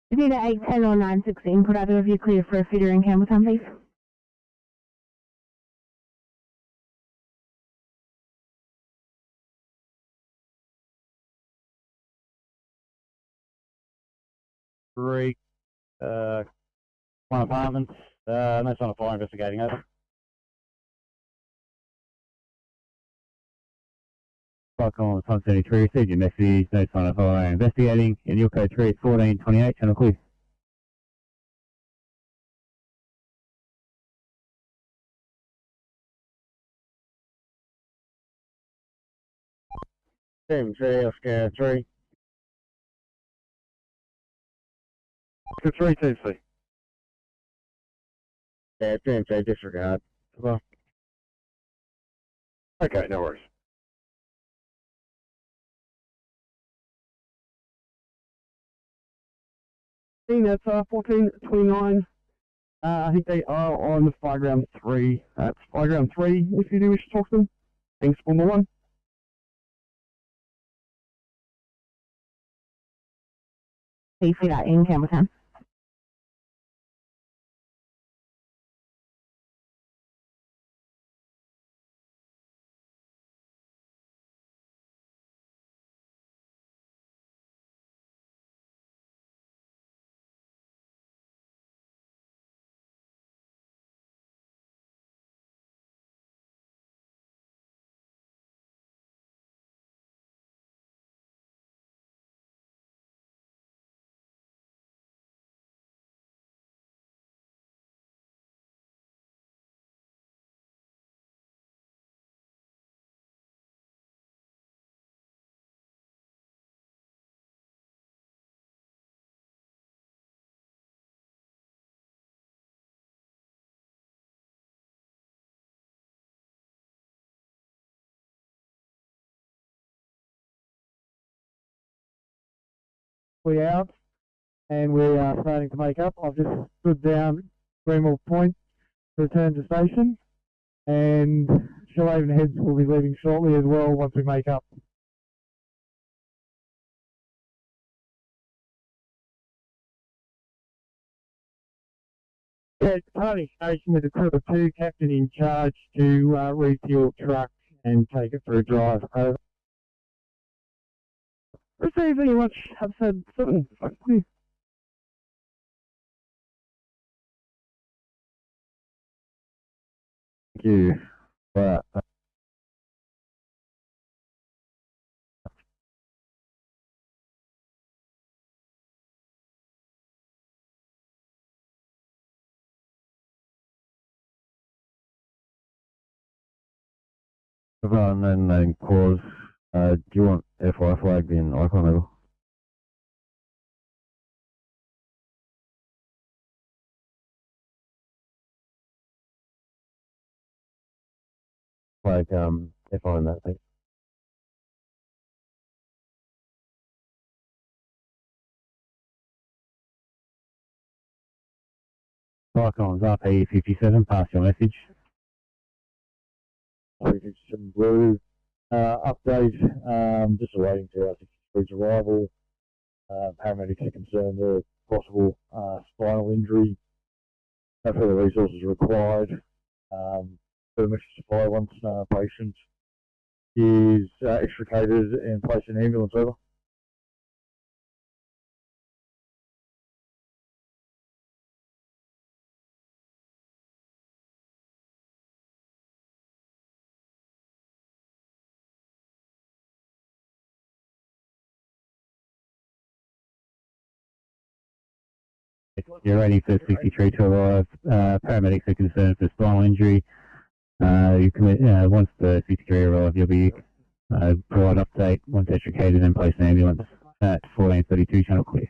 Is either 810 or 916? Could either of you clear for a fitter in Campbelltown, please? Three, one apartment, no sign of fire, investigating, over. Call 173, received your message, no sign of fire, investigating, in your code 3 at 1428, channel clear. TMC, Oscar 3. Oscar 3, TMC. Yeah, TMC, disregard. Well, okay, no worries. That's 1429. I think they are on the Fireground 3. That's Fireground 3, if you do wish to talk to them. Thanks for the one. Please see that in Campbelltown. We out, and we are starting to make up. I've just stood down Greenwell Point to return to station, and Shoalhaven Heads will be leaving shortly as well once we make up. At Party Station with a crew of 2, captain in charge to refuel truck and take it for a drive. Over. Receive very much, have said something. Thank you. Right. And then cause, do you want FI flagged in icon level? Flag FI in that thing. Icon's RP57, pass your message. RP57 blue. Update, just awaiting to our 63's arrival. Paramedics are concerned of possible spinal injury. No further resources required. Permission supply once patient is extricated and placed in ambulance, over. You're ready for 63 to arrive. Paramedics are concerned for spinal injury. Once the 63 arrive, you'll be provide update once extricated and placed in ambulance at 1432 channel clear.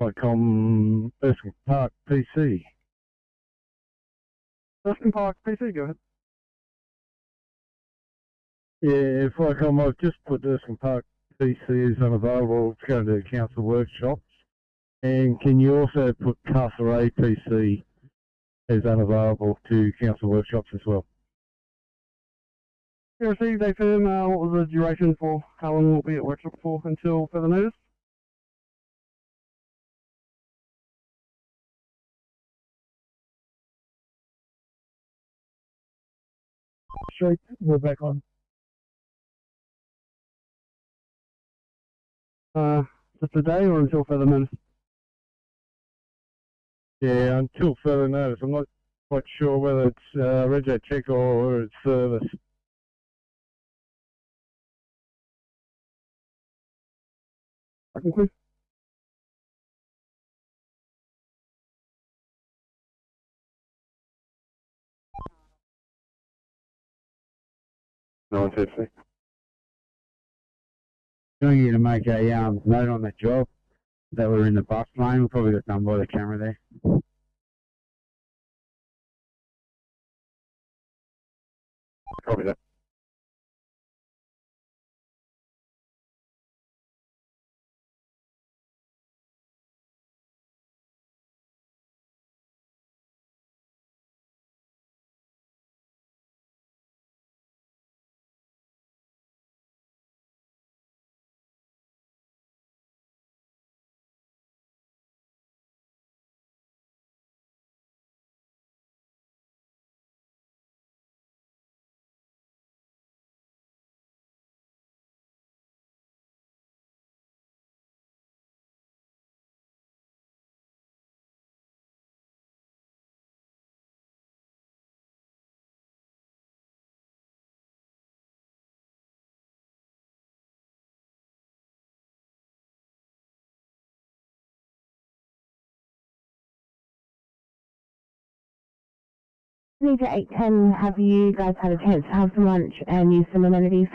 Flycom Erskine Park PC. Erskine Park PC, go ahead. Yeah, Flycom, I've just put Erskine Park PC is unavailable to go to council workshops. And can you also put Castlereagh PC as unavailable to council workshops as well? You received a firm, what was the duration for how long will be at workshop for until further notice? Straight, we're back on. Just a day or until further notice? Yeah, until further notice. I'm not quite sure whether it's rego check or it's service. I conclude. No one says so. Going you to make a note on that job that we're in the bus lane. We'll probably got done by the camera there. Copy that. Need to 8:10. Have you guys had a chance to have some lunch and use some amenities?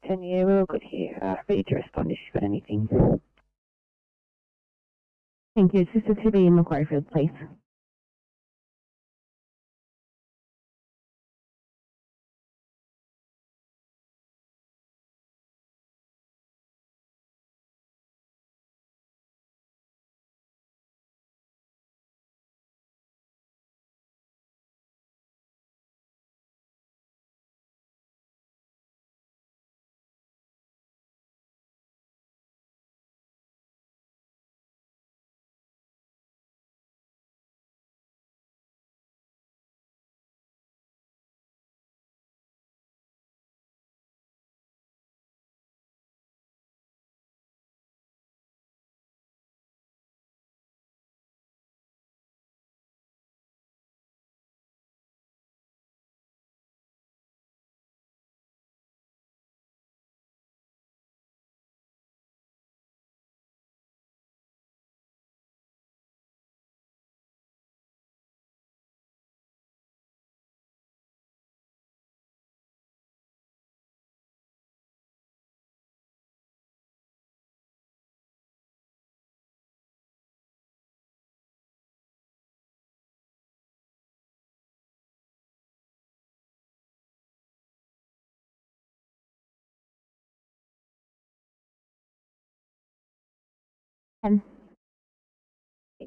Yeah, we're all good here. Ready to respond if you've got anything. Thank you. Sister Tibby in Macquariefield, please.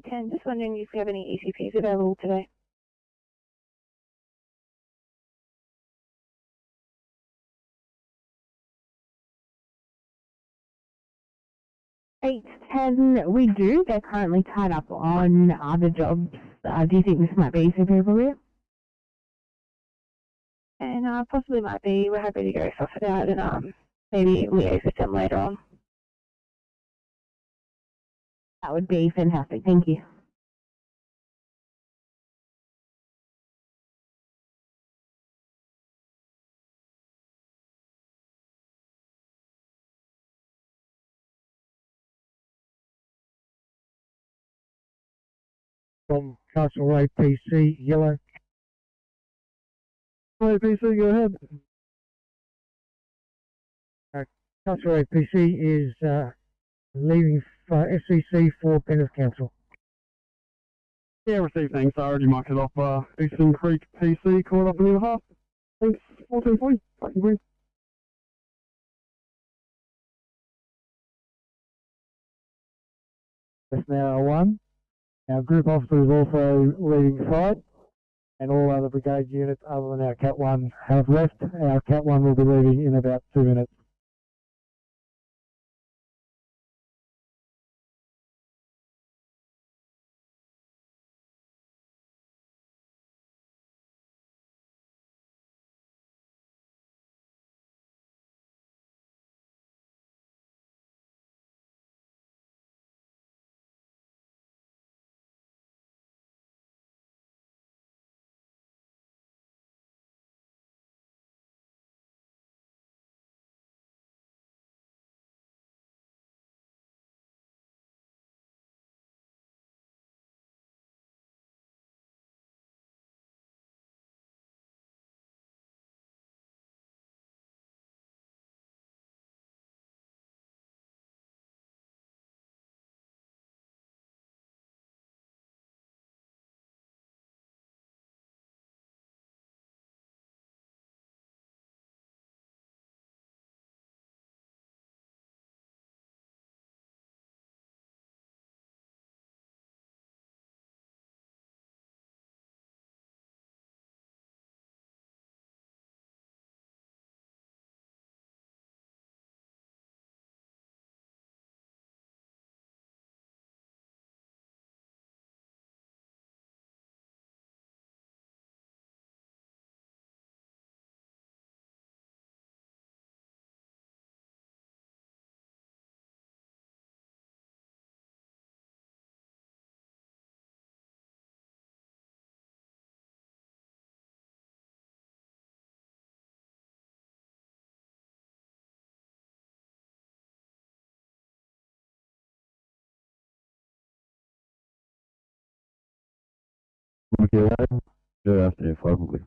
Ken, just wondering if you have any ECPs available today. Eight ten. We do. They're currently tied up on other jobs. Do you think this might be easy for you? And possibly might be. We're happy to go suss it out and maybe liaise with them later on. That would be fantastic. Thank you. From Castle Road PC, yellow. Right, PC, go ahead. Castle Road PC is leaving for SCC for Penrith Council. Yeah, received, thanks. I already marked it off. Eastern Creek PC, caught up in the half. Thanks, 1440. Fucking green. That's now one. Our group officer is also leaving site, and all other brigade units other than our Cat 1 have left. Our Cat 1 will be leaving in about 2 minutes. Okay, good afternoon, probably.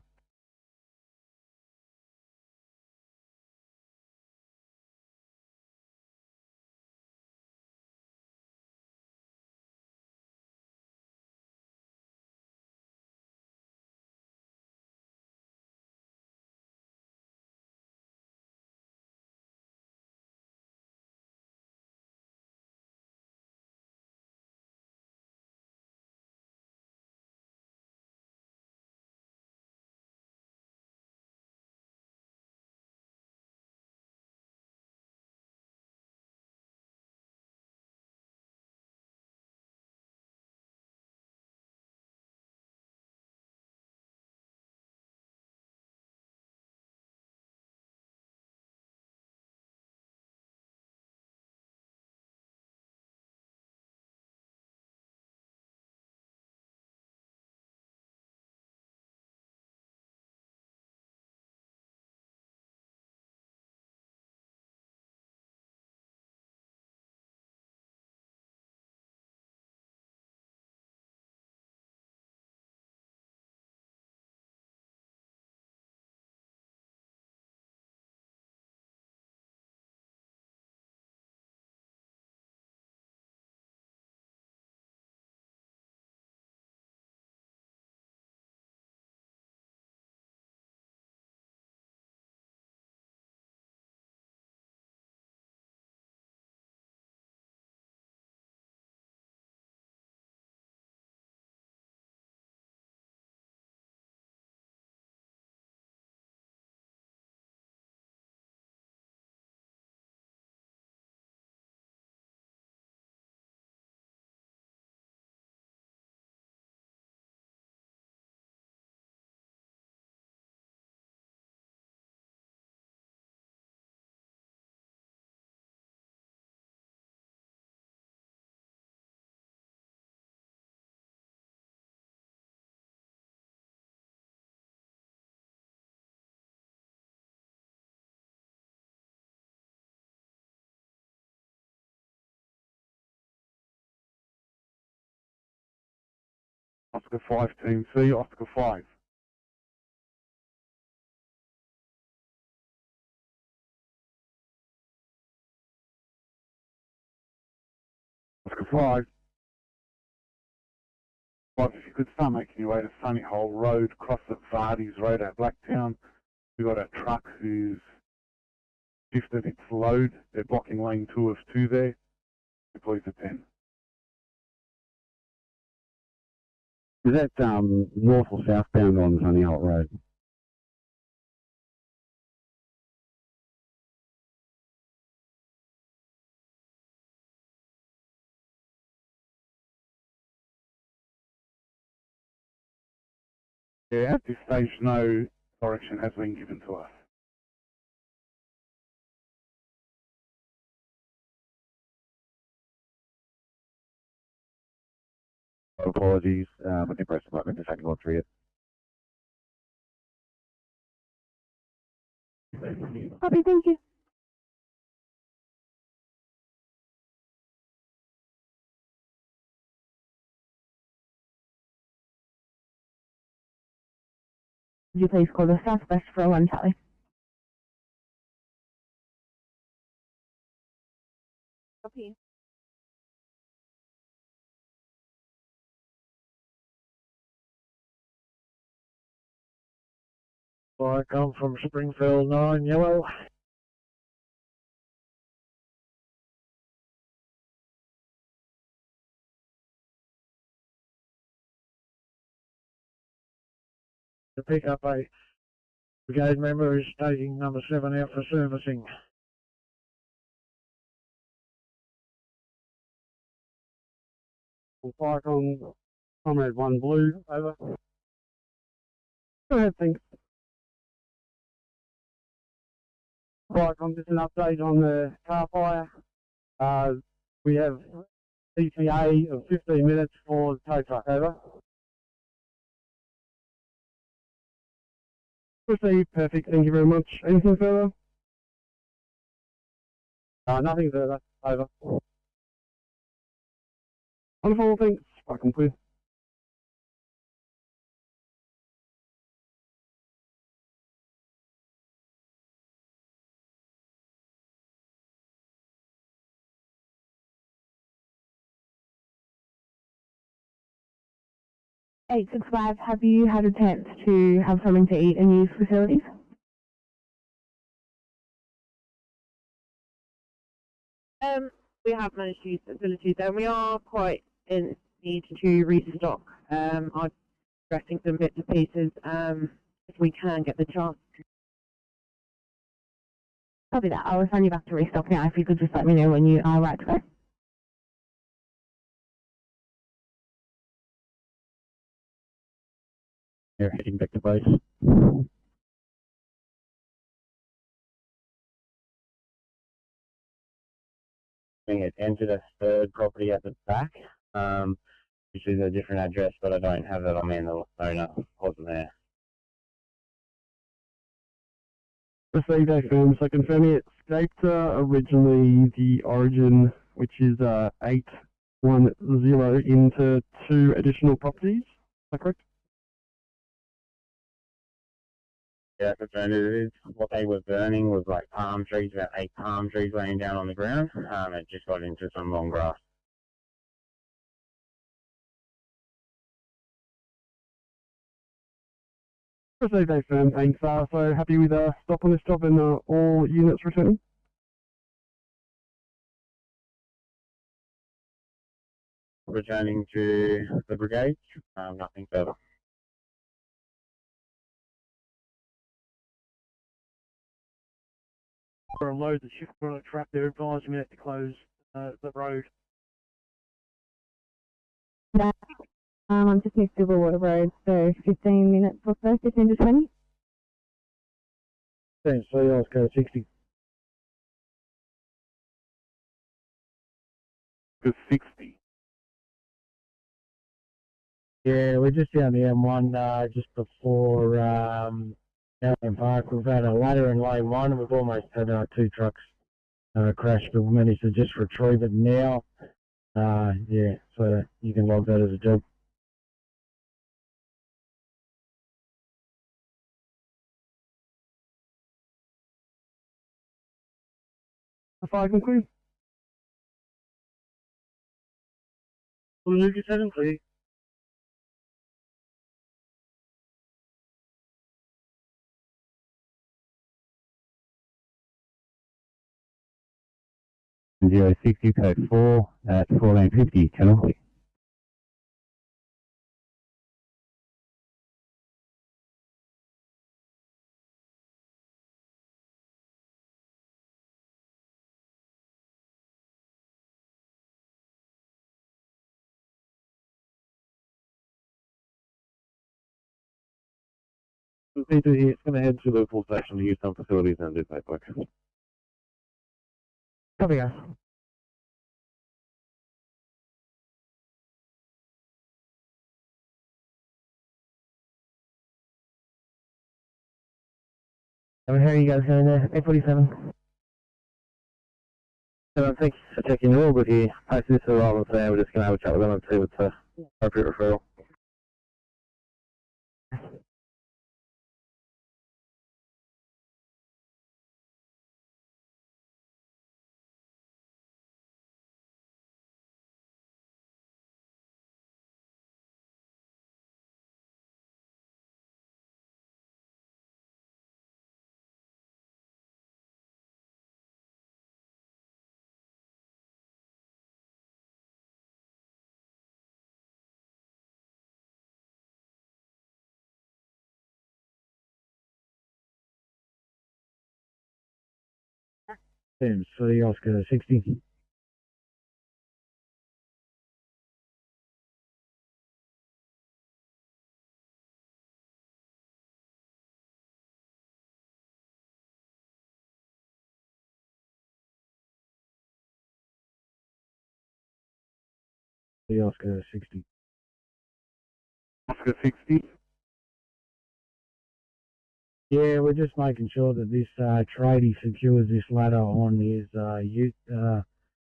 Oscar 5, Team C, Oscar 5. Oscar 5. Right, if you could start making your way to Sunny Hole Road, cross at Vardy's Road at Blacktown. We've got a truck who's shifted its load. They're blocking lane 2 of 2 there. Please attend. Is that north or southbound on Sunny Hole Road? Yeah, at this stage, no direction has been given to us. Apologies, but the press department decided to go through it. Copy, thank you. Would you please call the southwest for 1 Charlie? Copy. I come from Springfield 9 Yellow. To pick up a brigade member who's taking number 7 out for servicing. We'll park on Comrade 1 Blue, over. Go ahead, thanks. Right, on just an update on the car fire. We have ETA of 15 minutes for the tow truck, over. Received, perfect, thank you very much. Anything further? Nothing further, over. Wonderful, thanks. I can clear. Eight six five. Have you had a chance to have something to eat and use facilities? We have managed to use facilities and we are quite in need to restock. I'm dressing some bits and pieces if we can get the chance. Copy that. I'll send you back to restock now. If you could just let me know when you are right to go. They're heading back to base. It entered a third property at the back, which is a different address, but I don't have that on me, and the owner wasn't there. Received a film, so confirming it escaped originally the origin, which is 810 into 2 additional properties. Is that correct? Yeah, confirmed it is. What they were burning was like palm trees, about 8 palm trees laying down on the ground. It just got into some long grass. Received a firm, thanks. So happy with stop on this job and all units returning? Returning to the brigade, nothing further. For a load, the shift on a truck, they're advising me to close the road. I'm just next to Water Road, so 15 minutes or so, 15 to 20. Thanks, so let's go 60. Good 60. Yeah, we're just down the M1 just before Allen Park. We've had a ladder in lane 1 and we've almost had 2 trucks crash, but we managed to just retrieve it now. Yeah, so you can log that as a job. If I conclude. Will you get 7, please? Zero 60 code 4 at 1450 channel. Peter here, it's going to head to Liverpool Station to use some facilities and do paperwork. Copy, guys. How are you guys going there? 847. Thanks for checking in. We're all good here. Post this to Rollins there. We're just going to have a chat with them and see what's the appropriate referral. Thames for the Oscar 60. The Oscar 60. Oscar 60. Yeah, we're just making sure that this tradie secures this ladder on his ute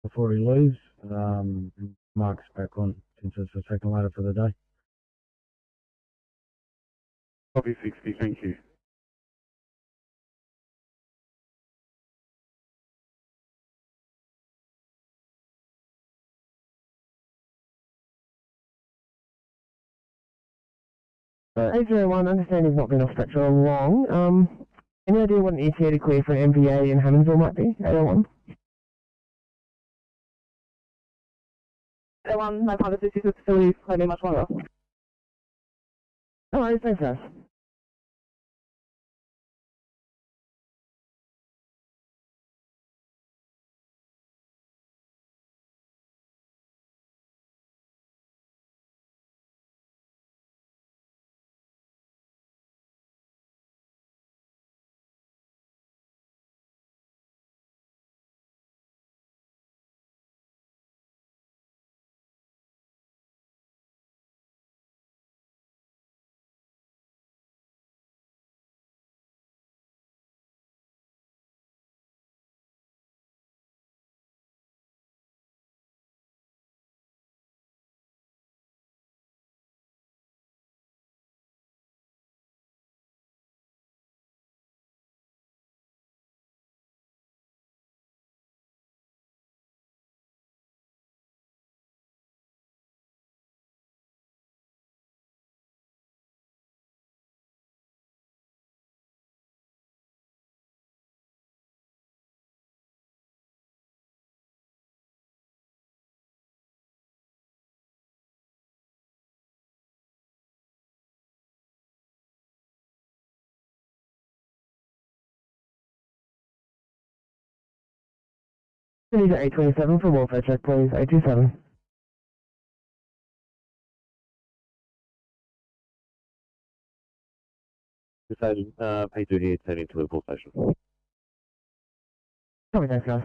before he leaves. And Mark's back on since it's the second ladder for the day. Copy 60, thank you. A01, I understand he's not been off spectral long. Any idea what an ETA to clear for an MVA in Hammondsville might be? A01? My policy is the facilities claiming much longer. No worries, thanks guys. Need an 827 for welfare check, please. 827. Decided, P2 here, turning to Liverpool Station. Copy, thanks guys.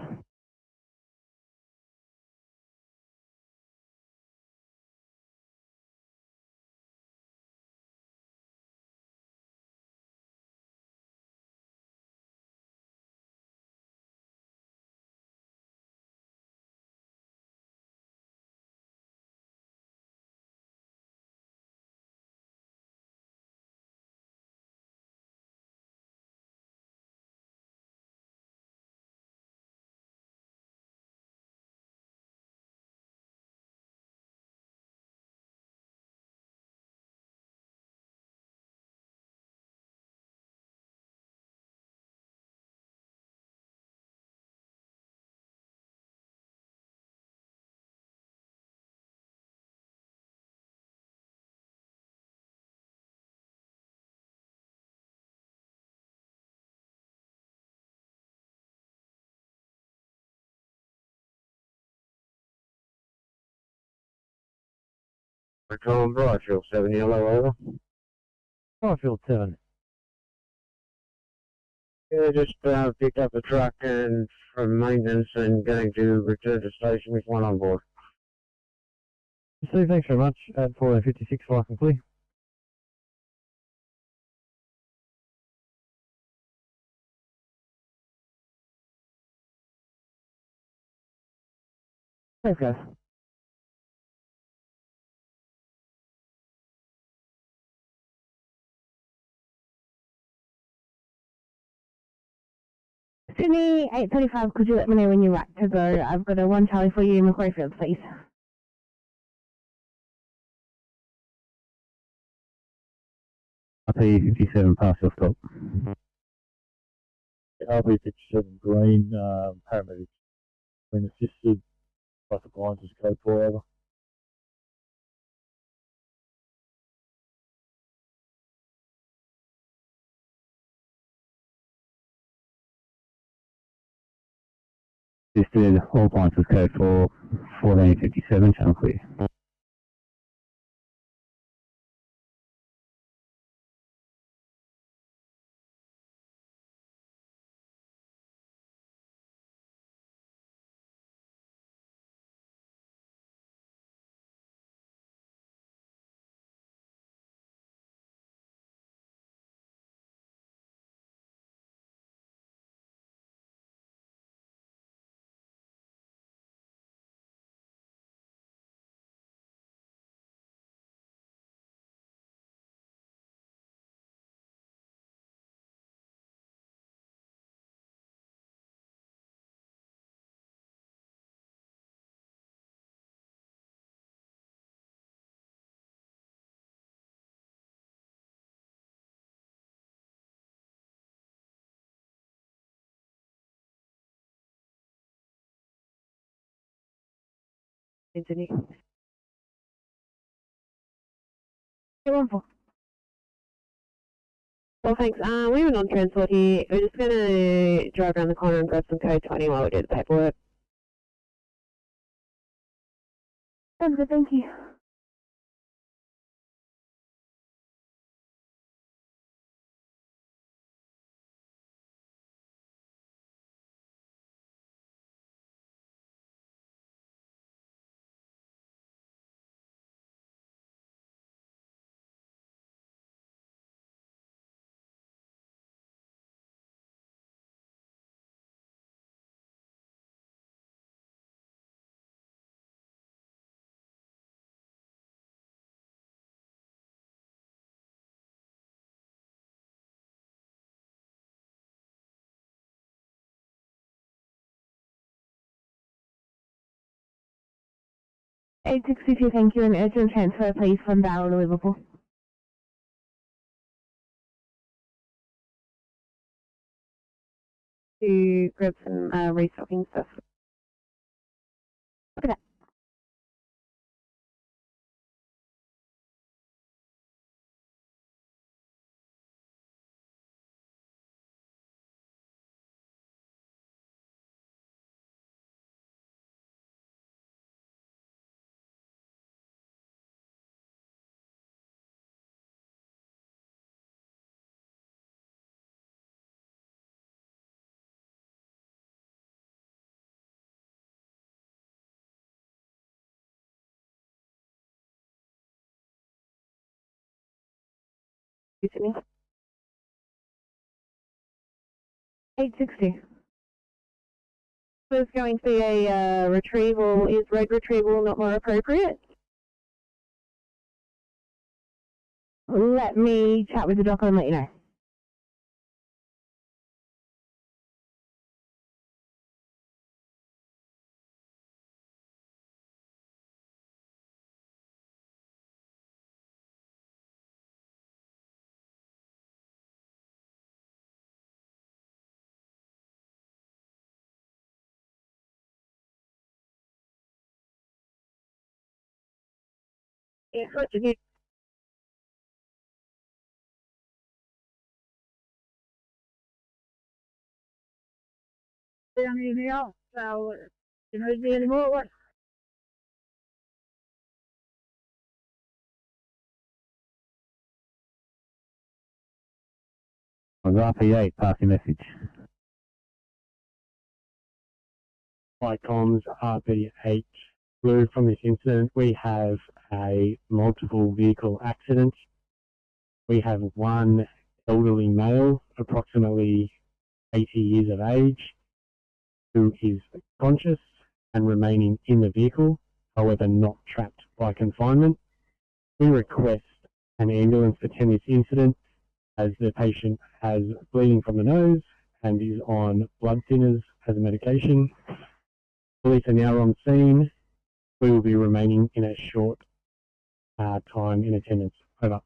Colin Brighfield, 7 yellow, over. Brighfield 7. Yeah, just picked up the truck and from maintenance and going to return to station with one on board. Steve, thanks very much. At 1456, fly complete. Thanks, guys. Sydney 8:35. Could you let me know when you're right to go? I've got a 1 Charlie for you, Macquarie Field, please. RP57, pass your stop. RP57 green, paramedics been assisted, traffic lines is code 4 over. Assisted, all points is code 4, 1457, channel clear. Sydney. 214. Well, thanks. We have an on-transport here. We're just going to drive around the corner and grab some code 20 while we do the paperwork. Sounds good, thank you. $862, thank you. An urgent transfer, please, from Barrow to Liverpool. To grab some restocking stuff. Look at that. Sydney. 860. There's going to be a retrieval. Is road retrieval not more appropriate? Let me chat with the docker and let you know. Yeah, what you get? Don't need anything else, so you don't need me anymore. On RP8, pass your message. Hi comms, RP8. Blue, from this incident, we have a multiple vehicle accident. We have one elderly male, approximately 80 years of age, who is conscious and remaining in the vehicle, however not trapped by confinement. We request an ambulance to attend this incident as the patient has bleeding from the nose and is on blood thinners as a medication. Police are now on scene. We will be remaining in a short time in attendance. Over.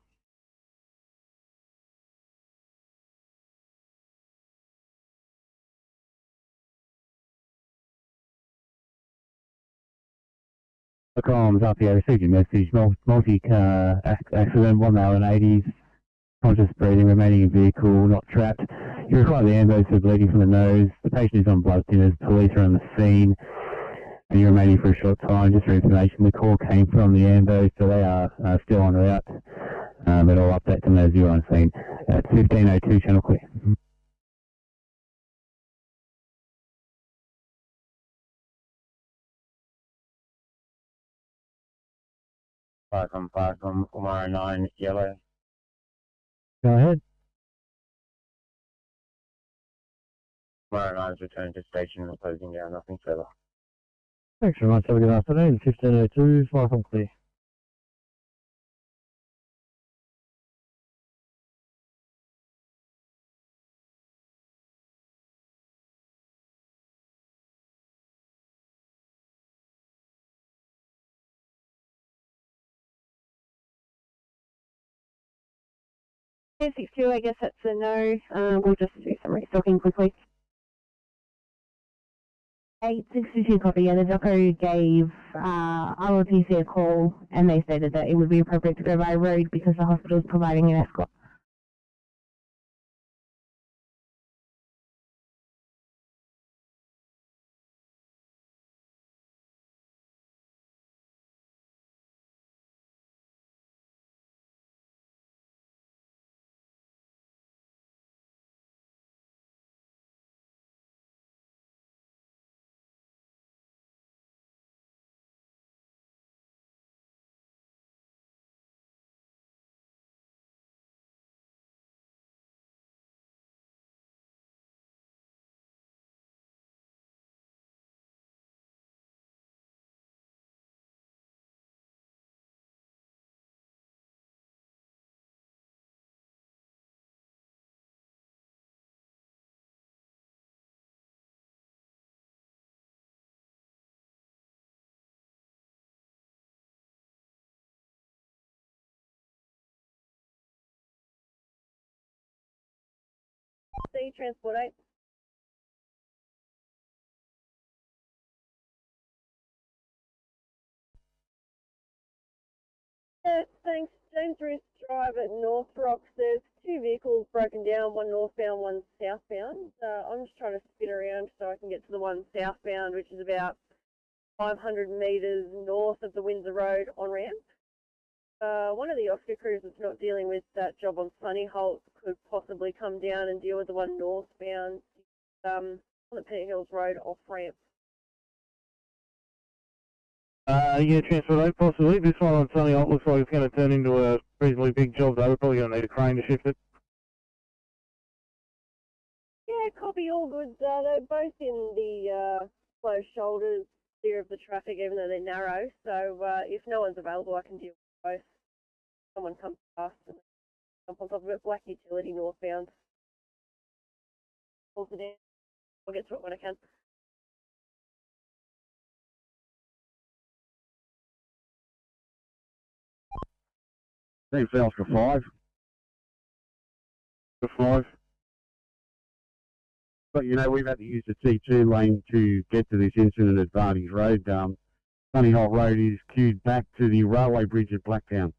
Comms, RPA, received your message. Multi-car accident, 1 hour and 80s. Conscious breathing, remaining in vehicle, not trapped. You require the ambulance for bleeding from the nose. The patient is on blood thinners. Police are on the scene. And you're remaining for a short time. Just for information, the call came from the ambulance, so they are still en route. But I'll update them as you're on scene. At 1502, channel clear. Park on, Umara 9, yellow. Go ahead. Umara 9 is returning to station and closing down, nothing further. Thanks very much. Have a good afternoon. 1502, fire from clear. NSW, I guess that's a no. We'll just do some restocking quickly. 862 copy, and the doco gave ROTC a call, and they stated that it would be appropriate to go by road because the hospital is providing an escort. C, transport 8. Thanks. James Roos Drive at North Rocks. There's two vehicles broken down, one northbound, one southbound. I'm just trying to spin around so I can get to the one southbound, which is about 500 metres north of the Windsor Road on-ramp. One of the Oscar crews that's not dealing with that job on Sunny Holt could possibly come down and deal with the one northbound on the Pennant Hills Road off-ramp. Yeah, transport 8 possibly. This one on Sunny Holt looks like it's going to turn into a reasonably big job though. We're probably going to need a crane to shift it. Yeah, copy, all good. They're both in the closed shoulders, clear of the traffic, even though they're narrow. So if no one's available, I can deal with both. Someone comes past and jump on top of it. Black utility northbound. Pulls it in. I'll get to it when I can. Thanks, Oscar 5. Oscar 5. But you know, we've had to use the T2 lane to get to this incident at Vardy's Road. Sunny Holt Road is queued back to the railway bridge at Blacktown.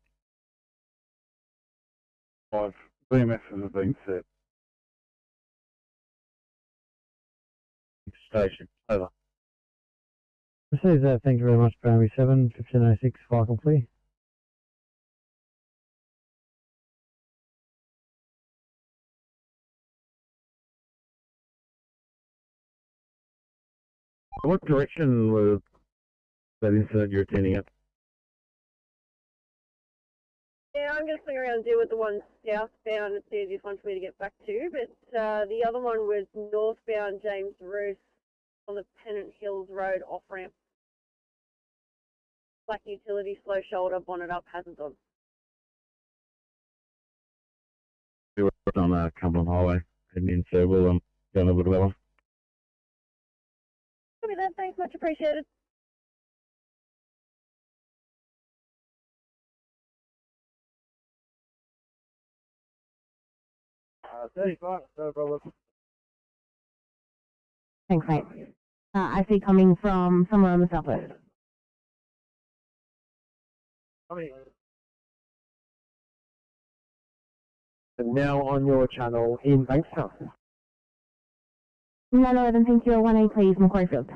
5. BMS has been set. Station. Over. Received that. Thank you very much, Primary 7, 1506, fire from clear. What direction was that incident you're attending at? Yeah, I'm going to swing around and deal with the one southbound. It's the easiest one for me to get back to. But the other one was northbound James Roos on the Pennant Hills Road off-ramp. Black utility, slow shoulder, bonnet up, hazards on. You were on Cumberland Highway, heading in, so we'll go and have a look at that one. Copy that, thanks, much appreciated. No problem. Thanks, mate. I see coming from somewhere on the southwest. And now on your channel in Bankstown. 911, thank you. 1A, please, Macquarie Field.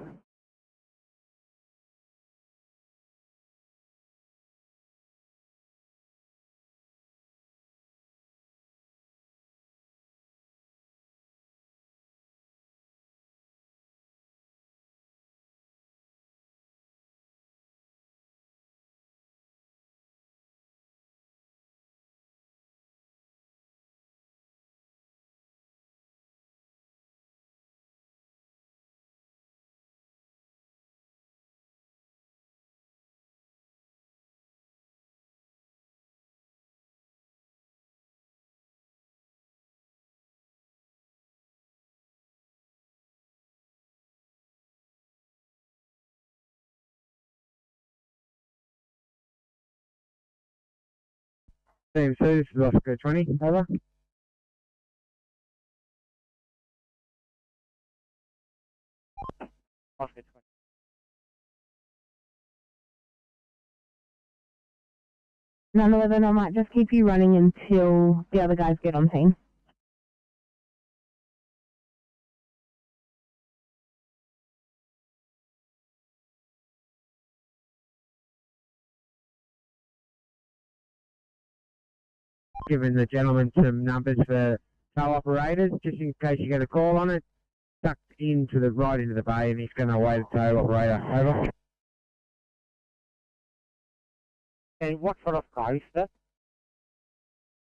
Same, so this is Oscar 20, over. Oscar 20. 911, I might just keep you running until the other guys get on scene. Giving the gentleman some numbers for tow operators, just in case you get a call on it. Tucked into the right into the bay, and he's going to await a tow operator. Over. And what sort of car is that?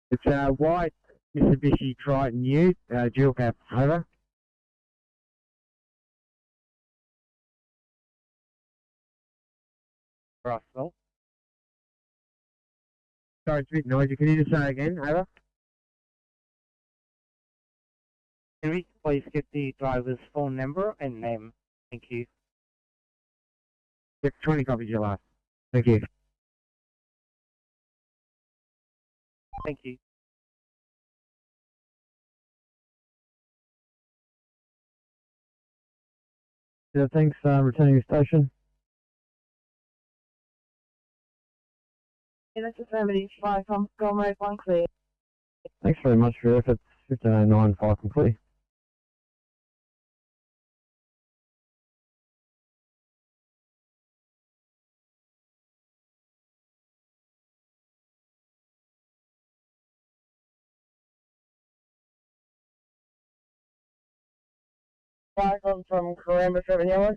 It's a white Mitsubishi Triton U, dual cab. Over. Russell. Sorry, it's a bit noisy. Can you just say again? Over. Can we please get the driver's phone number and name? Thank you. Yep, 20 copies your last. Thank you. Thank you. Yeah, thanks, returning to station. NSW 5 from Comrade 1 clear. Thanks very much for your efforts. 1509, 5 complete. From Coramba 7 Yellow.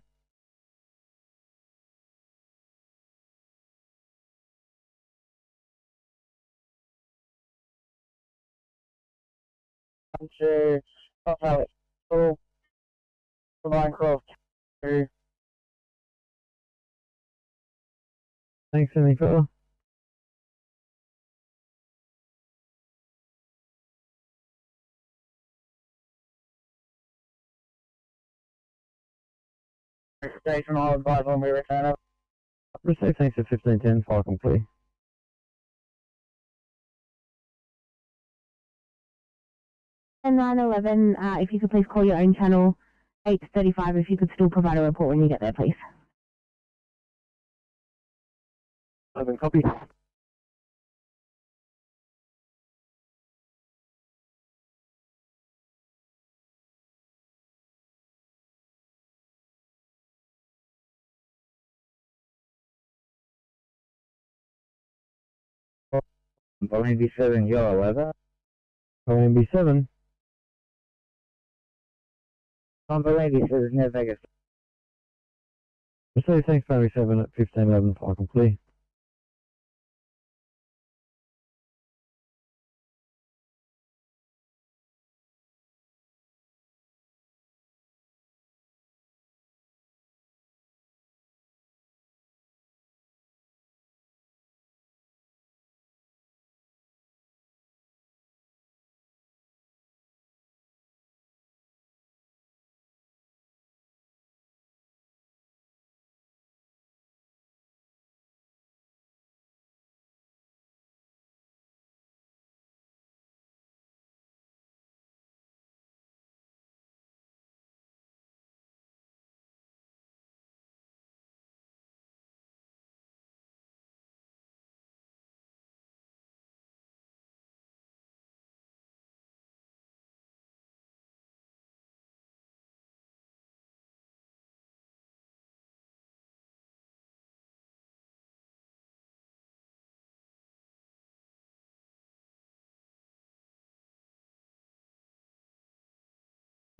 To Top Alex, School, Minecraft 2. Thanks, any further? Station, I'll advise when we return it. Received, thanks for 1510, 5 complete. And 911, if you could please call your own channel, 835, if you could still provide a report when you get there, please. 11 copy. NB7, yellow weather. NB7. On the lady says near Vegas. Receive, thanks, Barry 7 at 1511, Park and clear.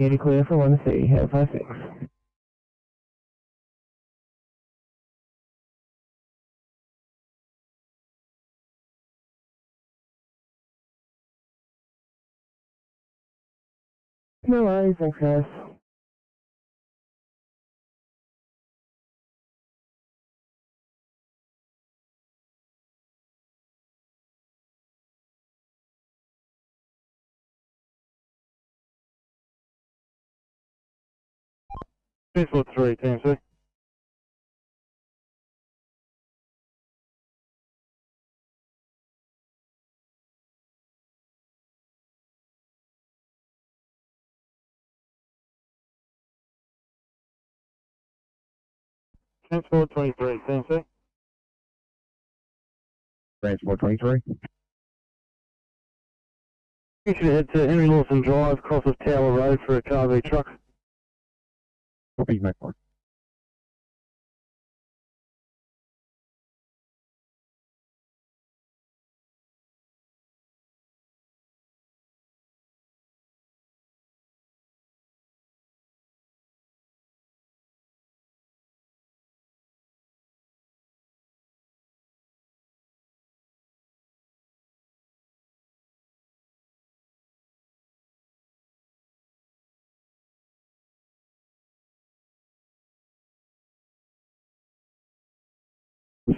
Unity clear for 1C, at 56. No worries, thanks guys. Transport 3, TMC. Transport 23, TMC. Transport 23. You should head to Henry Lawson Drive, across of Tower Road for a car v truck. Copy, mate.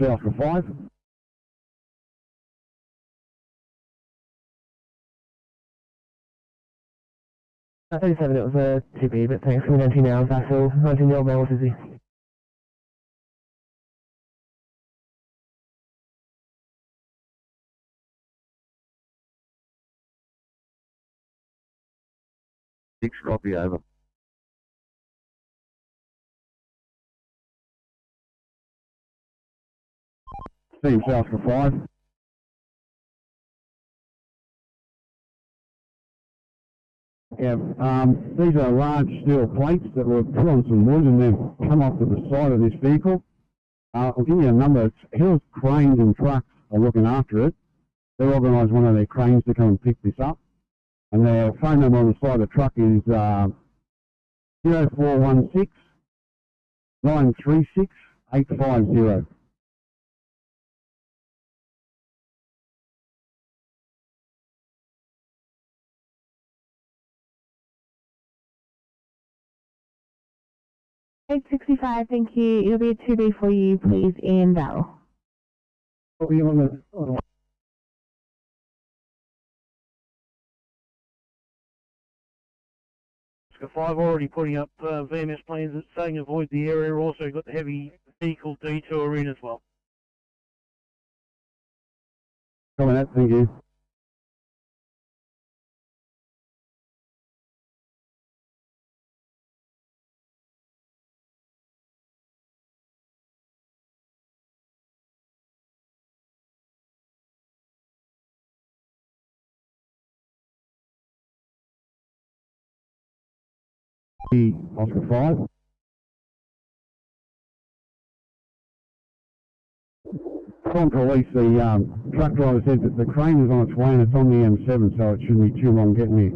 South for 5. At 37 it was a 2B, but thanks for 19 hours, that's all. 19-year-old male, what is he? Six, copy, over. Team South for 5. Yeah, these are large steel plates that were put on some wood and they've come off to the side of this vehicle. I'll give you a number. Hills Cranes and Trucks are looking after it. They've organised one of their cranes to come and pick this up. And their phone number on the side of the truck is 0416 936 850. Eight 65, thank you. It'll be a 2B for you, please, in Val. What were you on the... Oscar 5 already putting up VMS planes that saying avoid the area. Also got the heavy vehicle detour in as well. Coming out, thank you. Oscar 5. From police, the truck driver said that the crane is on its way and it's on the M7, so it shouldn't be too long getting here.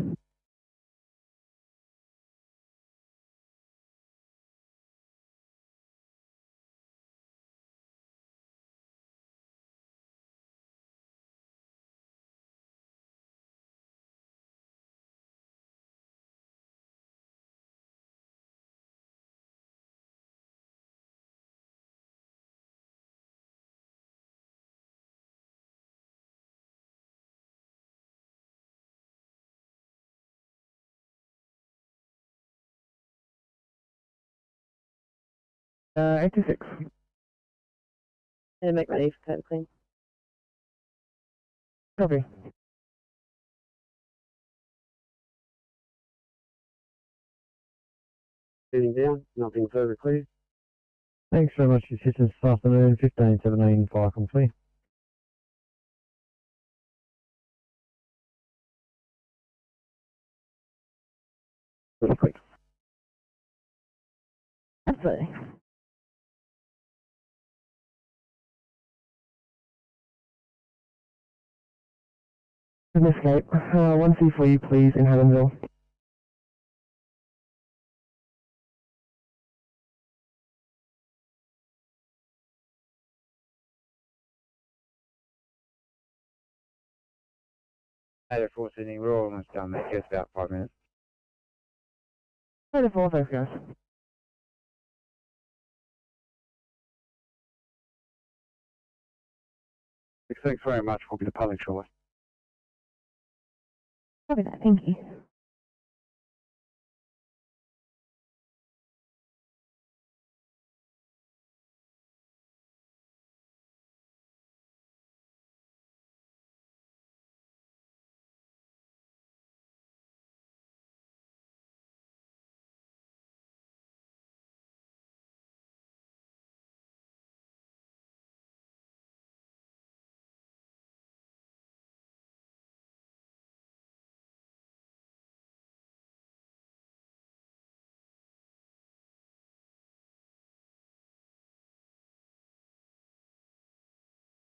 86. And make ready for clean. Copy. Sitting down, nothing further, please. Thanks very much for your assistance this afternoon. 1517 fire complete. Really quick. Absolutely. Escape. 1C for you, please, in Haddonville. Hey, 4 Sydney, we're almost done, mate. Just about 5 minutes. 34, thanks, guys. Thanks very much. We'll be departing shortly. Copy that, thank you.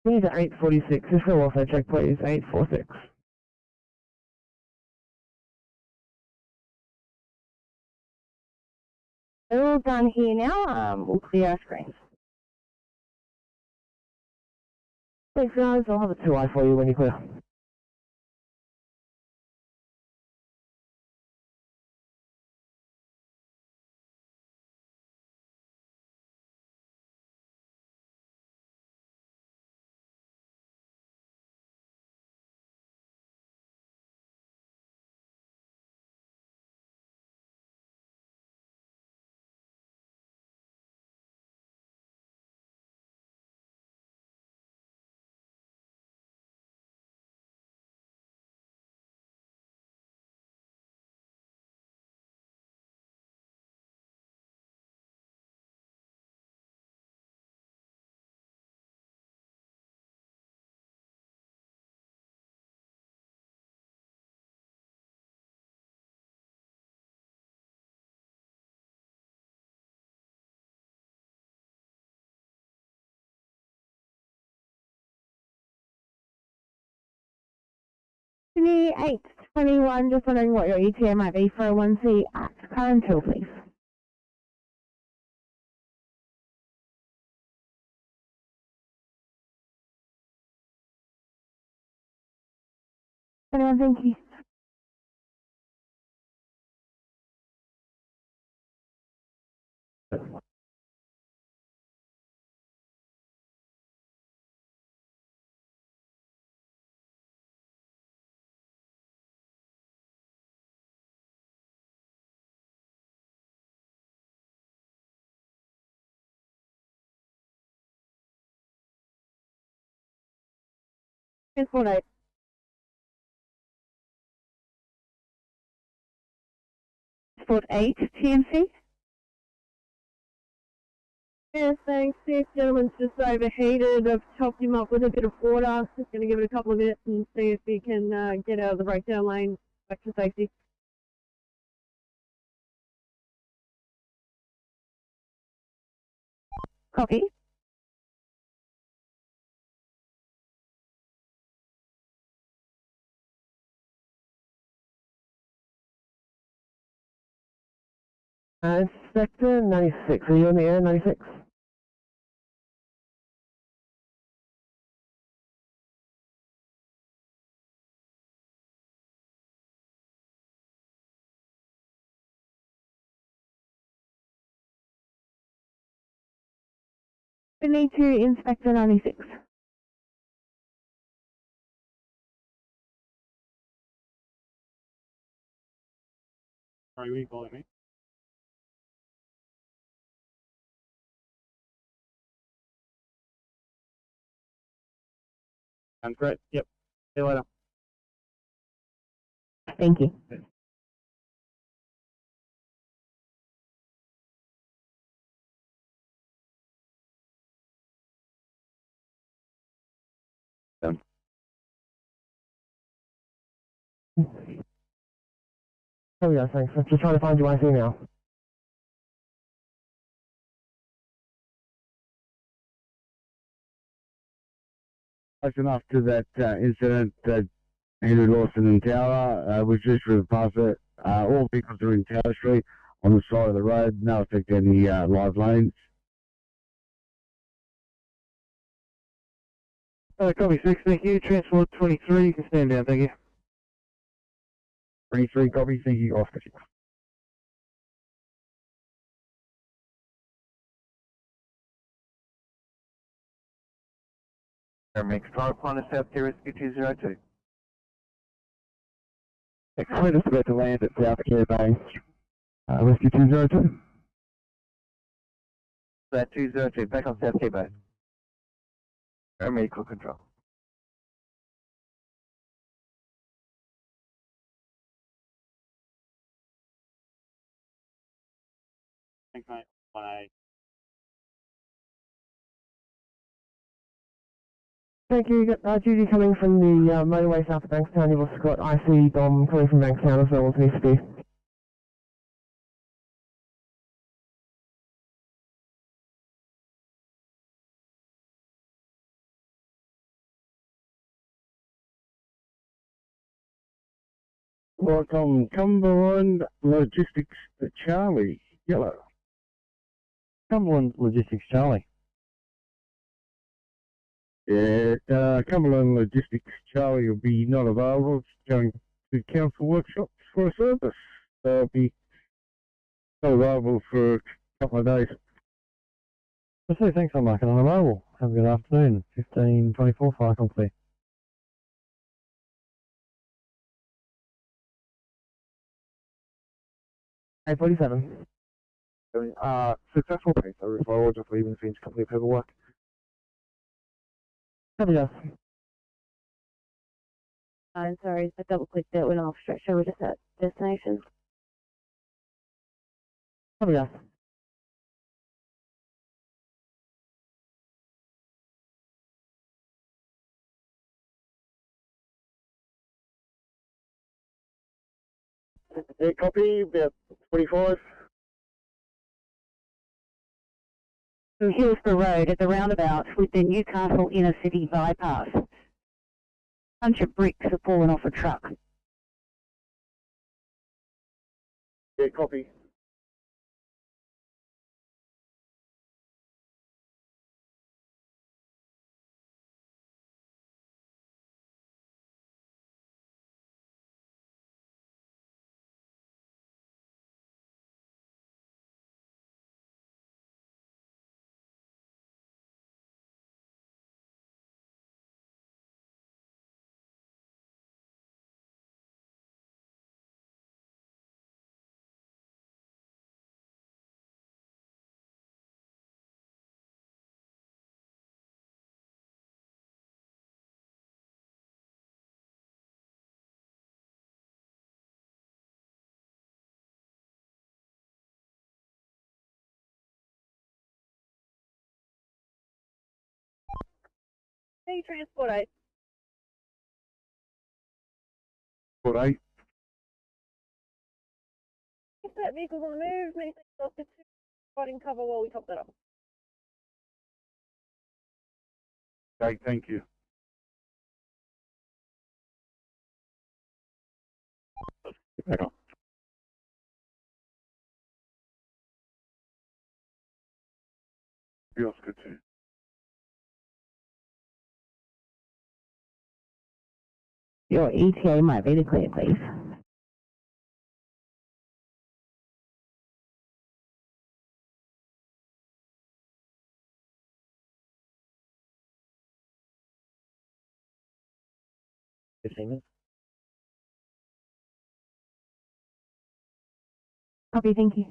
Please at 846. Just for welfare check, please. 846. They're all done here now. We'll clear our screens. Thanks, guys. I'll have a 2i for you when you clear. Sydney 821, just wondering what your ETA might be for a 1C at current hill, please. Anyone, thank you. Transport 8. Transport 8, TMC. Yeah, thanks. This gentleman's just overheated. I've topped him up with a bit of water. Just going to give it a couple of minutes and see if he can get out of the breakdown lane back to safety. Copy. Inspector 96. Are you on the air, 96? Sydney to Inspector 96. Sorry, were you calling me? Sounds great. Yep. See you later. Thank you. Oh yeah, thanks. I'm just trying to find your IC now. Close enough to that incident that Henry Lawson and Tower was just through the past it. All vehicles are in Tower Street on the side of the road. No effect on any live lanes. Copy 6, thank you. Transport 23, you can stand down, thank you. 23 copy, thank you, Oscar. Paramedics Drive Climate South Key Rescue 202. Excellent, just about to land at South Care Bay. Rescue 202. That 202, back on South Key Bay. Paramedical control. Thanks, mate. Bye. Thank you. Judy coming from the motorway south of Bankstown. You've also got IC Dom coming from Bankstown as well as needs to be. Welcome, Cumberland Logistics Charlie, yellow. Cumberland Logistics Charlie. Yeah, Cumberland Logistics Charlie will be not available. It's going to council workshops for a service. So it'll be not available for a couple of days. I see, thanks, I'm marking unavailable. Have a good afternoon. 1524, fire clear. A47. Successful case. I referral just leaving scenes complete paperwork. Copy us. I'm sorry, I double clicked it, went off stretcher, we're just at destination. Copy us. Yeah, copy, about 25. To Hillsborough Road at the roundabout with the Newcastle Inner City bypass. A bunch of bricks have fallen off a truck. Yeah, copy. Hey, Transport 8. What, 8? If that vehicle's on the move, many things else to providing cover while we top that up. Okay, thank you. Back on. Feels good too. Your ETA might be clear, please. Copy, thank you.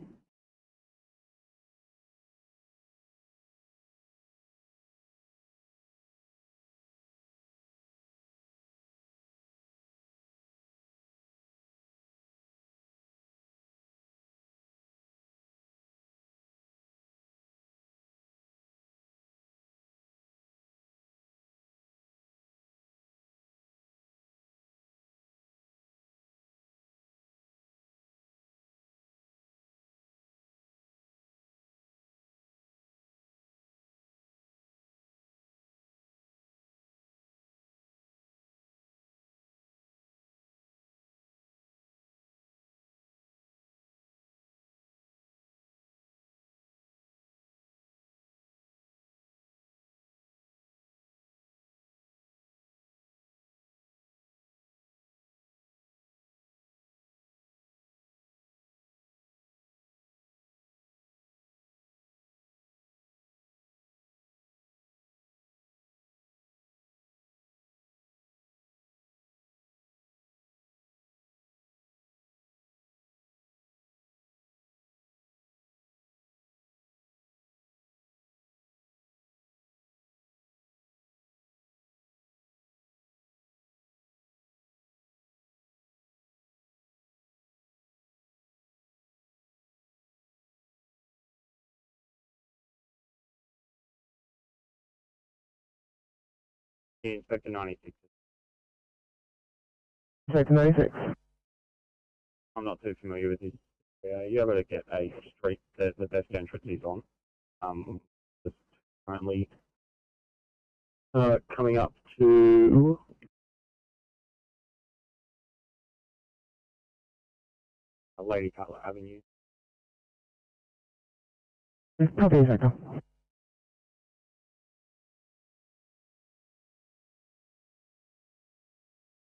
Inspector 96. Inspector 96. I'm not too familiar with this. You're able to get a street that the best entrance is on. Just currently coming up to Lady Cutler Avenue. Copy, Inspector.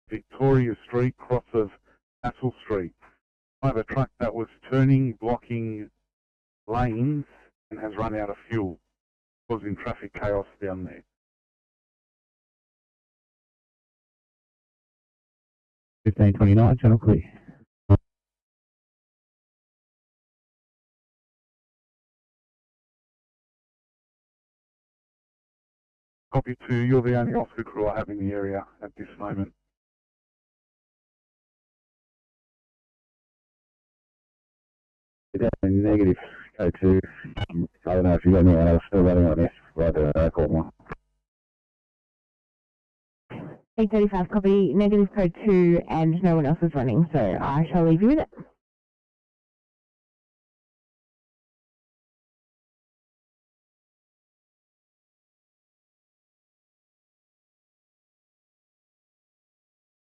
Victoria Street, cross of Castle Street. I have a truck that was turning, blocking lanes, and has run out of fuel, causing traffic chaos down there. 1529, channel clear. Copy 2, you're the only Oscar crew I have in the area at this moment. Negative. Code 2. I don't know if you got anyone else still running on this. Right, call one. 835, copy, negative code 2, and no one else is running, so I shall leave you with it.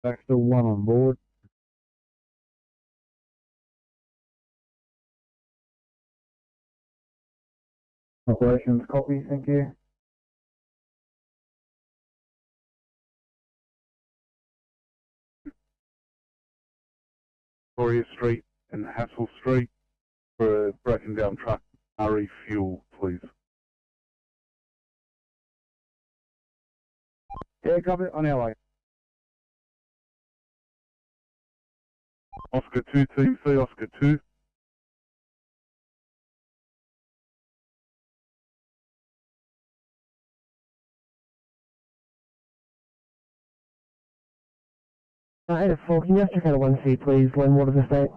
Back to 1 on board. Operations copy, thank you. Victoria Street and Hassel Street for a broken down truck. Refuel, please. Yeah, copy, on our way. Oscar 2, Team C, Oscar 2. Ada 4, can you just check out a 1C, please? Lane Waters Estate.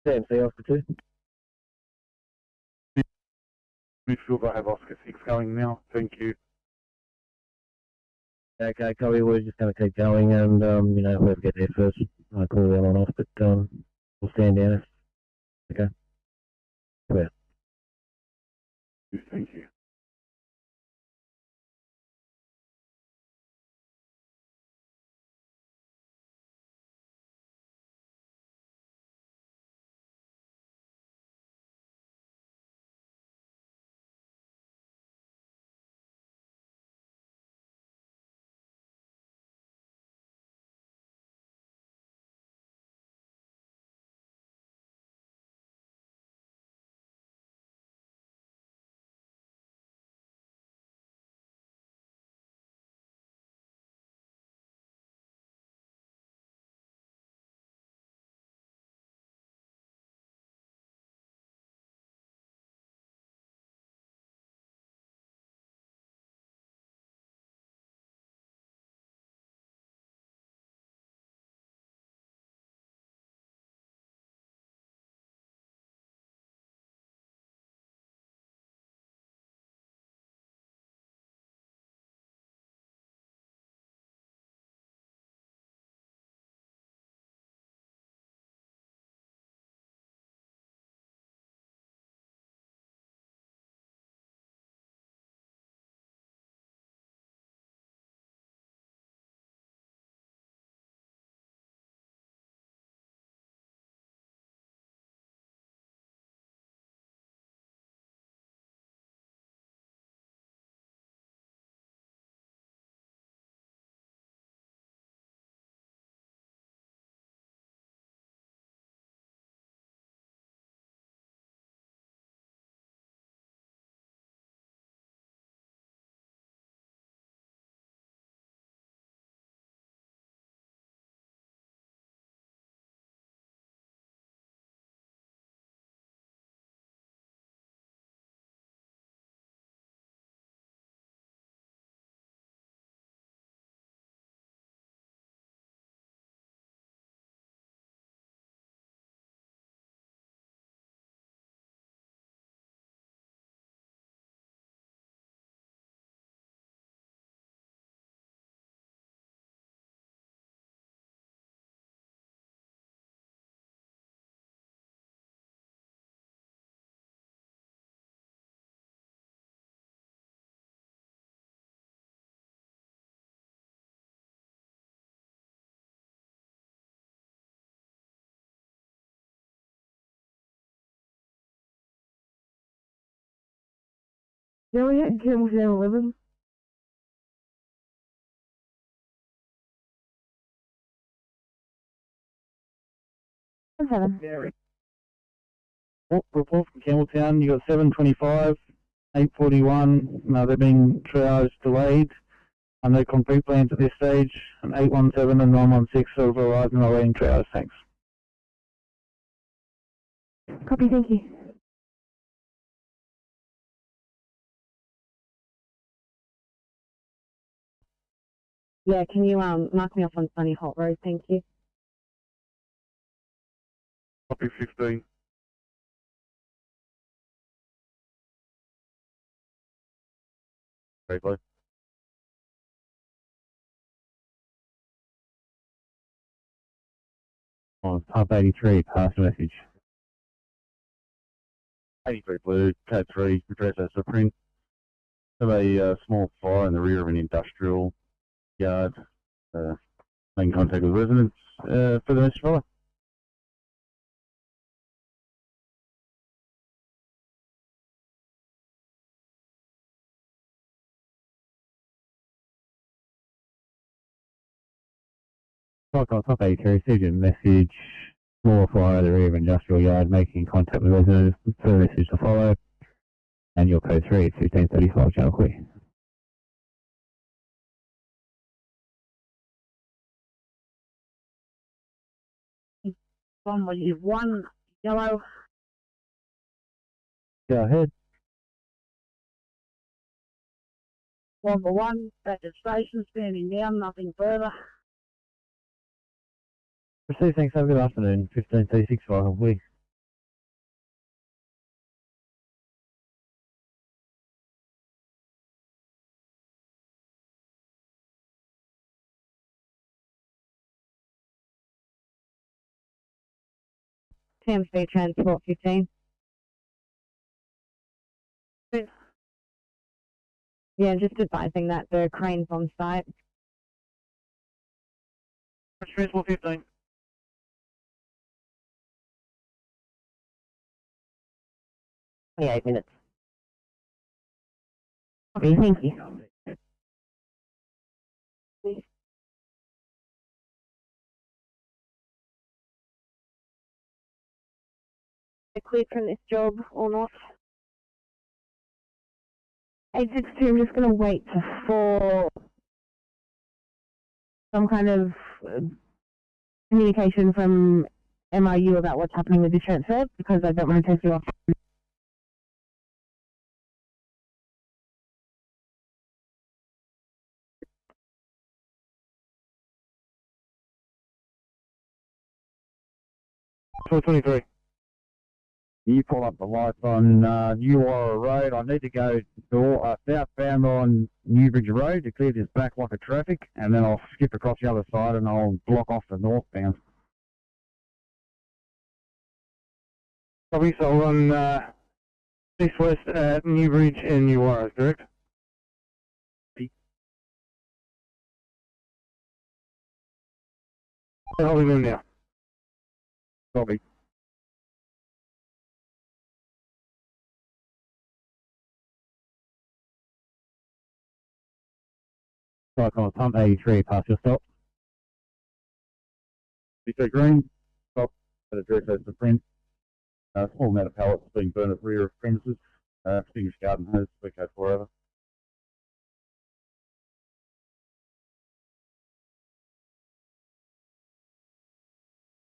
Same, say Oscar 2. Midfield, I have Oscar 6 going now. Thank you. Okay, Cody, we're just going to keep going and, whoever gets there first, I'll call that on off, but we'll stand down. Okay. Come out. Thank you. Yeah, we had Campbelltown 11. Report from Campbelltown, you got 725, 841, they're being triaged delayed. No concrete plans at this stage, and 817 and 916 are arriving awaiting triage, thanks. Copy, thank you. Yeah, can you mark me off on Sunny Hot Road, thank you. Copy 15. Very close. On pub 83, pass the message. 83 blue, code 3, address as a print. Have a small fire in the rear of an industrial yard. Making contact with residents for the message follow. Top 83, received a message. Small fire at the rear of industrial yard, making contact with residents. Further message to follow. And your code 3 at 1535 channel clear. One, you've one yellow. Go ahead. 1 back at station, standing down, nothing further. Receive, thanks, have a good afternoon. 1536 channel clear. TMC Transport 15. Yeah, just advising that the crane's on site. Transport 15. 28 minutes. Okay, thank you. Cleared from this job or not? 862, I'm just going to wait for some kind of communication from MRU about what's happening with the transfer, because I don't want to take you off. .23. You pull up the lights on New Warra Road. I need to go southbound on Newbridge Road to clear this back block of traffic, and then I'll skip across the other side and I'll block off the northbound. Copy, so I'll run east-west at Newbridge and New Warra, correct? Holding them now. Copy. Cyclone pump 83, pass your stop. BC Green, stop at address as the print. Small amount of pallets being burned at rear of premises. Extinguished garden hose, code forever.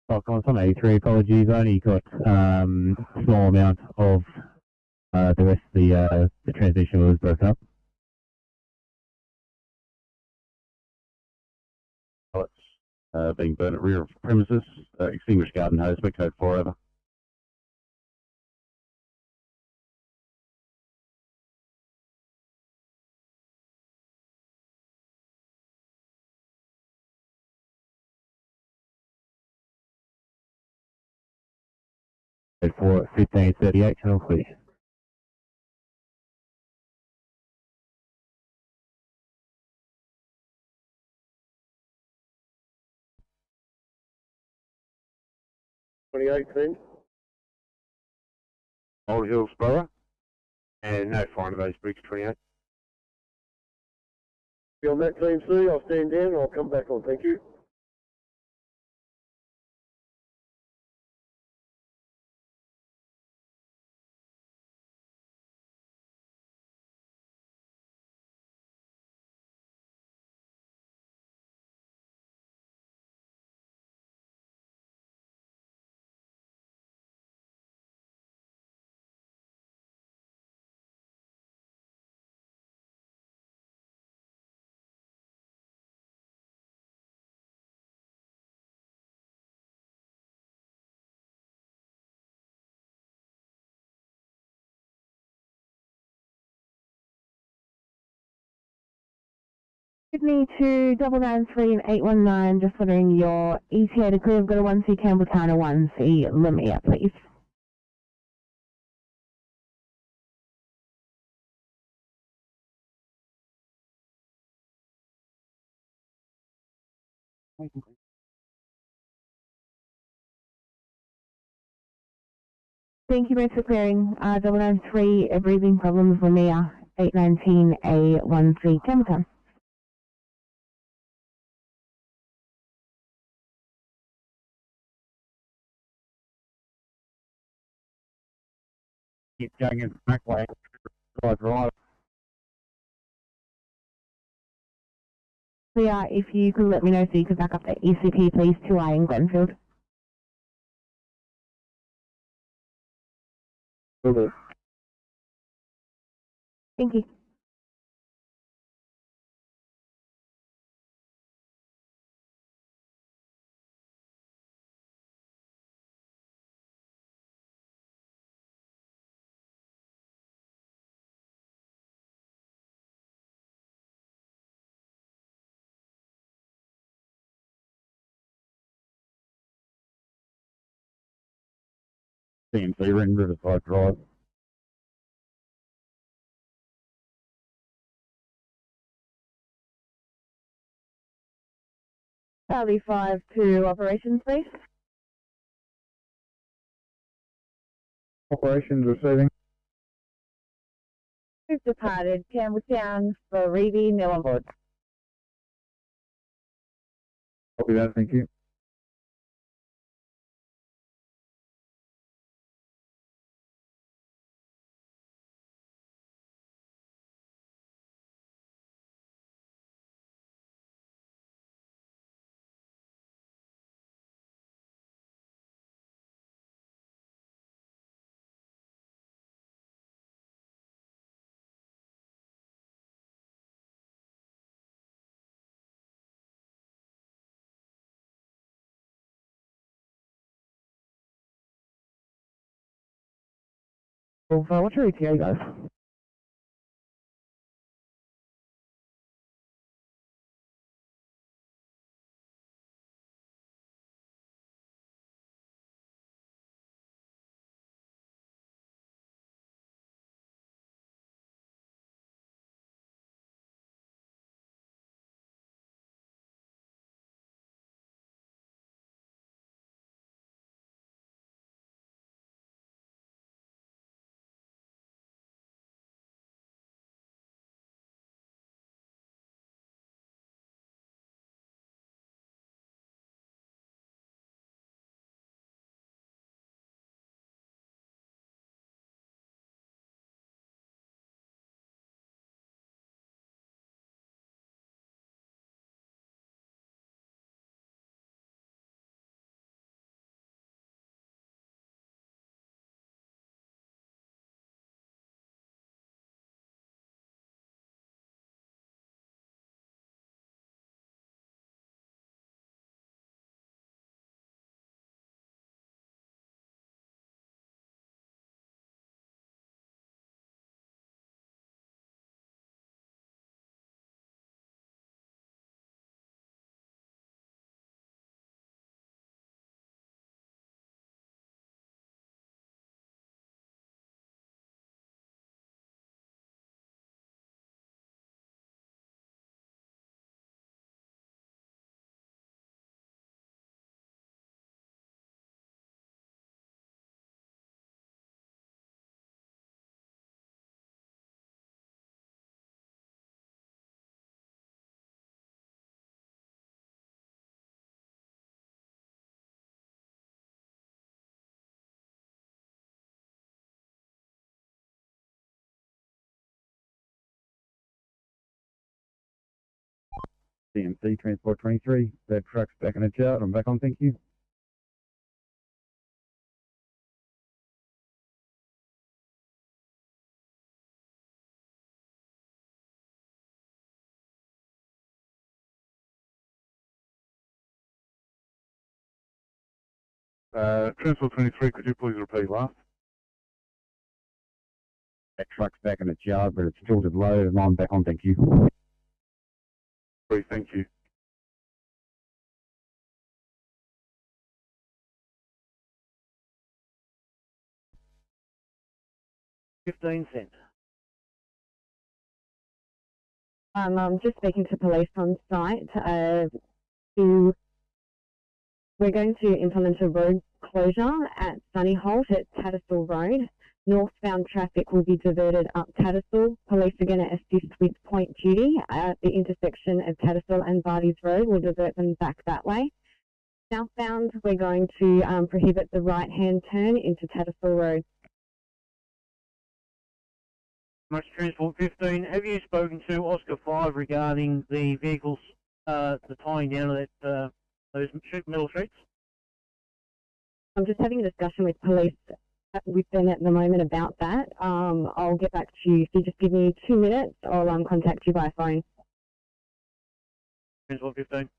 Cyclone 83, apologies, only got small amount of the rest of the transmission was broken up. Pallets being burned at rear of premises. Extinguished garden hose, code forever. Code 4 at 1538, channel clear. Old Hills Borough. And no fine of those bricks 28. Be on that team C, I'll stand down and I'll come back on, thank you. Sydney to 993 and 819, just wondering your ETA to clear. I've got a 1C Campbelltown, a 1C Limia, please. Thank you both for clearing. 993, breathing problems, Limia, 819, a 1C Campbelltown. Keep going in the back way. Drive. Yeah, if you could let me know so you could back up the ECP, please, 2I in Glenfield. Okay. Thank you. CMC Ring Riverside Drive. Charlie 5 to operations, please. Operations receiving. We've departed Campbelltown for Reedy, Nillenwood. Copy that, thank you. Well, what's your ETA, guys? CMC Transport 23, the truck's back in its yard. I'm back on, thank you. Transport 23, could you please repeat last? That truck's back in its yard, but it's tilted low, and I'm back on, thank you. Thank you. $0.15. I'm just speaking to police on site. We're going to implement a road closure at Sunnyholt at Tattersall Road. Northbound traffic will be diverted up Tattersall. Police are going to assist with point duty at the intersection of Tattersall and Vardy's Road. We'll divert them back that way. Southbound, we're going to prohibit the right-hand turn into Tattersall Road. Much Transport 15. Have you spoken to Oscar 5 regarding the vehicles, the tying down of that, those middle streets? I'm just having a discussion with police with them at the moment about that. I'll get back to you. If you just give me 2 minutes, I'll contact you by phone. Transport 15.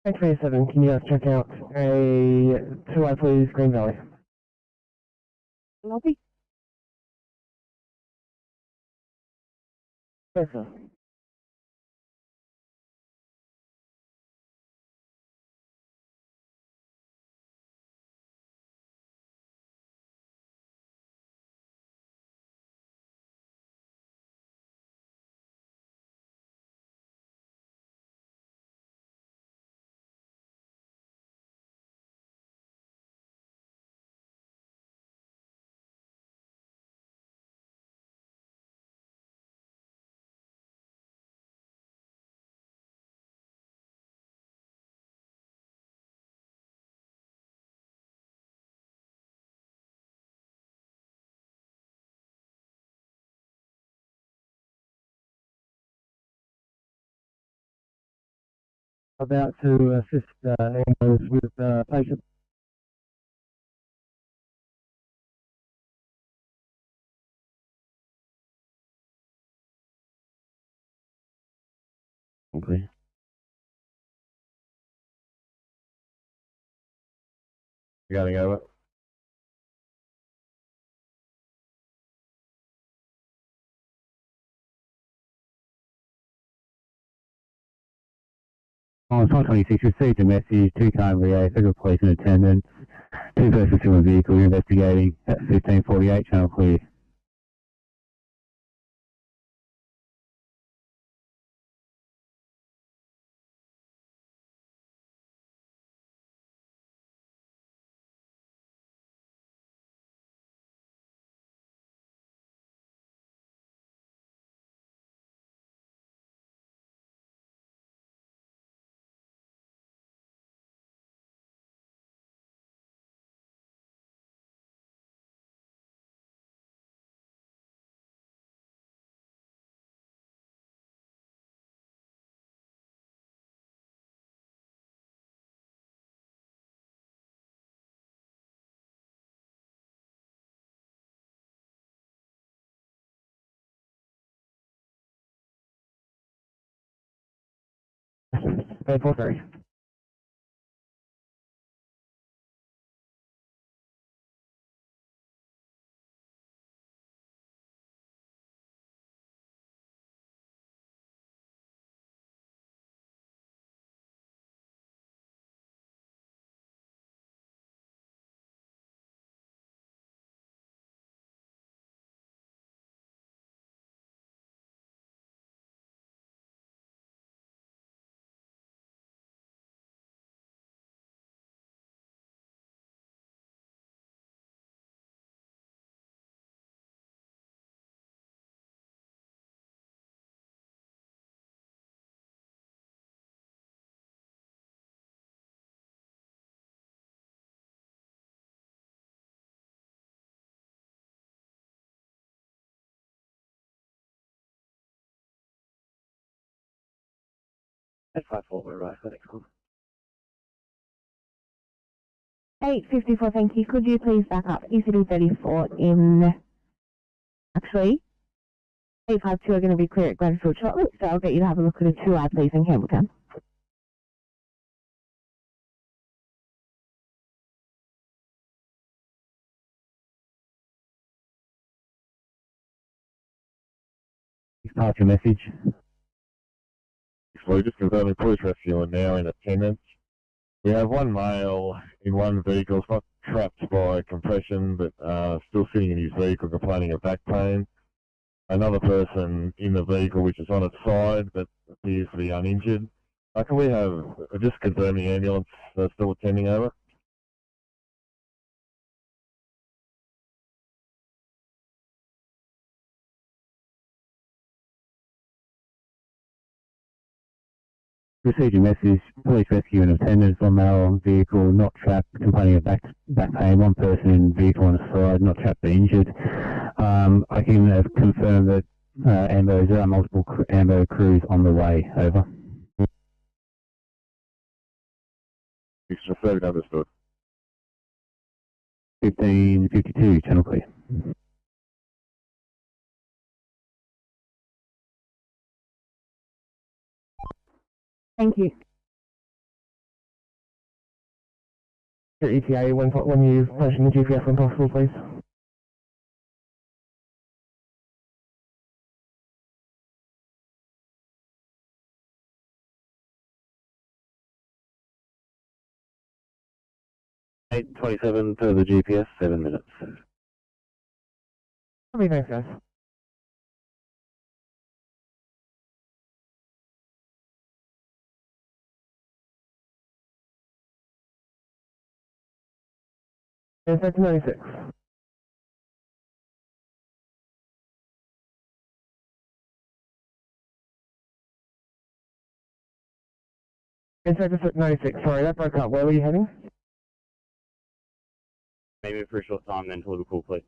Hey, 27, can you guys check out a 2-eye please, Green Valley? Lobby? Yes, sir. About to assist ambulance with patient. Okay. You gotta go. On 526, received a message, 2 car VA, federal police in attendance, 2 persons in a vehicle, you're investigating at 1548, channel clear. 843. At 5-4, we're right for next one. 854, thank you. Could you please back up ECD 34 in... Actually, 852 are going to be clear at Gladfield shortly, so I'll get you to have a look at a 2-hour, please, in Campbelltown. Pass your message. So just confirming police rescue are now in attendance. We have one male in one vehicle. It's not trapped by compression, but still sitting in his vehicle complaining of back pain. Another person in the vehicle which is on its side but appears to be uninjured. Can we have just confirm the ambulance still attending over? Received your message, police rescue in attendance, one male on vehicle, not trapped, complaining of back pain, one person in vehicle on the side, not trapped but injured. I can confirm that there are multiple AMBO crews on the way, over. It's referred understood. 1552, channel clear. Thank you. Your ETA when you position the GPS when possible, please. Eight 27 per the GPS, 7 minutes. Okay, thanks, guys. NSW 96. NSW 96, sorry, that broke up. Where were you heading? Maybe for a short time, then to Liverpool, please.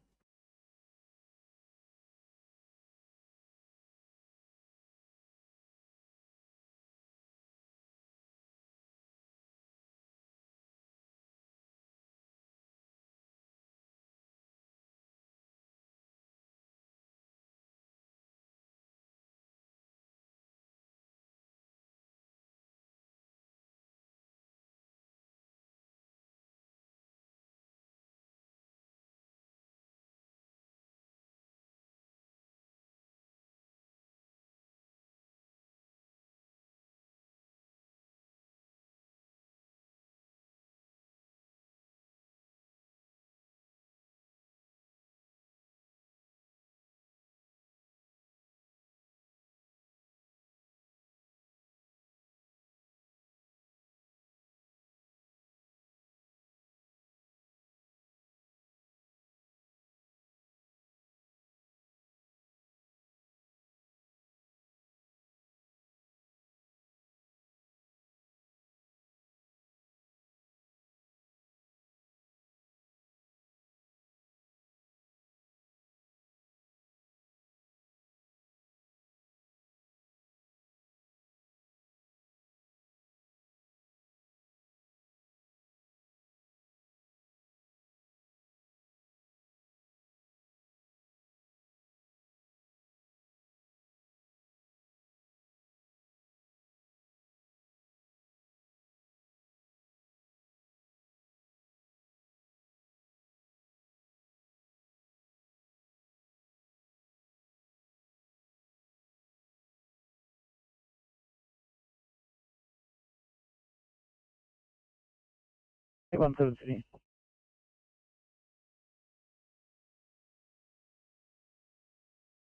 817 Sydney.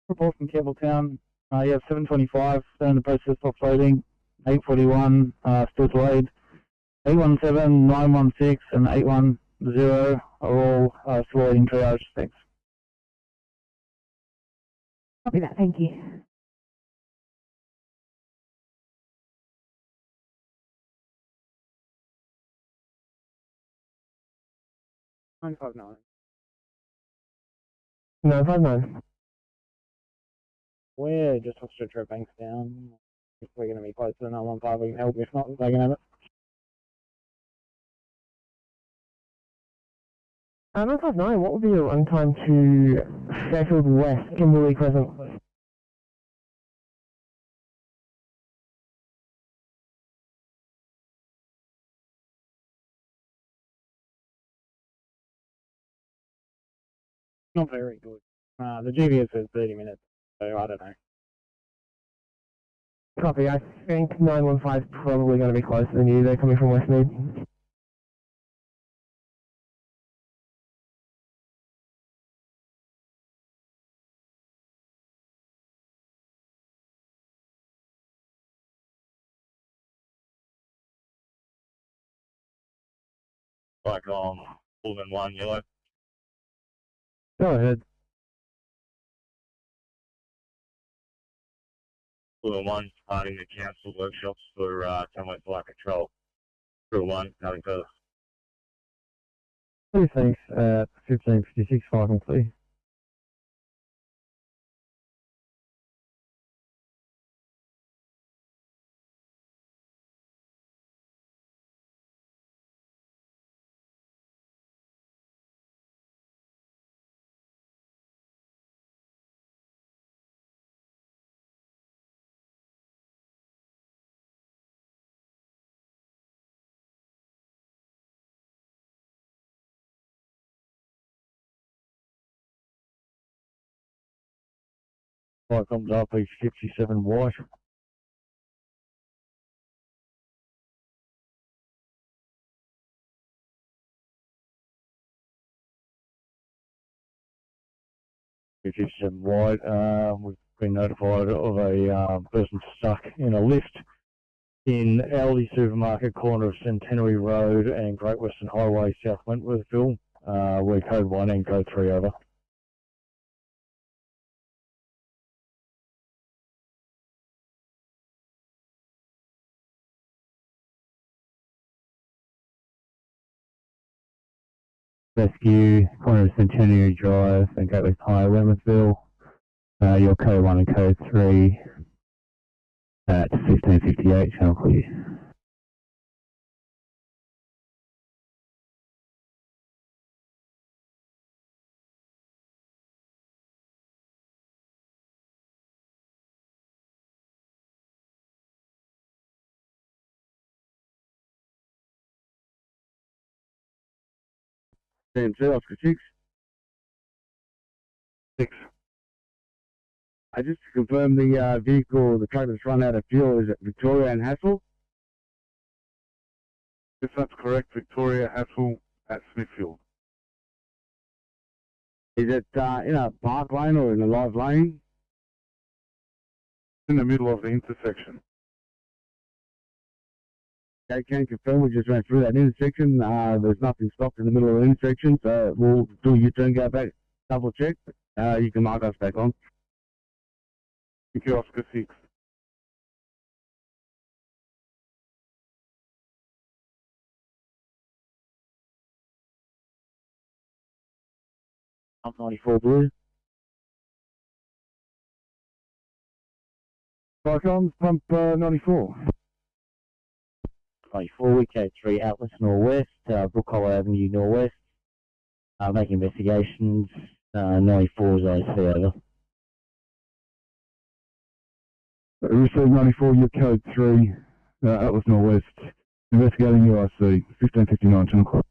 Report from Campbelltown. You have 725, still in the process of loading. 841, still delayed. 817, 916, and 810 are all still waiting triage. Thanks. Copy that, thank you. Nine five nine. 959. We're just off Stretcher Banks down. If we're going to be close to the 915, we can help. If not, they can have it. 959, what would be your runtime to Fairfield West, Kimberley Crescent? Not very good. The GPS says 30 minutes, so I don't know. Copy, I think 915 is probably going to be closer than you. They're coming from Westmead. Like Pullman 1 yellow. Go ahead. Pullman 1 starting the council workshops for Tamworth Flight Control. Crew 1, nothing further. Please thanks at 1556 5 clear. Flight comes RP 57 white. Wide. We've been notified of a person stuck in a lift in Aldi Supermarket, corner of Centenary Road and Great Western Highway, South Wentworthville. We're code 1 and code 3 over. Rescue, corner of Centenary Drive and Great Western Highway, Wentworthville. Your code 1 and code 3 at 1558, channel clear. Oscar 6. 6. I just to confirm the vehicle, the truck that's run out of fuel, is it Victoria and Hassel? Yes, that's correct. Victoria Hassel at Smithfield. Is it in a park lane or in a live lane? In the middle of the intersection. Okay, can confirm we just went through that intersection. There's nothing stopped in the middle of the intersection, so we'll do a U-turn, go back, double check. You can mark us back on. Thank you, Oscar 6. Pump 94 blue. Cyclones, pump 94. 94, we code 3 Atlas Northwest, Brook Hollow Avenue Northwest. Making investigations. 94 is IC over. Received 94, your code 3, Atlas Northwest. Investigating UIC, 1559, 10 o'clock.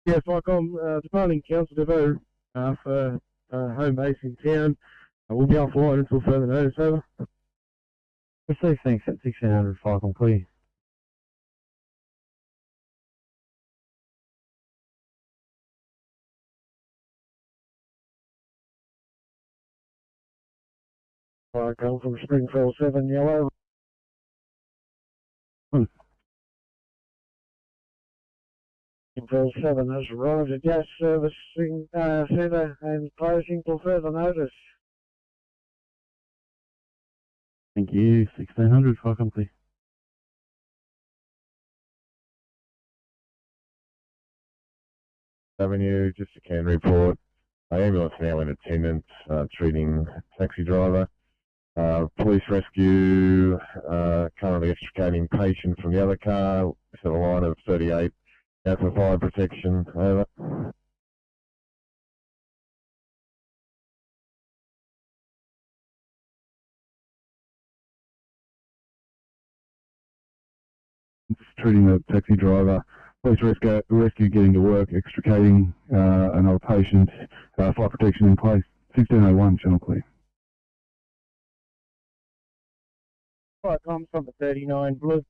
Yes, like I'm departing Council Devo for home base in town. We'll be offline until further notice, over. Received, thanks, at 1600, file complete. Fire come from Springfield 7, yellow. Springfield 7 has arrived at gas servicing centre and closing till further notice. Thank you, 1600, file complete. Avenue, just a can report. Ambulance now in attendance, treating taxi driver. Police rescue, currently extricating patient from the other car. Set a line of 38 out for fire protection. Over. Just treating the taxi driver. Police rescue getting to work, extricating another patient. Fire protection in place. 1601, channel clear. Fire comms from the 39 blue.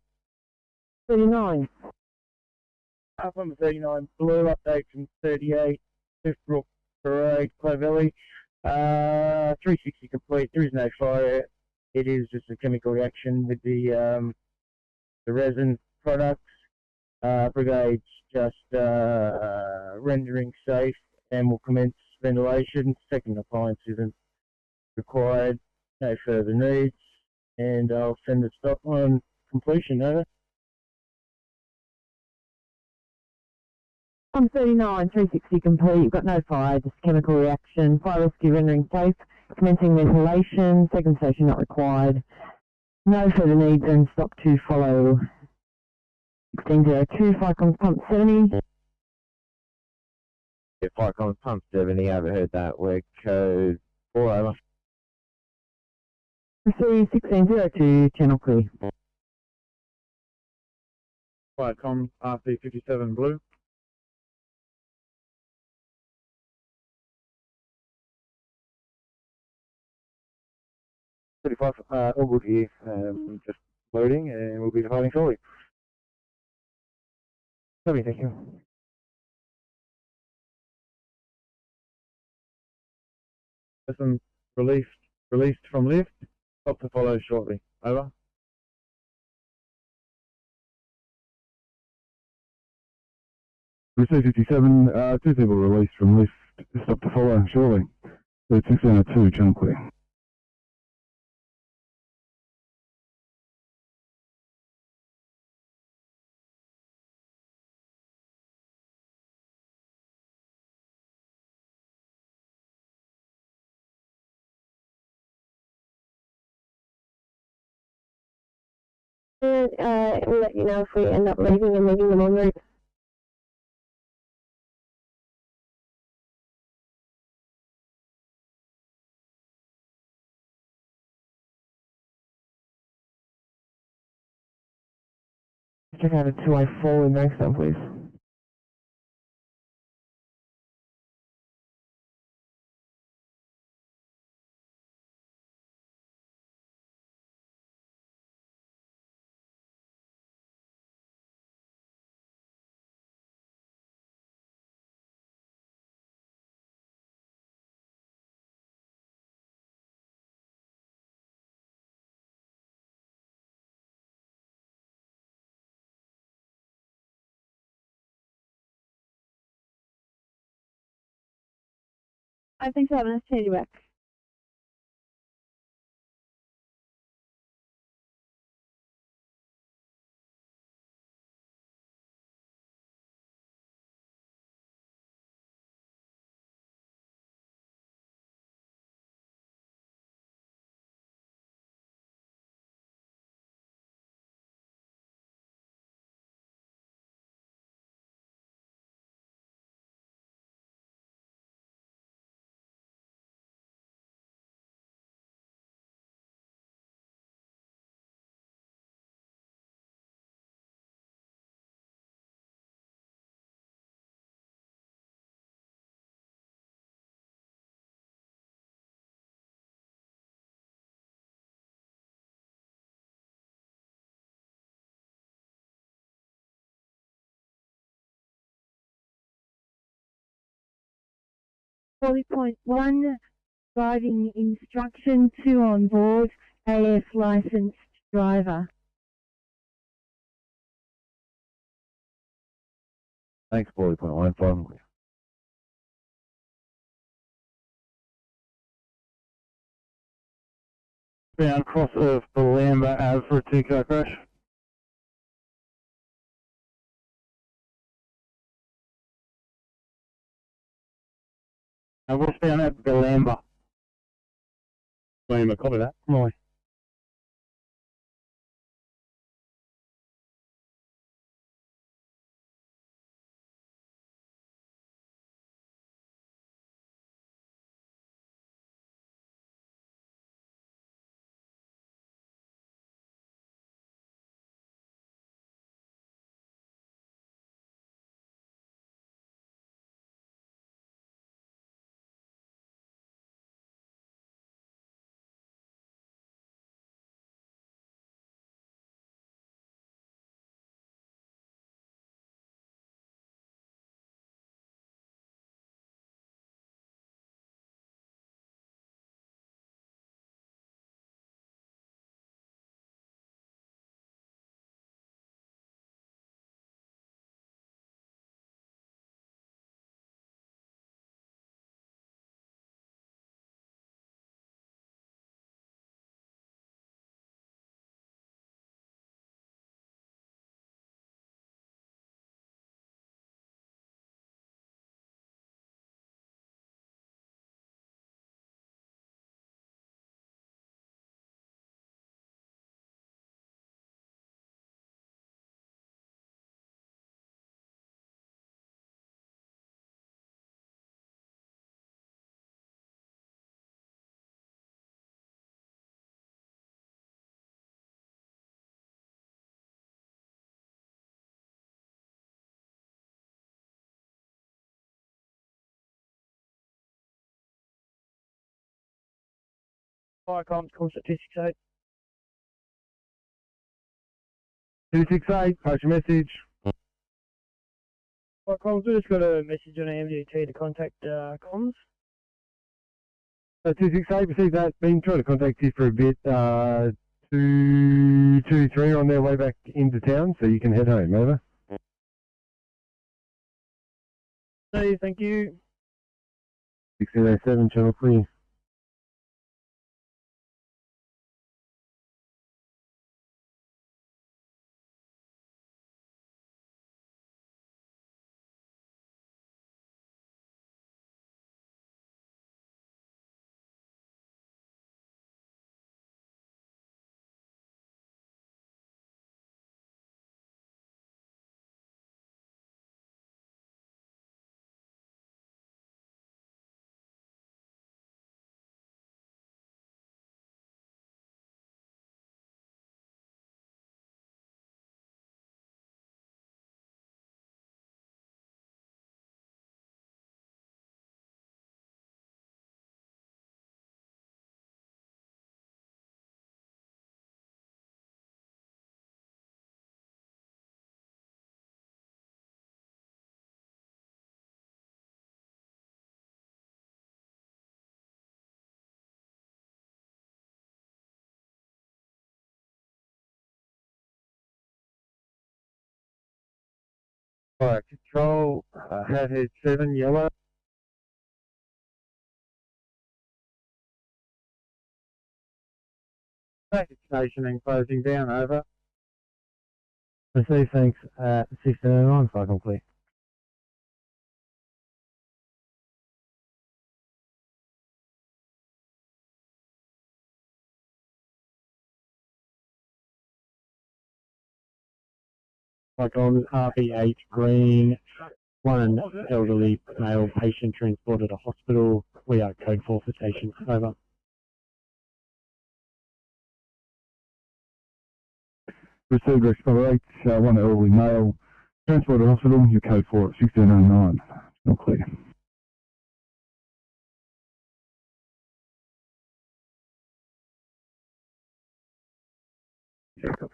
39. From the 39 blue, update from 38, Fifth Brook Parade, Clovelly. 360 complete, there is no fire. It is just a chemical reaction with the resin products. Brigade's just rendering safe and will commence ventilation. Second appliance isn't required, no further needs, and I'll send the stock on completion. Over. I'm 39, 360 complete, you've got no fire, just chemical reaction, fire rescue rendering safe, commencing ventilation, second station not required, no further needs and stock to follow. 1602, fire comms pump 70. Yeah, fire comms pump 70, overheard that. We're code 4 over. Receive 1602, channel clear. Fire comms RC 57 blue. All good here, just loading and we'll be departing shortly. Lovely, thank you. Person released from lift. Stop to follow shortly. Over. Receive 57, 2 people released from lift. Stop to follow shortly. 1602, channel clear. And we'll let you know if we end up leaving and leaving them on route. Check out a 2A4 in Mankstown, please. I think so. I'm going to send you back. 40.1, driving instruction, 2 on board, AF licensed driver. Thanks, 40.1, 5 clear. Bound cross of Belamba Ave for a 2-car crash. Westbound at Belamba. Belamba, copy that. Right. Fire comms, call 268. 268, post your message. Fire comms, we just got a message on MDT to contact comms. 268, received that. Been trying to contact you for a bit. 223 on their way back into town, so you can head home, over. Hey, thank you. 1607, channel clear. Alright, control, head 7, yellow. Traffic station and closing down, over. Receive, thanks. 1609, fire complete. Like on RB8 green, one elderly male patient transported to hospital. We are code 4 for station. Over. Received Explorer 8, one elderly male, transported to hospital, your code 4 at 1609. Not clear. Yeah, copy.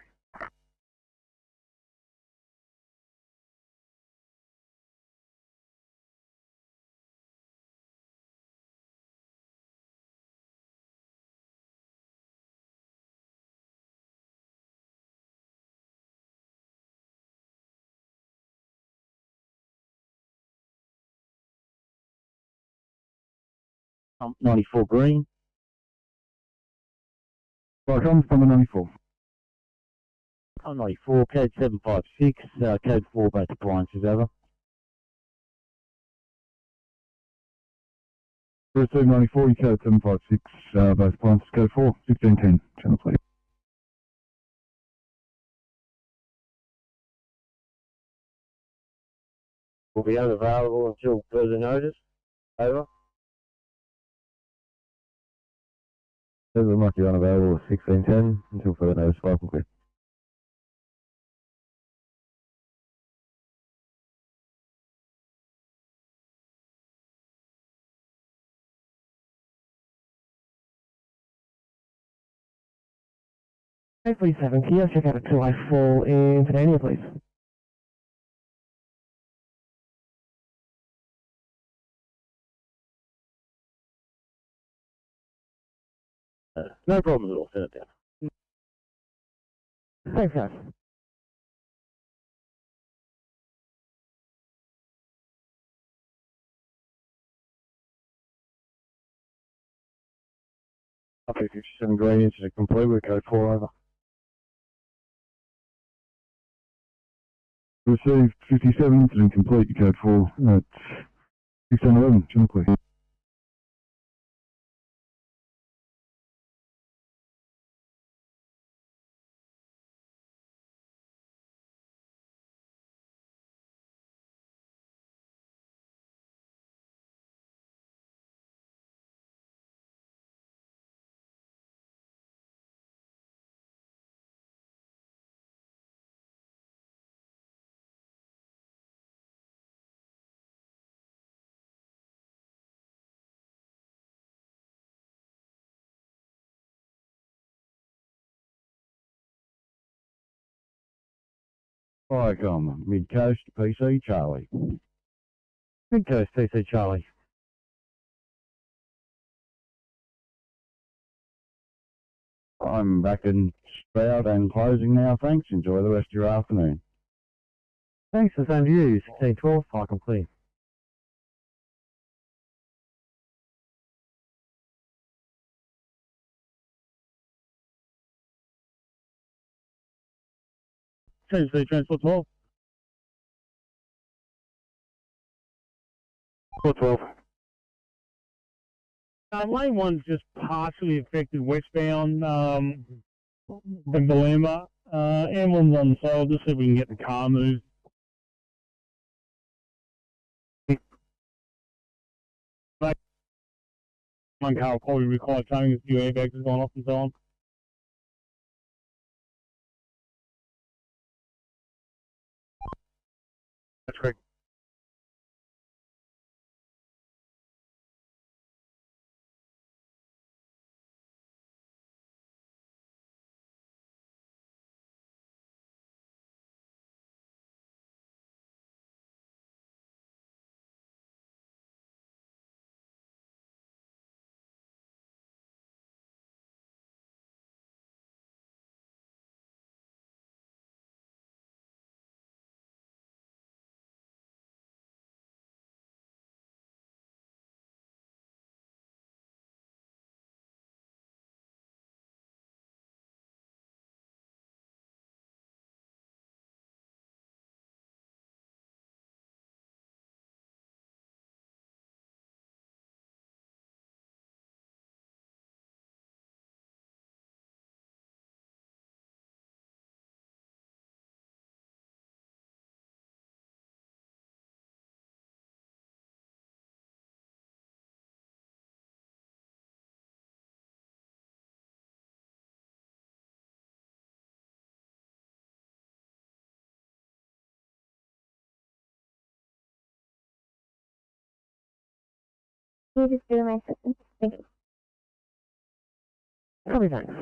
Pump 94 green. Right, I'm from 94. Pump 94, code 756, code 4, both appliances over. Receive 94, you code 756, both appliances, code 4, 1610, channel please. Will be unavailable until further notice. Over. Says it might be unavailable at 1610 until further notice, 5 will be. Please 7, can you check out a 2i4 in Penania, please? No problem at all, send it down. Thanks, guys. Up 57 green, incident complete with code 4 over. Received 57, incident complete, code 4 at 611, channel please. Viacom, Mid Coast, PC Charlie. Mid Coast, PC Charlie. I'm back in Sprout and closing now, thanks. Enjoy the rest of your afternoon. Thanks, the same to you. 1612, file complete. Change the transport 12. 412. Lane 1's just partially affected westbound from Balamba. M1's on sale, just so we can get the car moved. One car will probably require towing, a few airbags have gone off and so on. That's correct. Can you just do my assistance? Thank you. Copy, thanks.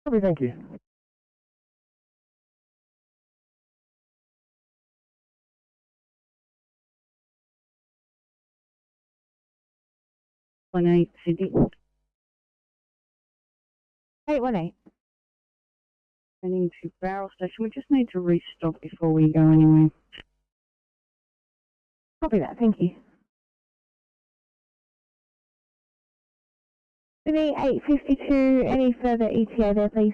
Copy, thank you. Sydney. 818. Heading to Barrel Station. We just need to restock before we go anywhere. Copy that, thank you. Sydney 852, any further ETA there, please?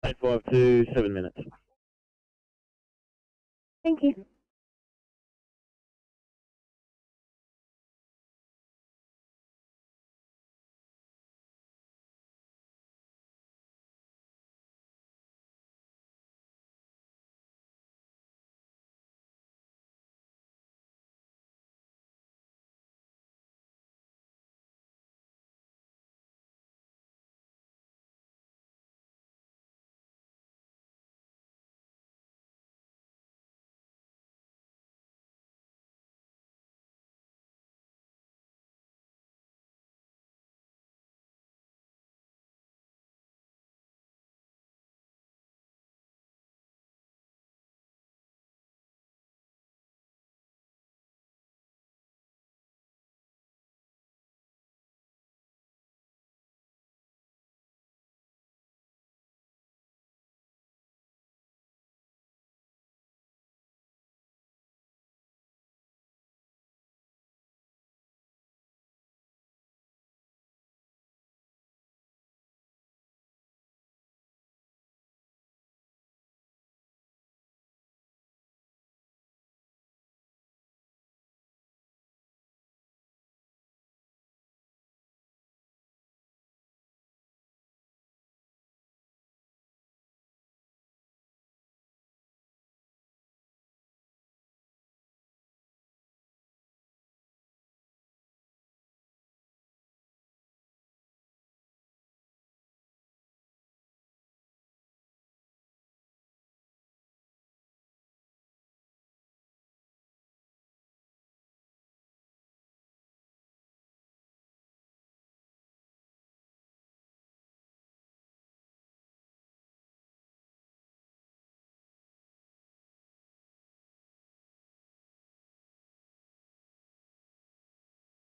852, 7 minutes. Thank you.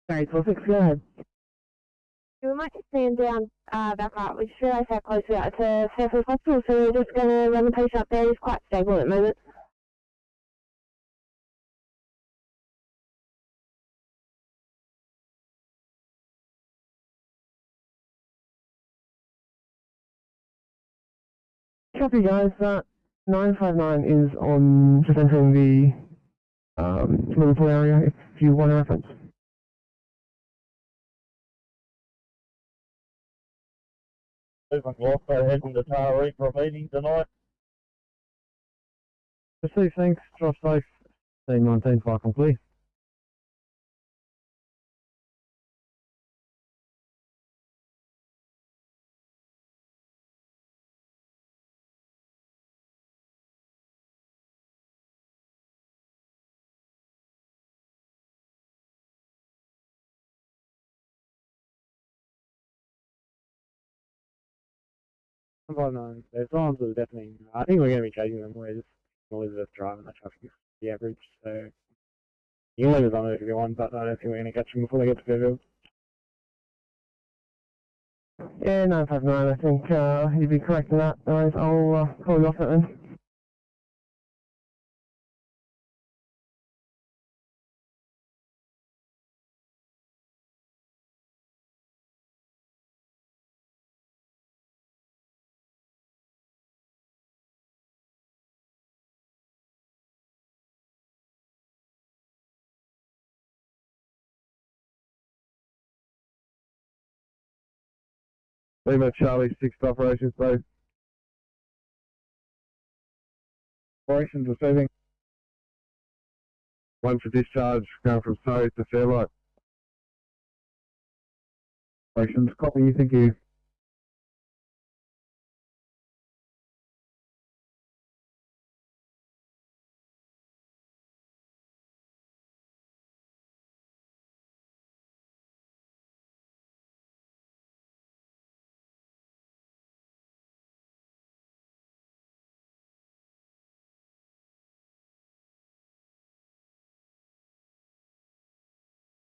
Sorry, perfect, go ahead. We might just stand down back up. We just realised how close we are to Fairfield Hospital, so we're just going to run the patient up there. He's quite stable at the moment. Copy, guys. 959 is on just entering the Liverpool area if you want a reference. Movement lost, they're heading to Taree for a meeting tonight. Receive, thanks. Drive safe. C19 fire complete. No, there's times that are definitely. I think we're going to be chasing them. We're just Elizabeth driving the traffic is the average, so you can leave us on it if you want, but I don't think we're going to catch them before they get to Fairfield. Yeah, 959, I think you'd be correct in that. Otherwise, I'll call you off it then. Lima Charlie 6 operations, please. Operations receiving. One for discharge, going from Surrey to Fairlight. Operations, copy, thank you.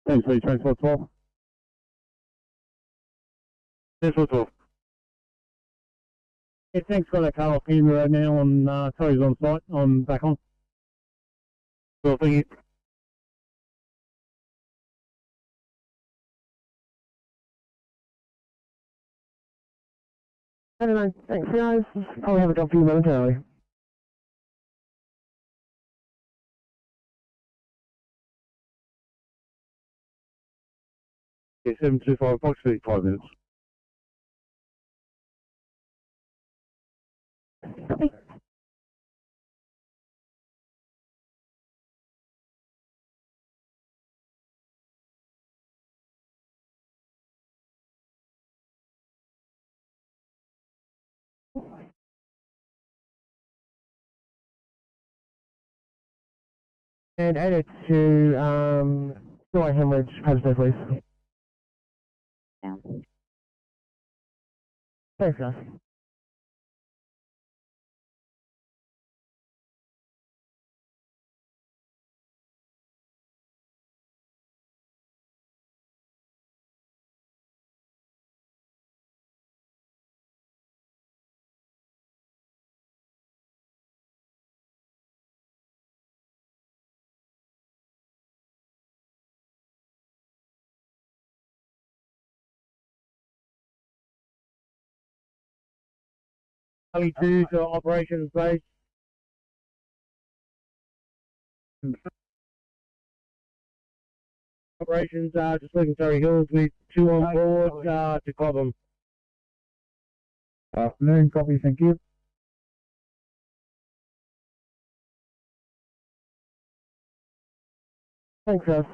Thanks, please. Transport 12. Transport 12. Yeah, thanks for that car off in right now. Terry's on site. I'm back on. Well, thank you. I don't know. Thanks, guys. Probably have a job for you momentarily. Yeah, 725, approximately 5 minutes. And add it to, Joy Hemorrhage, Hasbro, please. Yeah. Thanks, guys. Ali 2 to operations base. Operations, just leaving Surrey Hills with 2 on board, to Cobham. Afternoon, copy, thank you. Thanks, guys.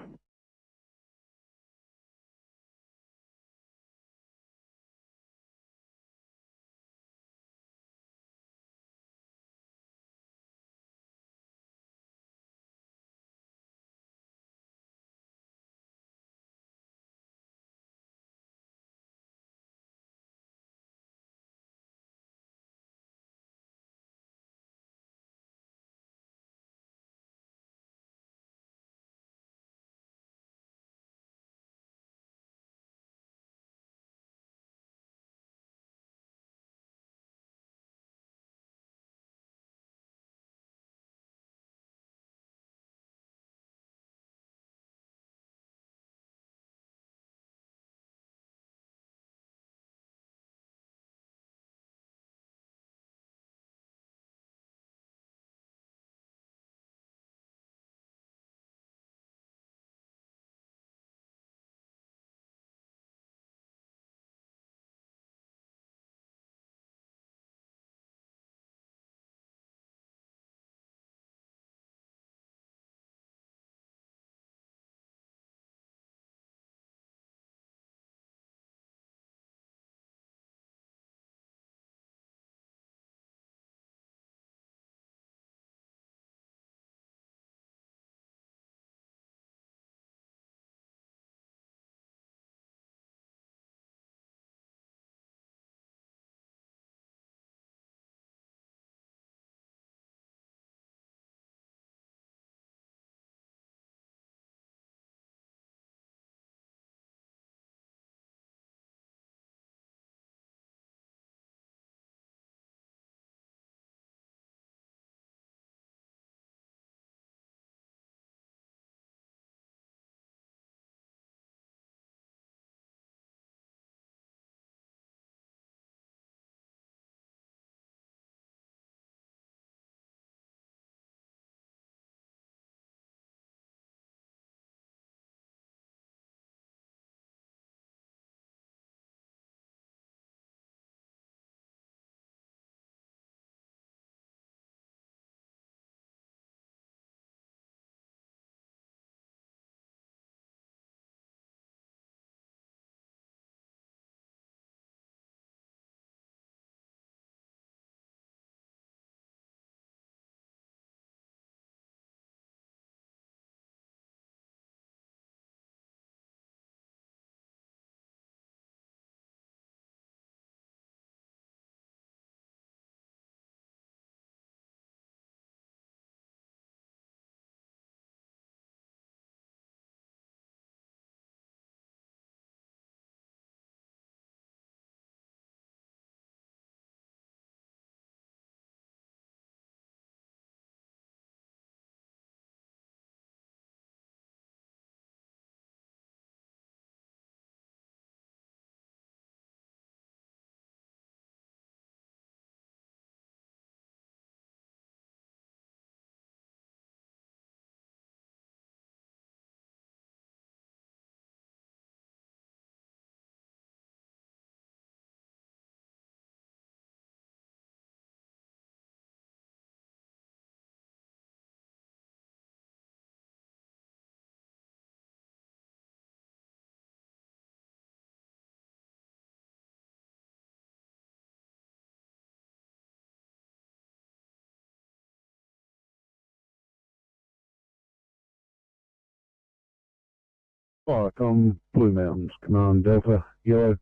Viacom, Blue Mountains, Command Delta, Yellow.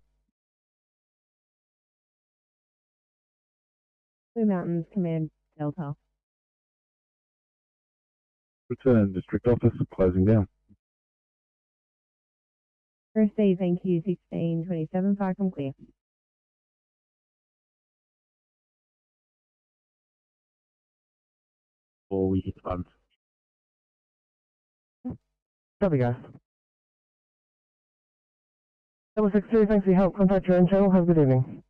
Blue Mountains, Command Delta. Return District Office, closing down. Receive, thank you, 1627, Viacom clear. Or we hit the button. Copy, guys. 662, thanks for your help. Contact your own channel. Have a good evening.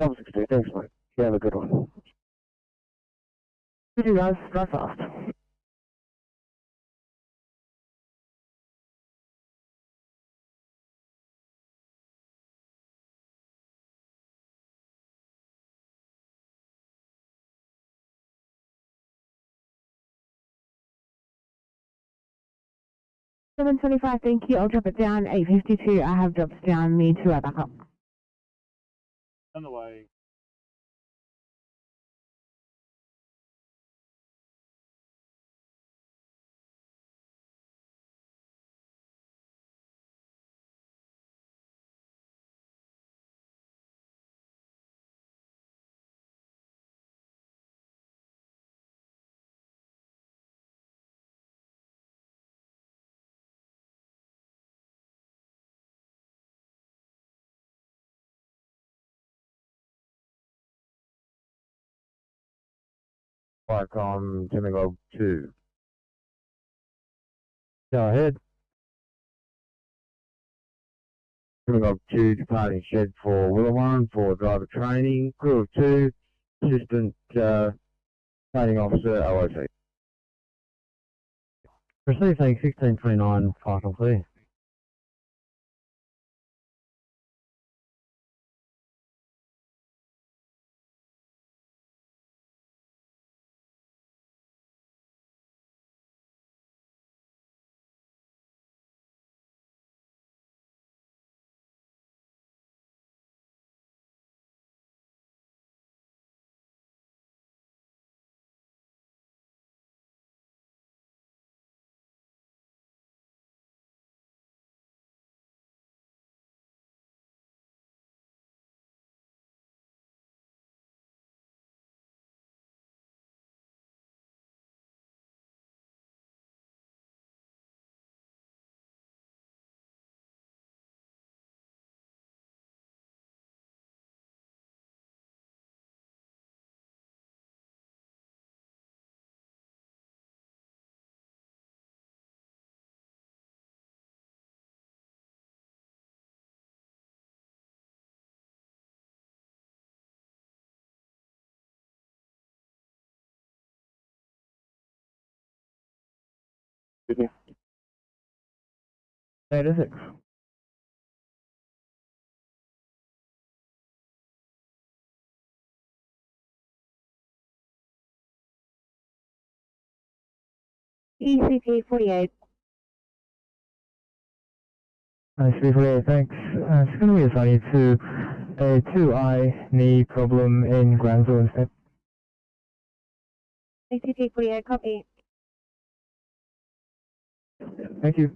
662, thanks, mate. You have a good one. Thank you, guys. Drive fast. $7.25, thank you. I'll drop it down. $8.52, I have dropped down. Me too, I back up. On the way. Viacom, Demigog 2. Go ahead. Demigog 2 departing shed for Willawong for driver training. Crew of 2, assistant training officer, OOC. Receive saying 1629, Viacom clear. Sydney. 86. ECT 48. C48, thanks. It's going to be assigned to a 2-eye knee problem in Granville instead. ECT 48, copy. Thank you.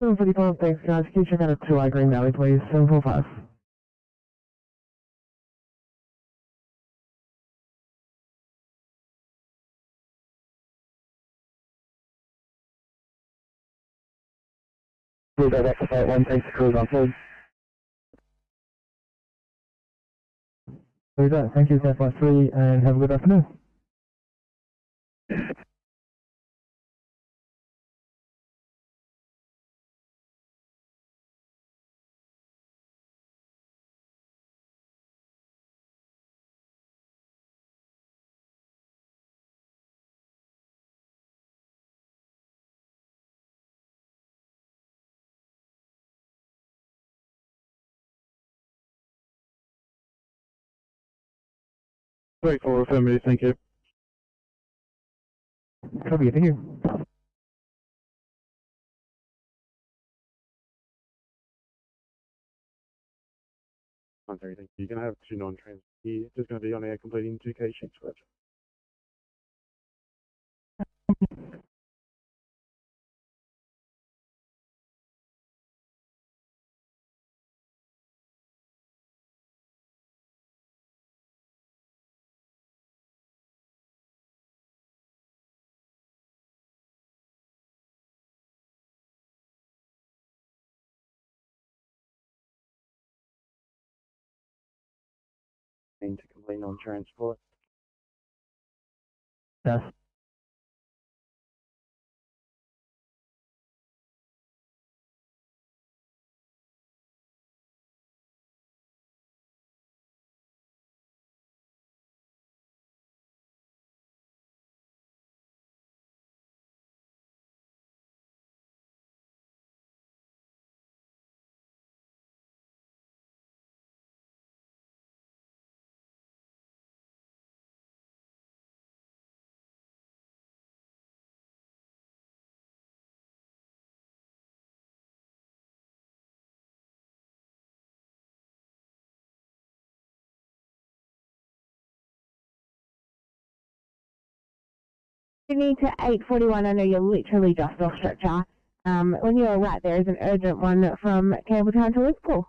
$745, thanks guys. Can you check out a 2-eye Green Valley, please? 745. Please go back to Flight 1, thanks for cruise on board. Thank you, Flight 3, and have a good afternoon. Wait for affirmative, thank you. Copy, thank you. Thank you. You're going to have 2 non-trans here. Just going to be on air completing 2K sheets. To complete on transport. Yes. Sydney to 841, I know you're literally just off stretcher. When you're right, there is an urgent one from Campbelltown to Liverpool.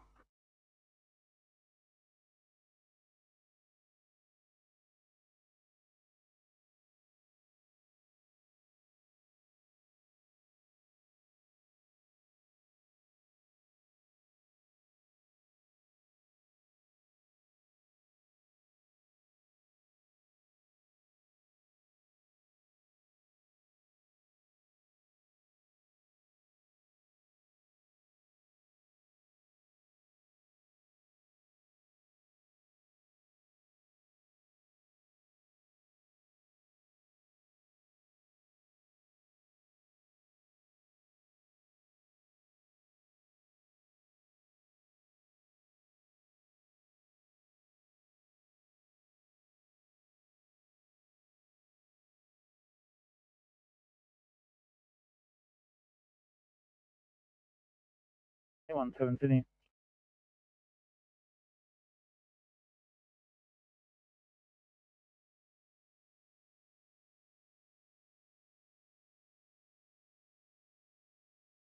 Hey, 17 Sydney.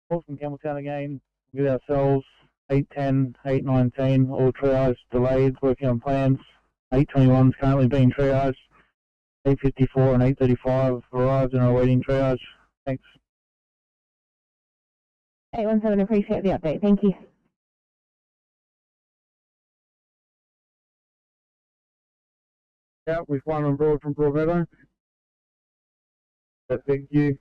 Call from Campbelltown again with ourselves. 810, 819, all triage delayed, working on plans. 821 is currently being triaged. 854 and 835 arrived and are awaiting triage. Thanks. 817, appreciate the update. Thank you. Yeah, we've one on board from Broadmeadow. Thank you.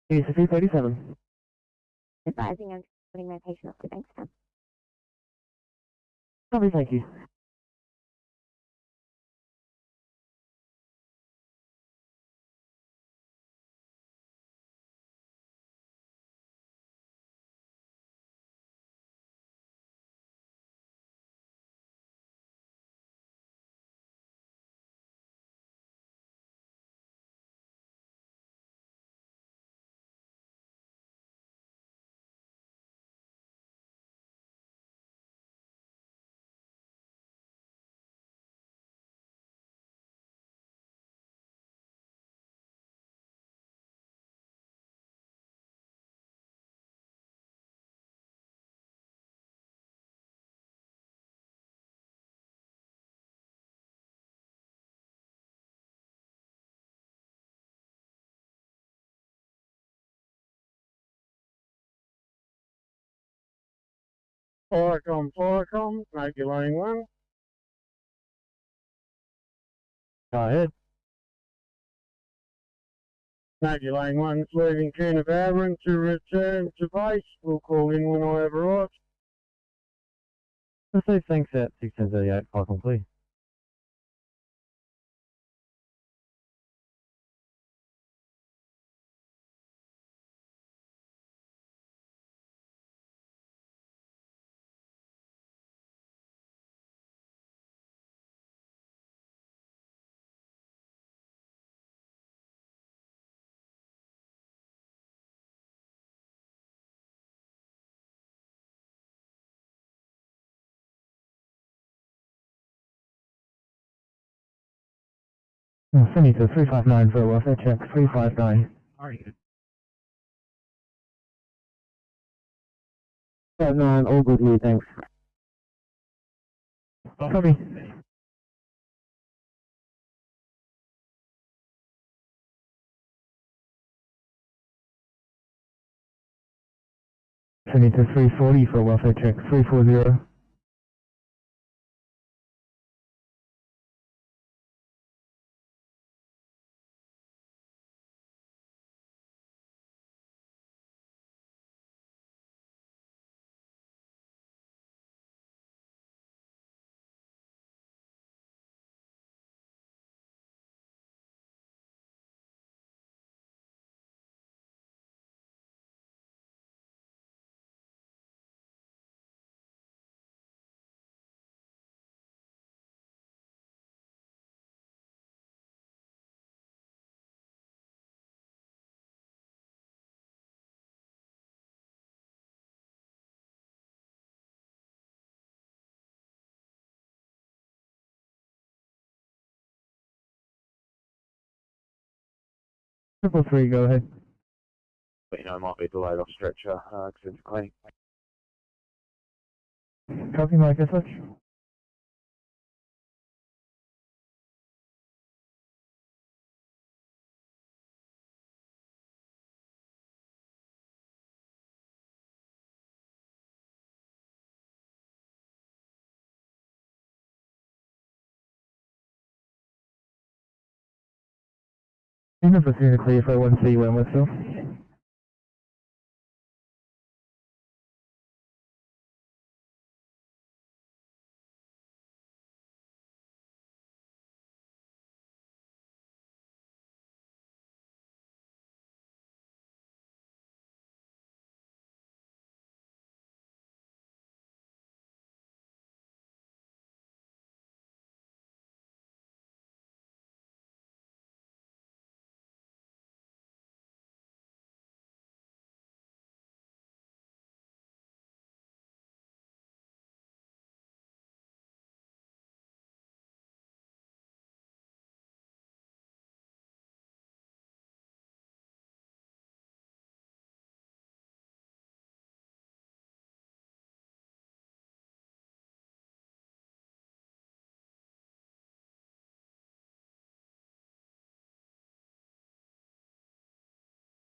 Yes, 337. Advising I'm putting my patient off to Bankstown. Copy, thank you. Foricom, maybe lane 1. Go ahead. Maybe lane 1's leaving Coonabarabran to return to base. We'll call in when I override. Receive thanks at 1638, Python clear. Sydney to 359 for a welfare check, 359. Alright. 59, all good here, thanks. Copy. Sydney to 340 for a welfare check, 340. Triple three, go ahead. But you know, it might be delayed off stretcher because it's a clinic. Copy, Mike, as such. Unit for unit clear for 1C, when Westfield.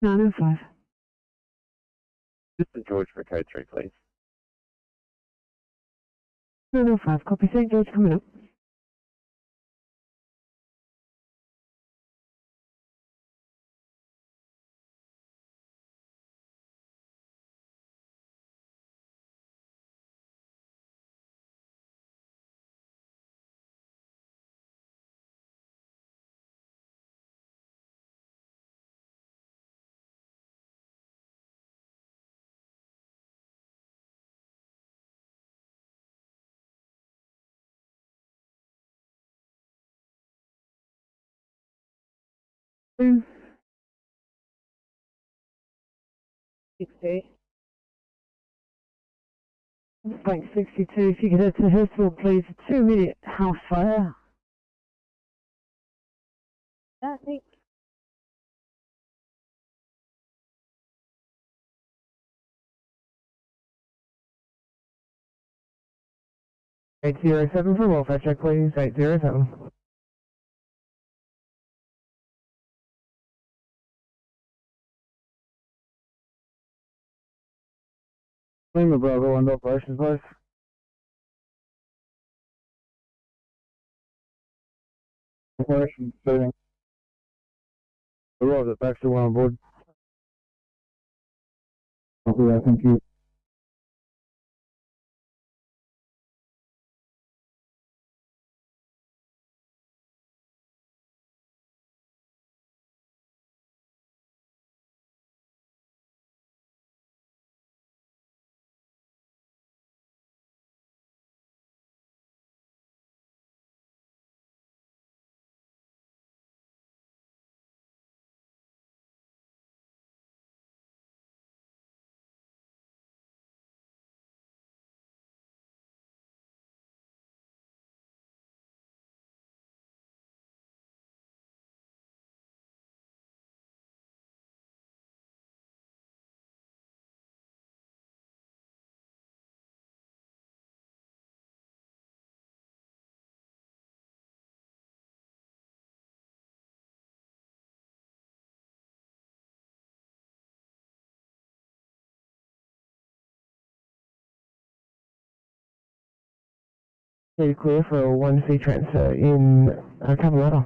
Nine oh five. St George for code 3, please. 905, copy. St. George coming up. Two. 60. Bank 62, if you could head to Hurstville, please. 2-minute house fire. I think. Eight zero seven for welfare check, please. 807. Lima Bravo under operations, please. Operation setting. Arrived at Baxter, one on board. Copy that, thank you. Need clear for a 1C transfer in Cavaletta.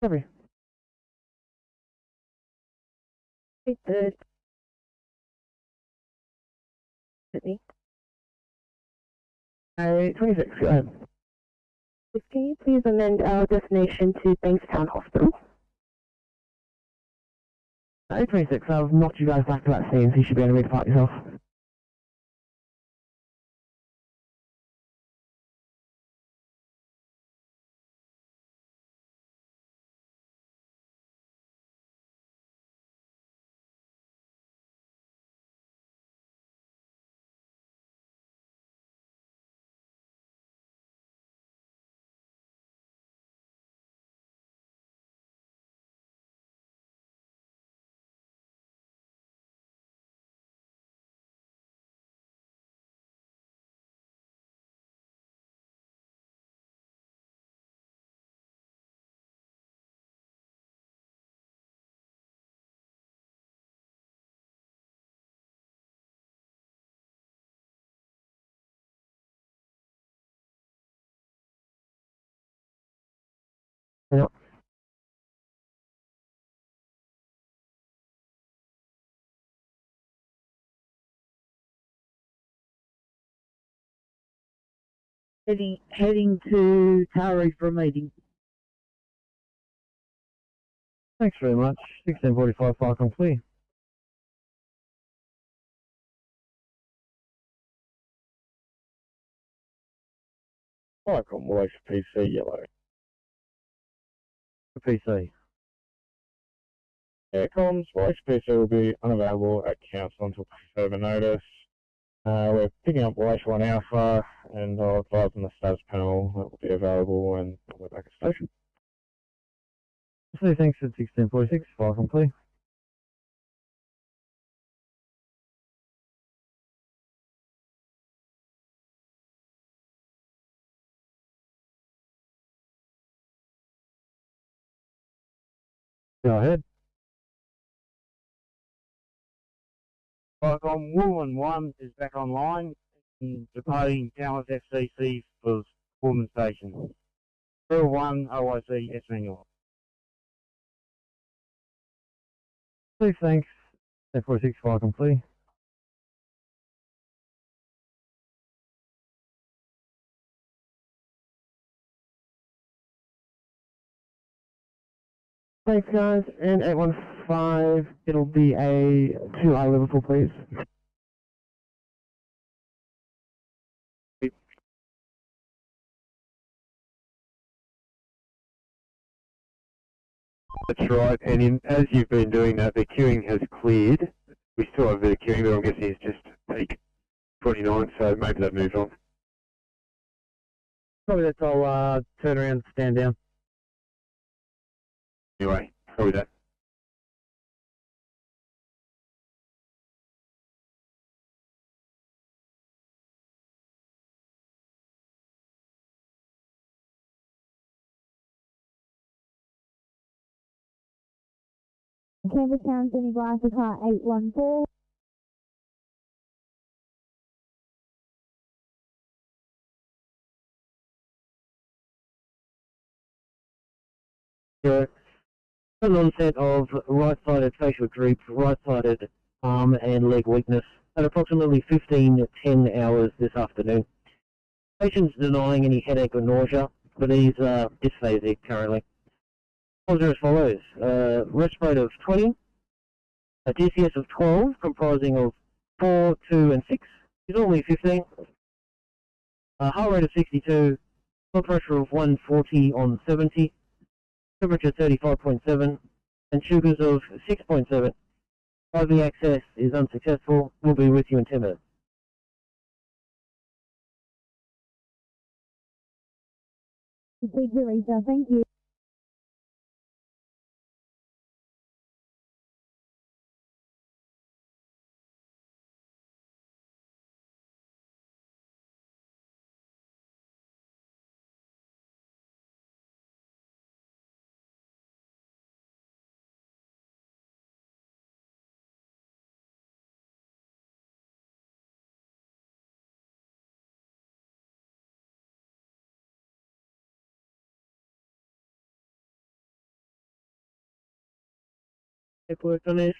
Copy. Third. Sydney. 26, go ahead. Can you please amend our destination to Bankstown Hospital? 26, I've knocked you guys back to that scene, so you should be able to repart yourself. Yep. Heading to Taree for a meeting. Thanks very much. 1645 file complete. I've got Malaysia PC yellow. The PC. Yeah, comms, Malaysia PC will be unavailable at council until further notice. We're picking up Malaysia 1 Alpha, and I'll advise on the status panel that will be available when we're back at station. So thanks at 1646 file complete. Go ahead. Welcome, Woolman 1 is back online and departing Towers FCC for Woolman Station. 01 OIC S manual. Please, thanks. 1046 file complete. Thanks, guys. And 815, it'll be a 2I Liverpool, please. That's right, and as you've been doing that, the queuing has cleared. We still have a bit of queuing, but I'm guessing it's just peak 29, so maybe that moves on. Probably that's I'll turn around and stand down. Anyway, probably that. Canberra Town, Sydney Glasses, car 814. An onset of right-sided facial droop, right-sided arm and leg weakness at approximately 15:10 hours this afternoon. Patient's denying any headache or nausea, but he's dysphasic currently. Odds are as follows: rest rate of 20, a DCS of 12 comprising of 4, 2 and 6. He's normally 15. Heart rate of 62, blood pressure of 140 on 70, temperature 35.7, and sugars of 6.7. IV access is unsuccessful. We'll be with you in 10 minutes. Thank you, Lisa. Thank you. Paperwork on this.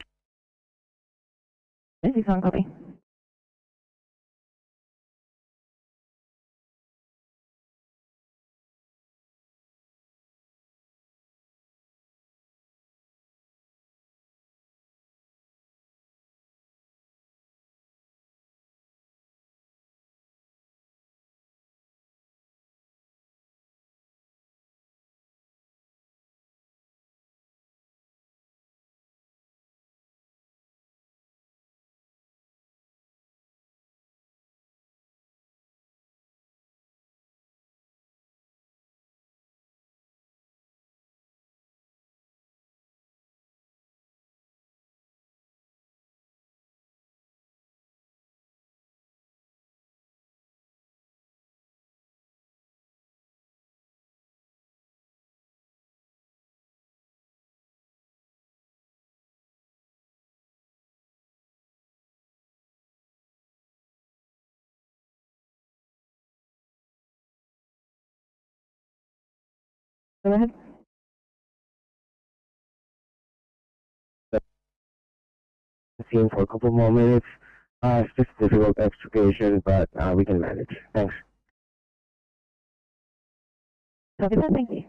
This is on copy. Go ahead. Seen for a couple more minutes. It's just difficult extrication, but we can manage. Thanks. Copy that. Thank you.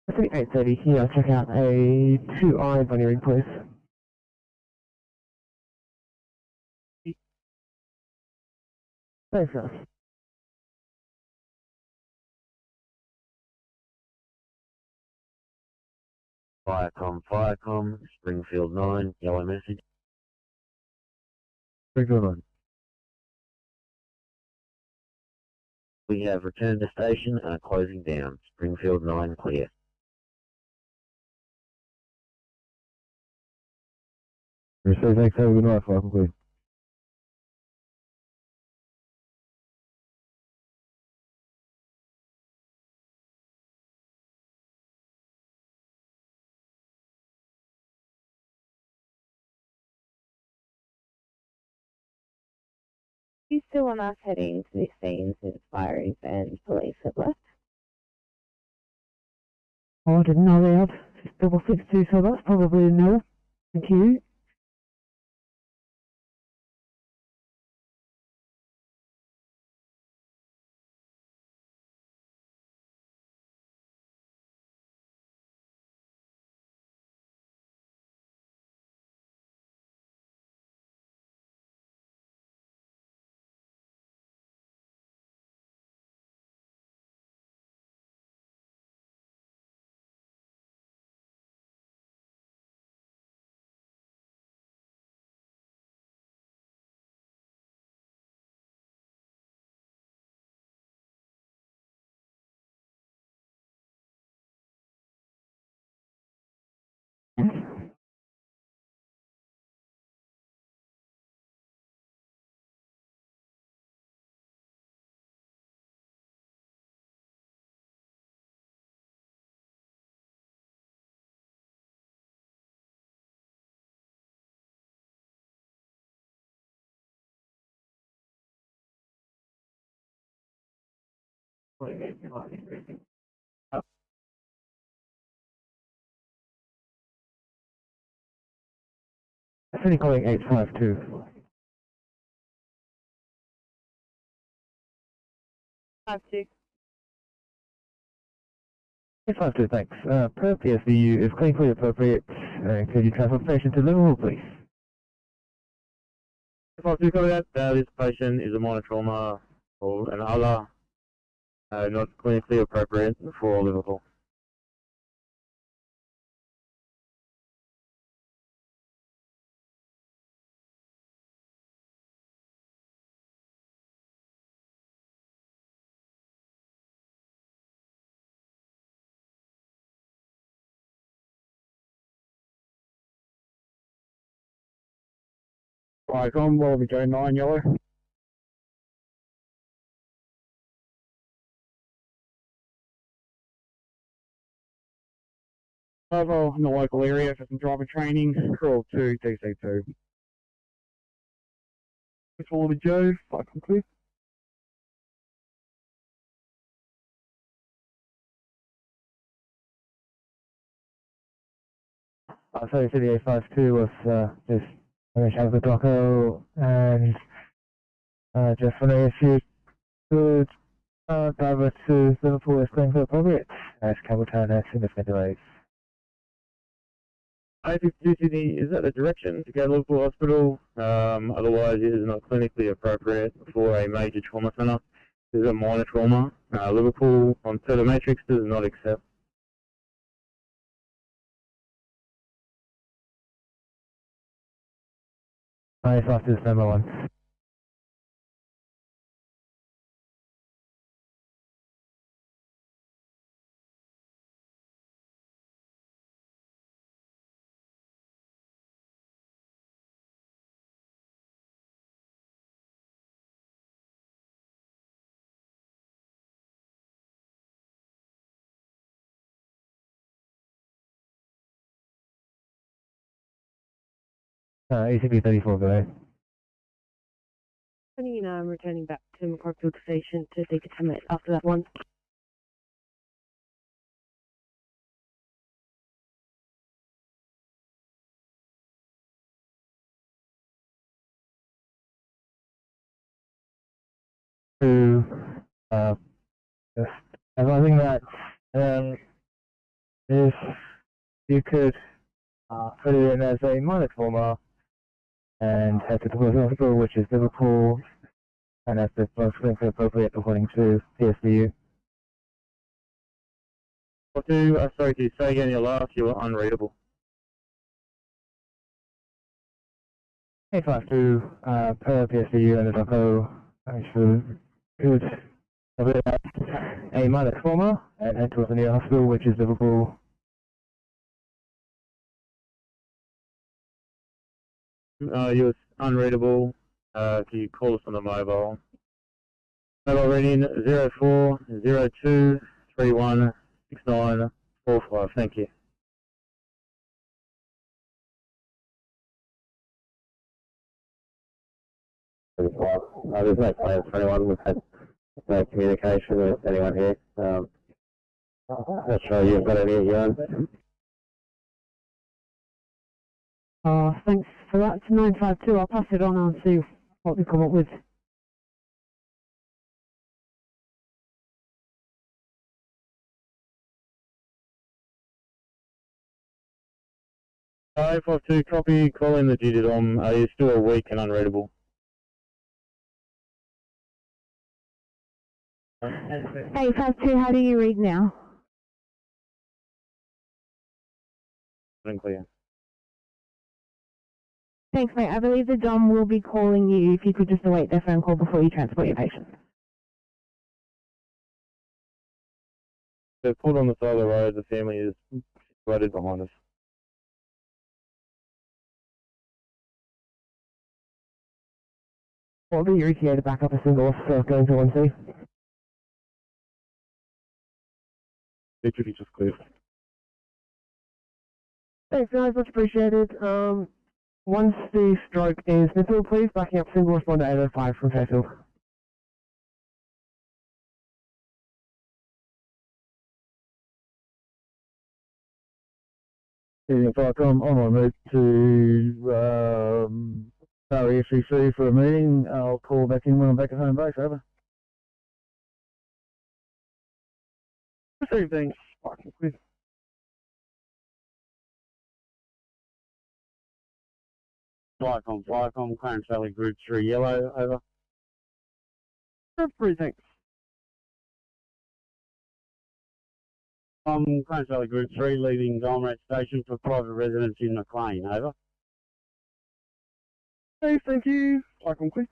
Pacific 830 here, check out a 2 eyes on your ring, please. Thanks, guys. Firecom, Springfield 9, yellow message. Springfield 9. We have returned to station and are closing down. Springfield 9 clear. Receive, thanks, have a good night, Falcon, please. You still want us heading to this scene since fire and police have left? Oh, I didn't know that. It's 662, so that's probably a no. Thank you. That's only calling 852. 52. 852, thanks. Per PSVU is clinically appropriate. Could you transfer the patient to Liverpool, please? If I do cover that, this patient is a minor trauma or an other not clinically appropriate for Liverpool. Right, on well, we go 9 yellow. Over in the local area for some driver training, crawl 2, TC2. It's all with Joe, 5 clear. Sorry, City 852 was just finished out the Doco, and just wondering if you could drive us to Liverpool as clinically appropriate, as Campbelltown has significant delays. A52 Sydney, is that the direction to go to Liverpool Hospital? Otherwise, it is not clinically appropriate for a major trauma centre. This is a minor trauma. Liverpool on Matrix does not accept. Nice, after December 1. ECB 34 go ahead. I'm returning back to McCorkfield Station to take a 10 minutes after that one. To just advising that if you could put it in as a minor trauma and head to the hospital, which is Liverpool, and that's the most clinically appropriate according to PSVU. Sorry, to say again your last, you were unreadable. 852 per PSVU and the Doco actually could have a minor trauma and head to the near hospital, which is Liverpool. You were unreadable. Can you call us on the mobile? Mobile reading 0402 316945. Thank you. There's no plans for anyone. We've had no communication with anyone here. Not sure you've got any at your end. Thanks for that. It's 952. I'll pass it on and see what we come up with. Five five two copy. Call in the duty dom. Are you still weak and unreadable? 852. How do you read now? Unclear. Thanks, mate. I believe the Dom will be calling you if you could just await their phone call before you transport your patient. They're pulled on the side of the road. The family is situated behind us. What will be your ETA to back up a single officer going to 1C? It should be just clear. Thanks guys, much appreciated. Once the stroke is visible, please backing up single responder 805 from Fairfield. Evening, Falcom. I'm en route to Surrey FCC for a meeting. I'll call back in when I'm back at home base. Over. This evening, Falcon Quiz. Flycom, Clarence Valley Group 3 Yellow, over. Group 3, thanks. Clarence Valley Group 3 leaving Golmrat Station for private residence in Maclean, over. Hey, thank you. Falcon Quiz.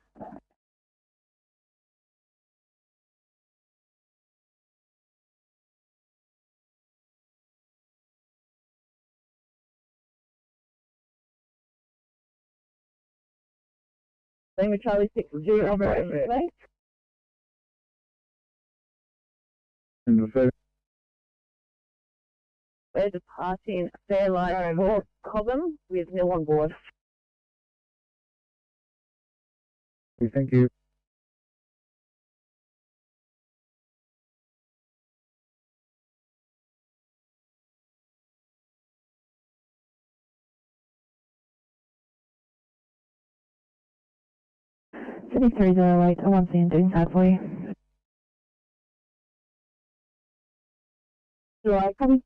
Lima Charlie 60, right? In the first. We're departing Fairlight North Cobham with nil on board. Thank you. Sydney 308, I want to see him doing that for you. Right, coming.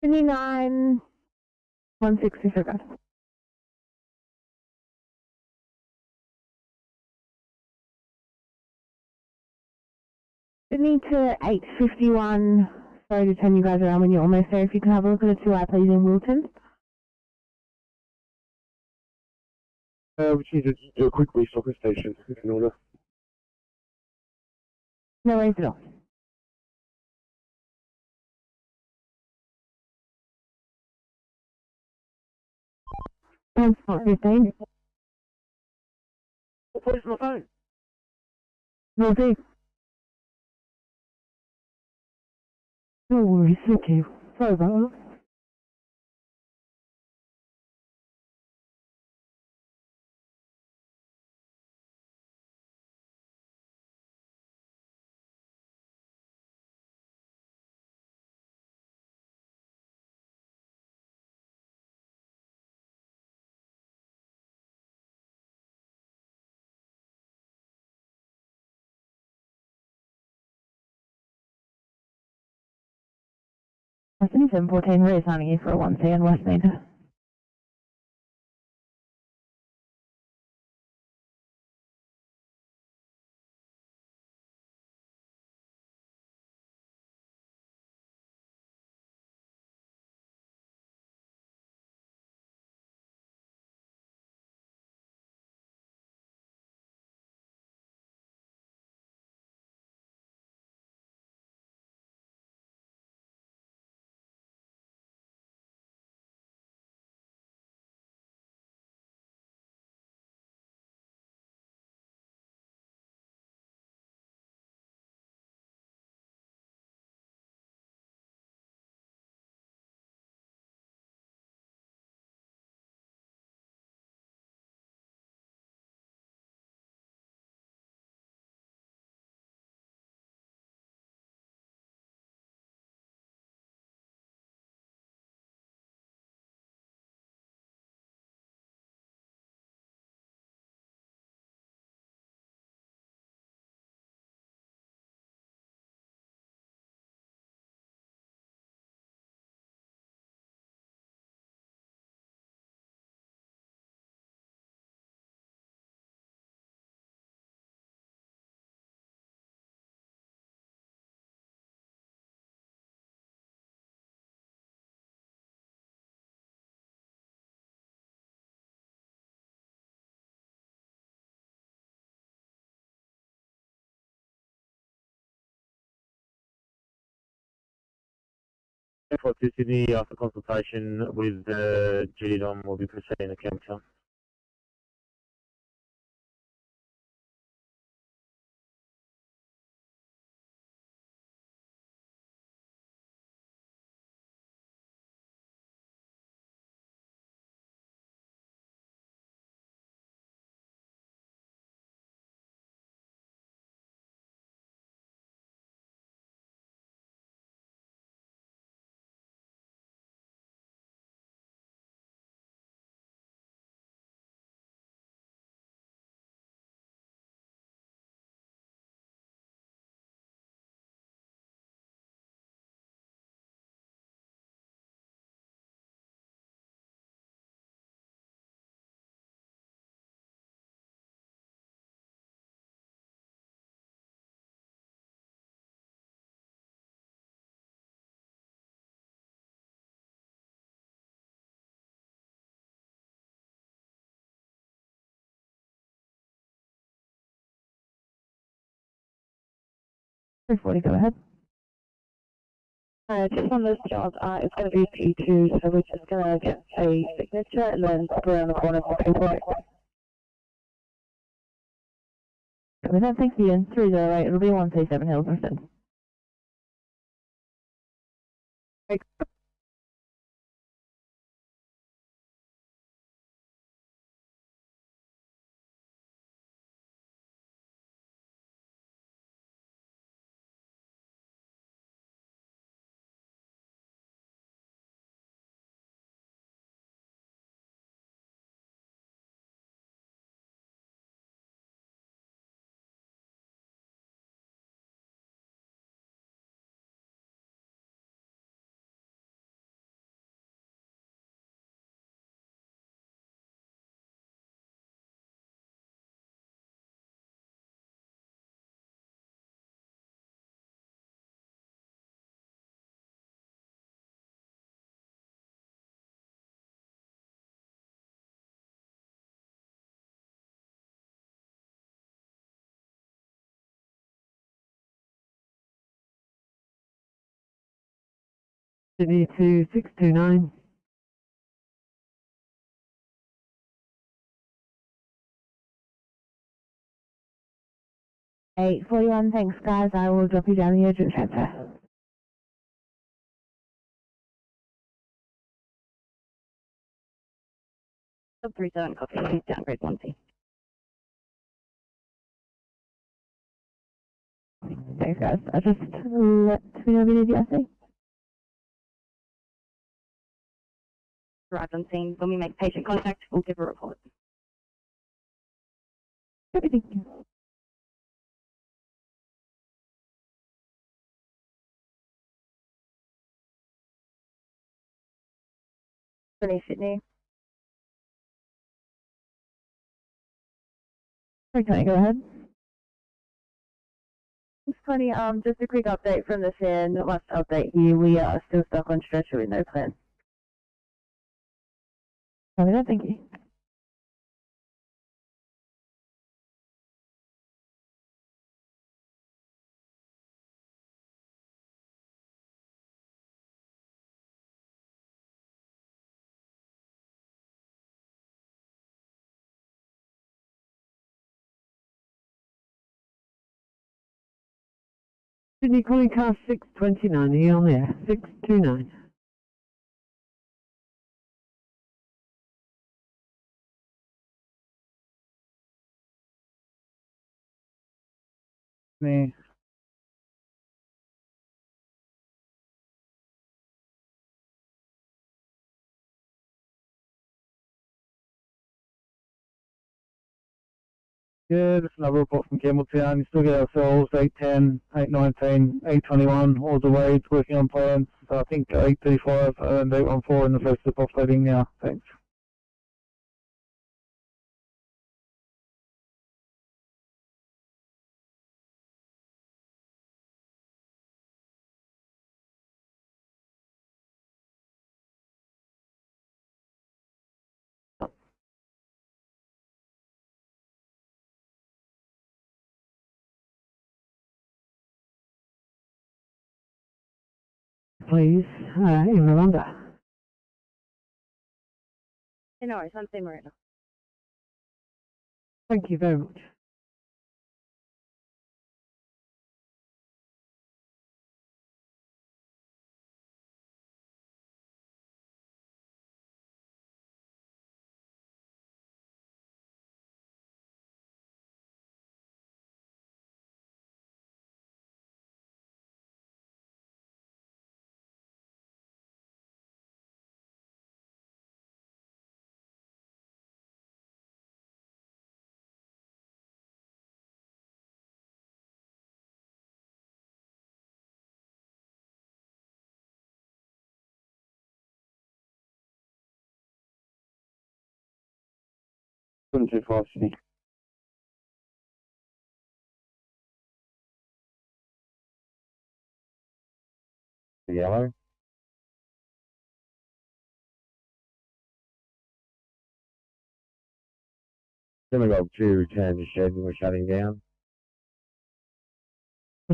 Sydney 9, 160 sugar. Sydney to 851. Sorry to turn you guys around when you're almost there. If you can have a look at the 2 please, in Wilton. We need to do a quick restocker station in order. No worries at all. Thanks for everything. Where's my phone? Will do. No worries, thank you. Sorry about that. I finished 714, reassigning you for a 1C on Westmead. F42 Sydney, after consultation with the duty dom, will be proceeding to Campbelltown. Go ahead. Just on this job, it's going to be P2, so we're just going to get a signature and then pop around the corner for paperwork. With that, thank you. And 308, it'll be 137 Hills instead. Sydney to 629. Eight 41, thanks guys. I will drop you down the urgent transfer. Sub 37 copy, downgrade 1C. Thanks guys. I just let me know if you need the essay. Arrived on scene. When we make patient contact, we'll give a report. Thank you. Sydney. Okay, go ahead. 620, just a quick update from the SAN. Last update here, we are still stuck on stretcher with no plan. Thank you. Sydney calling car 629, are you on there? 629. Me. Yeah, just another report from Campbelltown. You still get ourselves 810, 819, 821, all the way. It's working on plans. So I think 835 and 814 in the first of offloading now. Thanks. please, in Rwanda. No worries, I'm Sam Miranda. Thank you very much. Too fast, Sydney. Yellow. Then we got two return to shed and we're shutting down.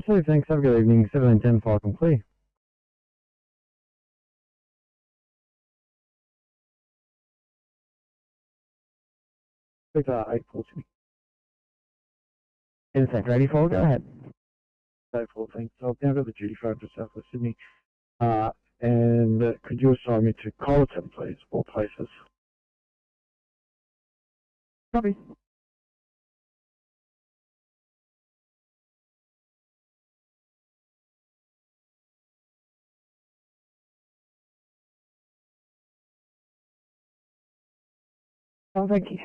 So thanks, have a good evening. 1710 file complete. With 840. Insect ready for, go ahead. 840, thanks. I'll now go to the duty phone for South West Sydney. And could you assign me to Colleton, please, or places? Copy. Oh, thank you.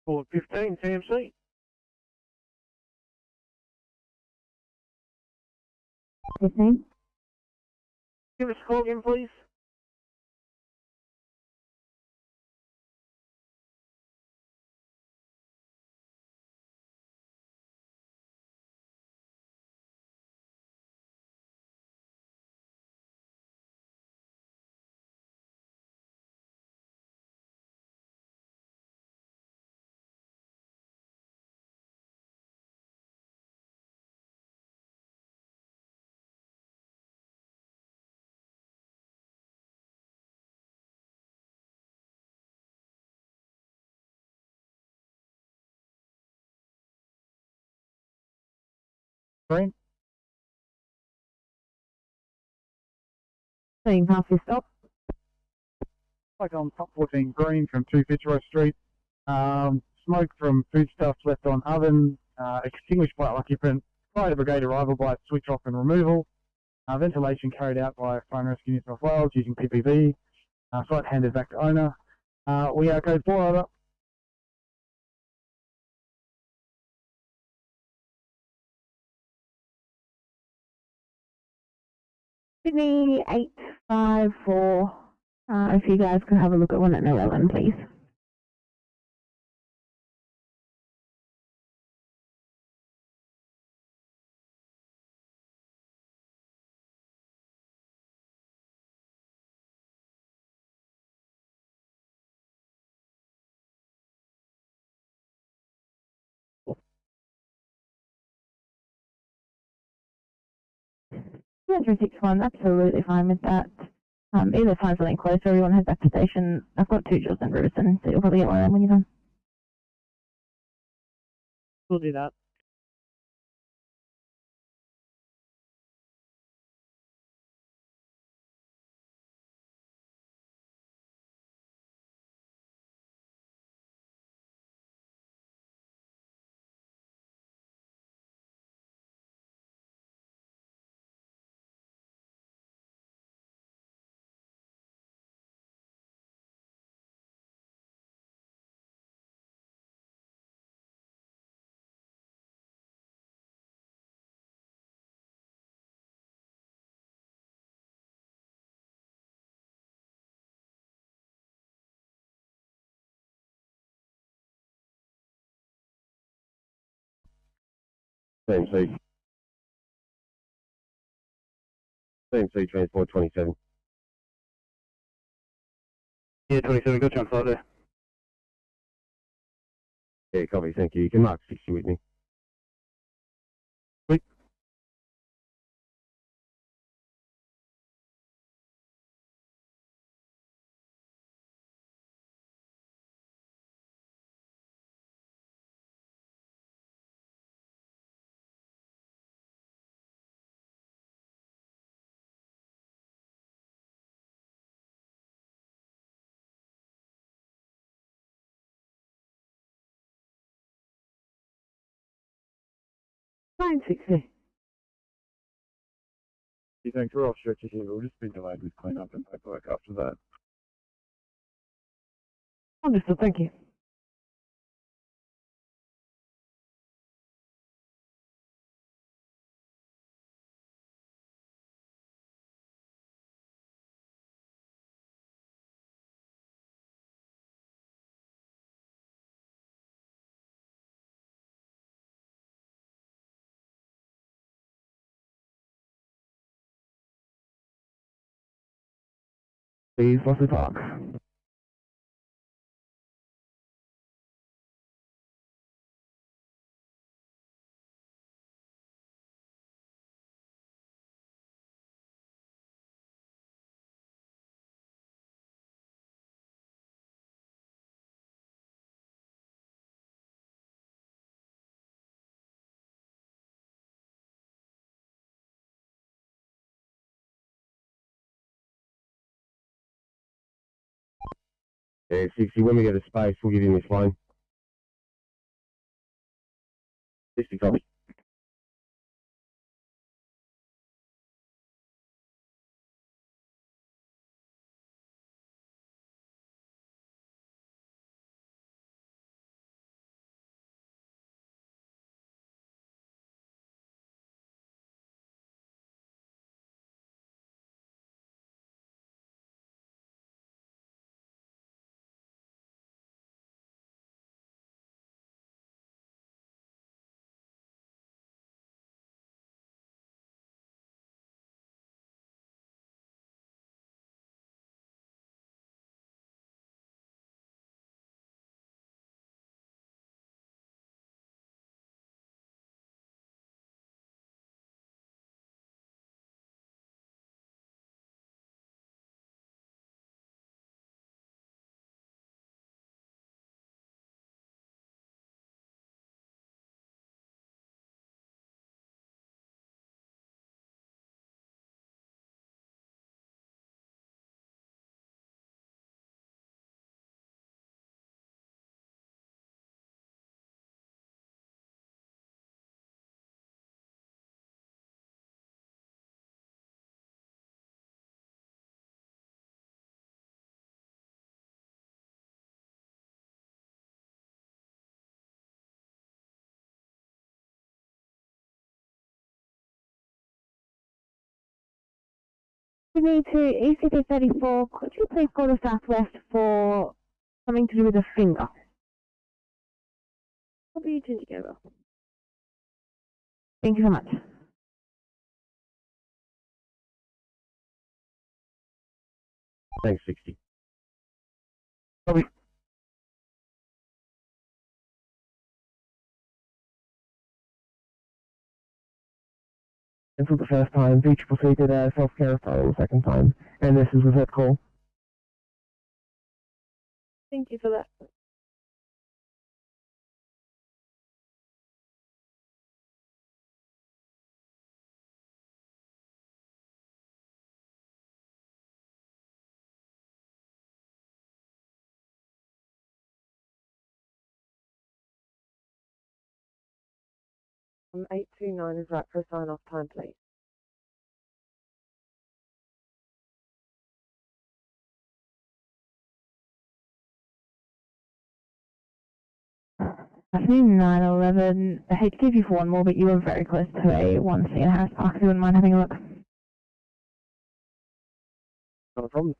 Forward 15, TMC. Give us a call again, please. Green. Saying half your stop. Like on top 14 green from 2 Fitzroy Street. Smoke from foodstuffs left on oven. Extinguished by occupant. Prior to brigade arrival by switch off and removal. Ventilation carried out by Fire and Rescue New South Wales using PPV. Site handed back to owner. We are code 4 over. Sydney 854. If you guys could have a look at one at 11, please. Yeah, 361, absolutely fine with that. Either find something closer, everyone head back to station. I've got 2 Jules in Riverton, so you'll probably get one of them when you're done. We'll do that. CMC transport 27. Yeah, 27, got you on site there. Yeah, copy, thank you. You can mark 60 with me. Sweet. Fine, 60. Thanks, we're off stretcher here. We'll just be delayed with clean-up and paperwork after that. Understood, thank you. Please, Wesley Park. Yeah, 60, when we get a space, we'll give you this line. 60, copy. Sydney to ECP 34, could you please go to southwest for something to do with a finger? Copy you two together. Thank you so much. Thanks, 60. Copy. And for the first time, VCCC did a self-care referral the second time, and this is the third call. Thank you for that. Um, 829 is right for a sign-off time, please. Afternoon 911. I hate to give you for one more, but you were very close to a 1C in Harris Park, if you wouldn't mind having a look. Not a problem.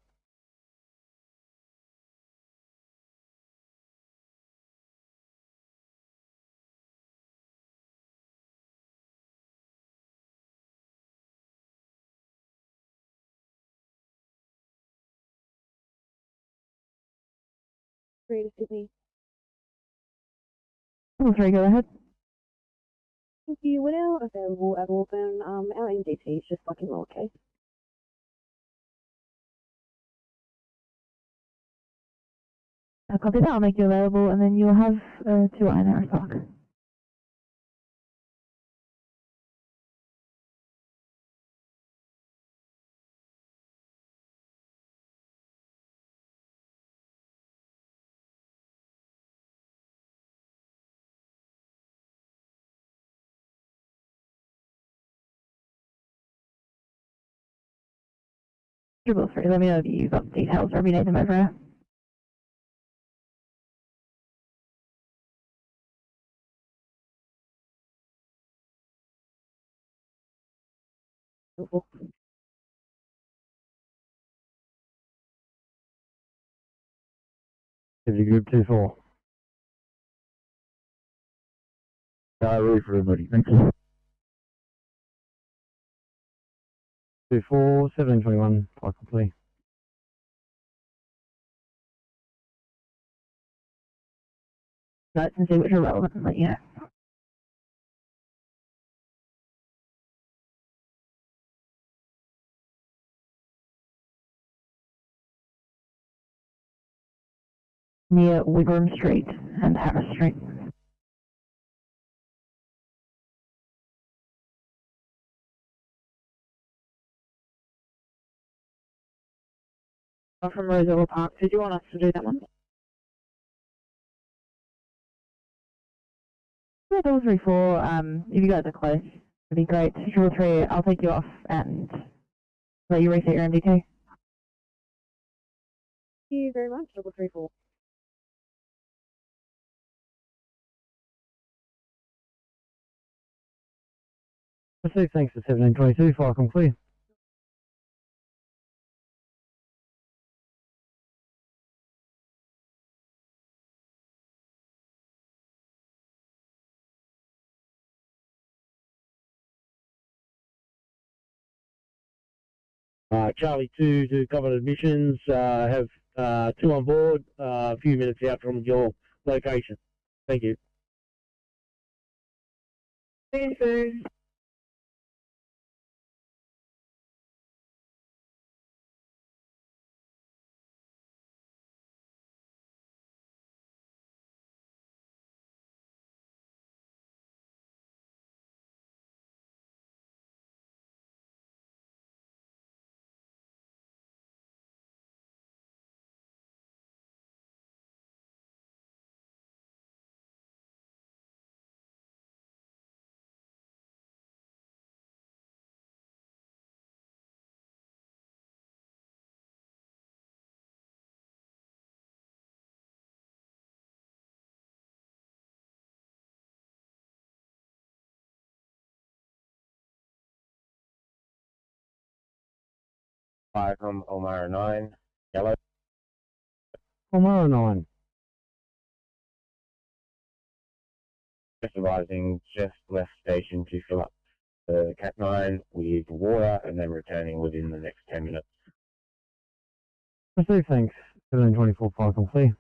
3 to Sydney. Level 3, go ahead. Thank you. We're now available at Auburn. Our NDT is just like in lowercase. I'll copy that, I'll make you available, and then you'll have 2 INR stock. Level 3, let me know if you've got details or if you need them over. Heavy group 2-4. Ready for everybody, thank you. 2-4, 1721, fire complete. Notes and see which are relevant and let you know. Near Wigram Street and Harris Street. From Rosella Park. Did you want us to do that one? Yeah, level 3, 4, if you guys are close, it'd be great. Level 3, I'll take you off and let you reset your MDT. Thank you very much. Level 3, 4. Received, thanks for 1722, fire complete. Charlie 2 to cover admissions, have 2 on board, a few minutes out from your location. Thank you. Thank you. Fire from Omara 9, yellow. Omara 9. Just arriving, just left station to fill up the Cat 9 with water and then returning within the next 10 minutes. Received, thanks. 1724, fire complete.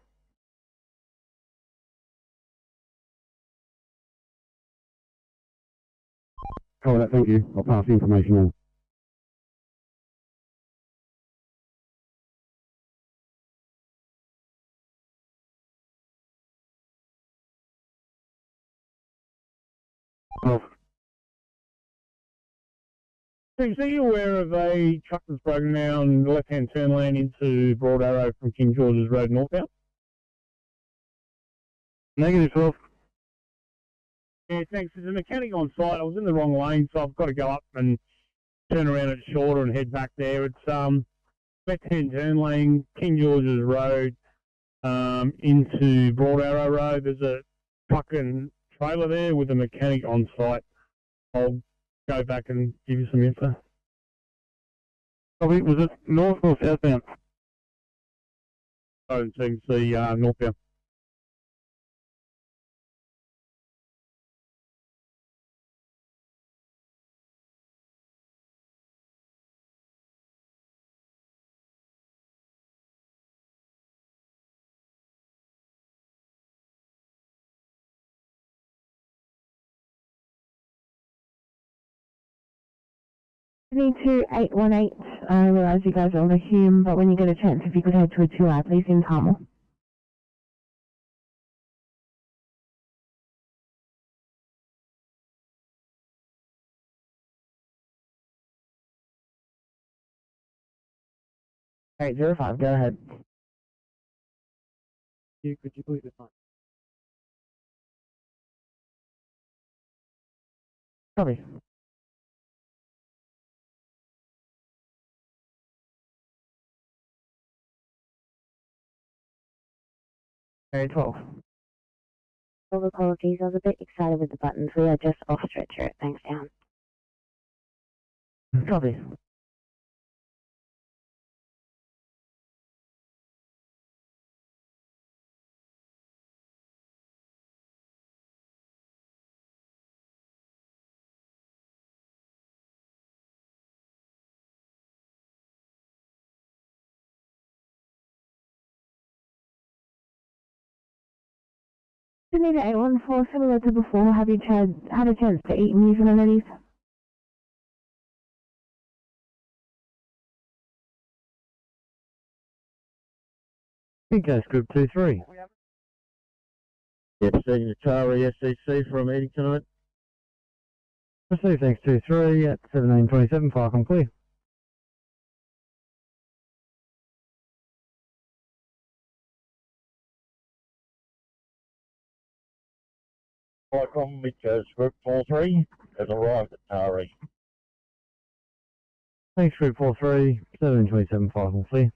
Cover that, thank you. I'll pass the information on. So you're aware of a truck that's broken down the left-hand turn lane into Broad Arrow from King George's Road northbound? Negative 12. Yeah, thanks. There's a mechanic on site. I was in the wrong lane, so I've got to go up and turn around at Shorter and head back there. It's left-hand turn lane, King George's Road, into Broad Arrow Road. There's a truck and trailer there with a mechanic on site. I'll go back and give you some info. Was it north or southbound? I don't seem to see northbound. Sydney 818, I realise you guys are on the Hume, but when you get a chance, if you could head to a 2-hour, please, in Carmel. Alright, 05, go ahead. Could you please define? Copy. Alright, 12. All apologies, I was a bit excited with the buttons. We are just off stretcher. Thanks, down. Copy. Sydney 814, similar to before, have you had a chance to eat and use amenities? I think that's group 2-3. Yep, seeing Atari SEC for a meeting tonight. Received, thanks 2-3 at 17:27, fire com clear. Icon because group 4-3 has arrived at Tari. Thanks group 4-3, 17:27, fire com clear.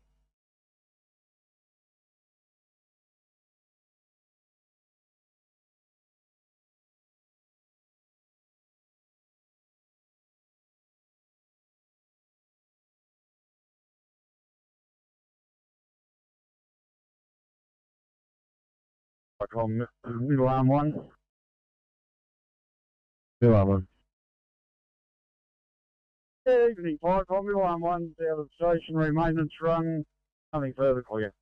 Icon middle arm 1. Middle arm 1. Evening, Icon middle arm 1, down the stationary maintenance run. Nothing further clear.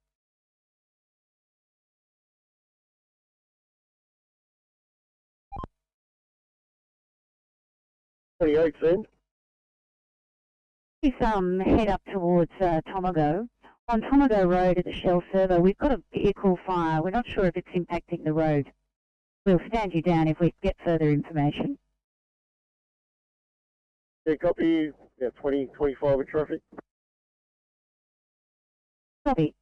28 cent. Please head up towards Tomago. On Tomago Road at the Shell server, we've got a vehicle fire. We're not sure if it's impacting the road. We'll stand you down if we get further information. Yeah, copy. Yeah, 2025 with traffic. Copy.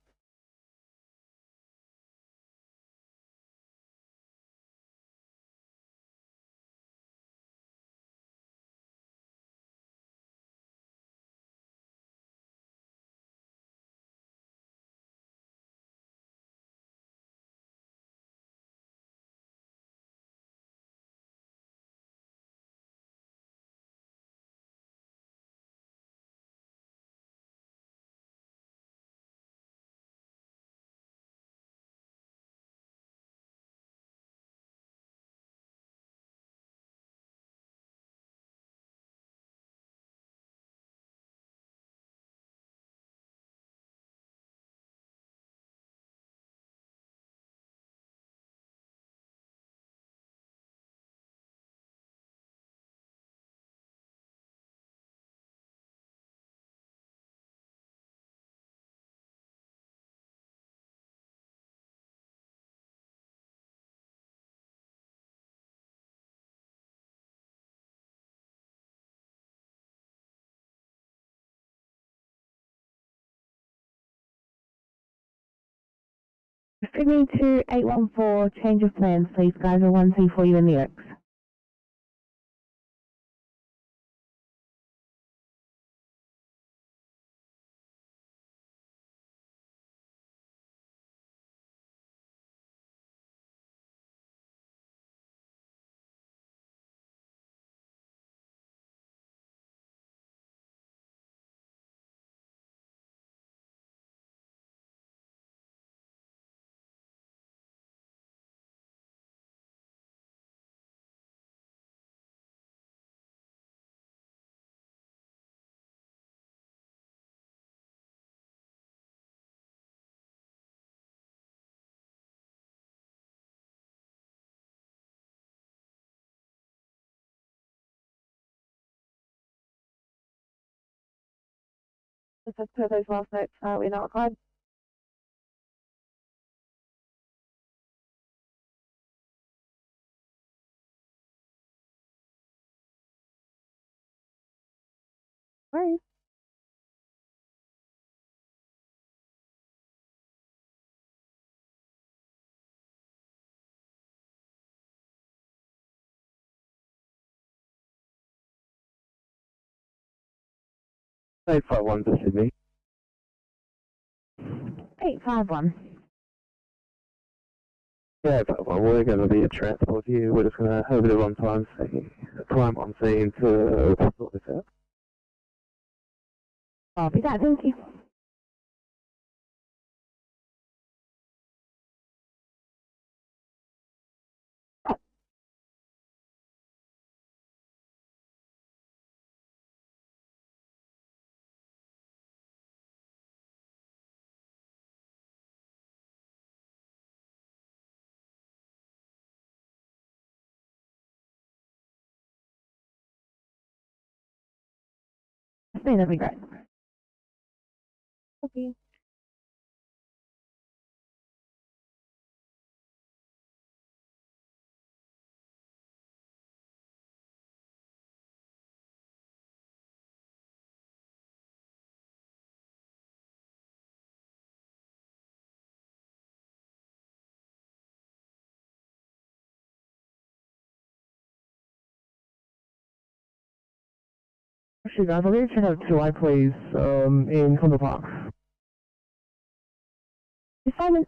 Sydney 814, change of plans, please, guys, or 1C for you in the X. Just as per those last notes, we're not required. Worries. Eight five one to Sydney. 851. Yeah, but we're going to be a transport here. We're just going to have a bit of time on scene to sort this out. Copy that, thank you. That'd be great. Okay. Actually, guys, I'll need to check out 2i, please, in Condor Park. Simon.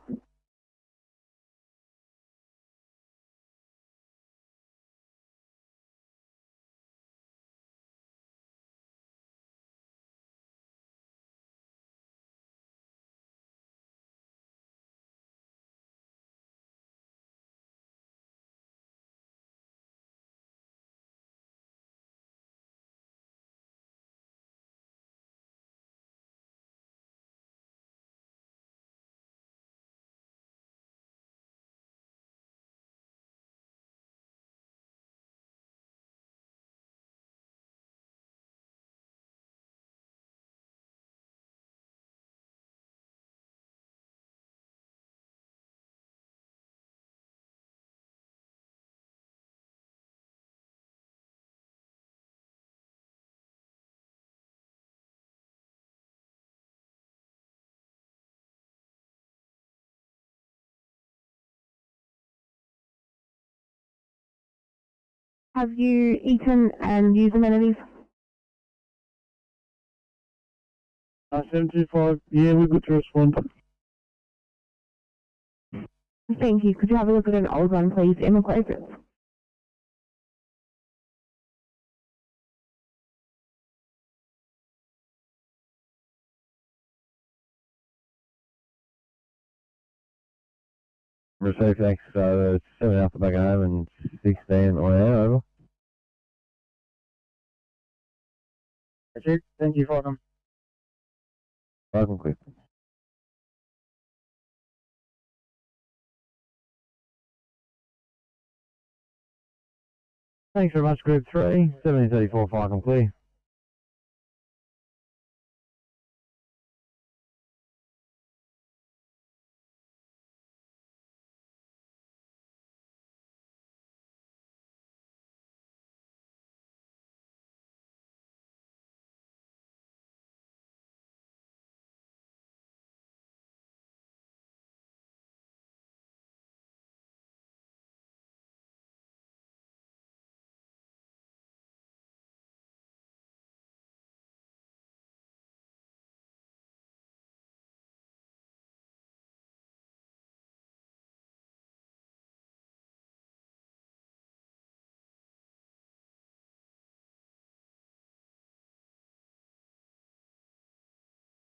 Have you eaten and used amenities? 725, yeah, we're good to respond. Thank you. Could you have a look at an old one, please, in McLaughlin? Received, thanks. 7 Alpha back home and 16 on air, over. That's it. Thank you for them. Welcome, Cliff. Thanks very much, Group 3. 1734, Falcon clear.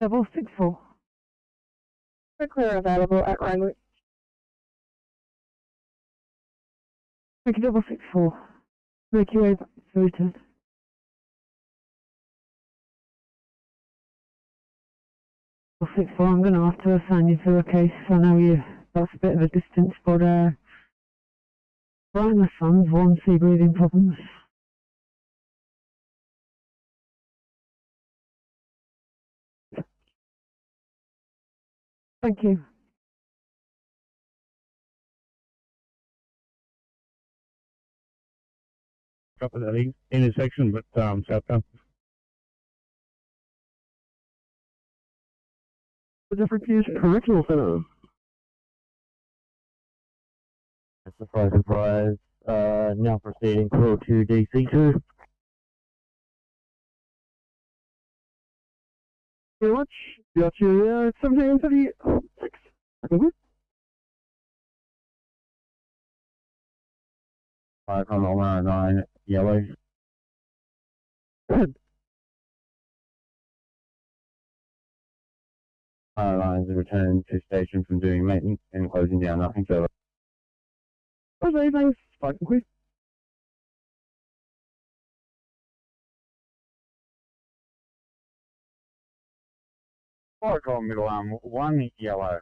Double 64. Clear available at Rhinewood. Thank you, double 64. QA routed. Double 64, I'm going to have to assign you to a case. I know you lost a bit of a distance, but Brian, my son's one sea breathing problems. Thank you. Up at that intersection, but southbound. The different views correctional center. Surprise, surprise. Now proceeding call to DC2. Very much. Got you 1736. Mm-hmm. 519 yellow. Good. Fire lines are returned to station from doing maintenance and closing down, nothing further. Okay, thanks. Fine, quick. Fire call middle arm, 1 yellow.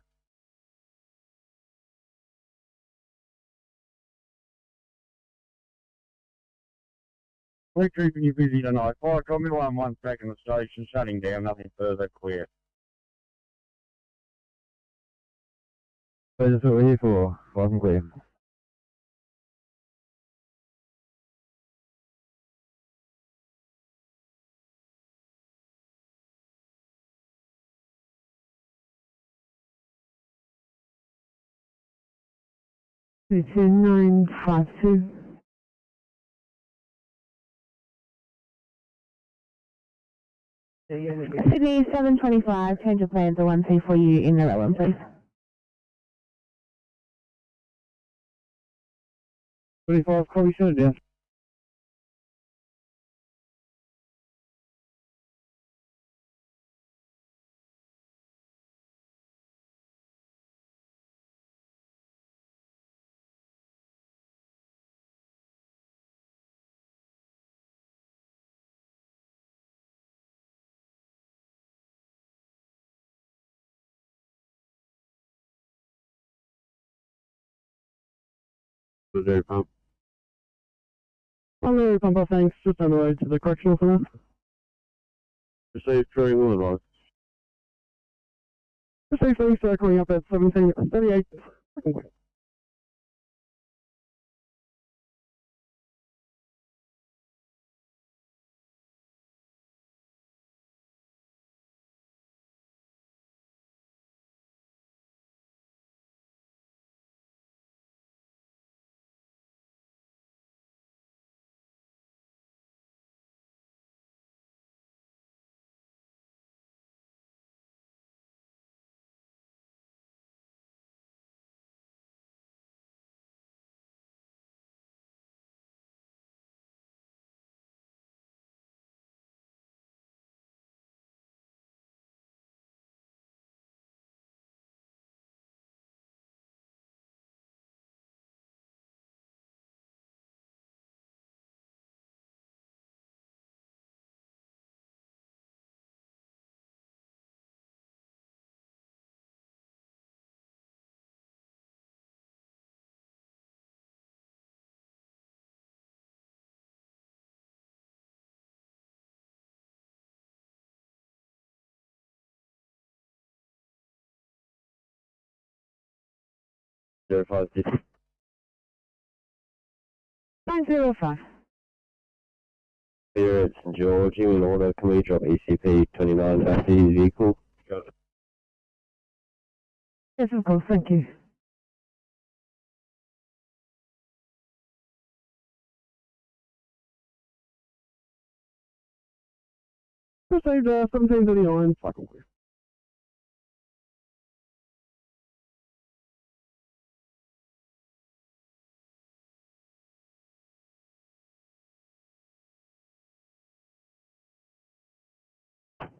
We're keeping you busy tonight. Fire call middle arm, 1 back in the station, shutting down, nothing further, clear. So that's what we're here for. Welcome, clear. It's 952. Sydney 725, change of plans are 1 for you in the row, please. 25, copy, shut it down. Reserve pump. Hello, pumper, thanks. Just on the road to the correctional center. Received very well advised. Received, thanks, calling up at 1738. Verified this. 905. Here at St George, you in order, can we drop ECP 29 back to his vehicle? Yes, of course, thank you. Received 1739, cycle clear.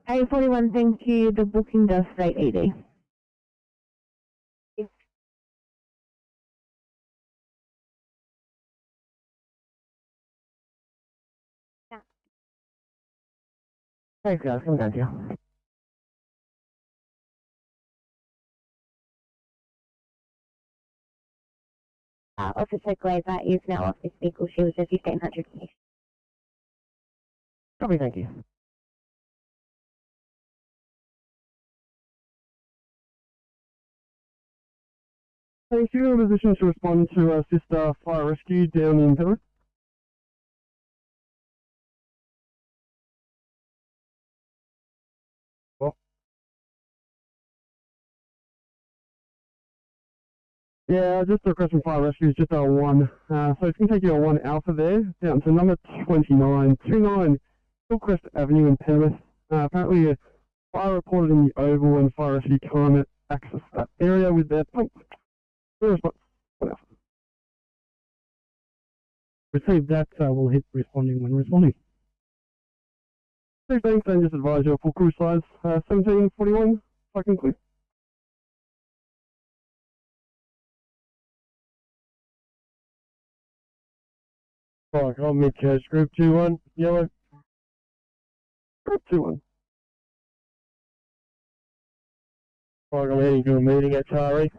A41, thank you. The booking does state ED. Thanks, guys. Come down here. Officer Glazer is now off this vehicle. She was a 1500 case. Copy, thank you. Thanks. You're in a position to respond to assist fire rescue down in Penrith. Yeah, just a request from fire rescue is just a 1. So it's going to take you a 1 alpha there, down to number 29 Hillcrest Avenue in Penrith. Apparently a fire reported in the Oval and fire rescue can't access that area with their pump. Response, 1 alpha. Receive that, we'll hit responding when responding. Thanks, and just advise your full crew size, 1741, if I can clear. Right, I'm mid-coast, group 2-1, yellow. Group 2-1. Right, I'm heading to a meeting at Tari.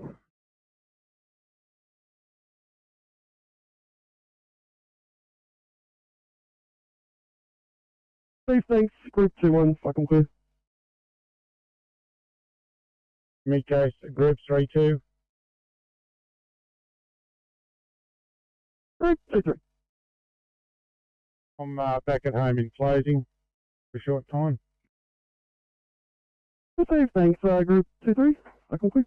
Thanks, group 2-1, if I can clear. Mid-coast, group 3-2. Group 2-3. I'm back at home in closing for a short time. Thanks, group 2-3, I can clear.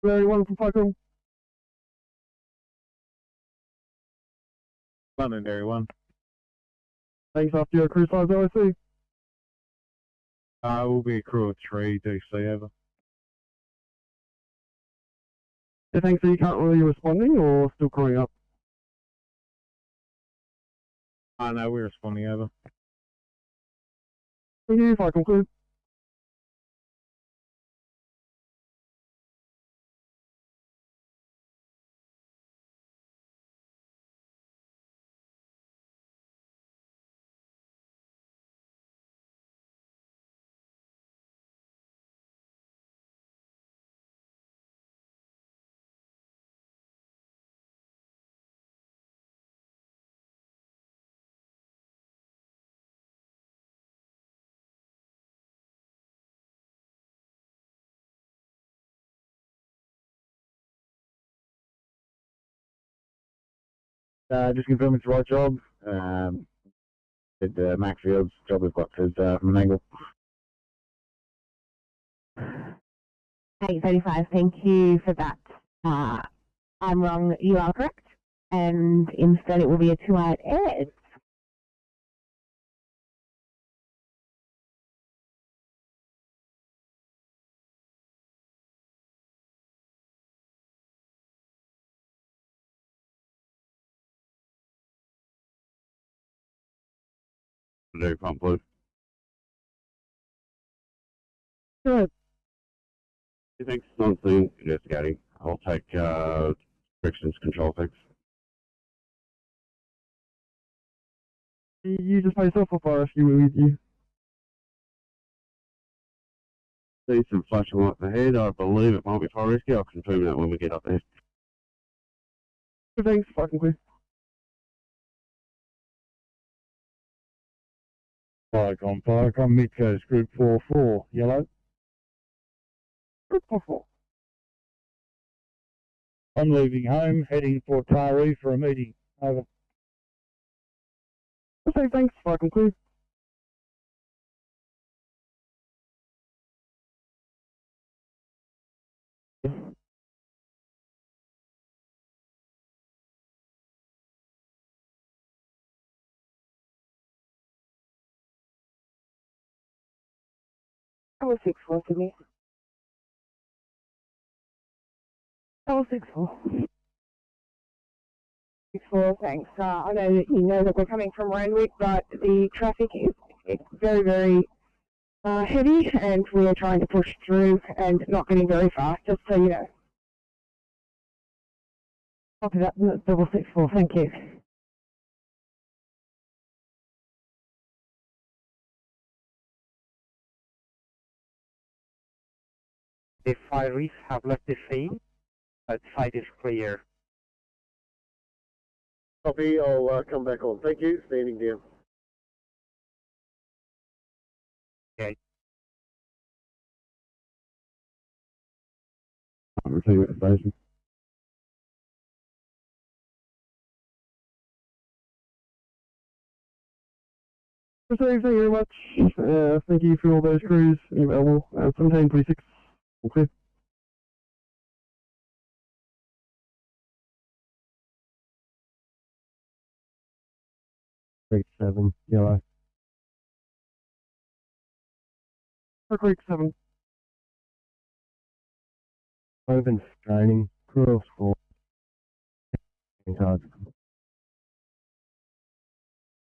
Very 1 from Falcon. Londonderry 1. Thanks, after your crew size OSC. We'll be a crew of 3, DC over. Yeah, thanks, are you currently responding or still crewing up? No, we're responding over. Thank you, if I conclude. Just confirm it's the right job. Did Maxfield's job we've got is from an angle. 8:35, thank you for that. I'm wrong, you are correct. And instead it will be a 2-8 Ed. Do pump blue. Good. Thanks, non-scene investigating. I'll take restrictions control fix. You just play yourself or fire rescue with you? See some flashing lights ahead. I believe it might be fire rescue. I'll confirm that when we get up there. Thanks, if I can clear. Firecom, mid-coast, group 4-4, yellow. Group 4-4. I'm leaving home, heading for Taree for a meeting. Over. Okay, thanks, if I can clear. That was 6-4 to me. That was 6-4. 6-4, thanks. I know that you know that we're coming from Randwick, but the traffic is very, very heavy, and we are trying to push through and not getting very fast, just so you know. Copy that, double 6-4, thank you. The fireys have left the scene, but site is clear. Copy, I'll come back on. Thank you, standing down. Okay. I'm repeating at the station. Received, thank you very much. Thank you for all those crews. Available. 1726. Okay. Creek 7, yellow. Creek 7. Open straining, cruel score. Cards.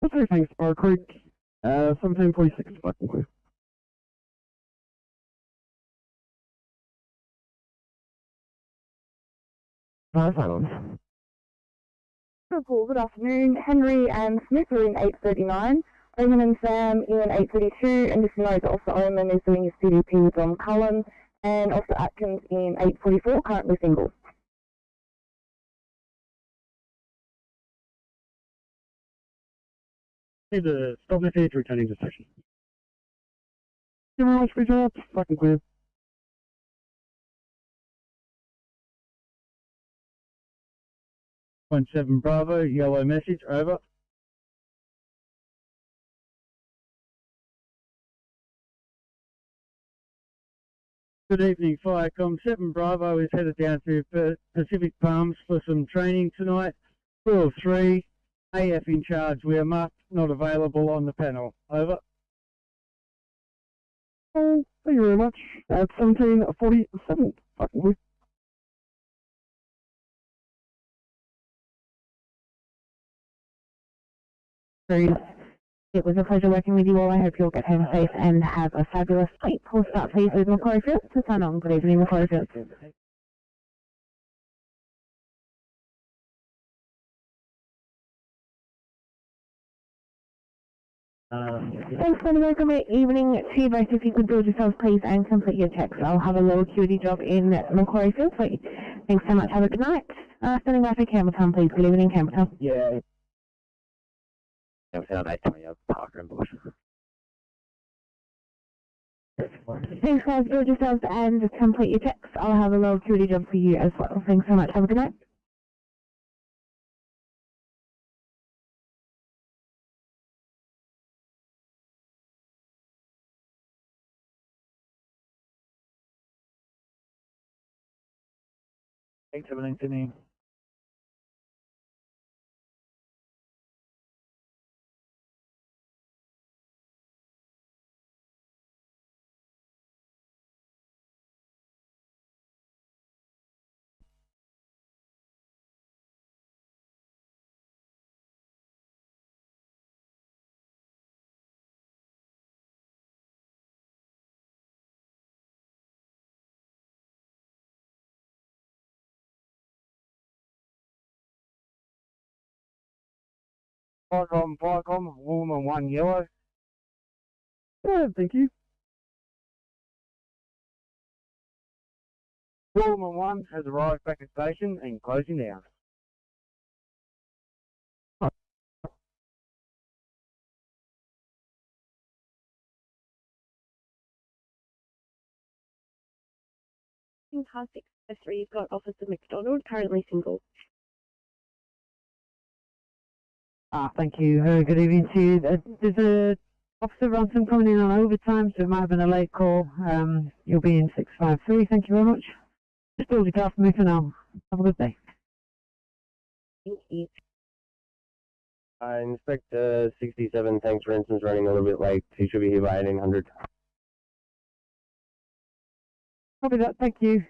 Okay, thanks, Bar Creek. 1746. Okay. Liverpool, good afternoon. Henry and Smith are in 839. Omen and Sam in 832. And just note that Officer Omen is doing his CDP with Dom Cullen. And Officer Atkins in 844, currently single. Need to stop the page returning to station. Give me much for up. Fucking clear. One 7 Bravo, yellow message, over. Good evening, Firecom. 7 Bravo is headed down to Pacific Palms for some training tonight. 203, AF in charge. We are marked not available on the panel. Over. Oh, thank you very much. At 1747. Fucking clear. It was a pleasure working with you all. I hope you'll get home safe and have a fabulous night. We'll start please with Macquarie Fields to sign on. Good evening, Macquarie Fields. Thanks for the welcome evening to you both. If you could build yourselves please and complete your checks. I'll have a low acuity job in Macquarie Fields. Thanks so much. Have a good night. Standing by for Campbelltown please. Good evening, Campbelltown. Yeah. Campbelltown 820 Parker and Bush. Thanks guys, build yourselves and complete your checks. I'll have a low acuity job for you as well. Thanks so much. Have a good night. Thanks, everything, Sydney. Firecom, Woolman 1 yellow. Good, thank you. Woolman 1 has arrived back at station and closing down. In car 603, you've got Officer McDonald, currently single. Thank you. Good evening to you. There's a Officer Ronson coming in on overtime, so it might have been a late call. You'll be in 653. Thank you very much. Just build your car for me for now. Have a good day. Thank you. Inspector 67, thanks for instance, running a little bit late. He should be here by 1800. Copy that. Thank you.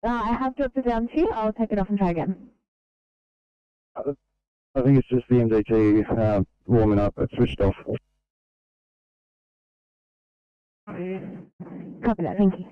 I have dropped it down to you. I'll take it off and try again. I think it's just the MDT warming up. It's switched off. Copy that. Thank you.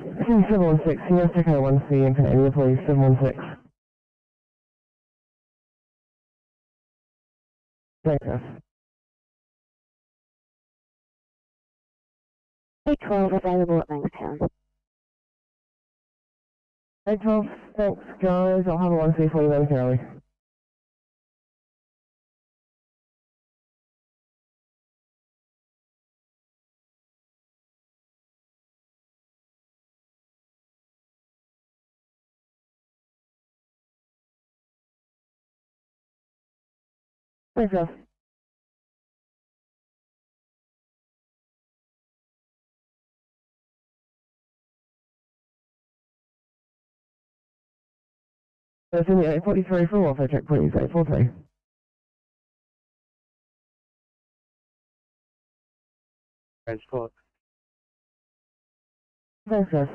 716, yes, okay, 1C, infinite area, please, 716. Thanks, guys. 812 available at Bankstown. 812, thanks, guys. I'll have a 1C for you momentarily. Thanks, guys. Sydney 843 for welfare check, please, 843. Transport. Thanks, guys.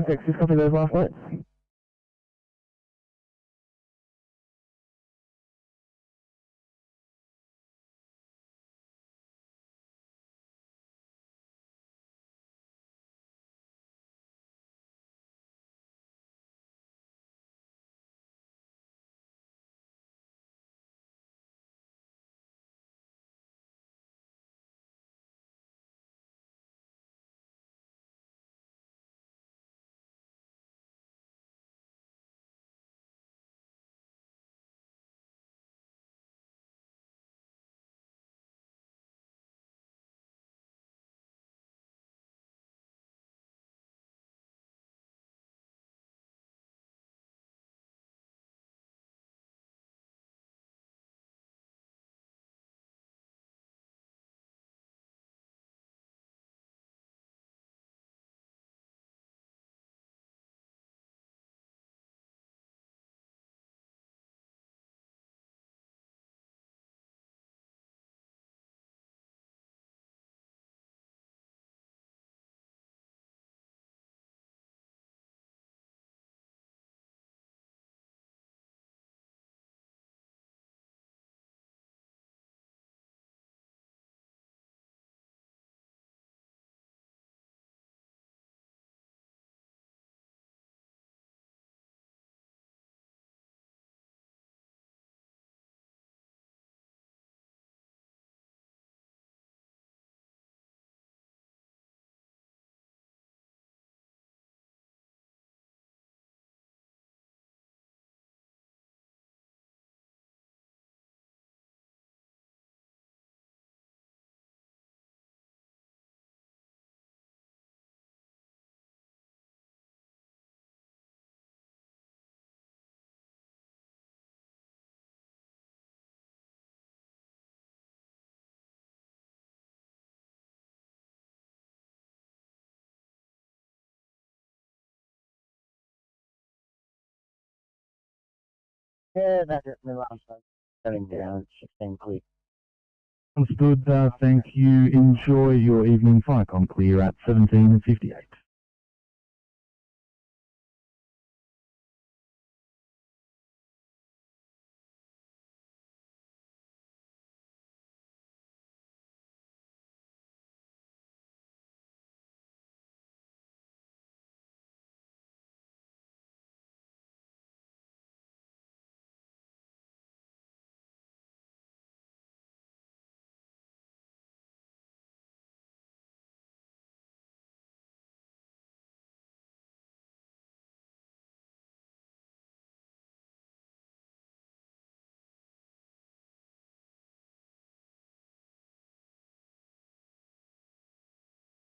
Thanks, just copy those last notes. Yeah, that's it. My last one. Setting down, 16 clear. Understood. Thank you. Enjoy your evening. Firecom clear at 17:58.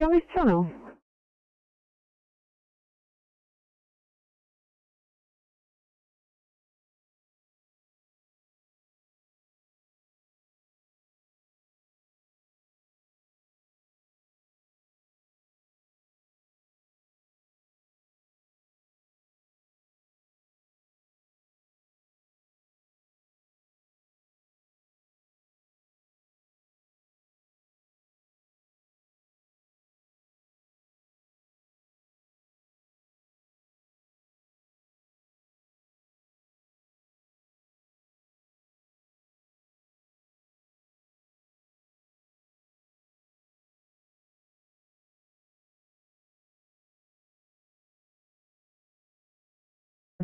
Miss Tunnel.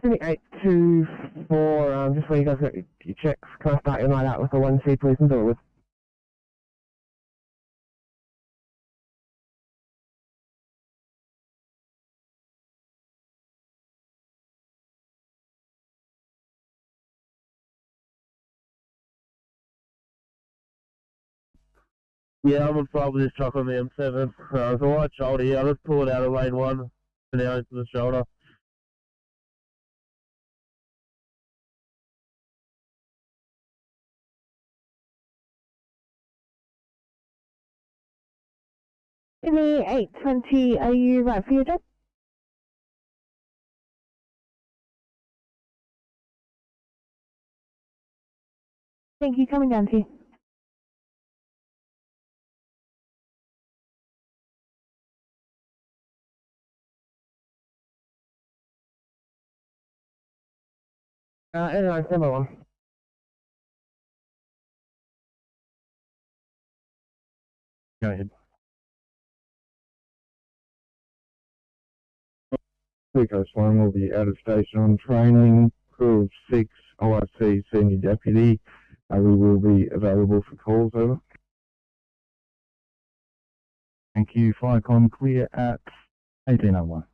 Sydney 824, just when you guys got your checks, can I start your night out with a 1C please and do it with? Yeah, I'm on fire with this truck on the M7. It's a right shoulder here. I'll just pull it out of lane 1 and now into the shoulder. Sydney 820, are you right for your job? Thank you, coming down to you. Anyway, number 1. Go ahead. Coast 1 will be out of station on training. Crew of 6, OIC Senior Deputy. We will be available for calls, over. Thank you. Firecom clear at 1801.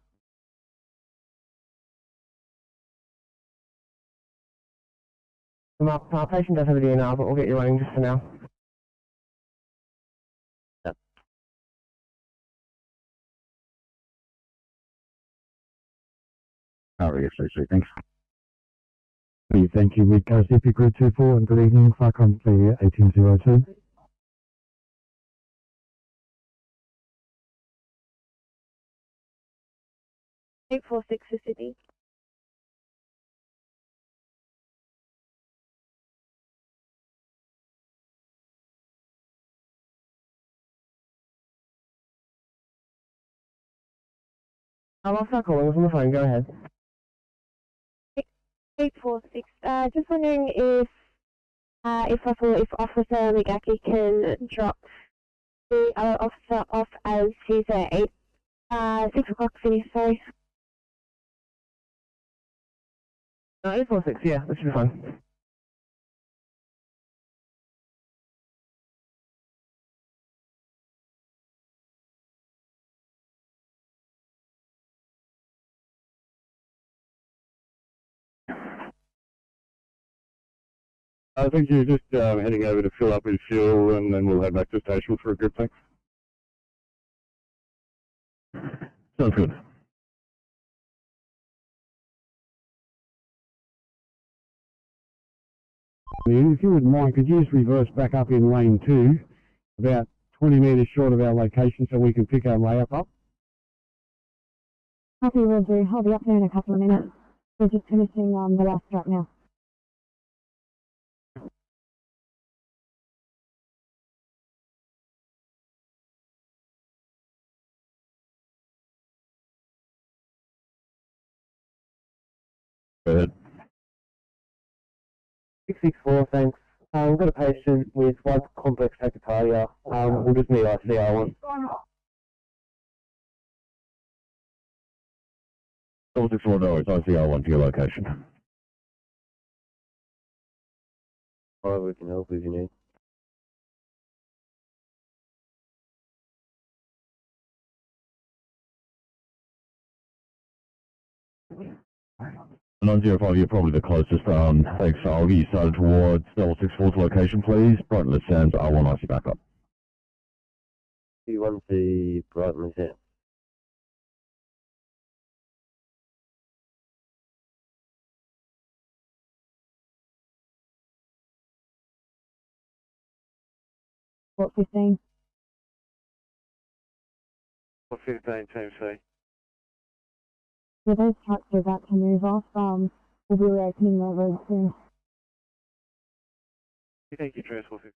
Our patient does have a DNR, but we'll get you running just for now. Yep. REFCC, thanks. Thank you. We go CP Group 24 and good evening. Firecom clear 1802. Eight 846 for Sydney. I'll start calling us on the phone, go ahead. 846. Just wondering if possible, if Officer Ligaki can drop the other officer off as he's at 6 o'clock Sydney, sorry. 846, yeah, that should be fine. I think you're just heading over to fill up with fuel and then we'll head back to the station for a group, thanks. Sounds good. If you wouldn't mind, could you just reverse back up in lane 2, about 20 metres short of our location so we can pick our layup up? Copy, will do. I'll be up there in a couple of minutes. We're just finishing the last strap now. Go ahead. 664, thanks. We've got a patient with one complex tachycardia. We'll just need ICR1. Double 64, no, it's ICR1 to your location. Alright, we can help if you need. And 905, you're probably the closest. Thanks. I'll get you started towards double 64's location, please. Brighton Sands R1 IC backup. Q1 to Brighton, is it? What 15? What 15 Team C? Yeah, those trucks are about to move off. We'll be reopening that road soon. Thank you, Transport 15.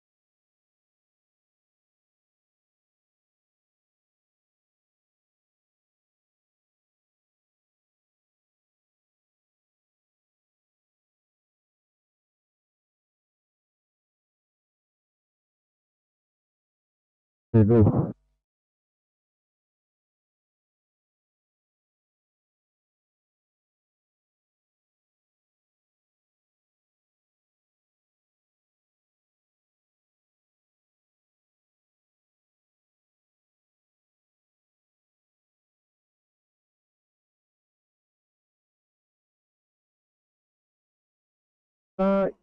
Yeah, Bill.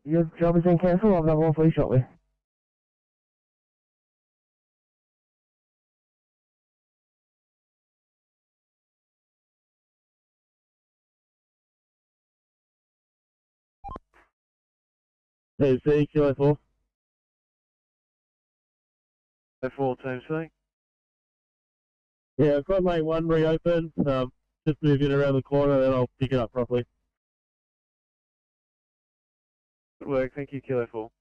Your job has been cancelled. I'll have that one for you shortly. Team C, Kilo 4. 4 Team C. Yeah, I've got lane 1 reopened. Just move it around the corner, then I'll pick it up properly. Good work, thank you, Kilo 4.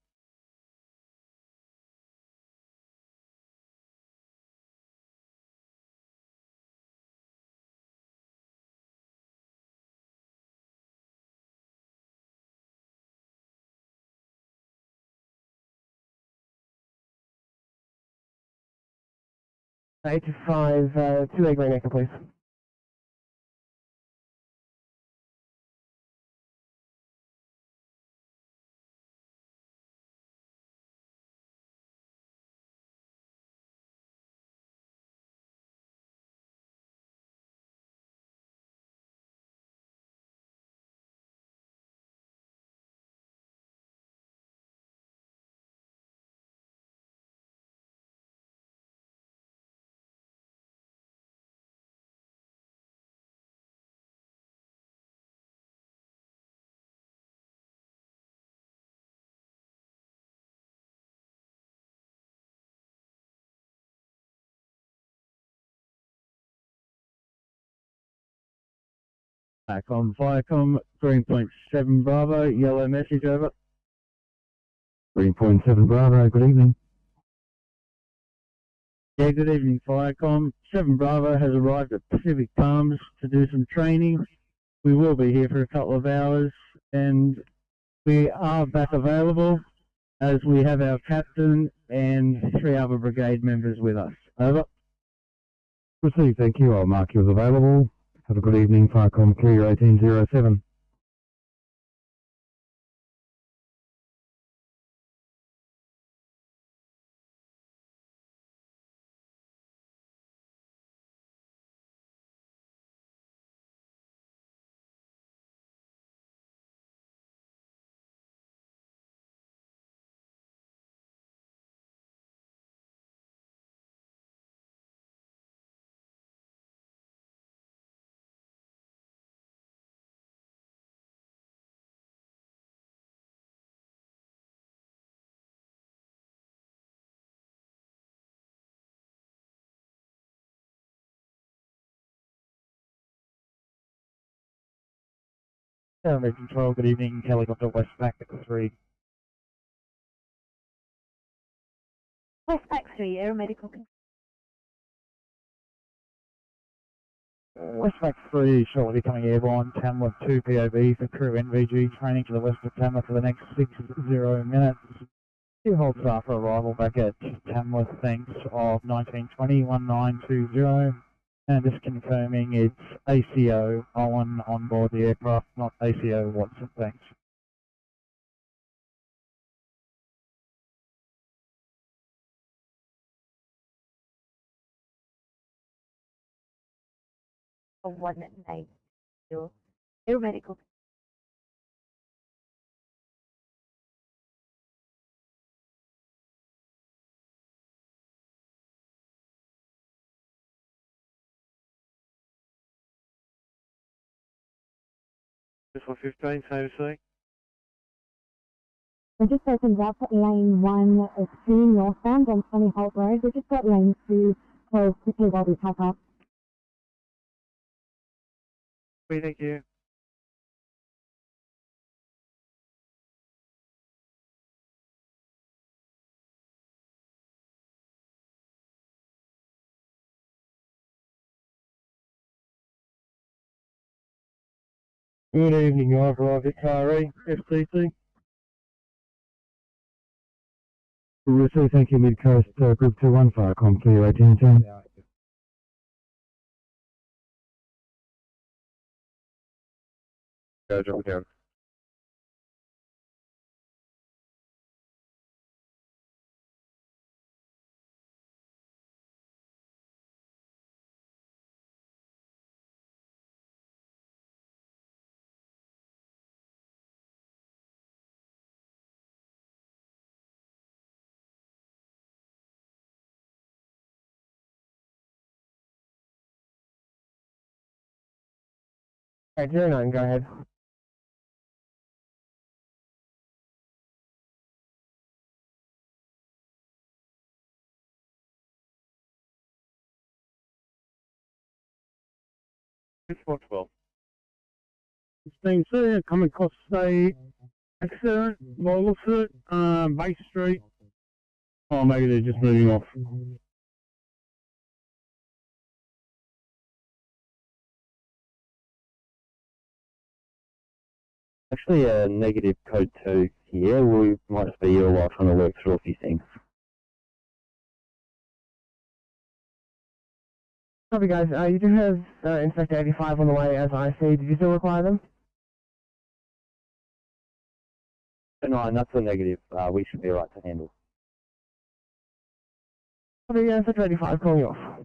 Eight to 5, 2 egg green echo, please. Firecom, Greenpoint 7 Bravo, yellow message over. Greenpoint 7 Bravo, good evening. Yeah, good evening, Firecom. 7 Bravo has arrived at Pacific Palms to do some training. We will be here for a couple of hours, and we are back available as we have our captain and 3 other brigade members with us. Over. Received, thank you. I'll mark you as available. Have a good evening, Firecom Carrier 1807. Tower Control, good evening. Helicopter Westpac at 3. Westpac 3, aeromedical control. Westpac 3 shortly becoming airborne. Tamworth 2 POB for crew NVG training to the west of Tamworth for the next 60 minutes. 2 hold staff for arrival back at Tamworth, thanks of 1920-1920. And just confirming it's ACO Owen on board the aircraft, not ACO Watson, thanks. Of 190. Aeromedical This one 15, same as say. We just opened up lane 1 of 2 northbound on Sunny Holt Road. We just got lane 2 closed quickly while we pack up. Thank you. Good evening, I've arrived at KRE, FTC. Russo, thank you, Mid-Coast, Group 21, Firecom, clear 1810. Go, drop it down. Okay, 09, go ahead. It's 412. 16C, come across a accident, by the looks of it, Bay Street. Oh, maybe they're just moving off. Actually, a negative code 2 here. We might just be here a while trying to work through a few things. Copy, guys. You do have Inspector 85 on the way as I see. Did you still require them? 9, that's a negative. We should be right to handle. Copy, Inspector 85 calling you off.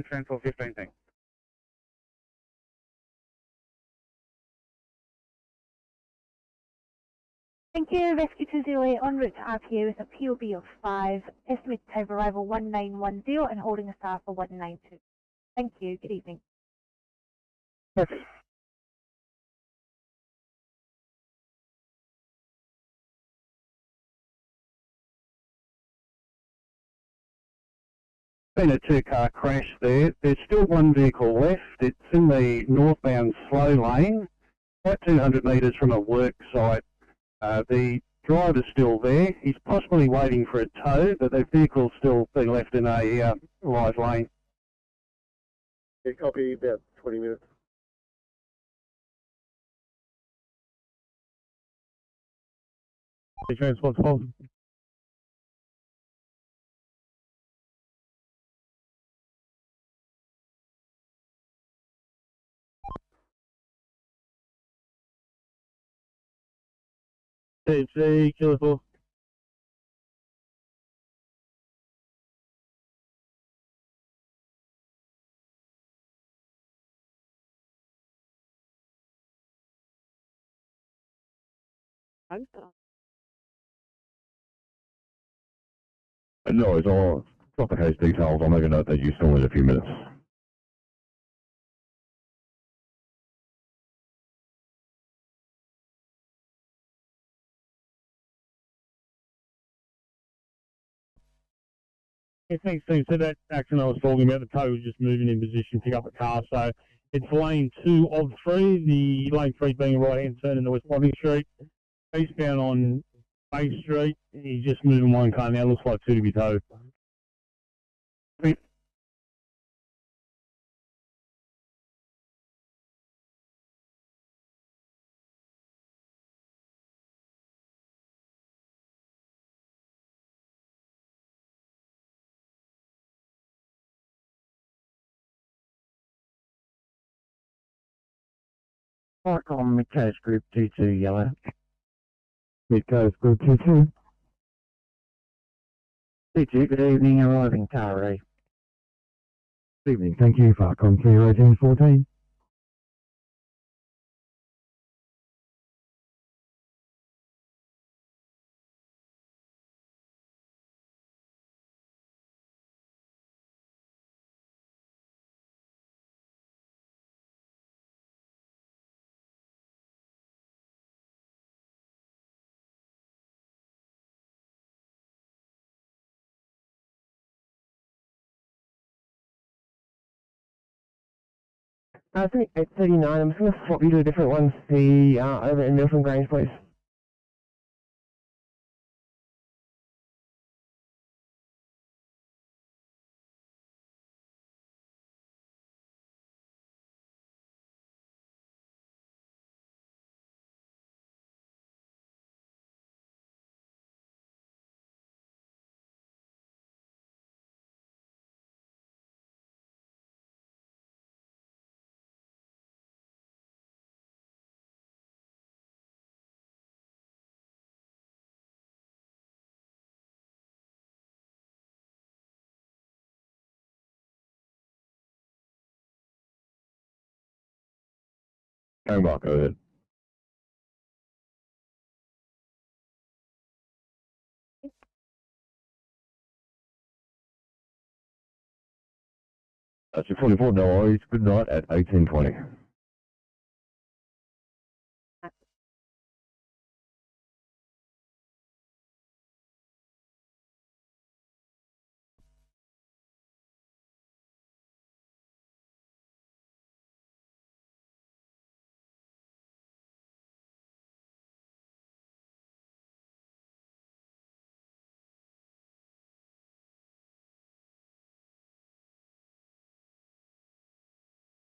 Trend for 15, thanks. Thank you. Rescue 208 en route to RPA with a POB of 5. Estimated time of arrival 1910 and holding a star for 192. Thank you. Good evening. Been a two-car crash there. There's still one vehicle left. It's in the northbound slow lane, about 200 metres from a work site. The driver's still there. He's possibly waiting for a tow, but the vehicle's still been left in a live lane. Yeah, copy, about 20 minutes. Transport 12. TFC, Killer 4. No, it's all drop the case details. I'll make a note that you still need a few minutes. Yeah, thanks, Steve. So that action I was talking about, the tow was just moving in position, pick up a car. So it's lane 2 of 3, the lane 3 being a right-hand turn in the West Wapping Street. Eastbound on Bay Street, he's just moving one car now, looks like 2 to be towed. Firecom, Mid-Coast Group 22 Yellow. Mid Coast Group 22. Teacher, good evening, arriving Taree. Good evening, thank you. Farcom 31814. I think 839. I'm just going to swap you to a different one. The over in Milton Grange, please. Mark, go ahead. That's your 44, no worries. Good night at 1820.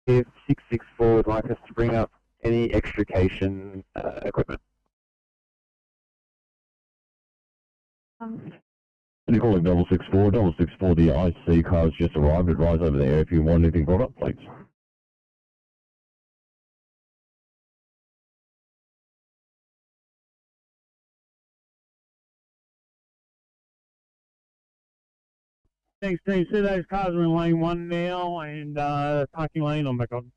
If 664 would like us to bring up any extrication equipment. You're calling 664, 664, the IC car has just arrived. Advise over there if you want anything brought up, please. Thanks, team. See those cars are in lane 1 now, and parking lane on back on.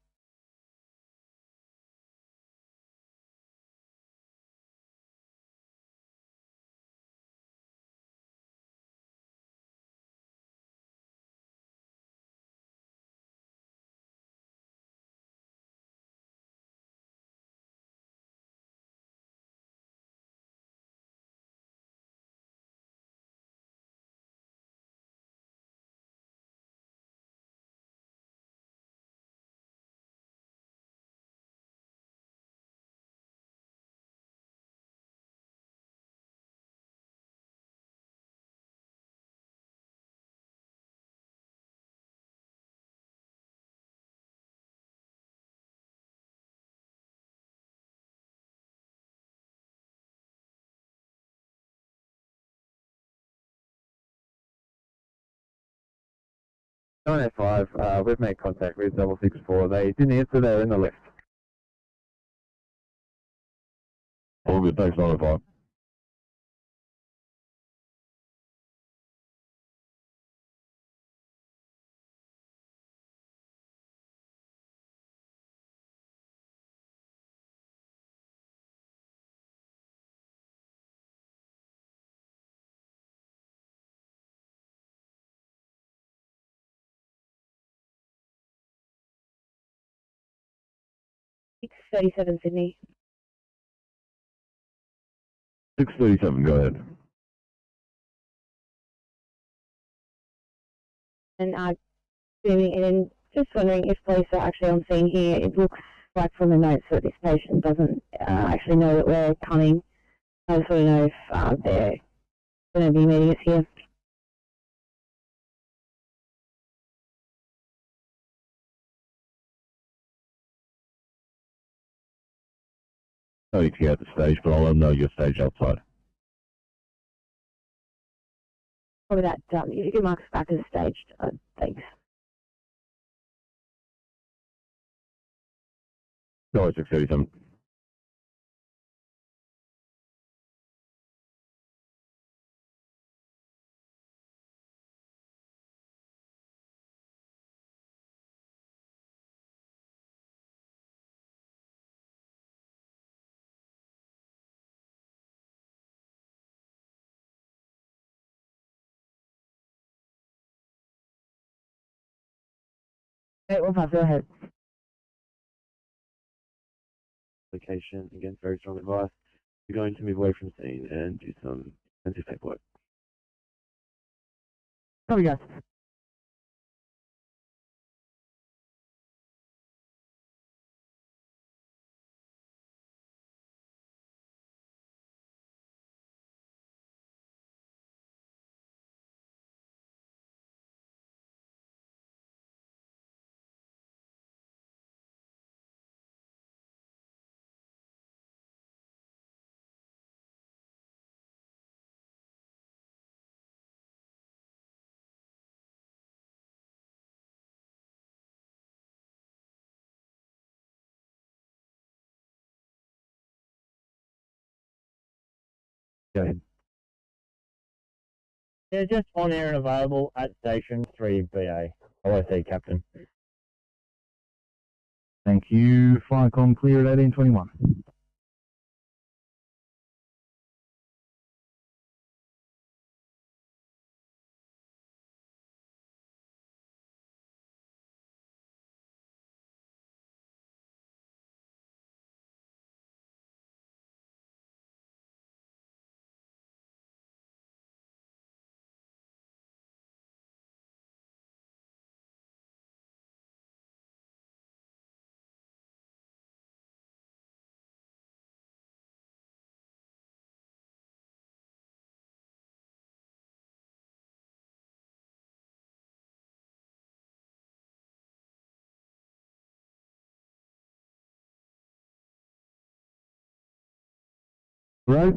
Nine eight five. We've made contact with 664. They didn't answer. They're in the lift. All good, thanks, 905. Sydney. 637, go ahead. And just wondering if police are actually on scene here. It looks like from the notes that this patient doesn't actually know that we're coming. I just want to know if they're going to be meeting us here. No need to get at the stage, but I'll let them know you're staged outside. Probably that, you can mark us back as staged. Thanks. No, 637. Okay, we'll pass. Go ahead. Location, again, very strong advice. You're going to move away from scene and do some intensive paperwork. Copy, guys. Go ahead. Yeah, just on air and available at station 3BA. OIC Captain. Thank you. Firecom clear at 1821. Right.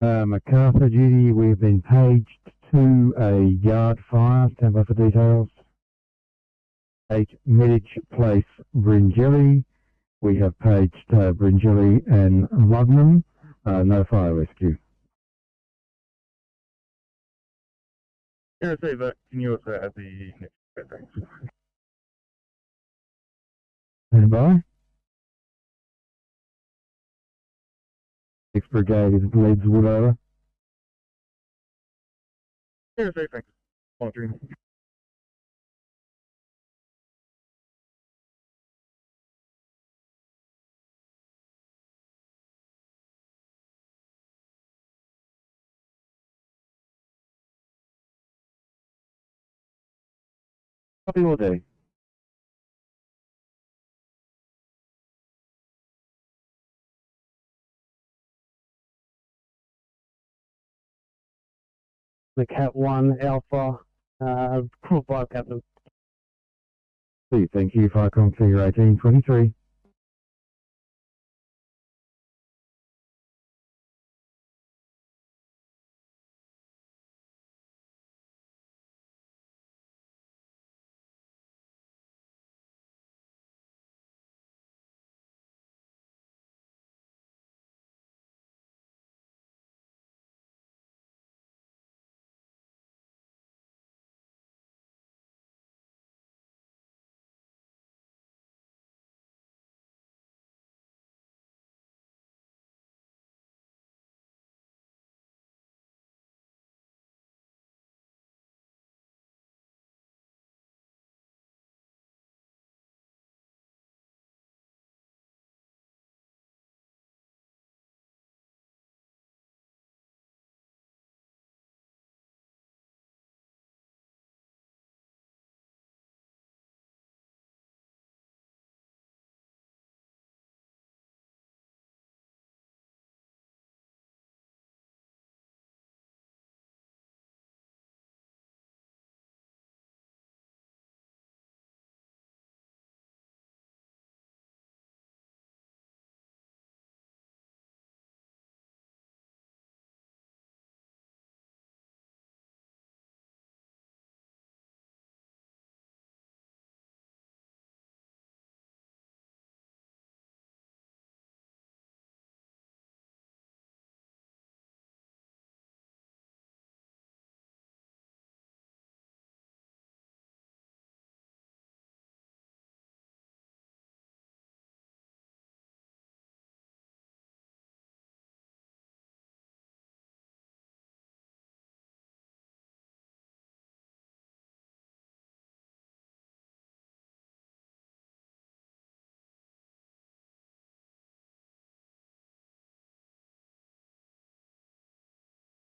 MacArthur duty, we've been paged to a yard fire. Stand by for details. 8 Midditch Place, Bringelly. We have paged Bringelly and Ludnam. No fire rescue. NSW, but can you also add the next thanks? Stand by. 6th Brigade is Leedswood over. NSW, thanks. Monitoring. Copy all day. The Cat 1 Alpha, Crew 5 Captain. Please, thank you. Firecom clear 1823.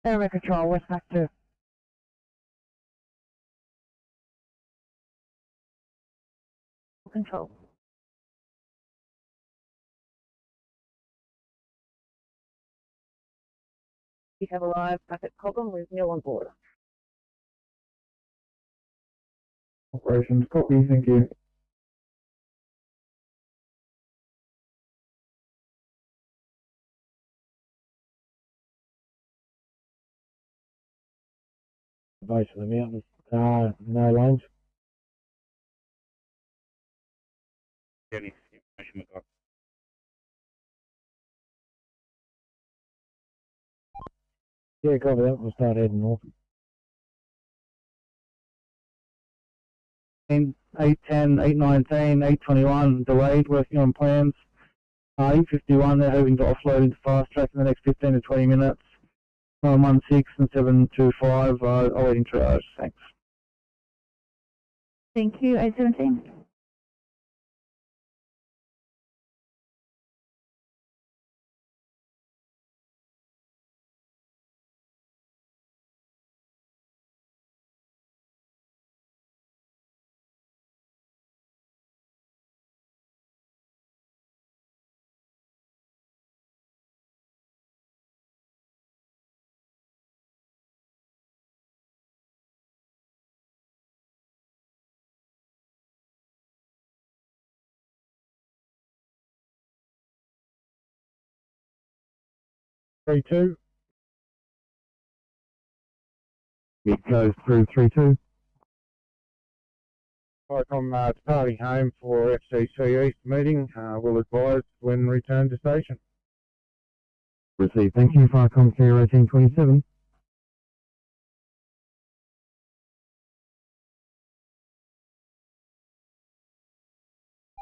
Area Control, West back to. Control. We have arrived back at Cobham with Neil on board. Operations, copy, thank you. Base of the mountain. No lanes. Any information we've got. Yeah, copy that. We'll start heading north. 810, 819, 821, delayed, working on plans. 851, they're hoping to offload into fast track in the next 15 to 20 minutes. 916 and 725, awaiting triage. Thanks. Thank you, 817. Three two. It goes through 3-2. Right, I'm departing home for FCC East meeting. We'll advise when return to station. Received. Thank you. Firecom Clear 1827.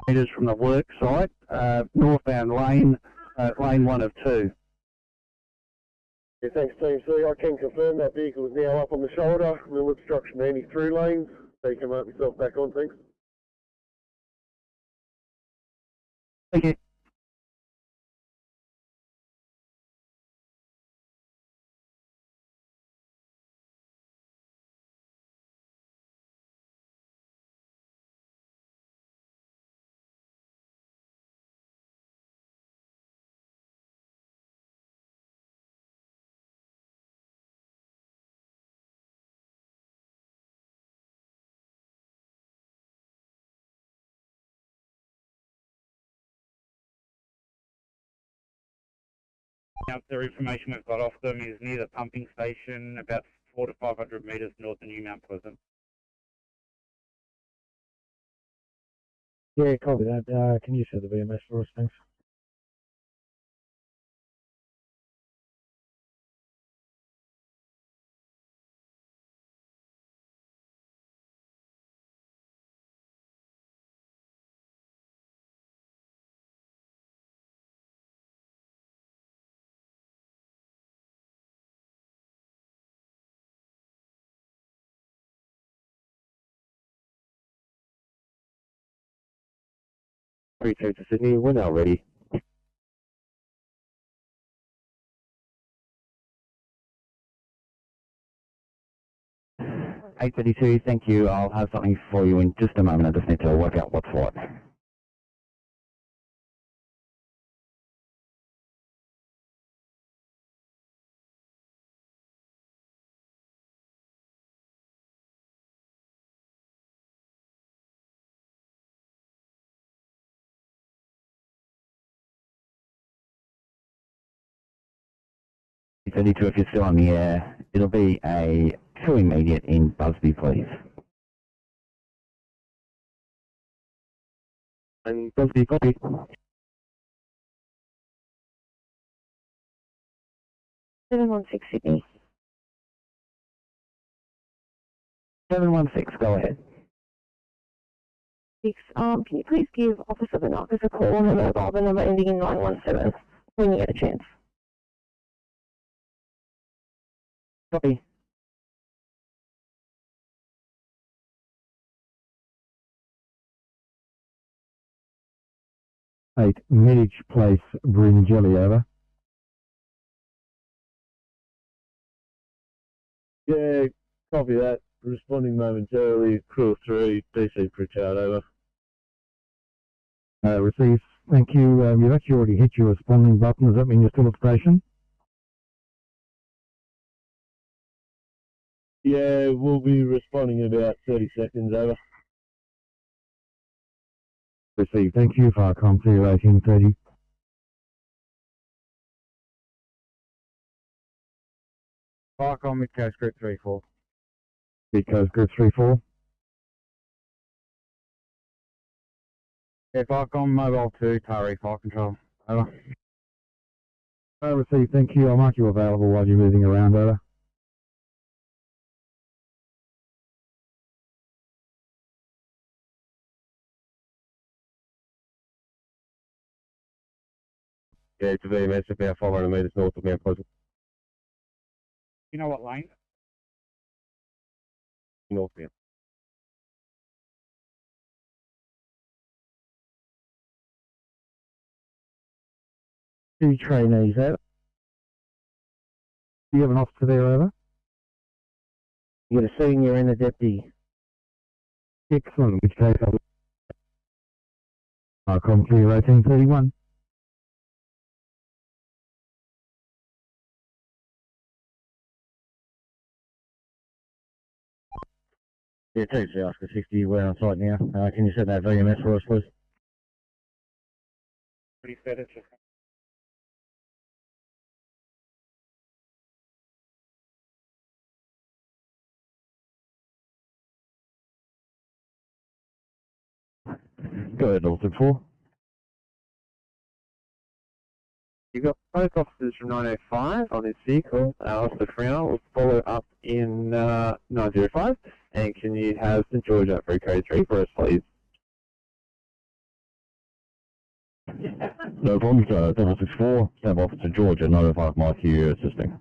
Meters from the work site, northbound lane, lane 1 of 2. Yeah, thanks Team C. I can confirm that vehicle is now up on the shoulder. No obstruction to any through lanes. So you can mark yourself back on, thanks. Thank you. The information we've got off them is near the pumping station, about 400 to 500 metres north of New Mount Pleasant. Yeah, copy that. Can you set the VMS for us, thanks? Return to Sydney, we're now ready. $832, thank you. I'll have something for you in just a moment. I just need to work out what's what. $832, if you're still on the air, it'll be a 2 immediate in Busby, please. And Busby, copy. Sydney. 716, go ahead. Can you please give Officer Bernarcus a call on the mobile, the number ending in 917, when you get a chance? Copy. Eight, Midge Place, Bryn Jelly, over. Yeah, copy that. Responding momentarily. Crew 3, DC Pritchard, over. Receive. Thank you. You've actually already hit your responding button. Does that mean you're still at station? Yeah, we'll be responding in about 30 seconds, over. Receive. Thank you. Farcom to 1830. Farcom Mid Coast Group 3-4. Because Group 3-4. Yeah, Farcom Mobile 2, Tari, Fire Control. Over. Receive. Thank you. I'll mark you available while you're moving around. Over. Yeah, to VMS about 500 metres north of Mount Pleasant. You know what lane? Northbound. Two trainees out. Do you have an officer there, over? You got a senior and a deputy. Excellent. In which case, I'll come to 1831. Yeah, TC Oscar 60, we're on site now. Can you set that VMS for us, please? Pretty set it. Go ahead, Level 4. You've got both officers from 905 on this vehicle. Officer Frowner will follow up in 905. And can you have St George at free code 3 for us, please? No problems, 064, Stab Officer George at 905 Mike here assisting.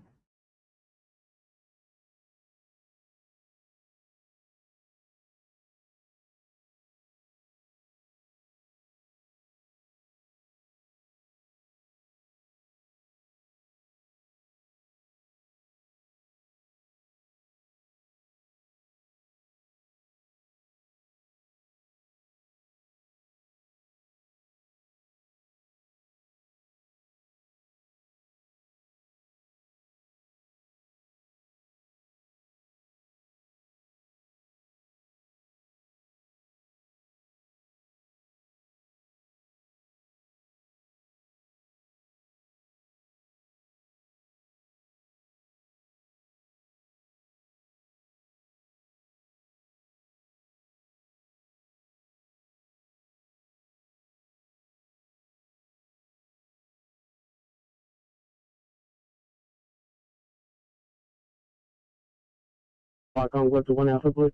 Farcom, go to 1 Alpha, please.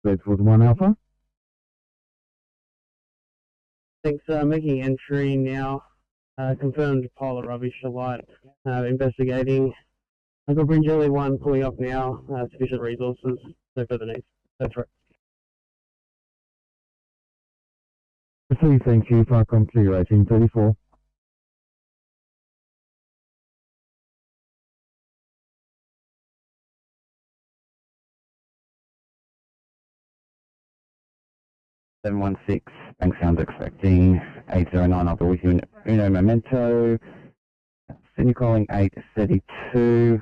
Red for 1 Alpha. Thanks, making entry now. Confirmed pilot rubbish alight. Investigating. I've got Bridge LE1 pulling up now. Sufficient resources. No further needs. That's right. Receive. Thank you. Farcom to 1834. Bank sounds expecting 809 I'll be with you in Uno Memento. Sydney calling 832.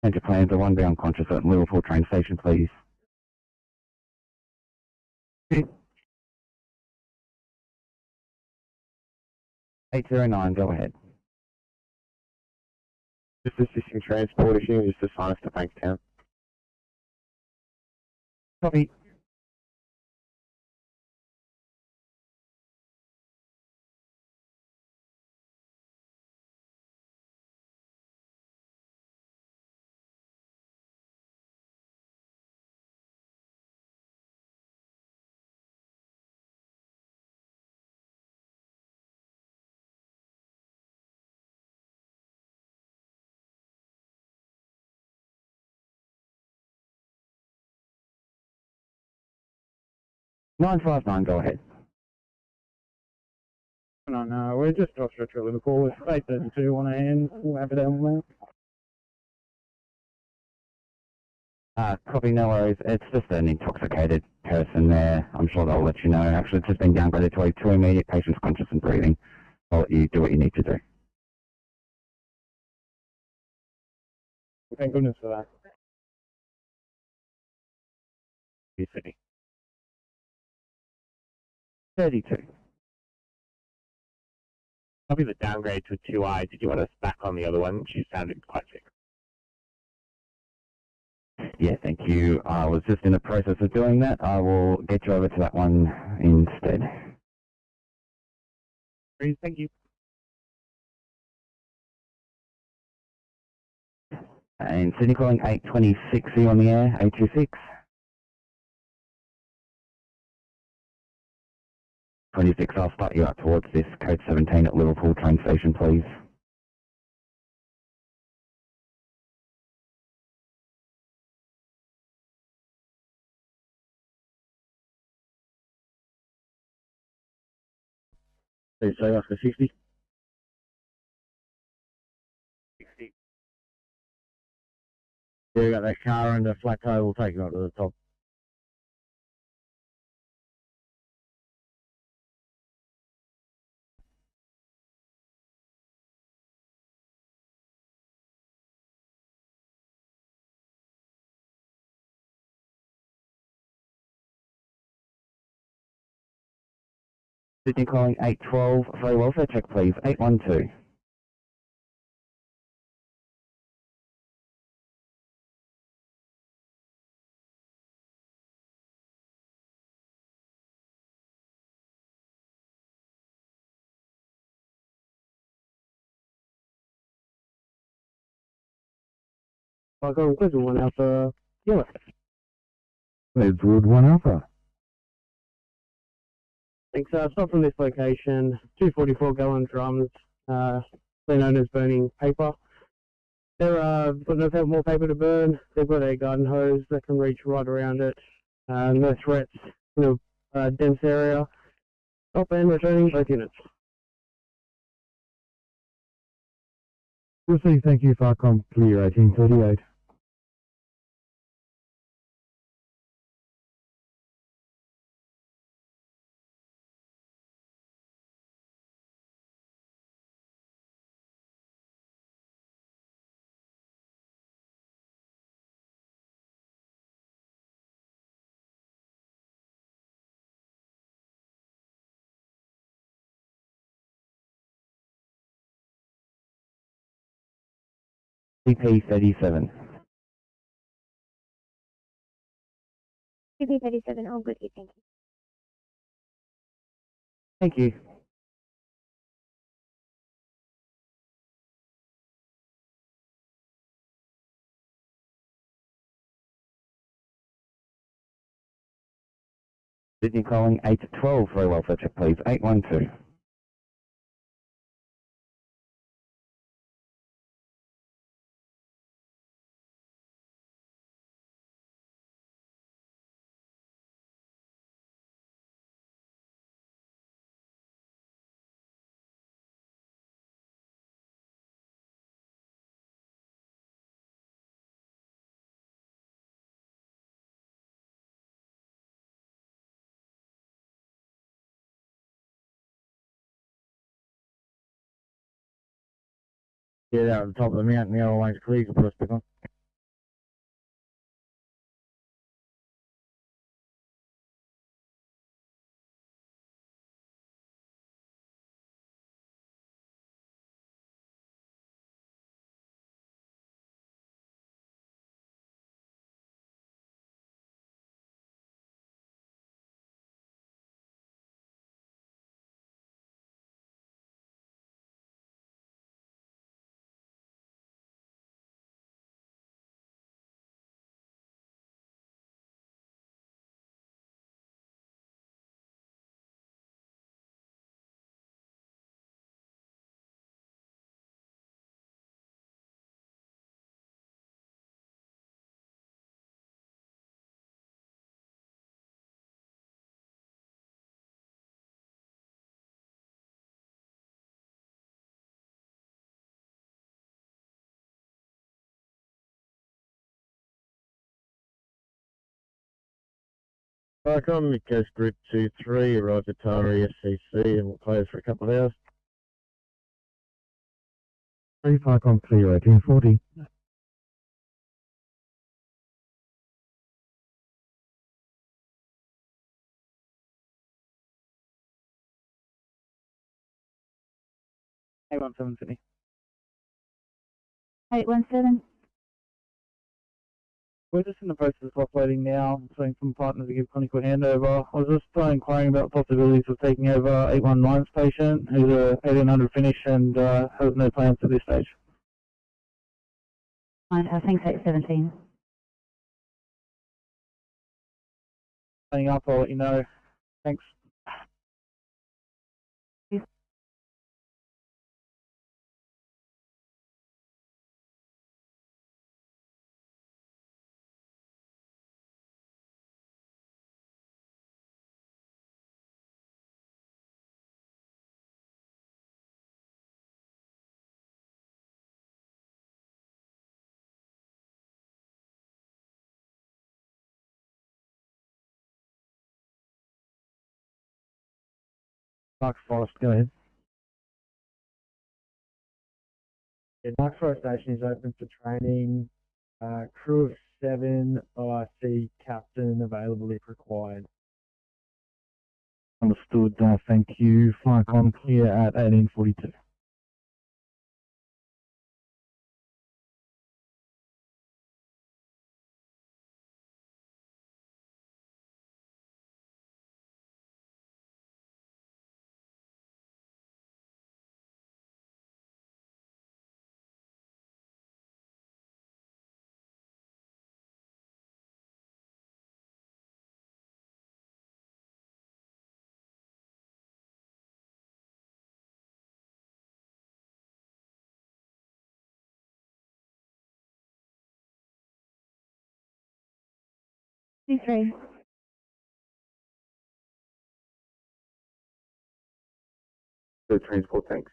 Change your plans, one be unconscious at Liverpool train station, please. Okay. 809, go ahead. Just assisting transport issue, just assign us to Bankstown. Copy. Nine 59, go ahead. No, we're just off stretch of Liverpool. It's 832 on our end. We'll have it down now. Copy, no worries. It's just an intoxicated person there. I'm sure they'll let you know. Actually, it's just been downgraded to A2 immediate. Patient's conscious and breathing. I'll let you do what you need to do. Thank goodness for that. Sydney. 32. Probably the downgrade to 2I. Did you want us back on the other one? She sounded quite sick. Yeah, thank you. I was just in the process of doing that. I will get you over to that one instead. Thank you. And Sydney calling 826, are you on the air? 826? 26, I'll start you up towards this code 17 at Liverpool train station, please. Please say Oscar 60. 60. Yeah, we got that car and the flat tire. We'll take you up to the top. Sydney calling 812, very well, so check please, 812. I'll go with one Alpha Kilo. Edgewood 1 Alpha. Thanks. Stop from this location. 244-gallon drums, they're known as burning paper. They're got no more paper to burn. They've got a garden hose that can reach right around it. No threats in a dense area. Stop and returning both units. We'll see, thank you, Farcom, clear 1838. CP37. CP37, all good here, thank you. Thank you. Sydney calling 812, very well, so check please, 812. Get out at the top of the mountain, the other lane's clear, you can put us back on. Icon, Mikos Group 2-3, arrived at Taree SCC and will close for a couple of hours. 3 Icon clear, 1840. Sydney. 817. We're just in the process of uploading now, waiting for my partner to give clinical handover. I was just inquiring about possibilities of taking over 819's patient, who's a 1800 finish and has no plans at this stage. Thanks, 817. Setting up, I'll let you know. Thanks. Mark Forest, go ahead. Yeah, Mark Forest Station is open for training. Crew of 7, ORC captain available if required. Understood, thank you. Icon clear at 1842. C3. Good transport, thanks.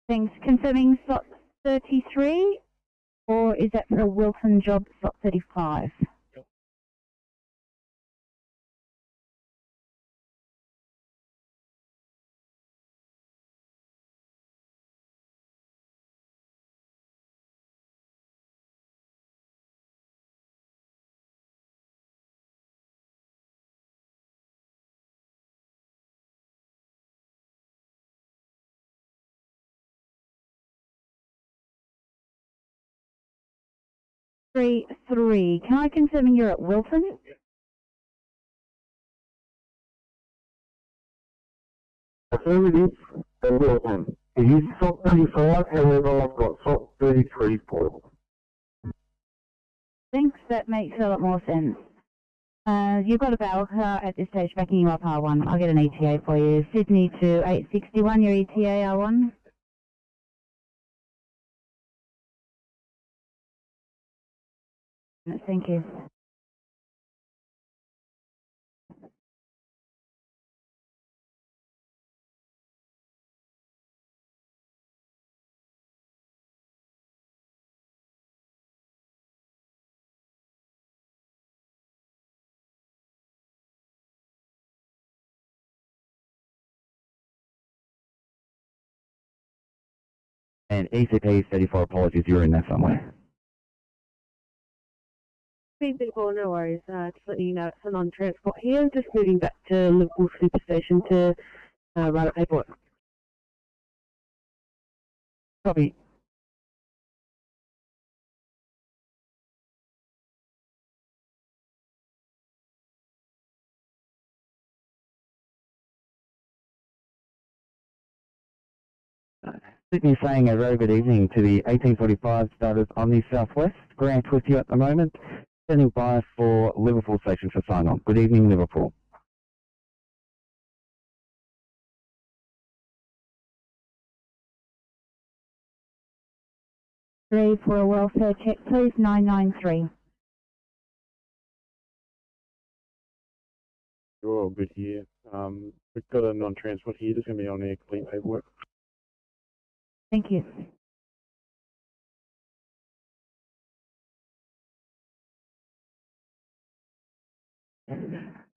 Thanks. Confirming slot 33, or is that for a Wilson job slot 35? Three. Can I confirm you're at Wilson? Affirmative, Wilson. It is SOC 35, however I've got SOC 33 for Thanks, that makes a lot more sense. You've got a battle car at this stage backing you up R1. I'll get an ETA for you. Sydney to 861, your ETA R1. Thank you. And ECP 34, apologies, you're in there somewhere. 334, no worries. Just letting you know it's a non-transport here. Just moving back to Liverpool Superstation to write up paperwork. Copy. Sydney saying a very good evening to the 1845 starters on the southwest. Grant with you at the moment. Standing by for Liverpool station for sign-on. Good evening, Liverpool. Three for a welfare check, please. 993. You're all good here. We've got a non-transport here, just going to be on air complete paperwork. Thank you.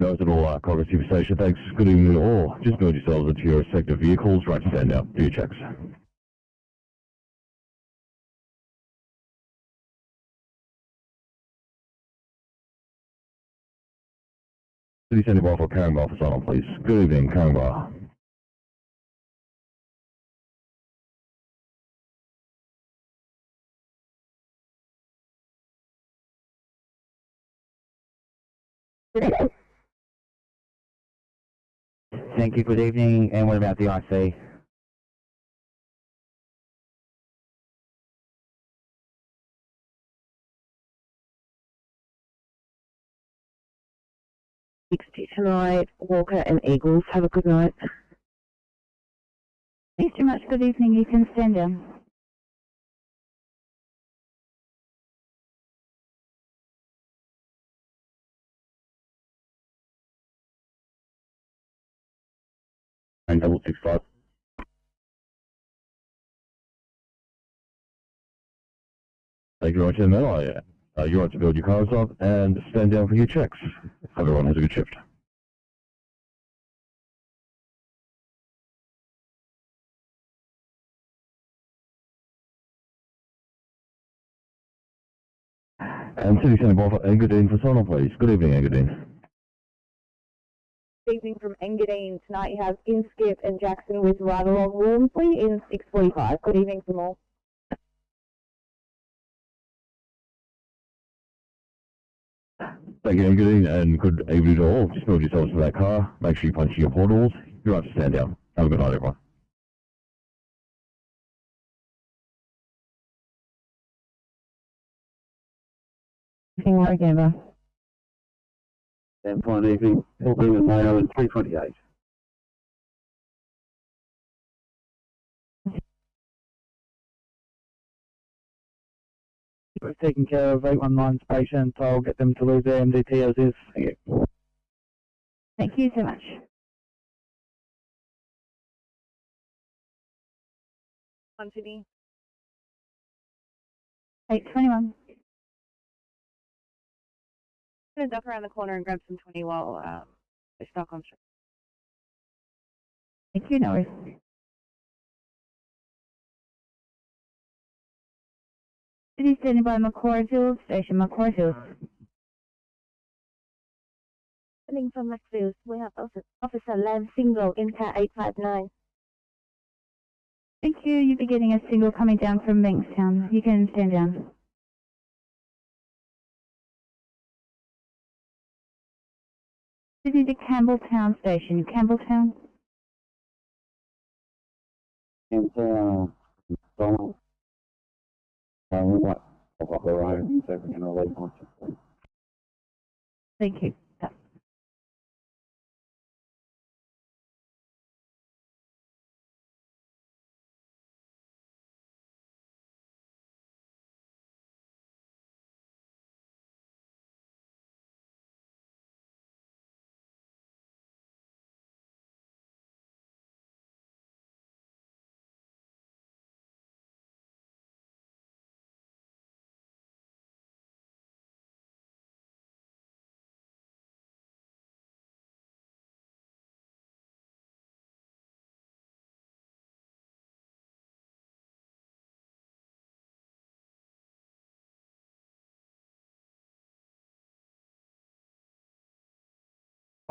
Those at all Congress Superstation, thanks. Good evening all. Just build yourselves into your respective vehicles. Right to stand out. Do your checks. City Centre Bar for Carangar for sign-on, please. Good evening, Carangar. Thank you, good evening. And what about the IC? Tonight, Walker and Eagles. Have a good night. Thanks very much. Good evening. You can stand down. And 665. Thank you very much, and then you're on to build your cars up and stand down for your checks. Everyone has a good shift. And City Centre Bar for Engadine for sign-on, please. Good evening, Engadine. Good evening from Engadine. Tonight you have Inskip and Jackson with Ride Along Walmsley in 6:45. Good evening from all. Thank you, Engadine, and good evening to all. Just build yourselves to that car. Make sure you punch your portals. You're right to stand down. Have a good night, everyone. Right, Gamber. And fine evening. Hillbrook and Mayo in 328. We've taken care of 819's patient. I'll get them to lose their MDT as is. Thank you. Thank you so much. On Sydney. 821. I'm going to duck around the corner and grab some 20 while they stock on street. Thank you, Norris. City standing by McCord Hills, Station McCord Hills. Standing from Maxfield, we have Officer Lam Single in car 859. Thank you. You'll be getting a single coming down from Bankstown. You can stand down. City to Campbelltown Station. Campbelltown. And Donald. What? Off the road, so we can relate on to. Thank you.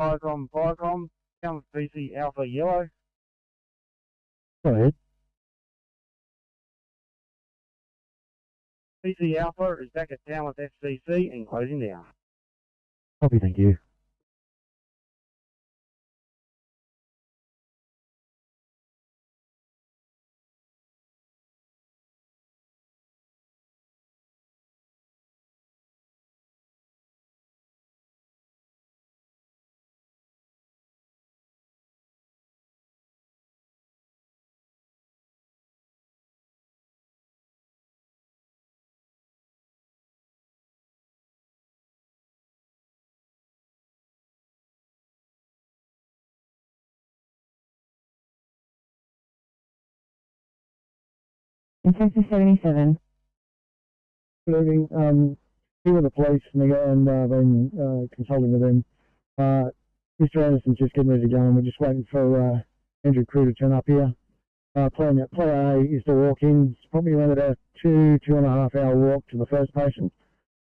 Viacom, down with BC Alpha Yellow. Go ahead. BC Alpha is back at town with FCC and closing down. Copy, thank you. Inspector 77. Good evening. Here with the police and been consulting with them. Mr. Anderson's just getting ready to go and we're just waiting for Andrew Crew to turn up here. Plan A is to walk in. It's probably around about 2.5 hour walk to the first patient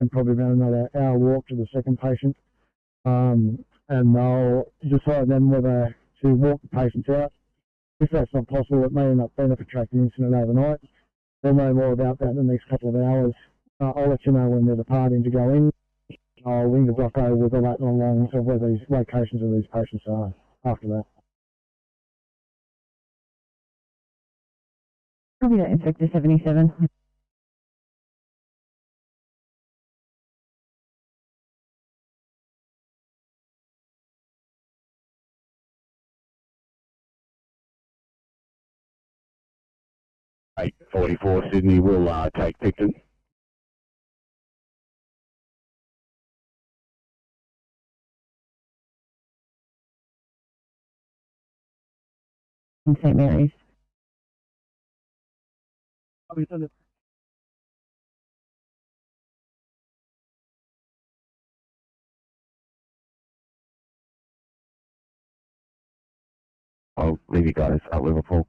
and probably about another hour walk to the second patient. And they'll decide then whether to walk the patients out. If that's not possible, it may end up being a protracted incident overnight. We'll know more about that in the next couple of hours. I'll let you know when they're departing to go in. I'll ring the doco with the lat and longs of where these locations of these patients are after that. Copy that, Inspector 77. Eight 44 Sydney will take Picton. In St. Mary's. I'll leave you guys at Liverpool.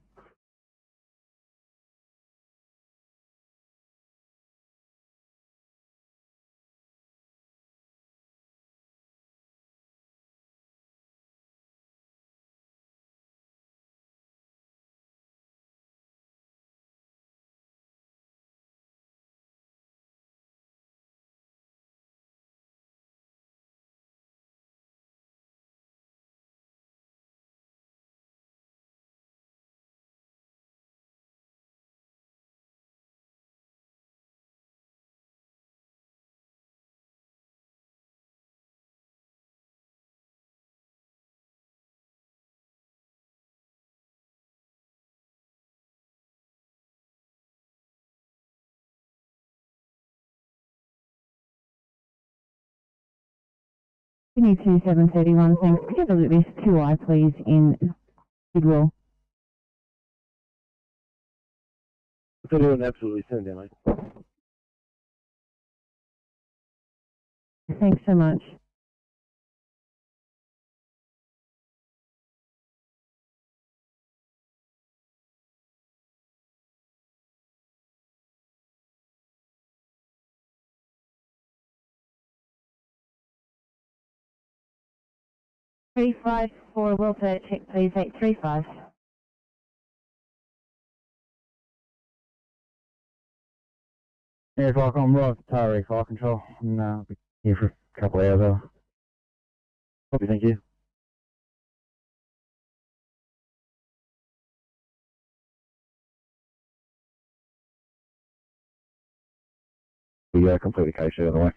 Sydney 2731, thanks. Could you have a look at this 2I, please, in Bidwell? 31, absolutely. Send it down, mate. Thanks so much. Three five for welfare check, please. 835. Yeah, if I'm right for Tower Fire Control, and I'll be here for a couple of hours. Copy, thank you. We complete the case the other way.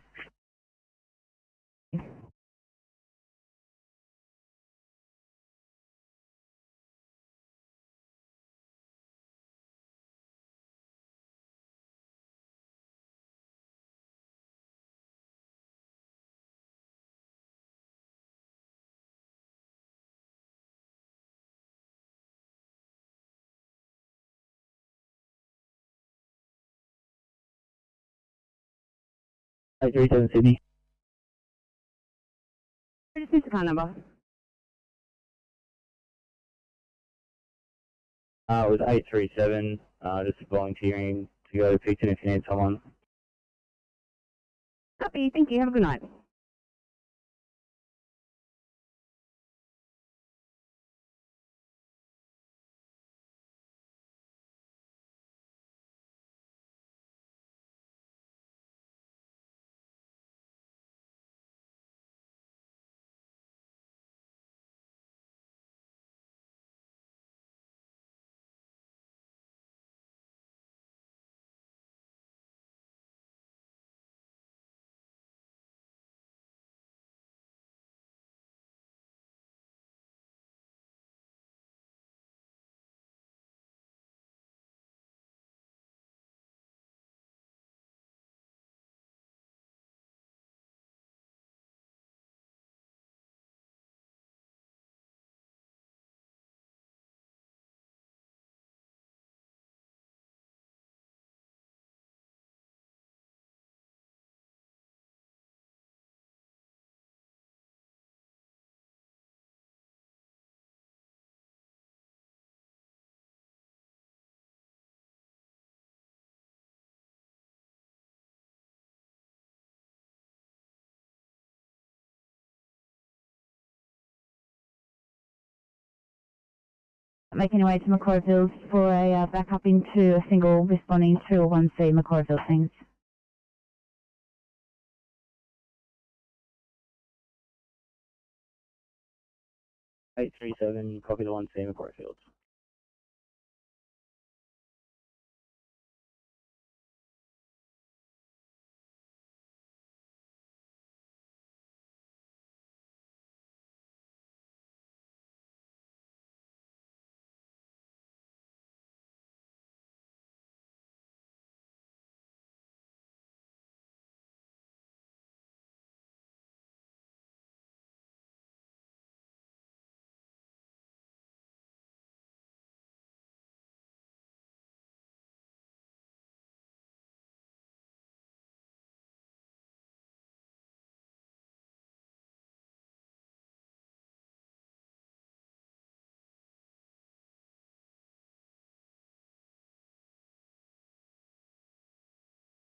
Hey, 37 Sydney. What is the car number? It was 837, just volunteering to go to Picton if you need someone. Copy, thank you. Have a good night. making your way to Macquarie Fields for a backup into a single responding 201C Macquarie Fields, thanks. (837), copy the 1C Macquarie Fields.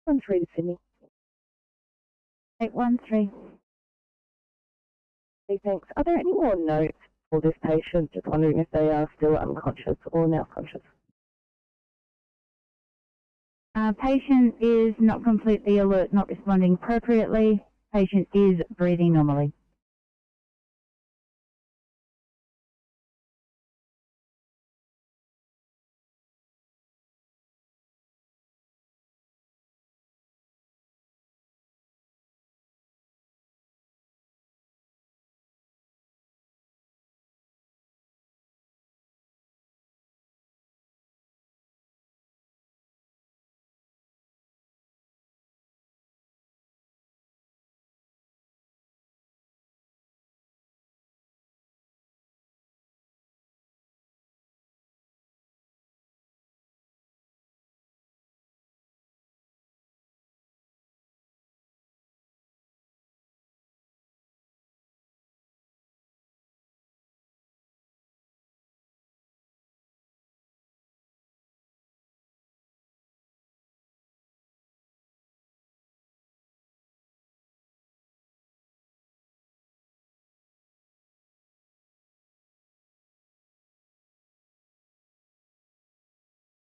One three to Sydney. 813. Hey, thanks. Are there any more notes for this patient? Just wondering if they are still unconscious or now conscious. Patient is not completely alert, not responding appropriately. Patient is breathing normally.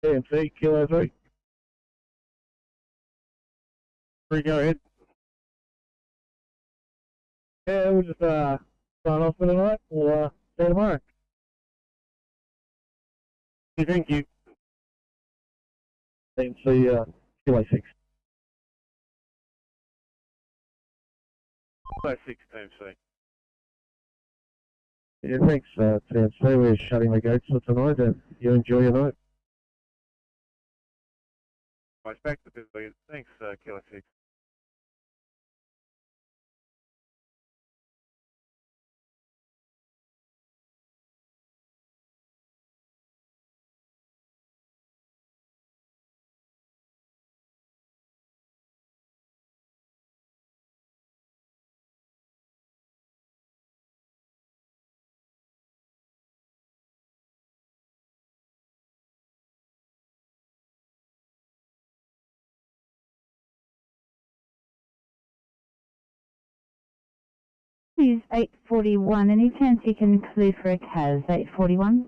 AMC, Kilo 3. 3, go ahead. Yeah, we'll just sign off for tonight. We'll see you tomorrow. Thank you. AMC, Kilo 6. Kilo 6, AMC. Yeah, thanks, TMC. We're shutting the gates for tonight, and you enjoy your night. Right, back to the pavilion. Thanks, Kilo 6. Please, 841. Any chance you can clear for a CAS, 841?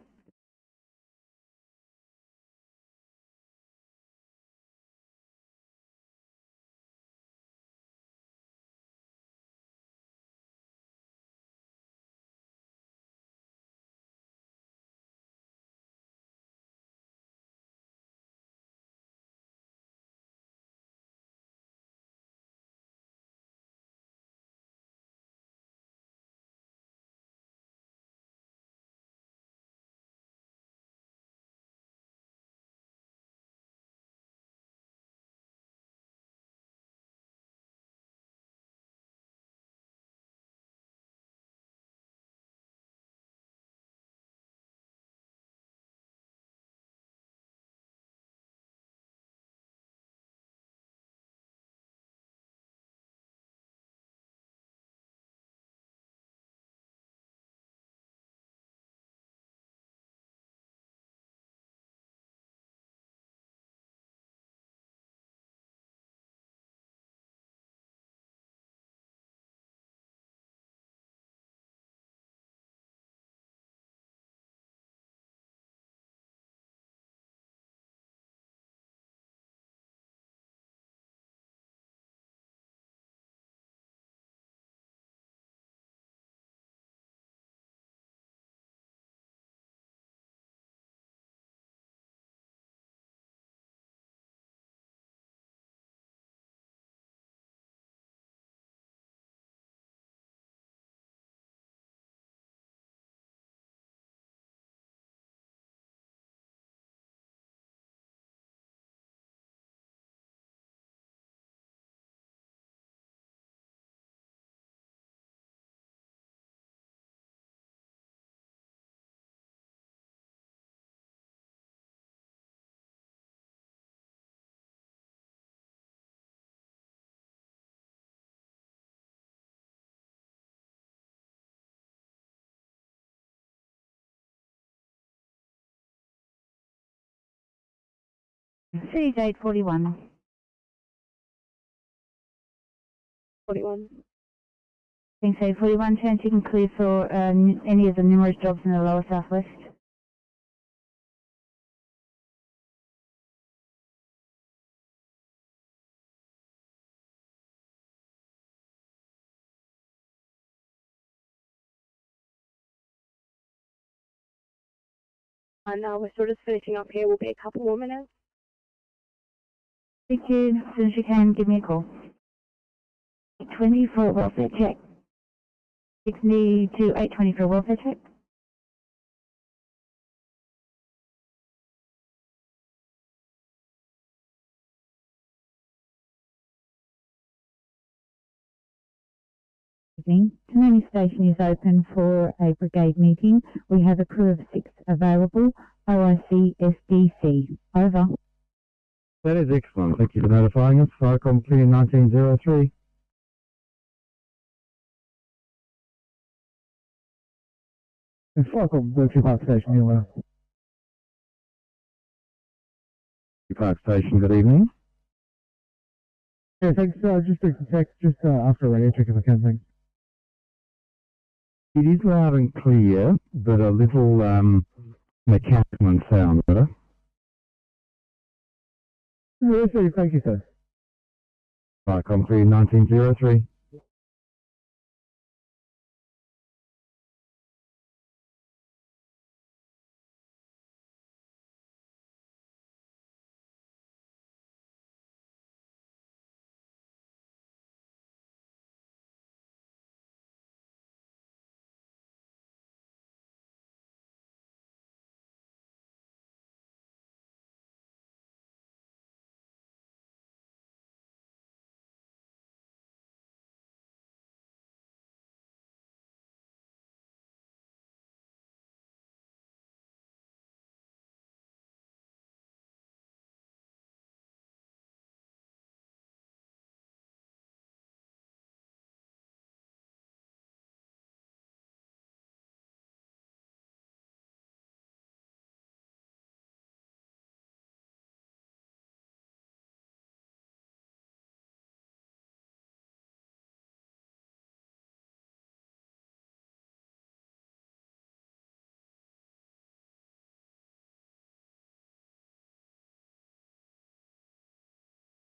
CJ 41. 41. Being said 41, chance you can clear for any of the numerous jobs in the lower southwest. And we're sort of finishing up here. We'll be a couple more minutes. Thank you. As soon as you can, give me a call. 820 for a welfare check. 60 to 820 for a welfare check. Tammany Station is open for a brigade meeting. We have a crew of 6 available. OIC SDC. Over. That is excellent. Thank you for notifying us. Firecom clear 1903. Firecom, Berkeley Park Station, here. Park Station, good evening. Yeah, thanks. Just a check, just after a radio check if I can, thanks. It is loud and clear, but a little mechanical and sound better. Yes, sir, thank you, sir. Firecom clear 1903.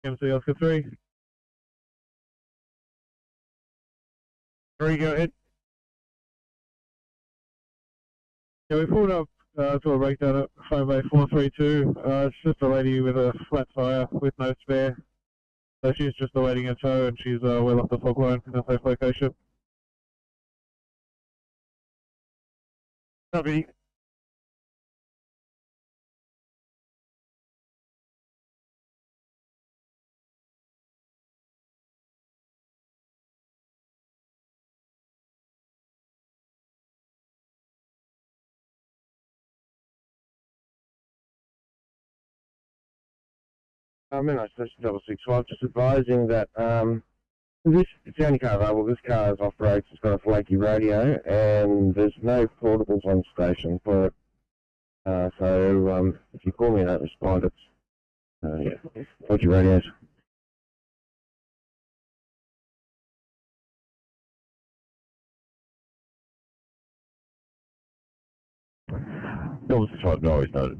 MC Oscar 3. 3, go ahead. Yeah, we pulled up to a breakdown at phone bay 432. It's just a lady with a flat tyre with no spare. So she's just awaiting a tow and she's well off the fog line in a safe location. Copy. Midnight Station 665, just advising that it's the only car available. This car is off road, it's got a flaky radio, and there's no portables on station for it. So if you call me and don't respond, it's yeah, flaky radios. Double 65, no, always noted.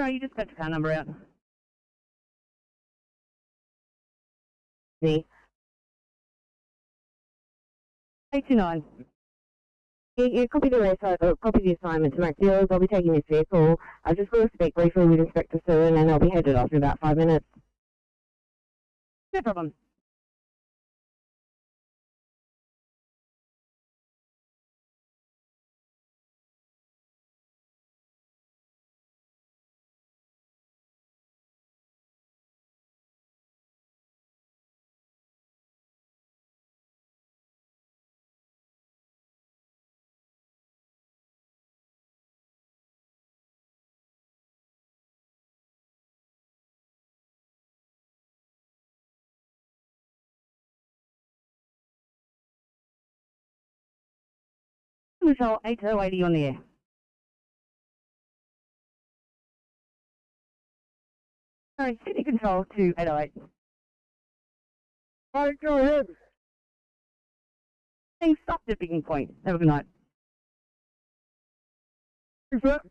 Sorry, you just got the car number out. The 829. copy the copy the assignment to Mac Dealers. I'll be taking this vehicle. I just want to speak briefly with Inspector Sue, and then I'll be headed off in about 5 minutes. No problem. Control 8080 on the air. Sorry, Sydney Control to 808. Alright, go ahead. Things stopped at Picking Point. Have a good night. Thanks, sir.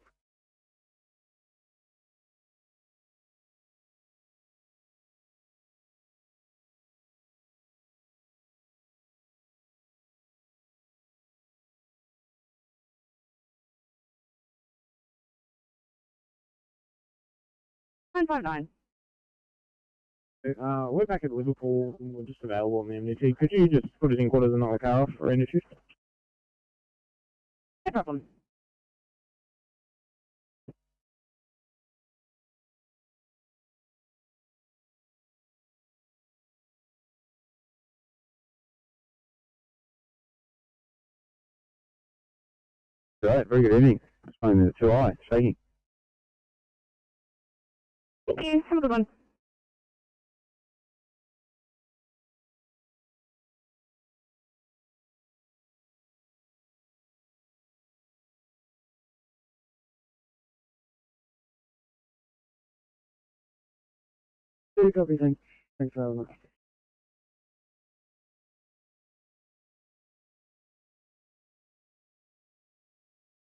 Nine 959. We're back at Liverpool and we're just available on the MDT. Could you just put us in quarters and knock the car off for any issues? No problem. Right, very good evening. It's finding the 2i, shaking. Thank you. Have a good one. Good copy, thanks. Thanks very much.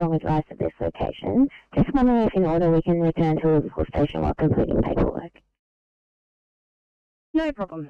Wrong advice at this location. Just wondering if in order we can return to Liverpool Station while completing paperwork. No problem.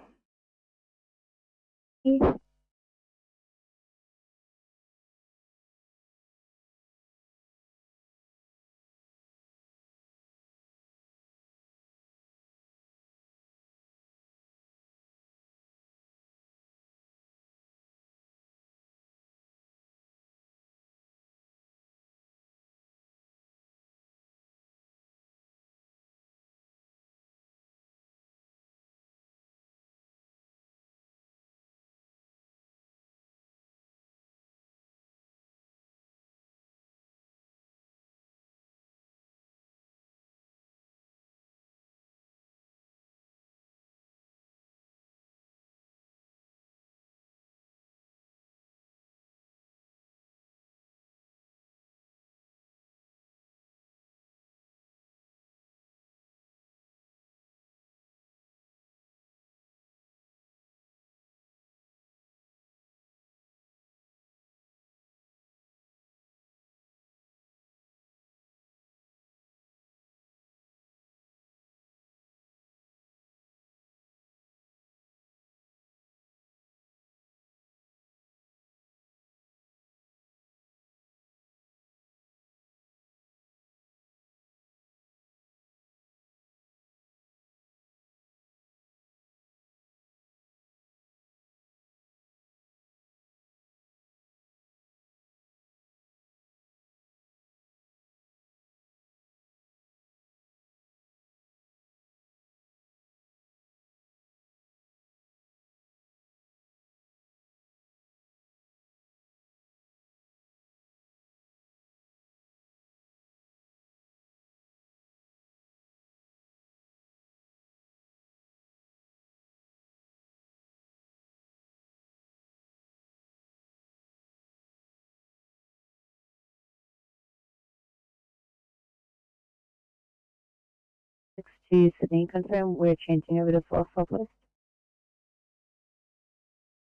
To Sydney, confirm we're changing over to Floss Southwest.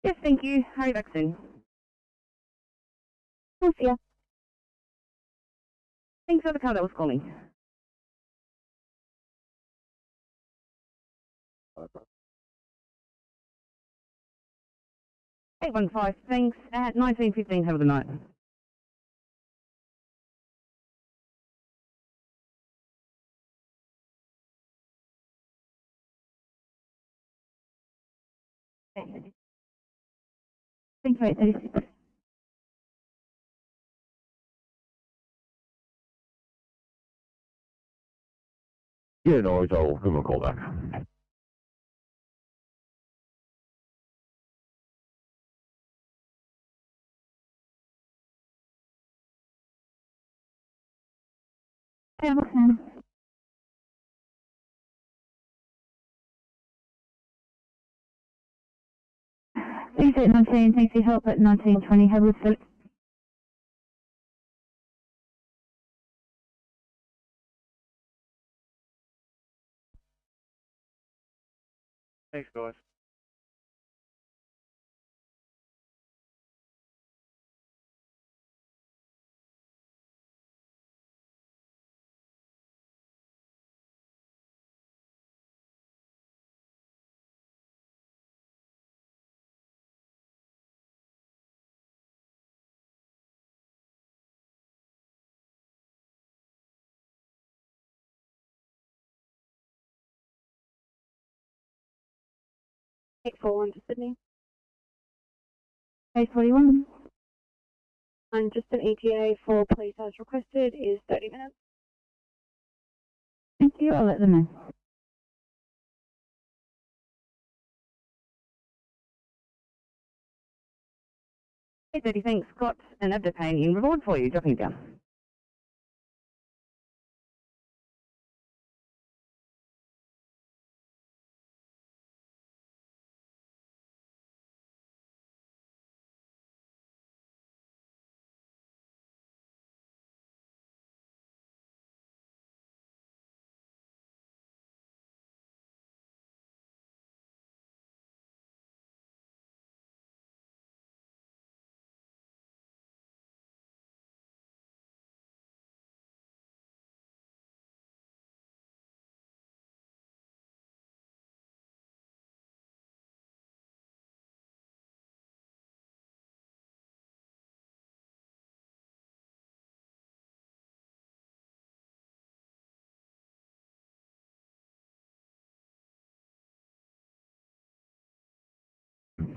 Yes, thank you. Hurry back soon. We'll see ya. Thanks for the car that was calling. 815, thanks. At 1915, have a good night. Thank you, 836. Yeah, no worries, I'll give him a call back. Hamilton. Please at 19, thanks for your help at 1920, have a good. Thanks, guys. Take 41 to Sydney. Page 41. And just an ETA for police as requested is 30 minutes. Thank you, I'll let them know. Hey, 30, thanks. Got an abdicane in reward for you, dropping it down.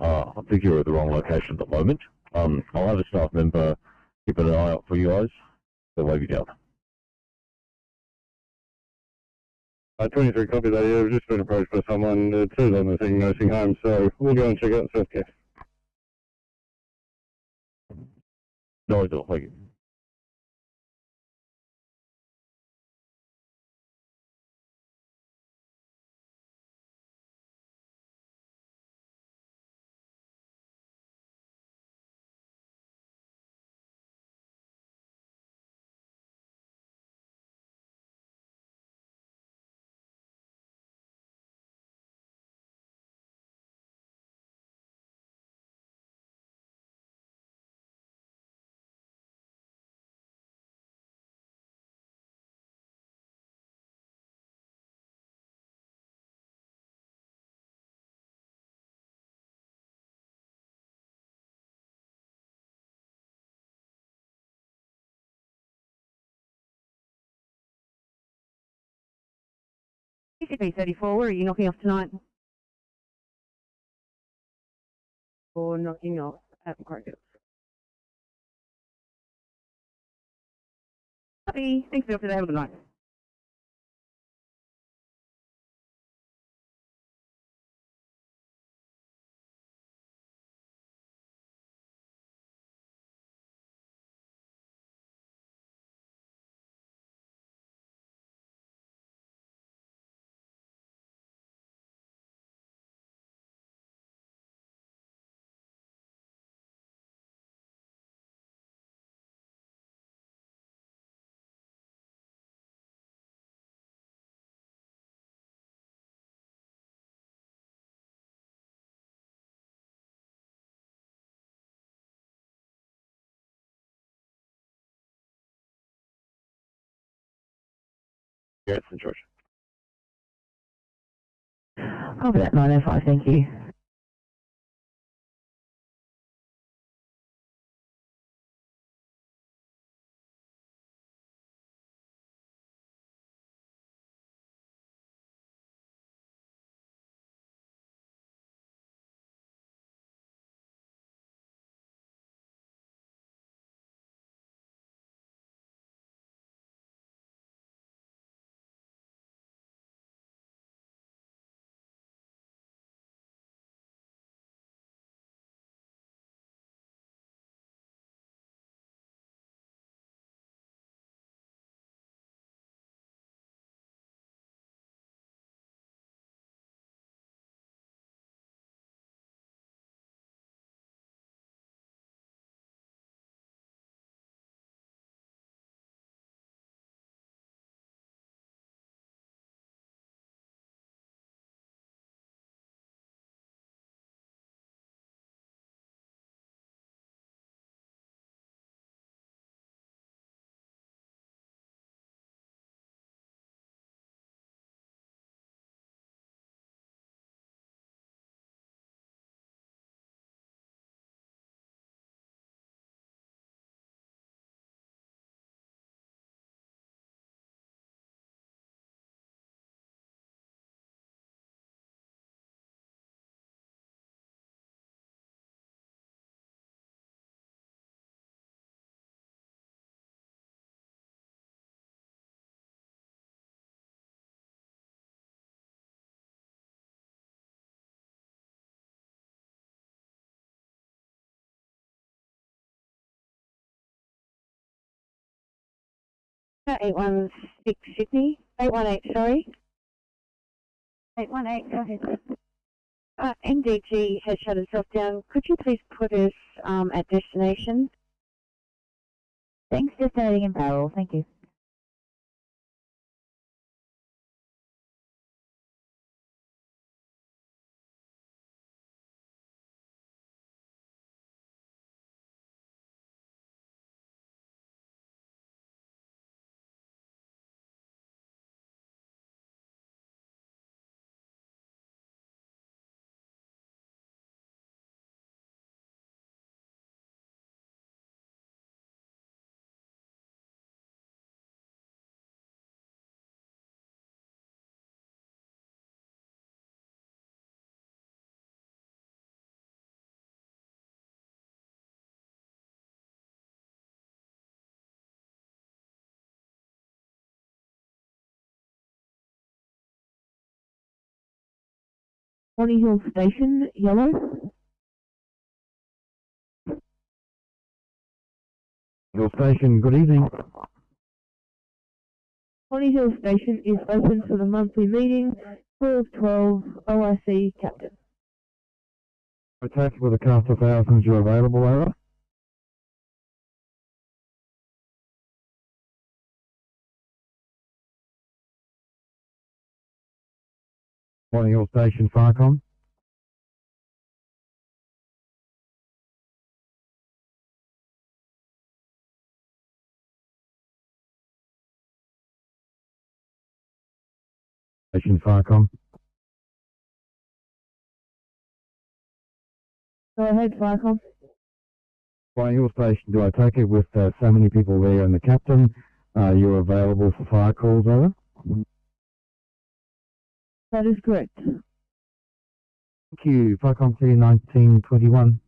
I think you're at the wrong location at the moment. I'll have a staff member keep an eye out for you guys. They'll wave you down. 23 copy that, yeah, we've just been approached by someone, two of them are thinking nursing home, so we'll go and check out self-care. No worries at all, thank you. PCP 34, where are you knocking off tonight? Or knocking off at Crocus. Happy, thanks for the have a good night. Yeah, it's in Georgia. Copy that 905, thank you. 816 Sydney. 818, sorry. 818, go ahead. NDG has shut itself down. Could you please put us at destination? Thanks, destinating in Barrel. Thank you. Bonny Hill Station, yellow. Hill Station, good evening. Bonny Hill Station is open for the monthly meeting. 1212 OIC Captain. Attack with a cast of thousands, you're available, over. Bonny Hill Station, Farcom. Station Farcom. Go ahead, Farcom. Bonny Hill Station, do I take it with so many people there and the captain? You're available for fire calls, over? That is correct. Thank you. Farcom City 1921.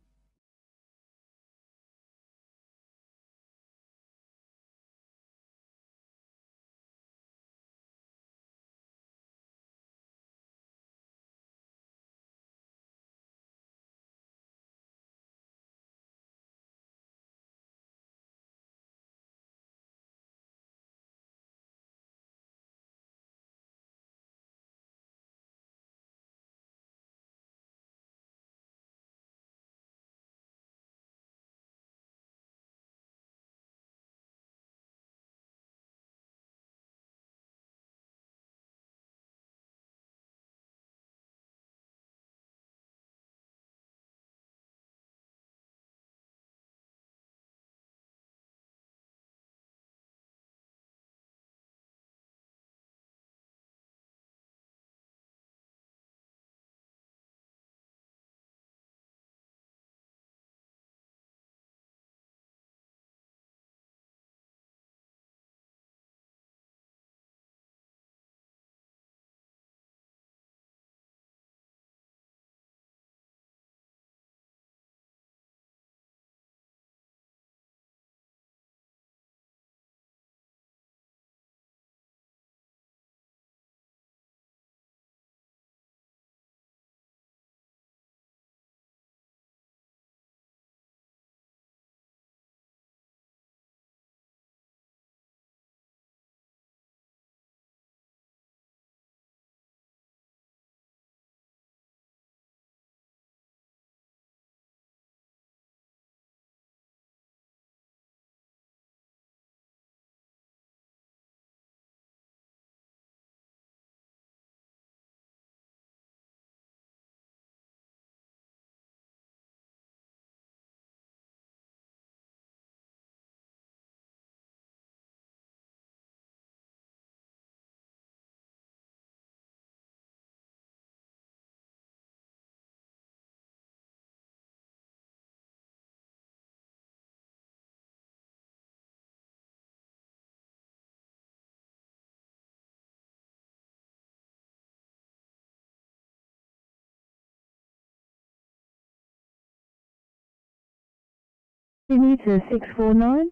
Sydney to 649.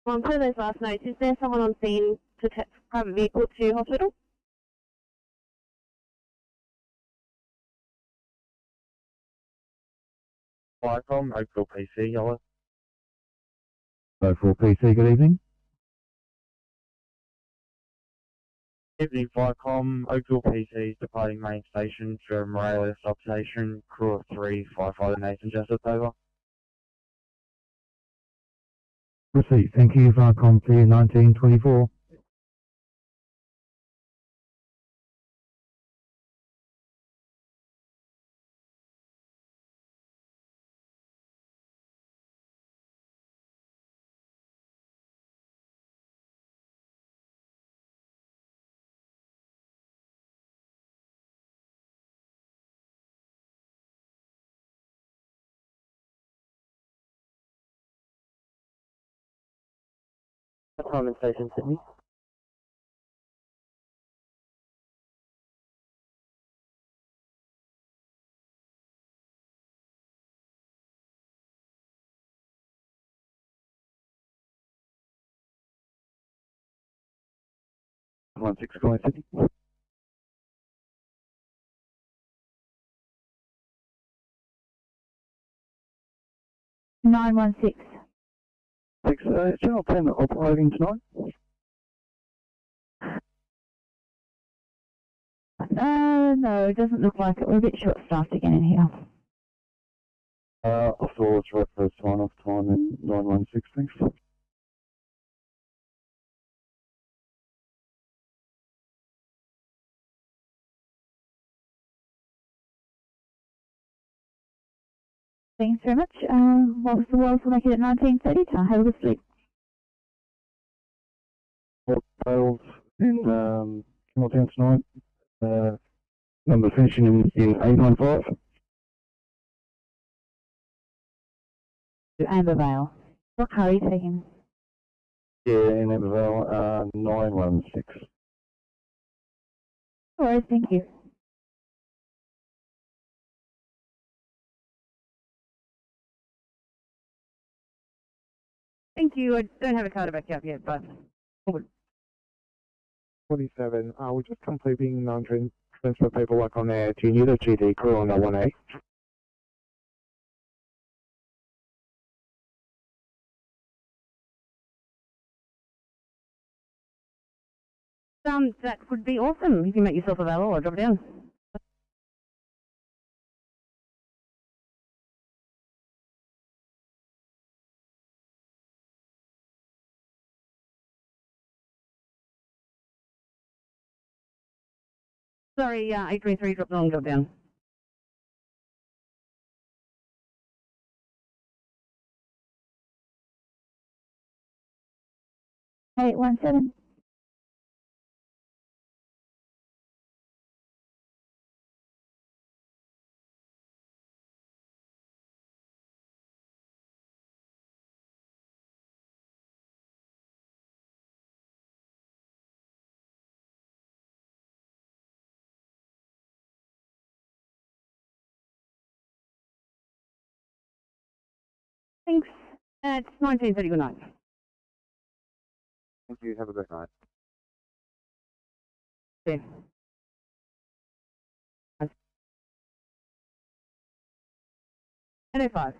Per those last notes, is there someone on scene to take private vehicle to hospital? Viacom, Oakville PC, yellow. So for PC, good evening. Evening Viacom, Oakville PCs departing main station, Jerome Morelia substation, crew of 3, firefighter Nathan Jessup, over. Proceed. Thank you, Viacom Clear 1924. Time in station Sydney. One six calling Sydney. Nine one six. Six, General Plan operating tonight. No, it doesn't look like it. We're a bit short-staffed again in here. Off the wall, it's right for a sign-off time in 916, thanks. Thanks very much. Whilst the world's will make it at 19:30, have a good sleep. Failed in Campbelltown tonight. Number finishing in 895. Amber Vale. What car are you taking? Yeah, in Ambervale, 916. All right, thank you. Thank you. I don't have a car to back up yet, but 27. We're just completing non-transfer paperwork on there. Do you need a GD crew on that 1A? that would be awesome. If you make yourself available, I'll drop it down. Sorry, 823 dropped on, drop down. Hey, 17. Thanks. It's 19:30. Good night. Thank you. Have a great night. Okay. NO5.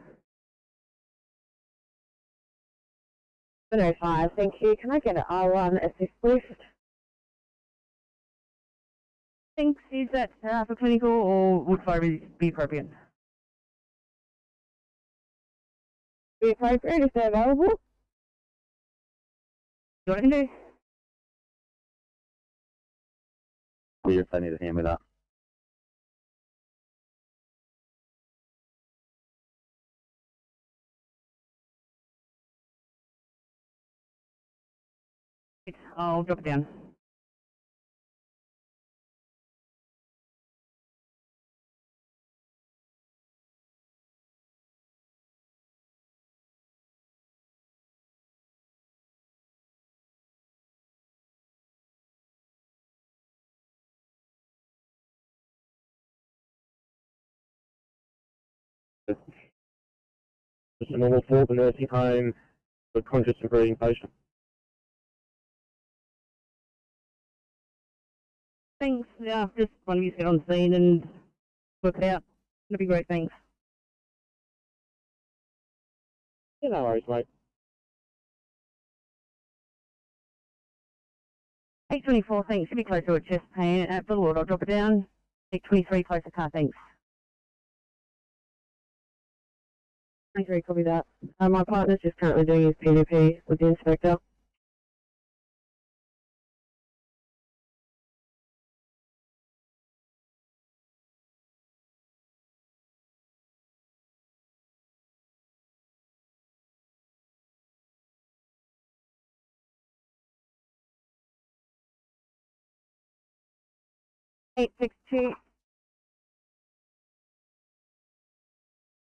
105, thank you. Can I get an R1 assist, please? Thanks. Is that for clinical or would fire be appropriate? Be appropriate if they're available. You want to do? We just need a hand with that. I'll drop it down. Just a normal for the nursing home, the conscious and breathing patient. Thanks. Yeah, just one of you get on scene and work it out. That'd be great. Thanks. Yeah, no worries, mate. 824, thanks. Should be close to a chest pain at Billwood. I'll drop it down. 823, closer car, thanks. 23, copy that. My partner's just currently doing his PDP with the inspector. Eight six two.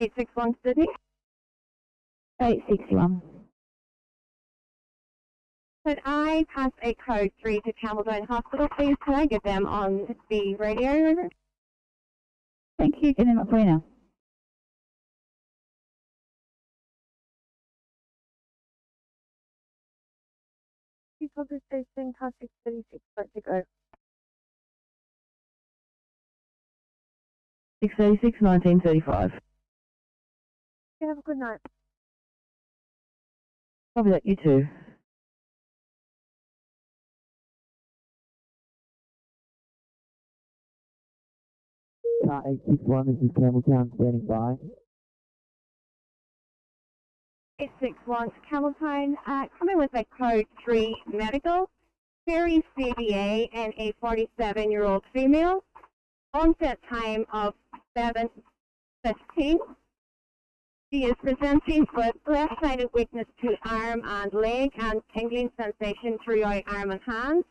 861, Sydney. 861. Could I pass a code 3 to Campbelltown Hospital, please? Can I get them on the radio? Thank you. Get them up for you now. Public station, car 636, let's go. 636, 1935. Have a good night. Probably that, you too. Car 861, this is Campbelltown standing by. 861 to Campbelltown. Coming with a code 3 medical. Very CBA and a 47-year-old female. Onset time of 7:15. She is presenting with left-sided weakness to arm and leg and tingling sensation throughout arm and hands.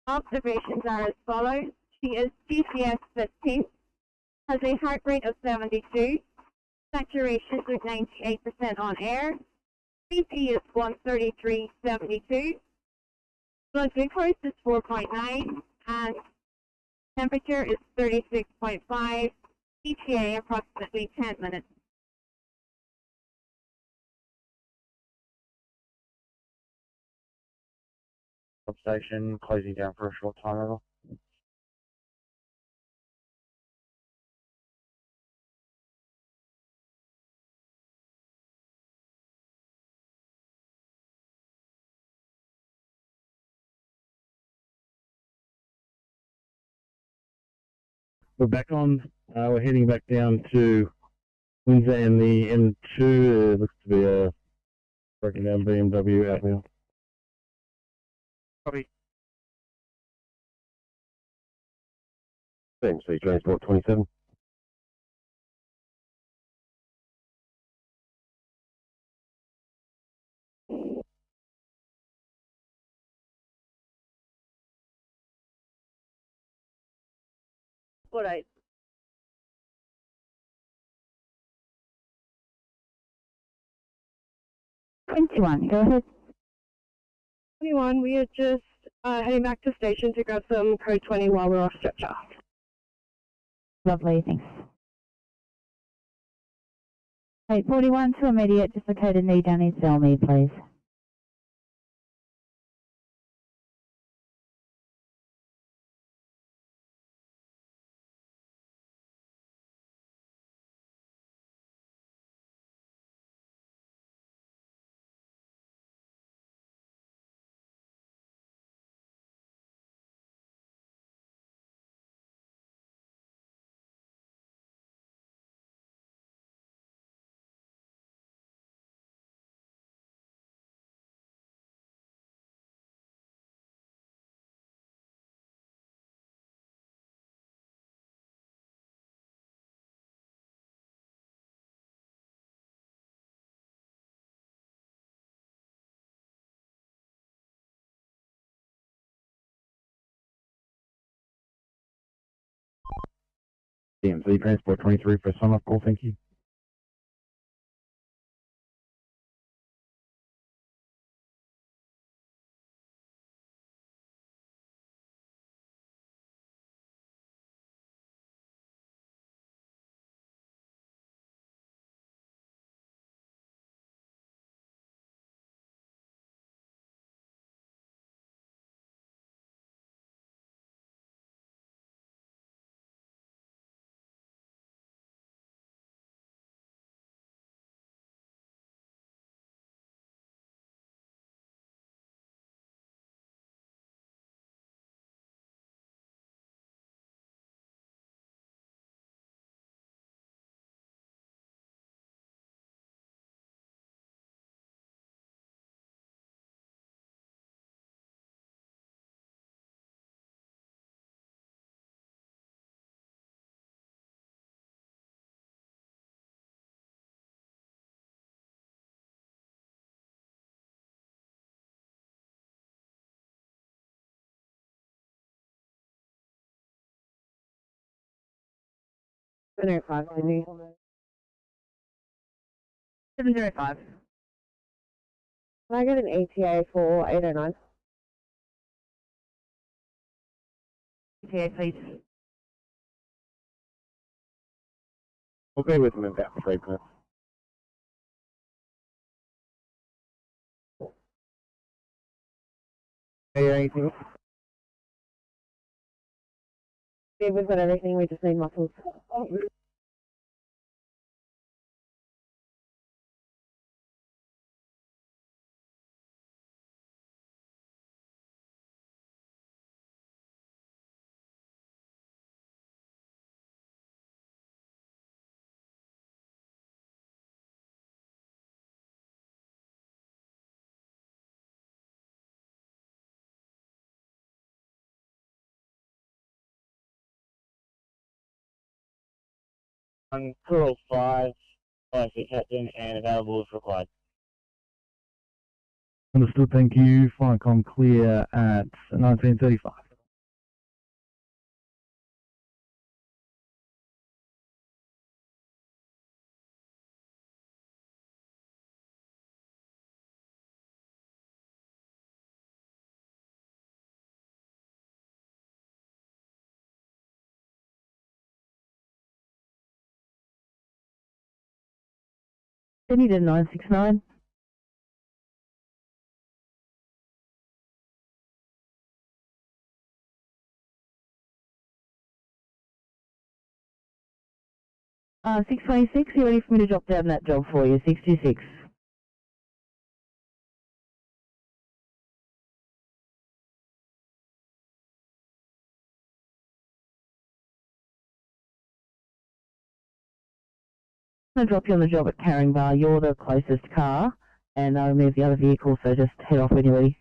Observations are as follows. She is GCS 15, has a heart rate of 72, saturation is 98% on air, BP is 133.72, blood glucose is 4.9, and temperature is 36.5, ETA approximately 10 minutes. Substation closing down for a short time over. We're back on. We're heading back down to Windsor and the M2. Looks to be a broken down BMW out there. Copy. CMC Transport 27. All right. Go ahead. 21, we are just heading back to station to grab some code 20 while we're off stretcher. Lovely, thanks. 841 to immediate, dislocated knee down his cell knee, please. CMC Transport 23 for a sign-off call, thank you. 705, maybe. 705. Can I get an ETA for 809? ETA, please. We'll be with them in about 3 minutes. Anything? Yeah, we've got everything, we just need muscles. On 205, IC Captain, and available if required. Understood, thank you. Finecom clear at 1935. Sydney to 969. Uh, 626, you ready for me to drop down that job for you? 626. I'm going to drop you on the job at Carrying Bar. You're the closest car, and I'll remove the other vehicle, so just head off when you're ready.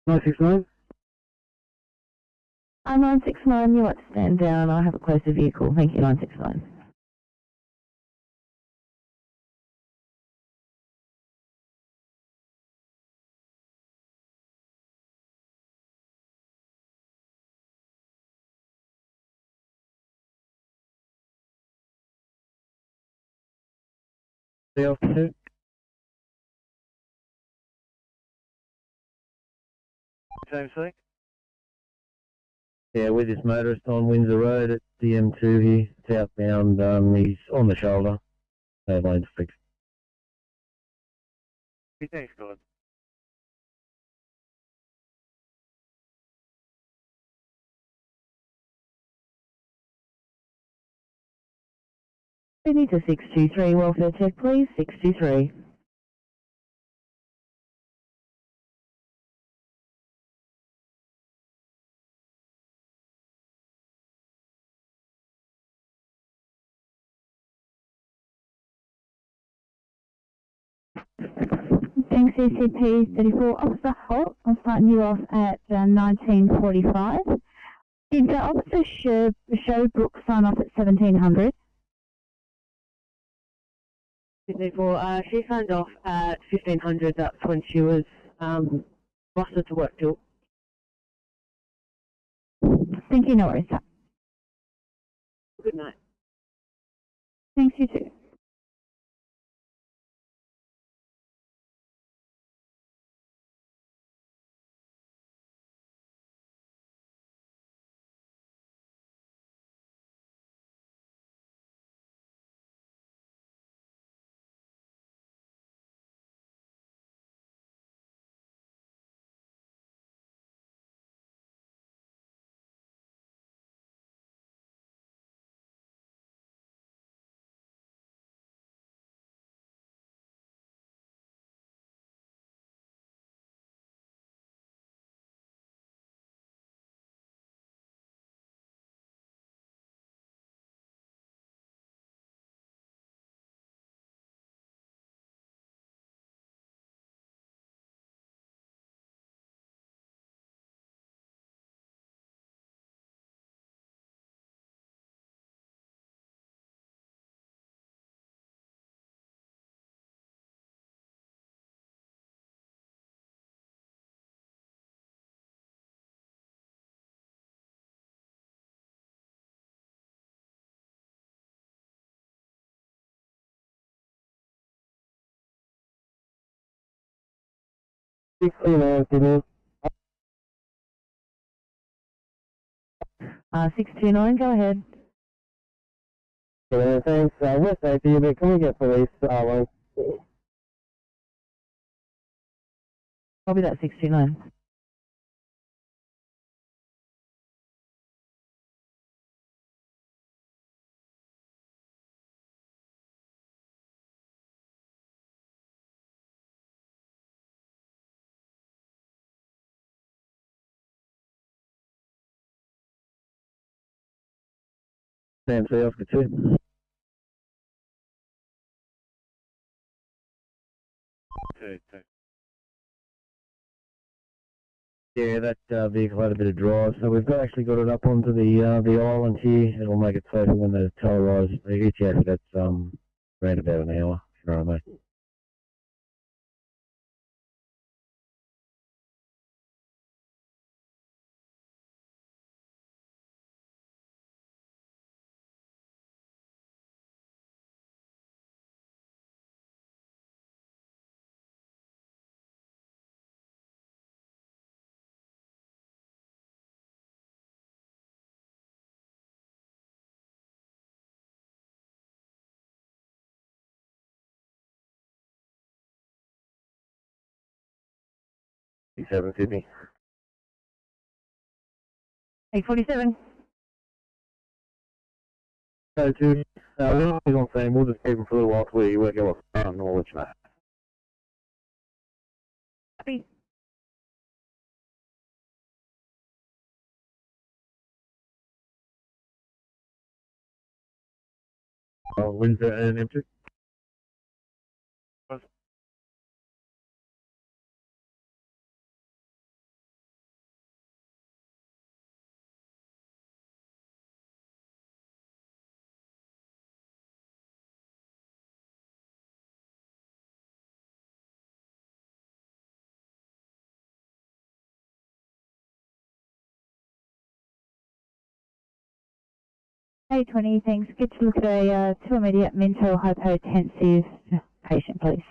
Nine 969? 969, you want to stand down. I have a closer vehicle. Thank you, 969. The officer? James C? Yeah, with this motorist on Windsor Road at DM2 here, southbound, he's on the shoulder. No lane's fixed. Thanks, God. Sydney to 623, welfare check please, 623. Thanks, CCP 34. Officer Holt, I'm starting you off at 1945. Did Officer Showbrook sign off at 1700? She signed off at 1500, that's when she was rostered to work till. Thank you, no worries. Good night. Thanks, you too. 69, Sydney. 629, go ahead. Thanks. West ACT, but can we get police line? Copy that, 629. Sam, see Oscar 2. Yeah, that vehicle had a bit of drive, so we've actually got it up onto the island here. It'll make it safer when the tow arrives. The ETA, that's around about an hour, if you know what I mean. C7 Sydney. 847. So to he's on scene, we'll just keep him for a little while till we work out what's going on and we'll let you know. Copy. Windsor and empty. Hey, 20, thanks. Get to look at a 2 immediate mental hypotensive patient, please.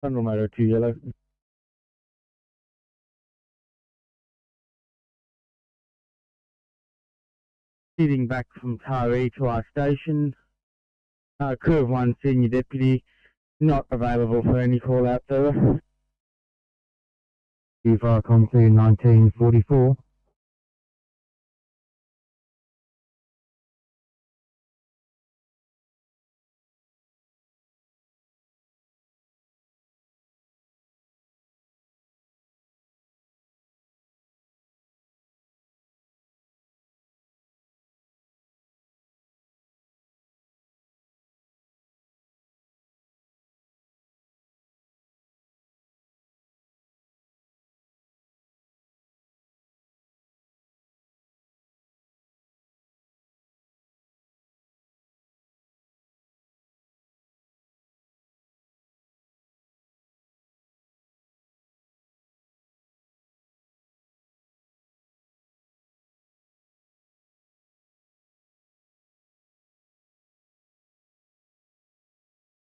Motor 2 yellow. Heading back from Taree to our station. Crew of 1 senior deputy, not available for any call out service. Viacom to 1944.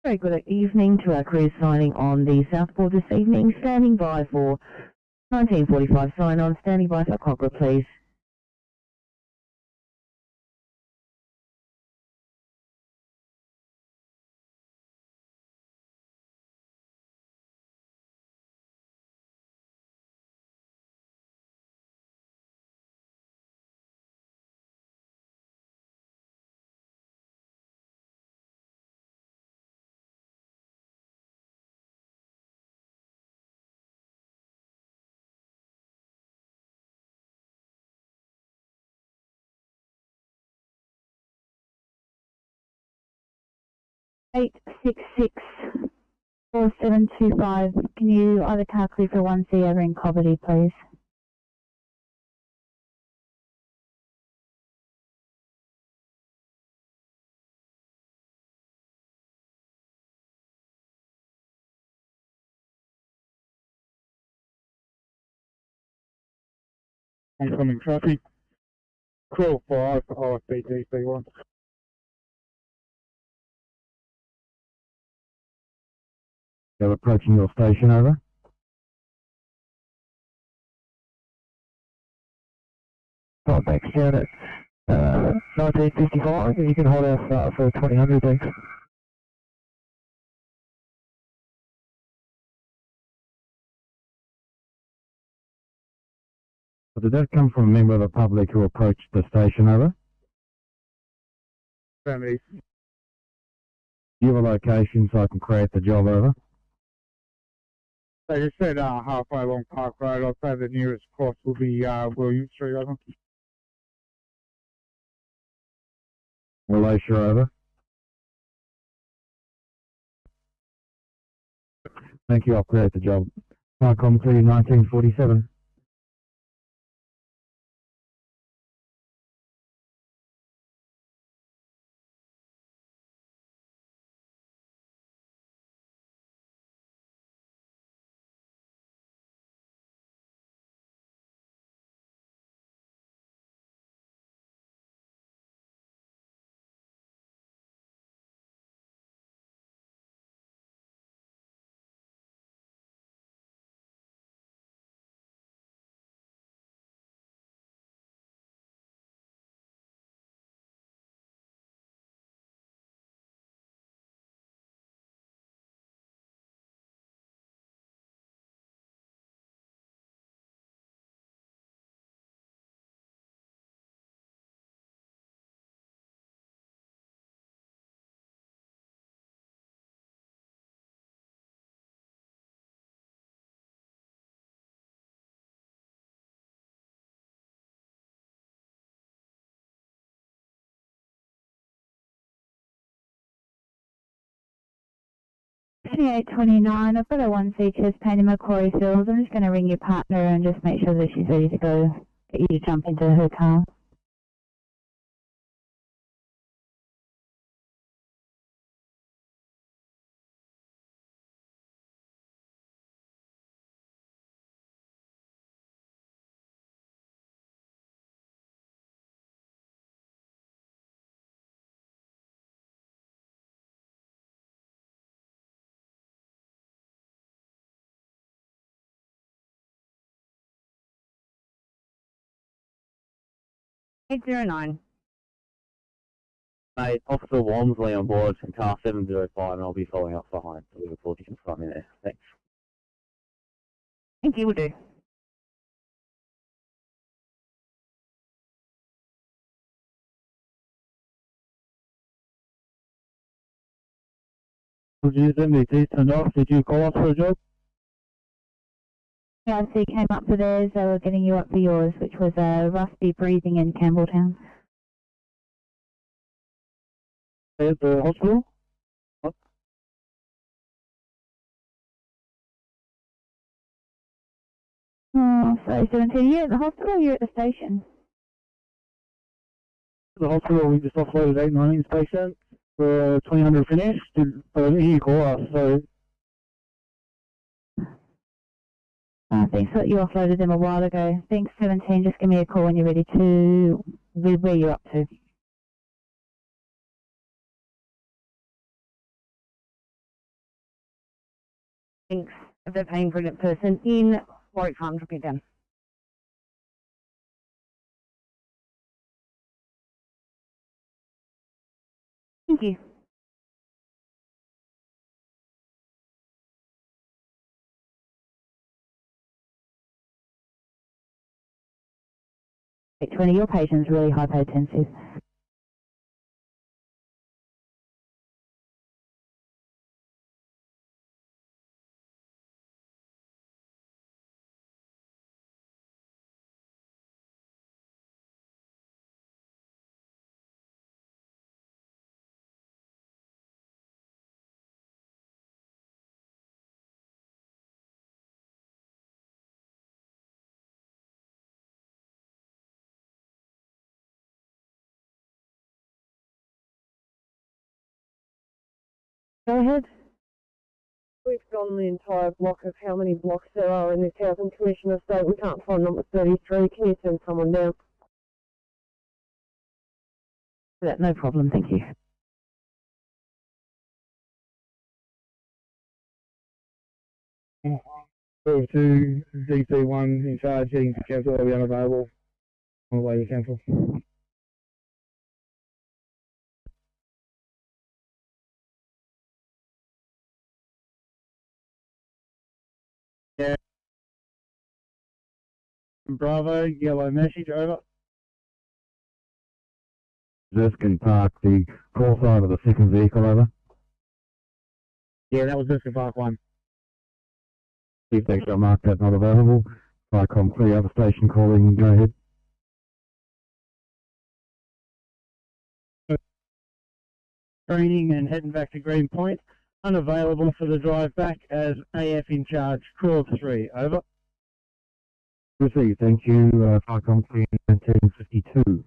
Very good evening to our crew signing on the Southport this evening. Standing by for 1945 sign on. Standing by for Cogra, please. 866-4725. Can you either car clear for 1C over in Coverty, please? Oncoming traffic. Call 5 for OSBTC1. They're approaching your station, over. Contact unit 1955, you can hold our for 2000, thanks. Did that come from a member of the public who approached the station, over? Family. Do you have a location so I can create the job, over? They just said halfway along Park Road. I'll say the nearest cross will be William Street, over. Malaysia, over. Thank you, I'll create the job. Marcom clear 1947. $28.29. I've got a 1C chest pain in Macquarie Fields. I'm just going to ring your partner and just make sure that she's ready to go. Get you to jump into her car. $809. Mate, Officer Walmsley on board from car 705, and I'll be following up behind. So we look forward to you from me there. Thanks. Thank you, will do. Would you send me turned off? Did you call us for a job? Yeah, so you came up for theirs, they were getting you up for yours, which was Rusty Breathing in Campbelltown. At the hospital? What? Oh, sorry, 17. You're at the hospital or you're at the station? At the hospital, we just offloaded 819 patient for 2000 finish. But I didn't hear you call us, so. Thanks, that you offloaded them a while ago. Thanks, 17. Just give me a call when you're ready to, where you're up to. Thanks. If they're paying for that person in Warwick Farm, drop it down. Thank you. $820, your patient's really hypotensive. Go ahead. We've gone the entire block of how many blocks there are in this housing commission estate. We can't find number 33. Can you send someone down? No problem, thank you. Move to DC1 in charge, heading to cancel, will be unavailable on the way to cancel. Yeah. Bravo, yellow message, over. Ziskin Park, the call sign of the second vehicle, over. Yeah, that was Ziskin Park 1. Chief Extra mark that not available. Vicom clear, other station calling, go ahead. Training and heading back to Green Point. Unavailable for the drive back as AF in charge. Crew of 3, over. Received, thank you. Vicom clear, 1952.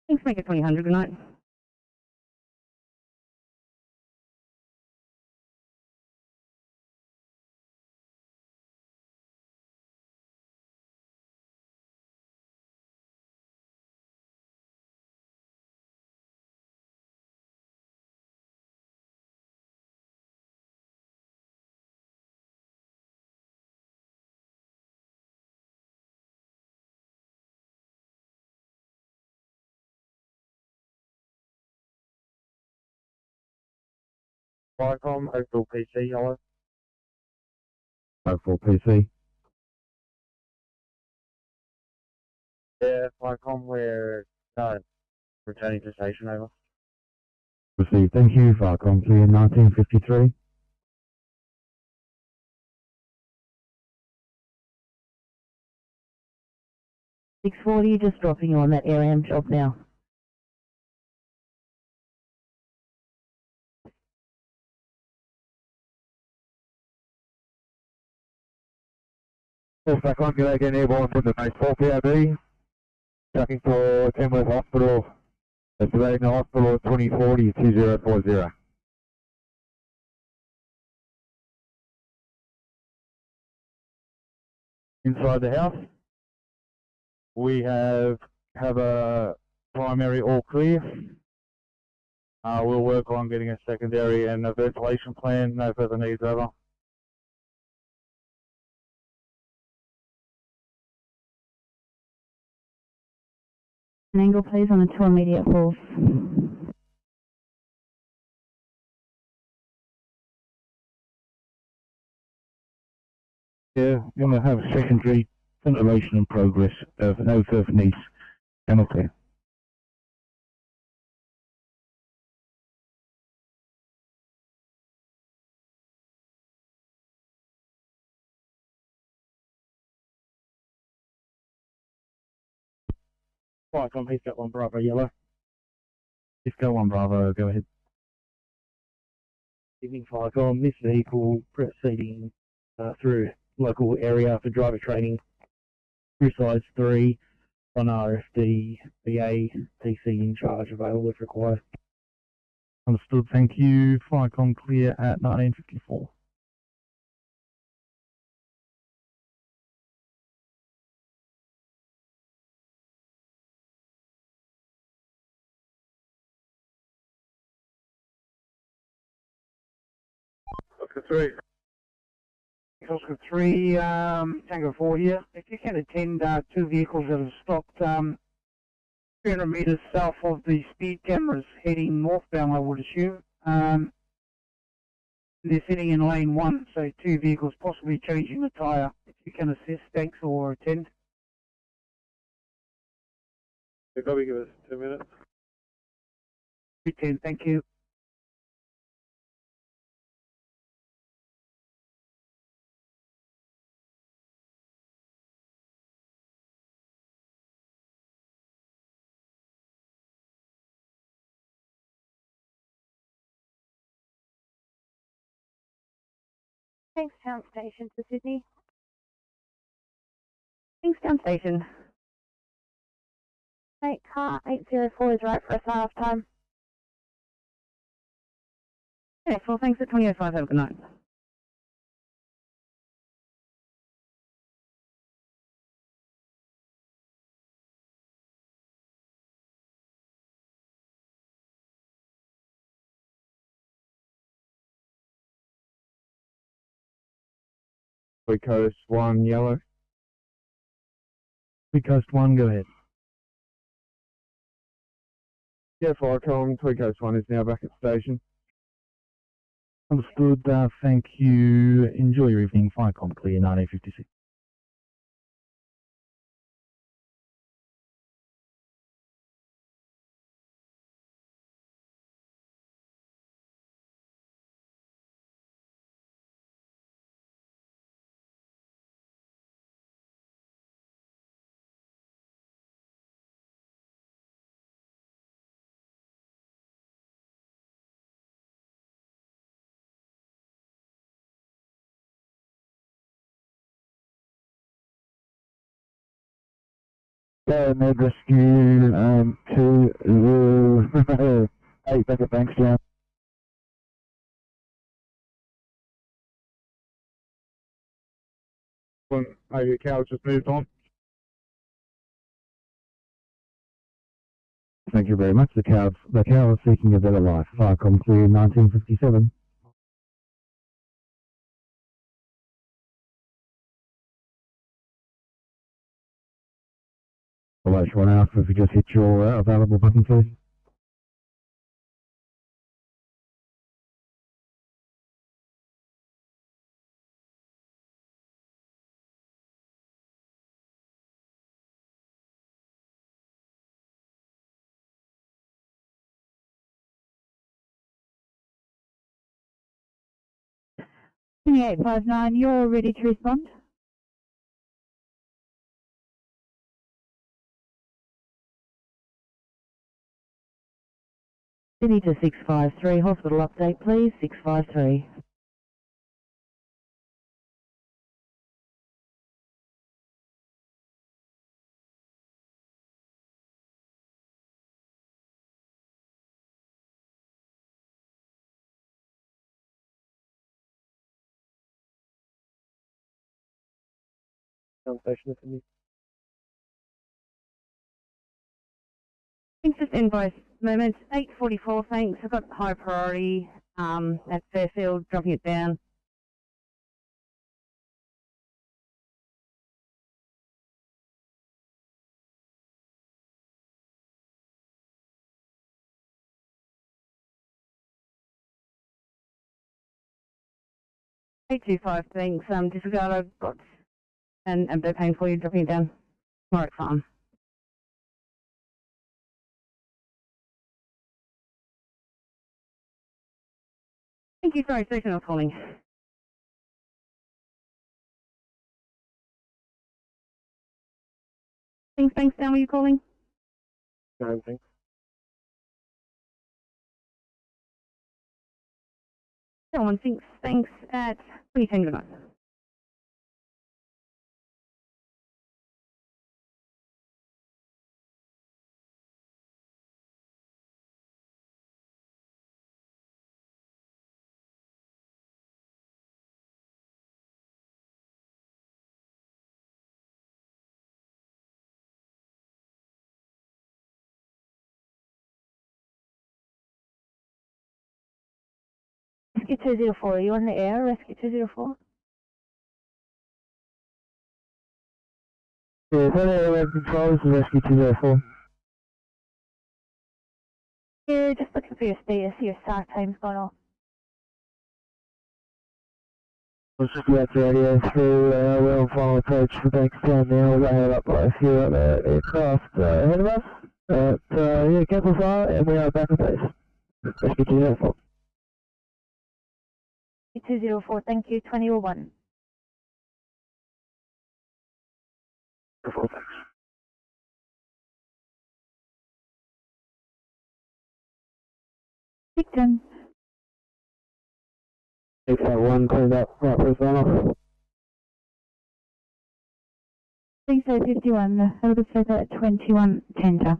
Thanks, make it 2000, good night. Vicom, 04 PC, yellow. 04 PC. Yeah, Vicom, we're returning to station, over. Received, thank you. Vicom clear, 1953. $640, just dropping you on that ARM job now. Back on, good again, airborne from the base 4 PRB. Tracking for Tamworth Hospital. Estimating the hospital 2040 2040. Inside the house, we have a primary all clear. We'll work on getting a secondary and a ventilation plan. No further needs, over. An angle, please, on the 2 immediate falls. Yeah, we're going to have a secondary ventilation in progress of no further needs. Channel clear. Vicom, he's got 1 Bravo, yellow. Just go on, Bravo, go ahead. Evening, Vicom, this vehicle proceeding through local area for driver training. Crew size 3 on RFD, BA, TC in charge, available if required. Understood, thank you. Vicom clear at 1954. Oscar 3. Oscar 3, Tango 4 here. If you can attend 2 vehicles that have stopped 300 metres south of the speed cameras heading northbound, I would assume. They're sitting in lane 1, so 2 vehicles possibly changing the tyre. If you can assist, thanks, or attend. You'll probably give us 2 minutes. 10, thank you. Thanks, Town Station to Sydney. Kingstown Station. Right, car 804 is right for a sign-off time. Okay, well, thanks at 2005. Have a good night. Tweed Coast 1, yellow. Tweed Coast 1, go ahead. Yeah, Firecom, Tweed Coast 1 is now back at station. Understood. Thank you. Enjoy your evening. Firecom clear 1956. Med Rescue 208 back at Bankstown. Maybe the cow's just moved on. Thank you very much. The cow is seeking a better life. Firecom clear 1957. Relation 1 Alpha, if you just hit your available button, please. Sydney 859, you're ready to respond? Sydney to 653, hospital update please, 653. Station for me. Thanks, just invoice moment, 844, thanks. I've got high priority at Fairfield, dropping it down. $825, thanks. Disregard, I've got, and they're paying for you, dropping it down. Warwick Farm. Thank you, sorry, station I was calling. Thanks, Dan, were you calling? No, thanks. Someone thanks at 2010, good night. Rescue 204, are you on the air, Rescue 204? Yeah, is that air control? This is Rescue 204. Yeah, just looking for your status, your start time's gone off. Let's just go out to radio through, we're on final approach for Bankstown now. We've got head up by a few other aircraft ahead of us. Yeah, careful fire, and we are back on base. Rescue 204. 204, thank you, 2001. Victim. 651, cleaned up, right for his runoff. CC51, Elvis Feather 21 Tenter.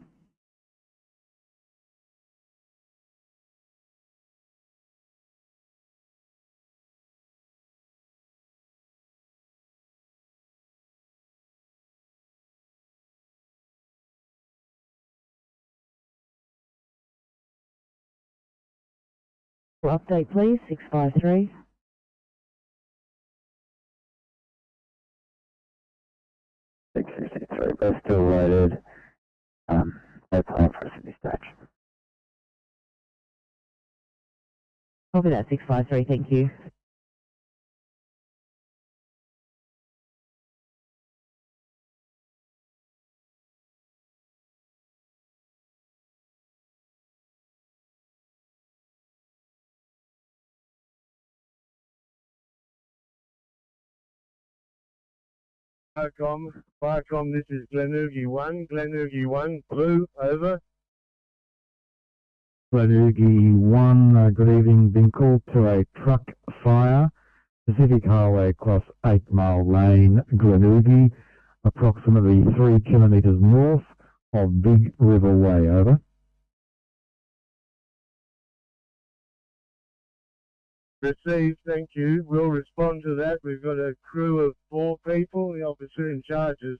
Update please, 653. Sorry, both still loaded. No plan for a dispatch. Copy that, 653, thank you. Firecom, this is Glenorchy 1, Blue, over. Glenorchy 1, good evening, been called to a truck fire, Pacific Highway across 8 Mile Lane, Glenorchy, approximately 3 kilometres north of Big River Way, over. Received, thank you. We'll respond to that. We've got a crew of 4 people. The officer in charge is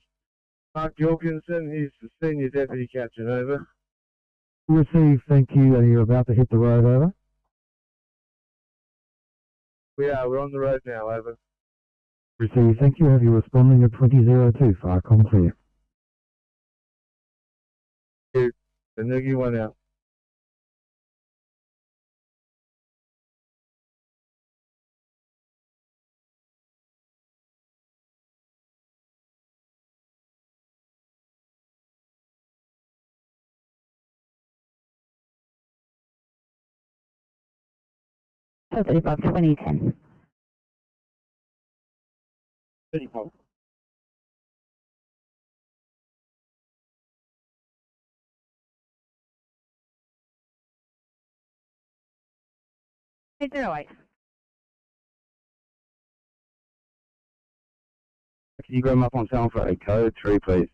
Mark Jorgensen. He's the senior deputy captain, over. Received, thank you, and you're about to hit the road, over. We're on the road now, over. Received, thank you, have you responding at 2002, Firecom clear. Glenorchy 1 out. Totally above 2010. 35. Hey, 08. Can you grab them up on sound for a code 3, please?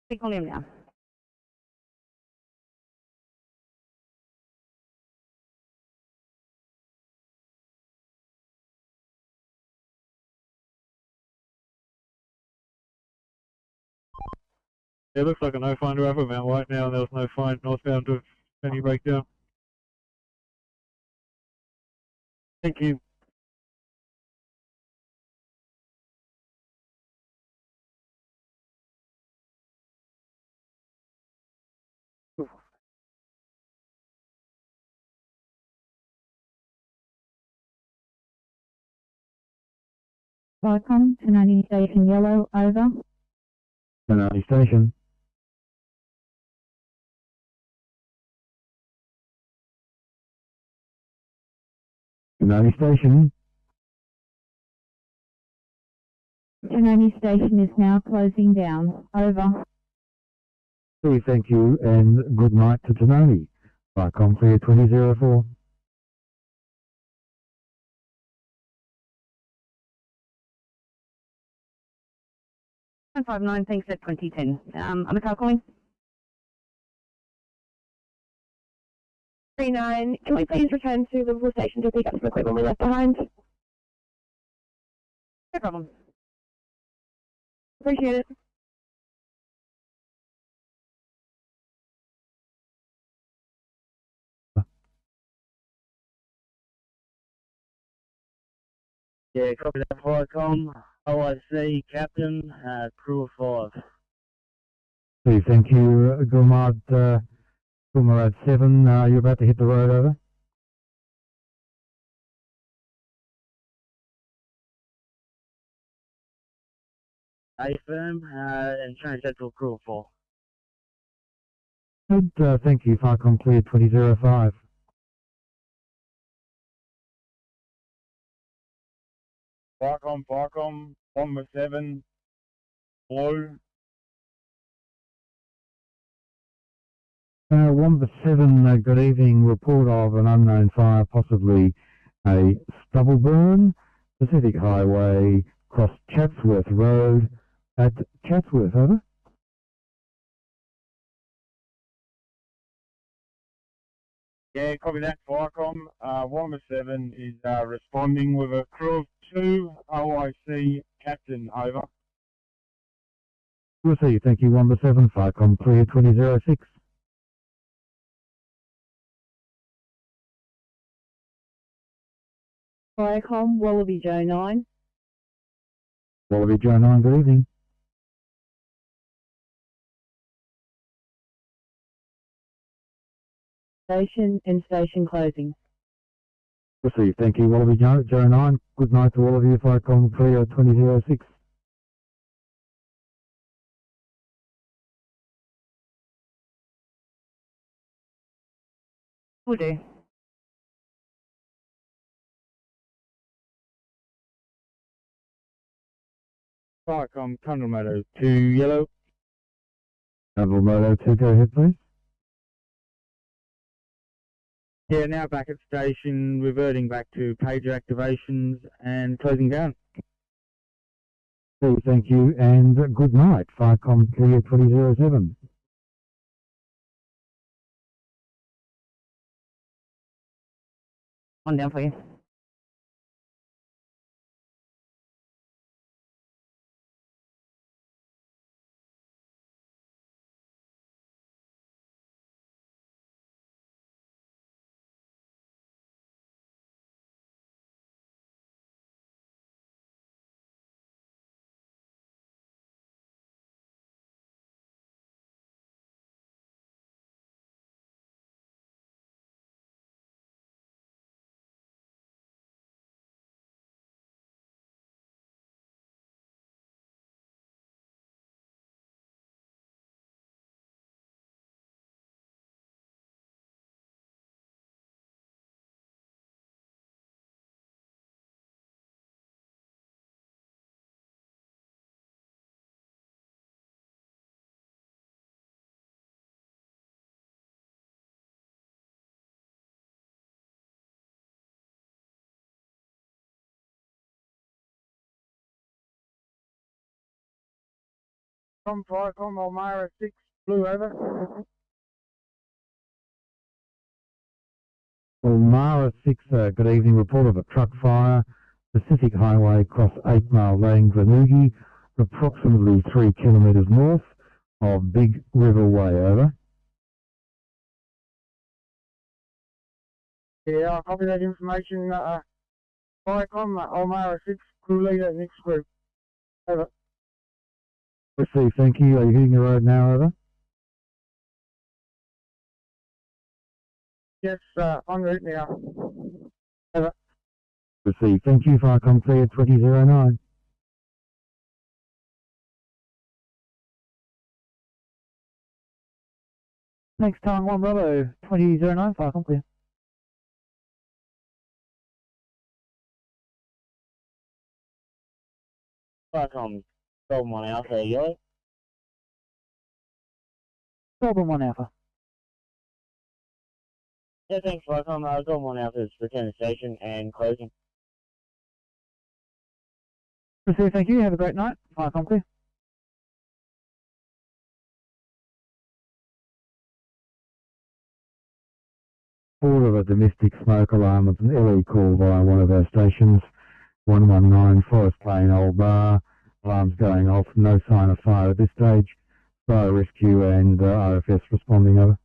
Click on him now. It looks like a no find over Mount White now, and there was no find northbound to any breakdown. Thank you. Viacom, Tanani Station Yellow, over. Tanani Station. Tanani Station. Tanani Station is now closing down, over. Thank you, and good night to Tanani. Viacom clear 2004. 159, thanks at 2010. I'm a car calling. 39, can we please return to Liverpool Station to pick up some equipment we left behind? No problem. Appreciate it. Yeah, copy that, Viacom. OIC, Captain, crew of 5. Thank you, Gulmarad 7, you're about to hit the road, over. A firm, and change that to a crew of 4. Good, thank you, Viacom clear 2005. Viacom, 1-7, Blue. 1-7, good evening, report of an unknown fire, possibly a stubble burn, Pacific Highway, cross Chatsworth Road at Chatsworth, over. Yeah, copy that, Firecom. 107 is responding with a crew of 2, OIC Captain, over. Receive, thank you, 117, Firecom, clear 2006. Viacom, Wallaby Joe 9. Wallaby Joe 9, good evening. Station and station closing. Receive, thank you, Wallaby Joe 9. Good night to all of you, Firecom, clear 2006. Will do. Firecom, Cundall Meadows 2, yellow. Cundall Meadows 2, go ahead, please. Yeah, now back at station, reverting back to pager activations and closing down. Thank you, and good night, Firecom, clear 2007. One down for you. Firecom, Elmira 6, blue, over. Elmira 6, good evening, report of a truck fire, Pacific Highway, cross 8 Mile Lane, Glenugie, approximately 3 kilometres north of Big River Way, over. Yeah, I'll copy that information. Firecom, Elmira 6, crew leader, next group. Over. Receive, thank you. Are you hitting the road now, over? Yes, en route now. Over. Receive, thank you, Firecom, clear 2009. Next time, 1 Bravo, 2009, Firecom, clear. Firecom, Golden 1 Alpha, yellow. Golden 1 Alpha. Yeah, thanks, Firecom. Golden 1 Alpha is returning station and closing. Receive, thank you. Have a great night. Firecom, clear. Report of a domestic smoke alarm with an LE call via one of our stations, 119 Forest Plain Old Bar. Alarms going off, no sign of fire at this stage. Fire rescue and RFS responding, over.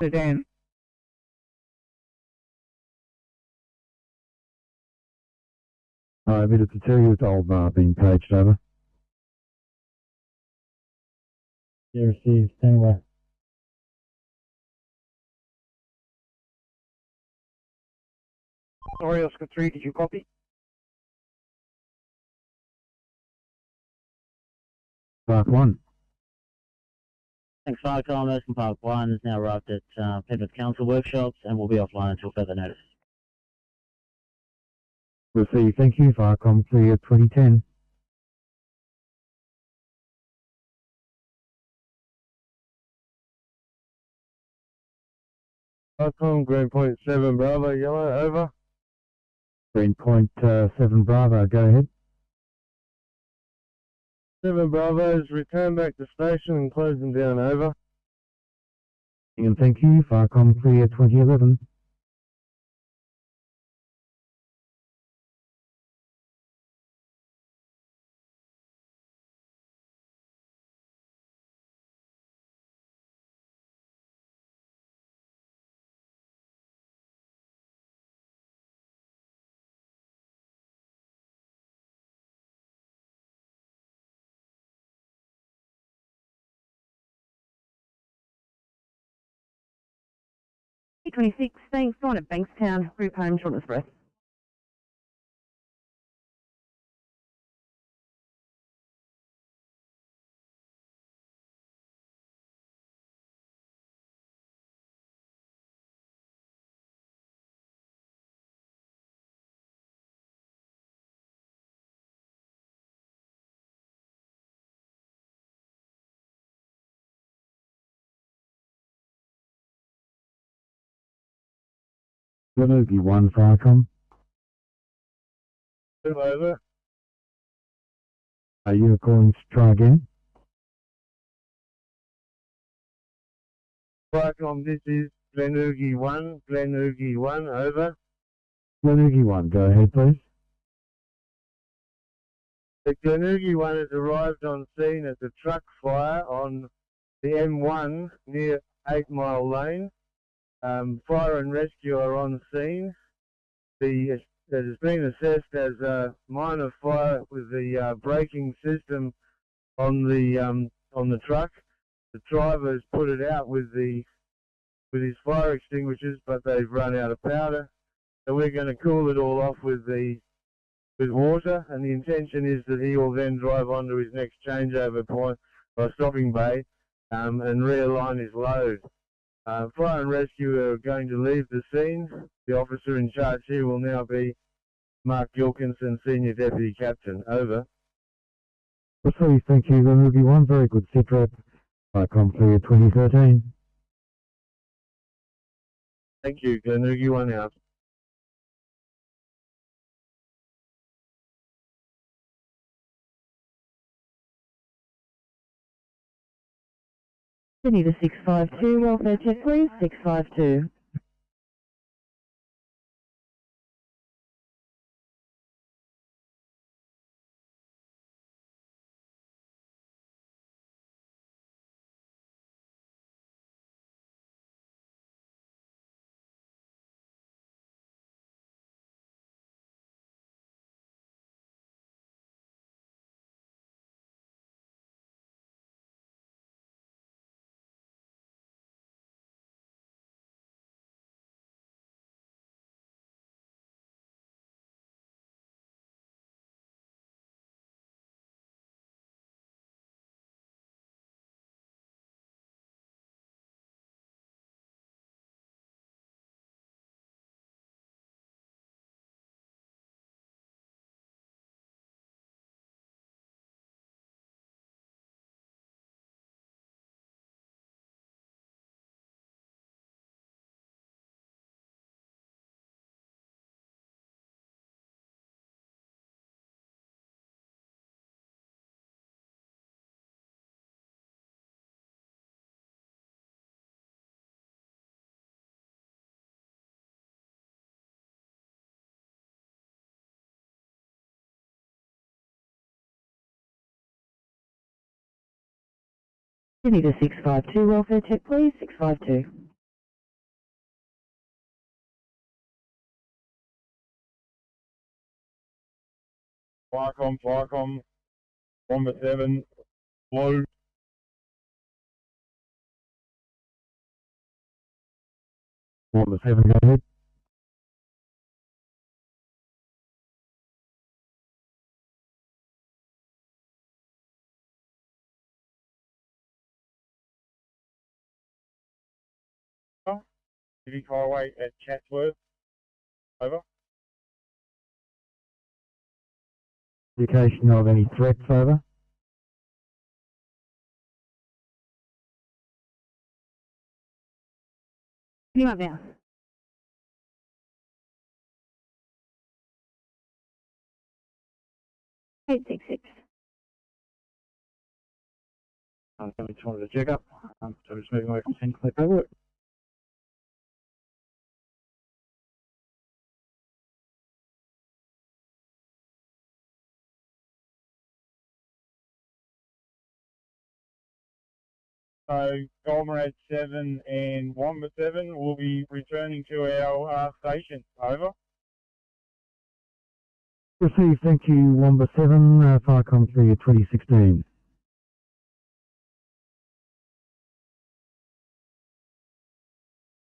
Dan. I omitted to tell you it's Old Bar being paged, over. Yeah, received, stand by. Sorry, Oscar 3, did you copy? Park 1. Thanks, Firecom. Ocean Park 1 has now arrived at Penrith Council workshops and will be offline until further notice. Receive, thank you, Firecom, clear 2010. Icon, Green Point 7 Bravo, yellow, over. Green Point 7 Bravo, go ahead. 7 Bravos, return back to station and close them down, over. And thank you, Farcom clear 2011. P26, staying fine at Bankstown, group home, shortness breath. Glenugie 1 Farcom. 2 over. Are you calling to try again? Farcom, this is Glenugie 1, Glenugie 1, over. Glenugie 1, go ahead please. The Glenugie 1 has arrived on scene at the truck fire on the M1 near 8 Mile Lane. Fire and rescue are on scene. It has been assessed as a minor fire with the braking system on the truck. The driver has put it out with his fire extinguishers, but they've run out of powder. So we're going to cool it all off with water, and the intention is that he will then drive on to his next changeover point or stopping bay and realign his load. Fire and rescue are going to leave the scene. The officer in charge here will now be Mark Gilkinson, Senior Deputy Captain. Over. Please, thank you, Glenugie 1, very good sit rep. Farcom clear 2013. Thank you, Glenugie 1 out. Sydney to 652, welfare check please, 652. Sydney to 652, welfare check please, 652. Farcom, Bomber 7, low. Bomber 7, go ahead. City Highway at Chatsworth. Over. Indication of any threats, over. Anyone else? 866. So we just wanted to check up. So we're just moving away from scene, clear paperwork. So Comrade 7 and Wamba 7 will be returning to our station. Over. Received, thank you, Wamba 7, Firecom 3 at 2016.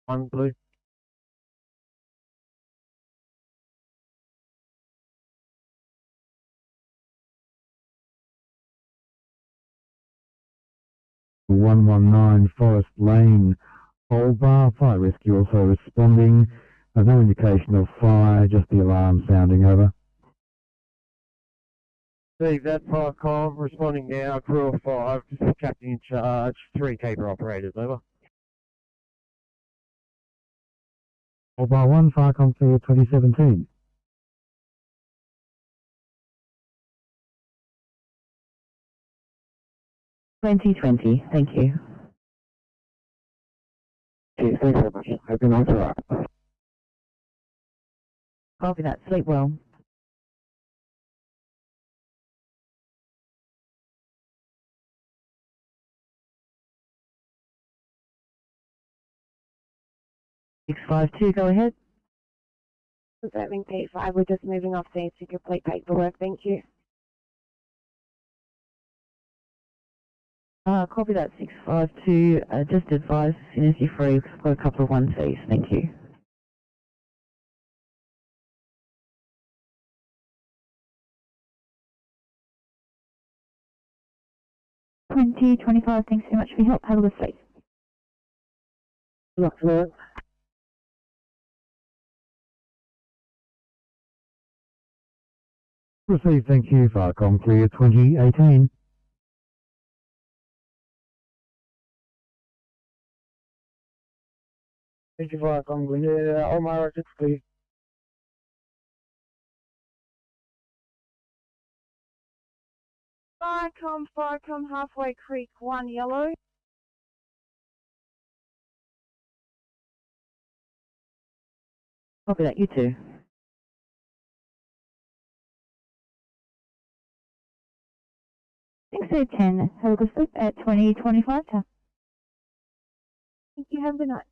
On blue. The 119 Forest Lane, Old Bar, fire rescue also responding. No indication of fire, just the alarm sounding. Over. Steve, that Firecom responding now, crew of 5, captain in charge, 3 caper operators, over. Old Bar 1, Firecom 3 at 2017. Thank you. Cheers, thanks very much. Hope your night's alright. Copy that. Sleep well. Six-5-2, go ahead. Observing P5, we're just moving off scene to complete paperwork, thank you. Copy that 652. Just advise as soon as you're free, we've got a couple of 1Cs. Thank you. Thanks so much for your help. Have a good sleep. Good luck tonight. Received, thank you, Firecom 3 at 2018. Thank you for coming. Yeah, Omar, it's clear. Firecom, Halfway Creek, 1 yellow. Copy that, you too. Thanks for 10. Have a good sleep at 2025. Thank you, have a good night.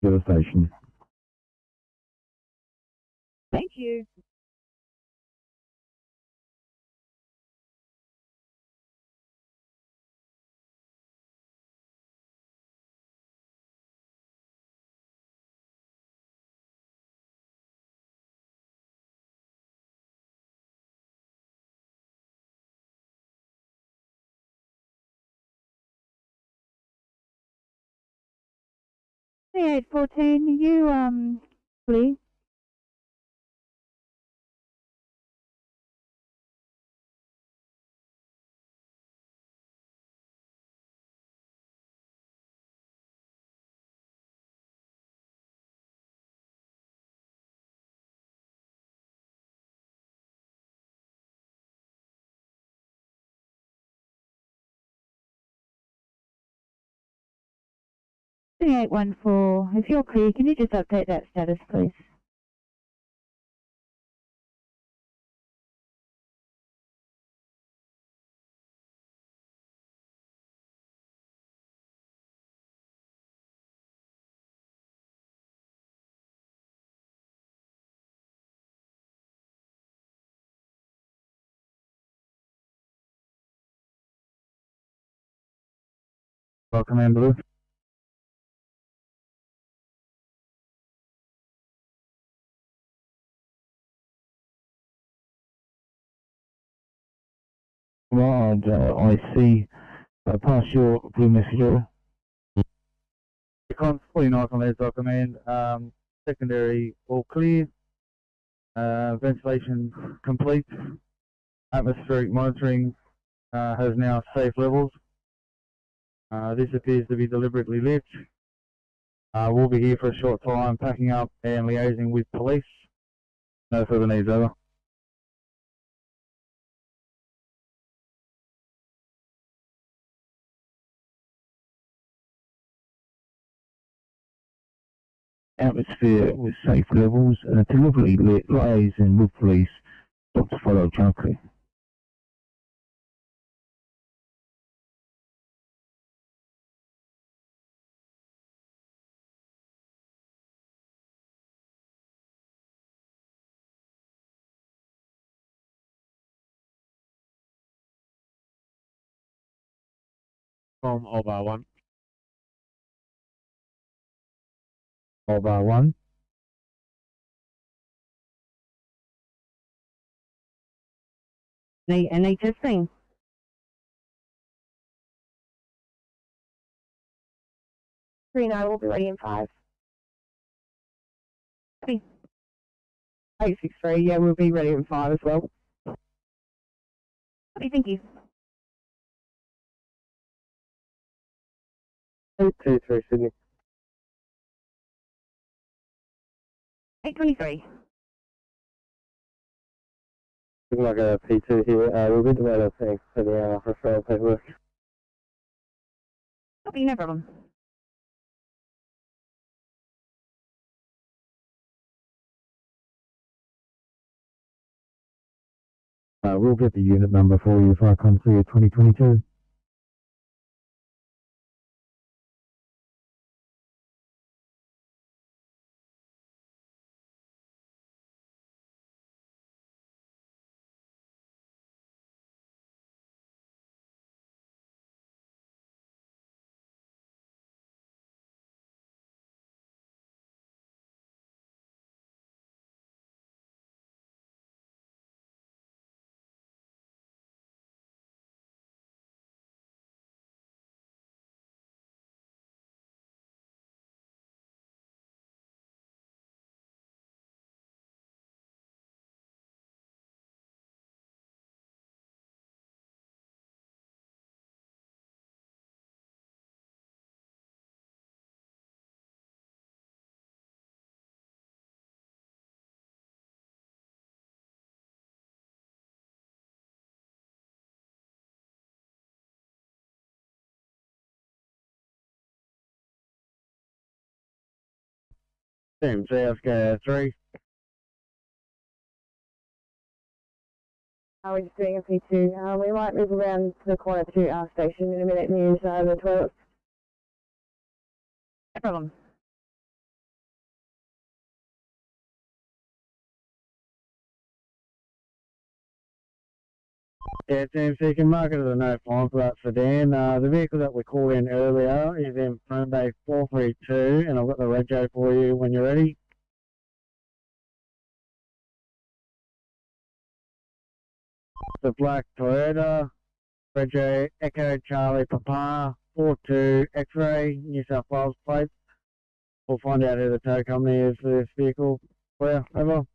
To the station. Thank you. Hey, 814, you, please. Sydney 814, if you're clear, can you just update that status, please? Welcome, Amber. Right, I see. Pass your blue message over. Recon 49 on Air Command. Secondary all clear. Ventilation complete. Atmospheric monitoring has now safe levels. This appears to be deliberately lit. We'll be here for a short time, packing up and liaising with police. No further needs, over. Atmosphere with safe levels and deliberately liaising with police. Stop to follow junkie. From Obar 1. Obar 1. NE testing. Green, I will be ready in 5. 863, yeah, we'll be ready in 5 as well. Okay, thank you. 823 Sydney. 823. Looking like a P2 here. We'll be delayed, thanks for the referral paperwork. Okay, no problem. We'll get the unit number for you if I come through 2022. Team CSK 3. We're just doing a P2. We might move around to the corner to our station in a minute and use the toilets. No problem. Yeah, Team C can mark it as a no fine for that sedan. The vehicle that we called in earlier is in front bay 432, and I've got the rego for you when you're ready. The black Toyota, rego Echo Charlie Papa 42 X-ray, New South Wales plate. We'll find out who the tow company is for this vehicle. Clear, over.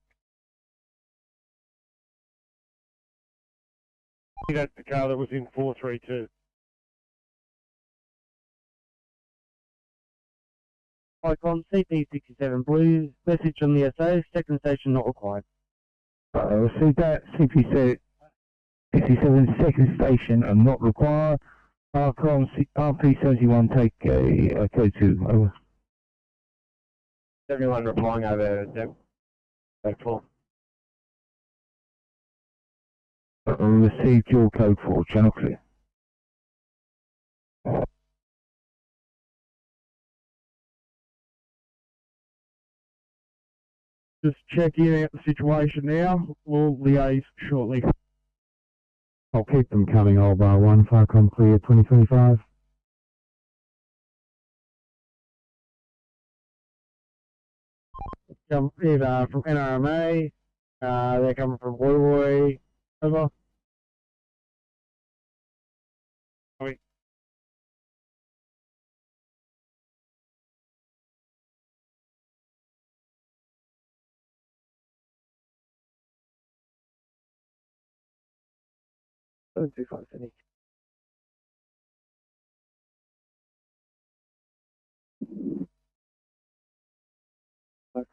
That's the car that was in 432. Icon CP67 Blue, message from the SA, second station not required. Received that. CP7 second station and not required. Arcon RP71 take a code 2. Over. 71 replying over, Deb. Code 4. Received your code 4. Channel clear. Just checking out the situation now. We'll liaise shortly. I'll keep them coming, all bar 1, Farcom clear 2025. Either from NRMA, they're coming from Woy, over. Sorry.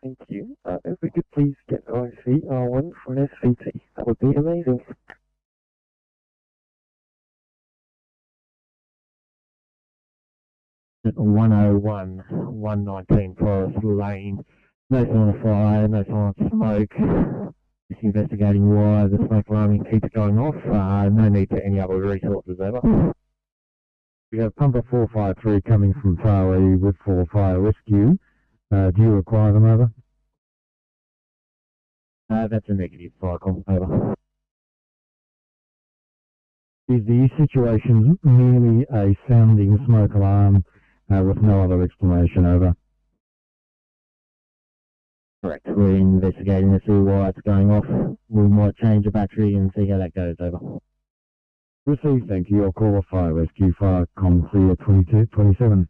Thank you. If we could please get ICR1 for an SVT, that would be amazing. At 101, 119 Forest Lane. No sign of fire, no sign of smoke. Just investigating why the smoke alarming keeps going off. No need for any other resources, over. We have pumper 453 coming from Taree with 4 fire rescue. Do you require them, over? That's a negative cycle, over. Is the situation merely a sounding smoke alarm with no other explanation, over? Correct. We're investigating to see why it's going off. We might change the battery and see how that goes, over. Received, thank you. Your call fire rescue, fire com clear 2227.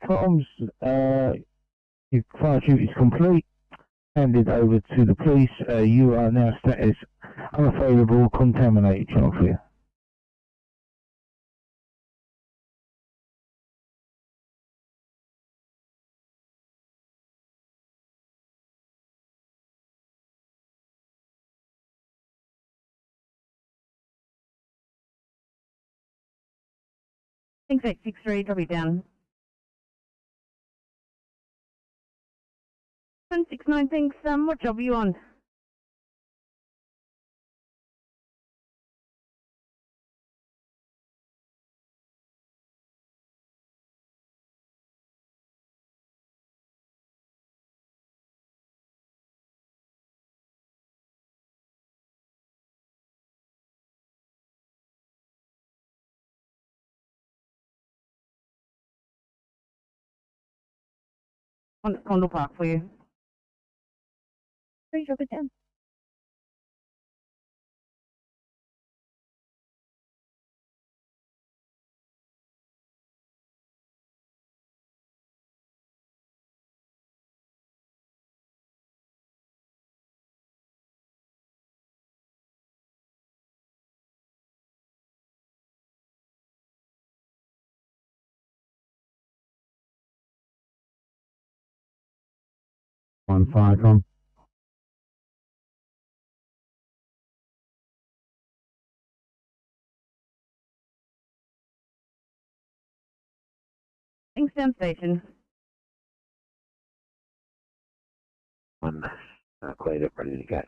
Tom's fire duty is complete. Handed over to the police. You are now status unavailable, contaminated, channel clear. Thanks, 863, drop it down. 169, thanks. What job are you on? On Condor Park for you. Please drop it down. On Firecom. Thanks, down station. One, cleared up, ready to go.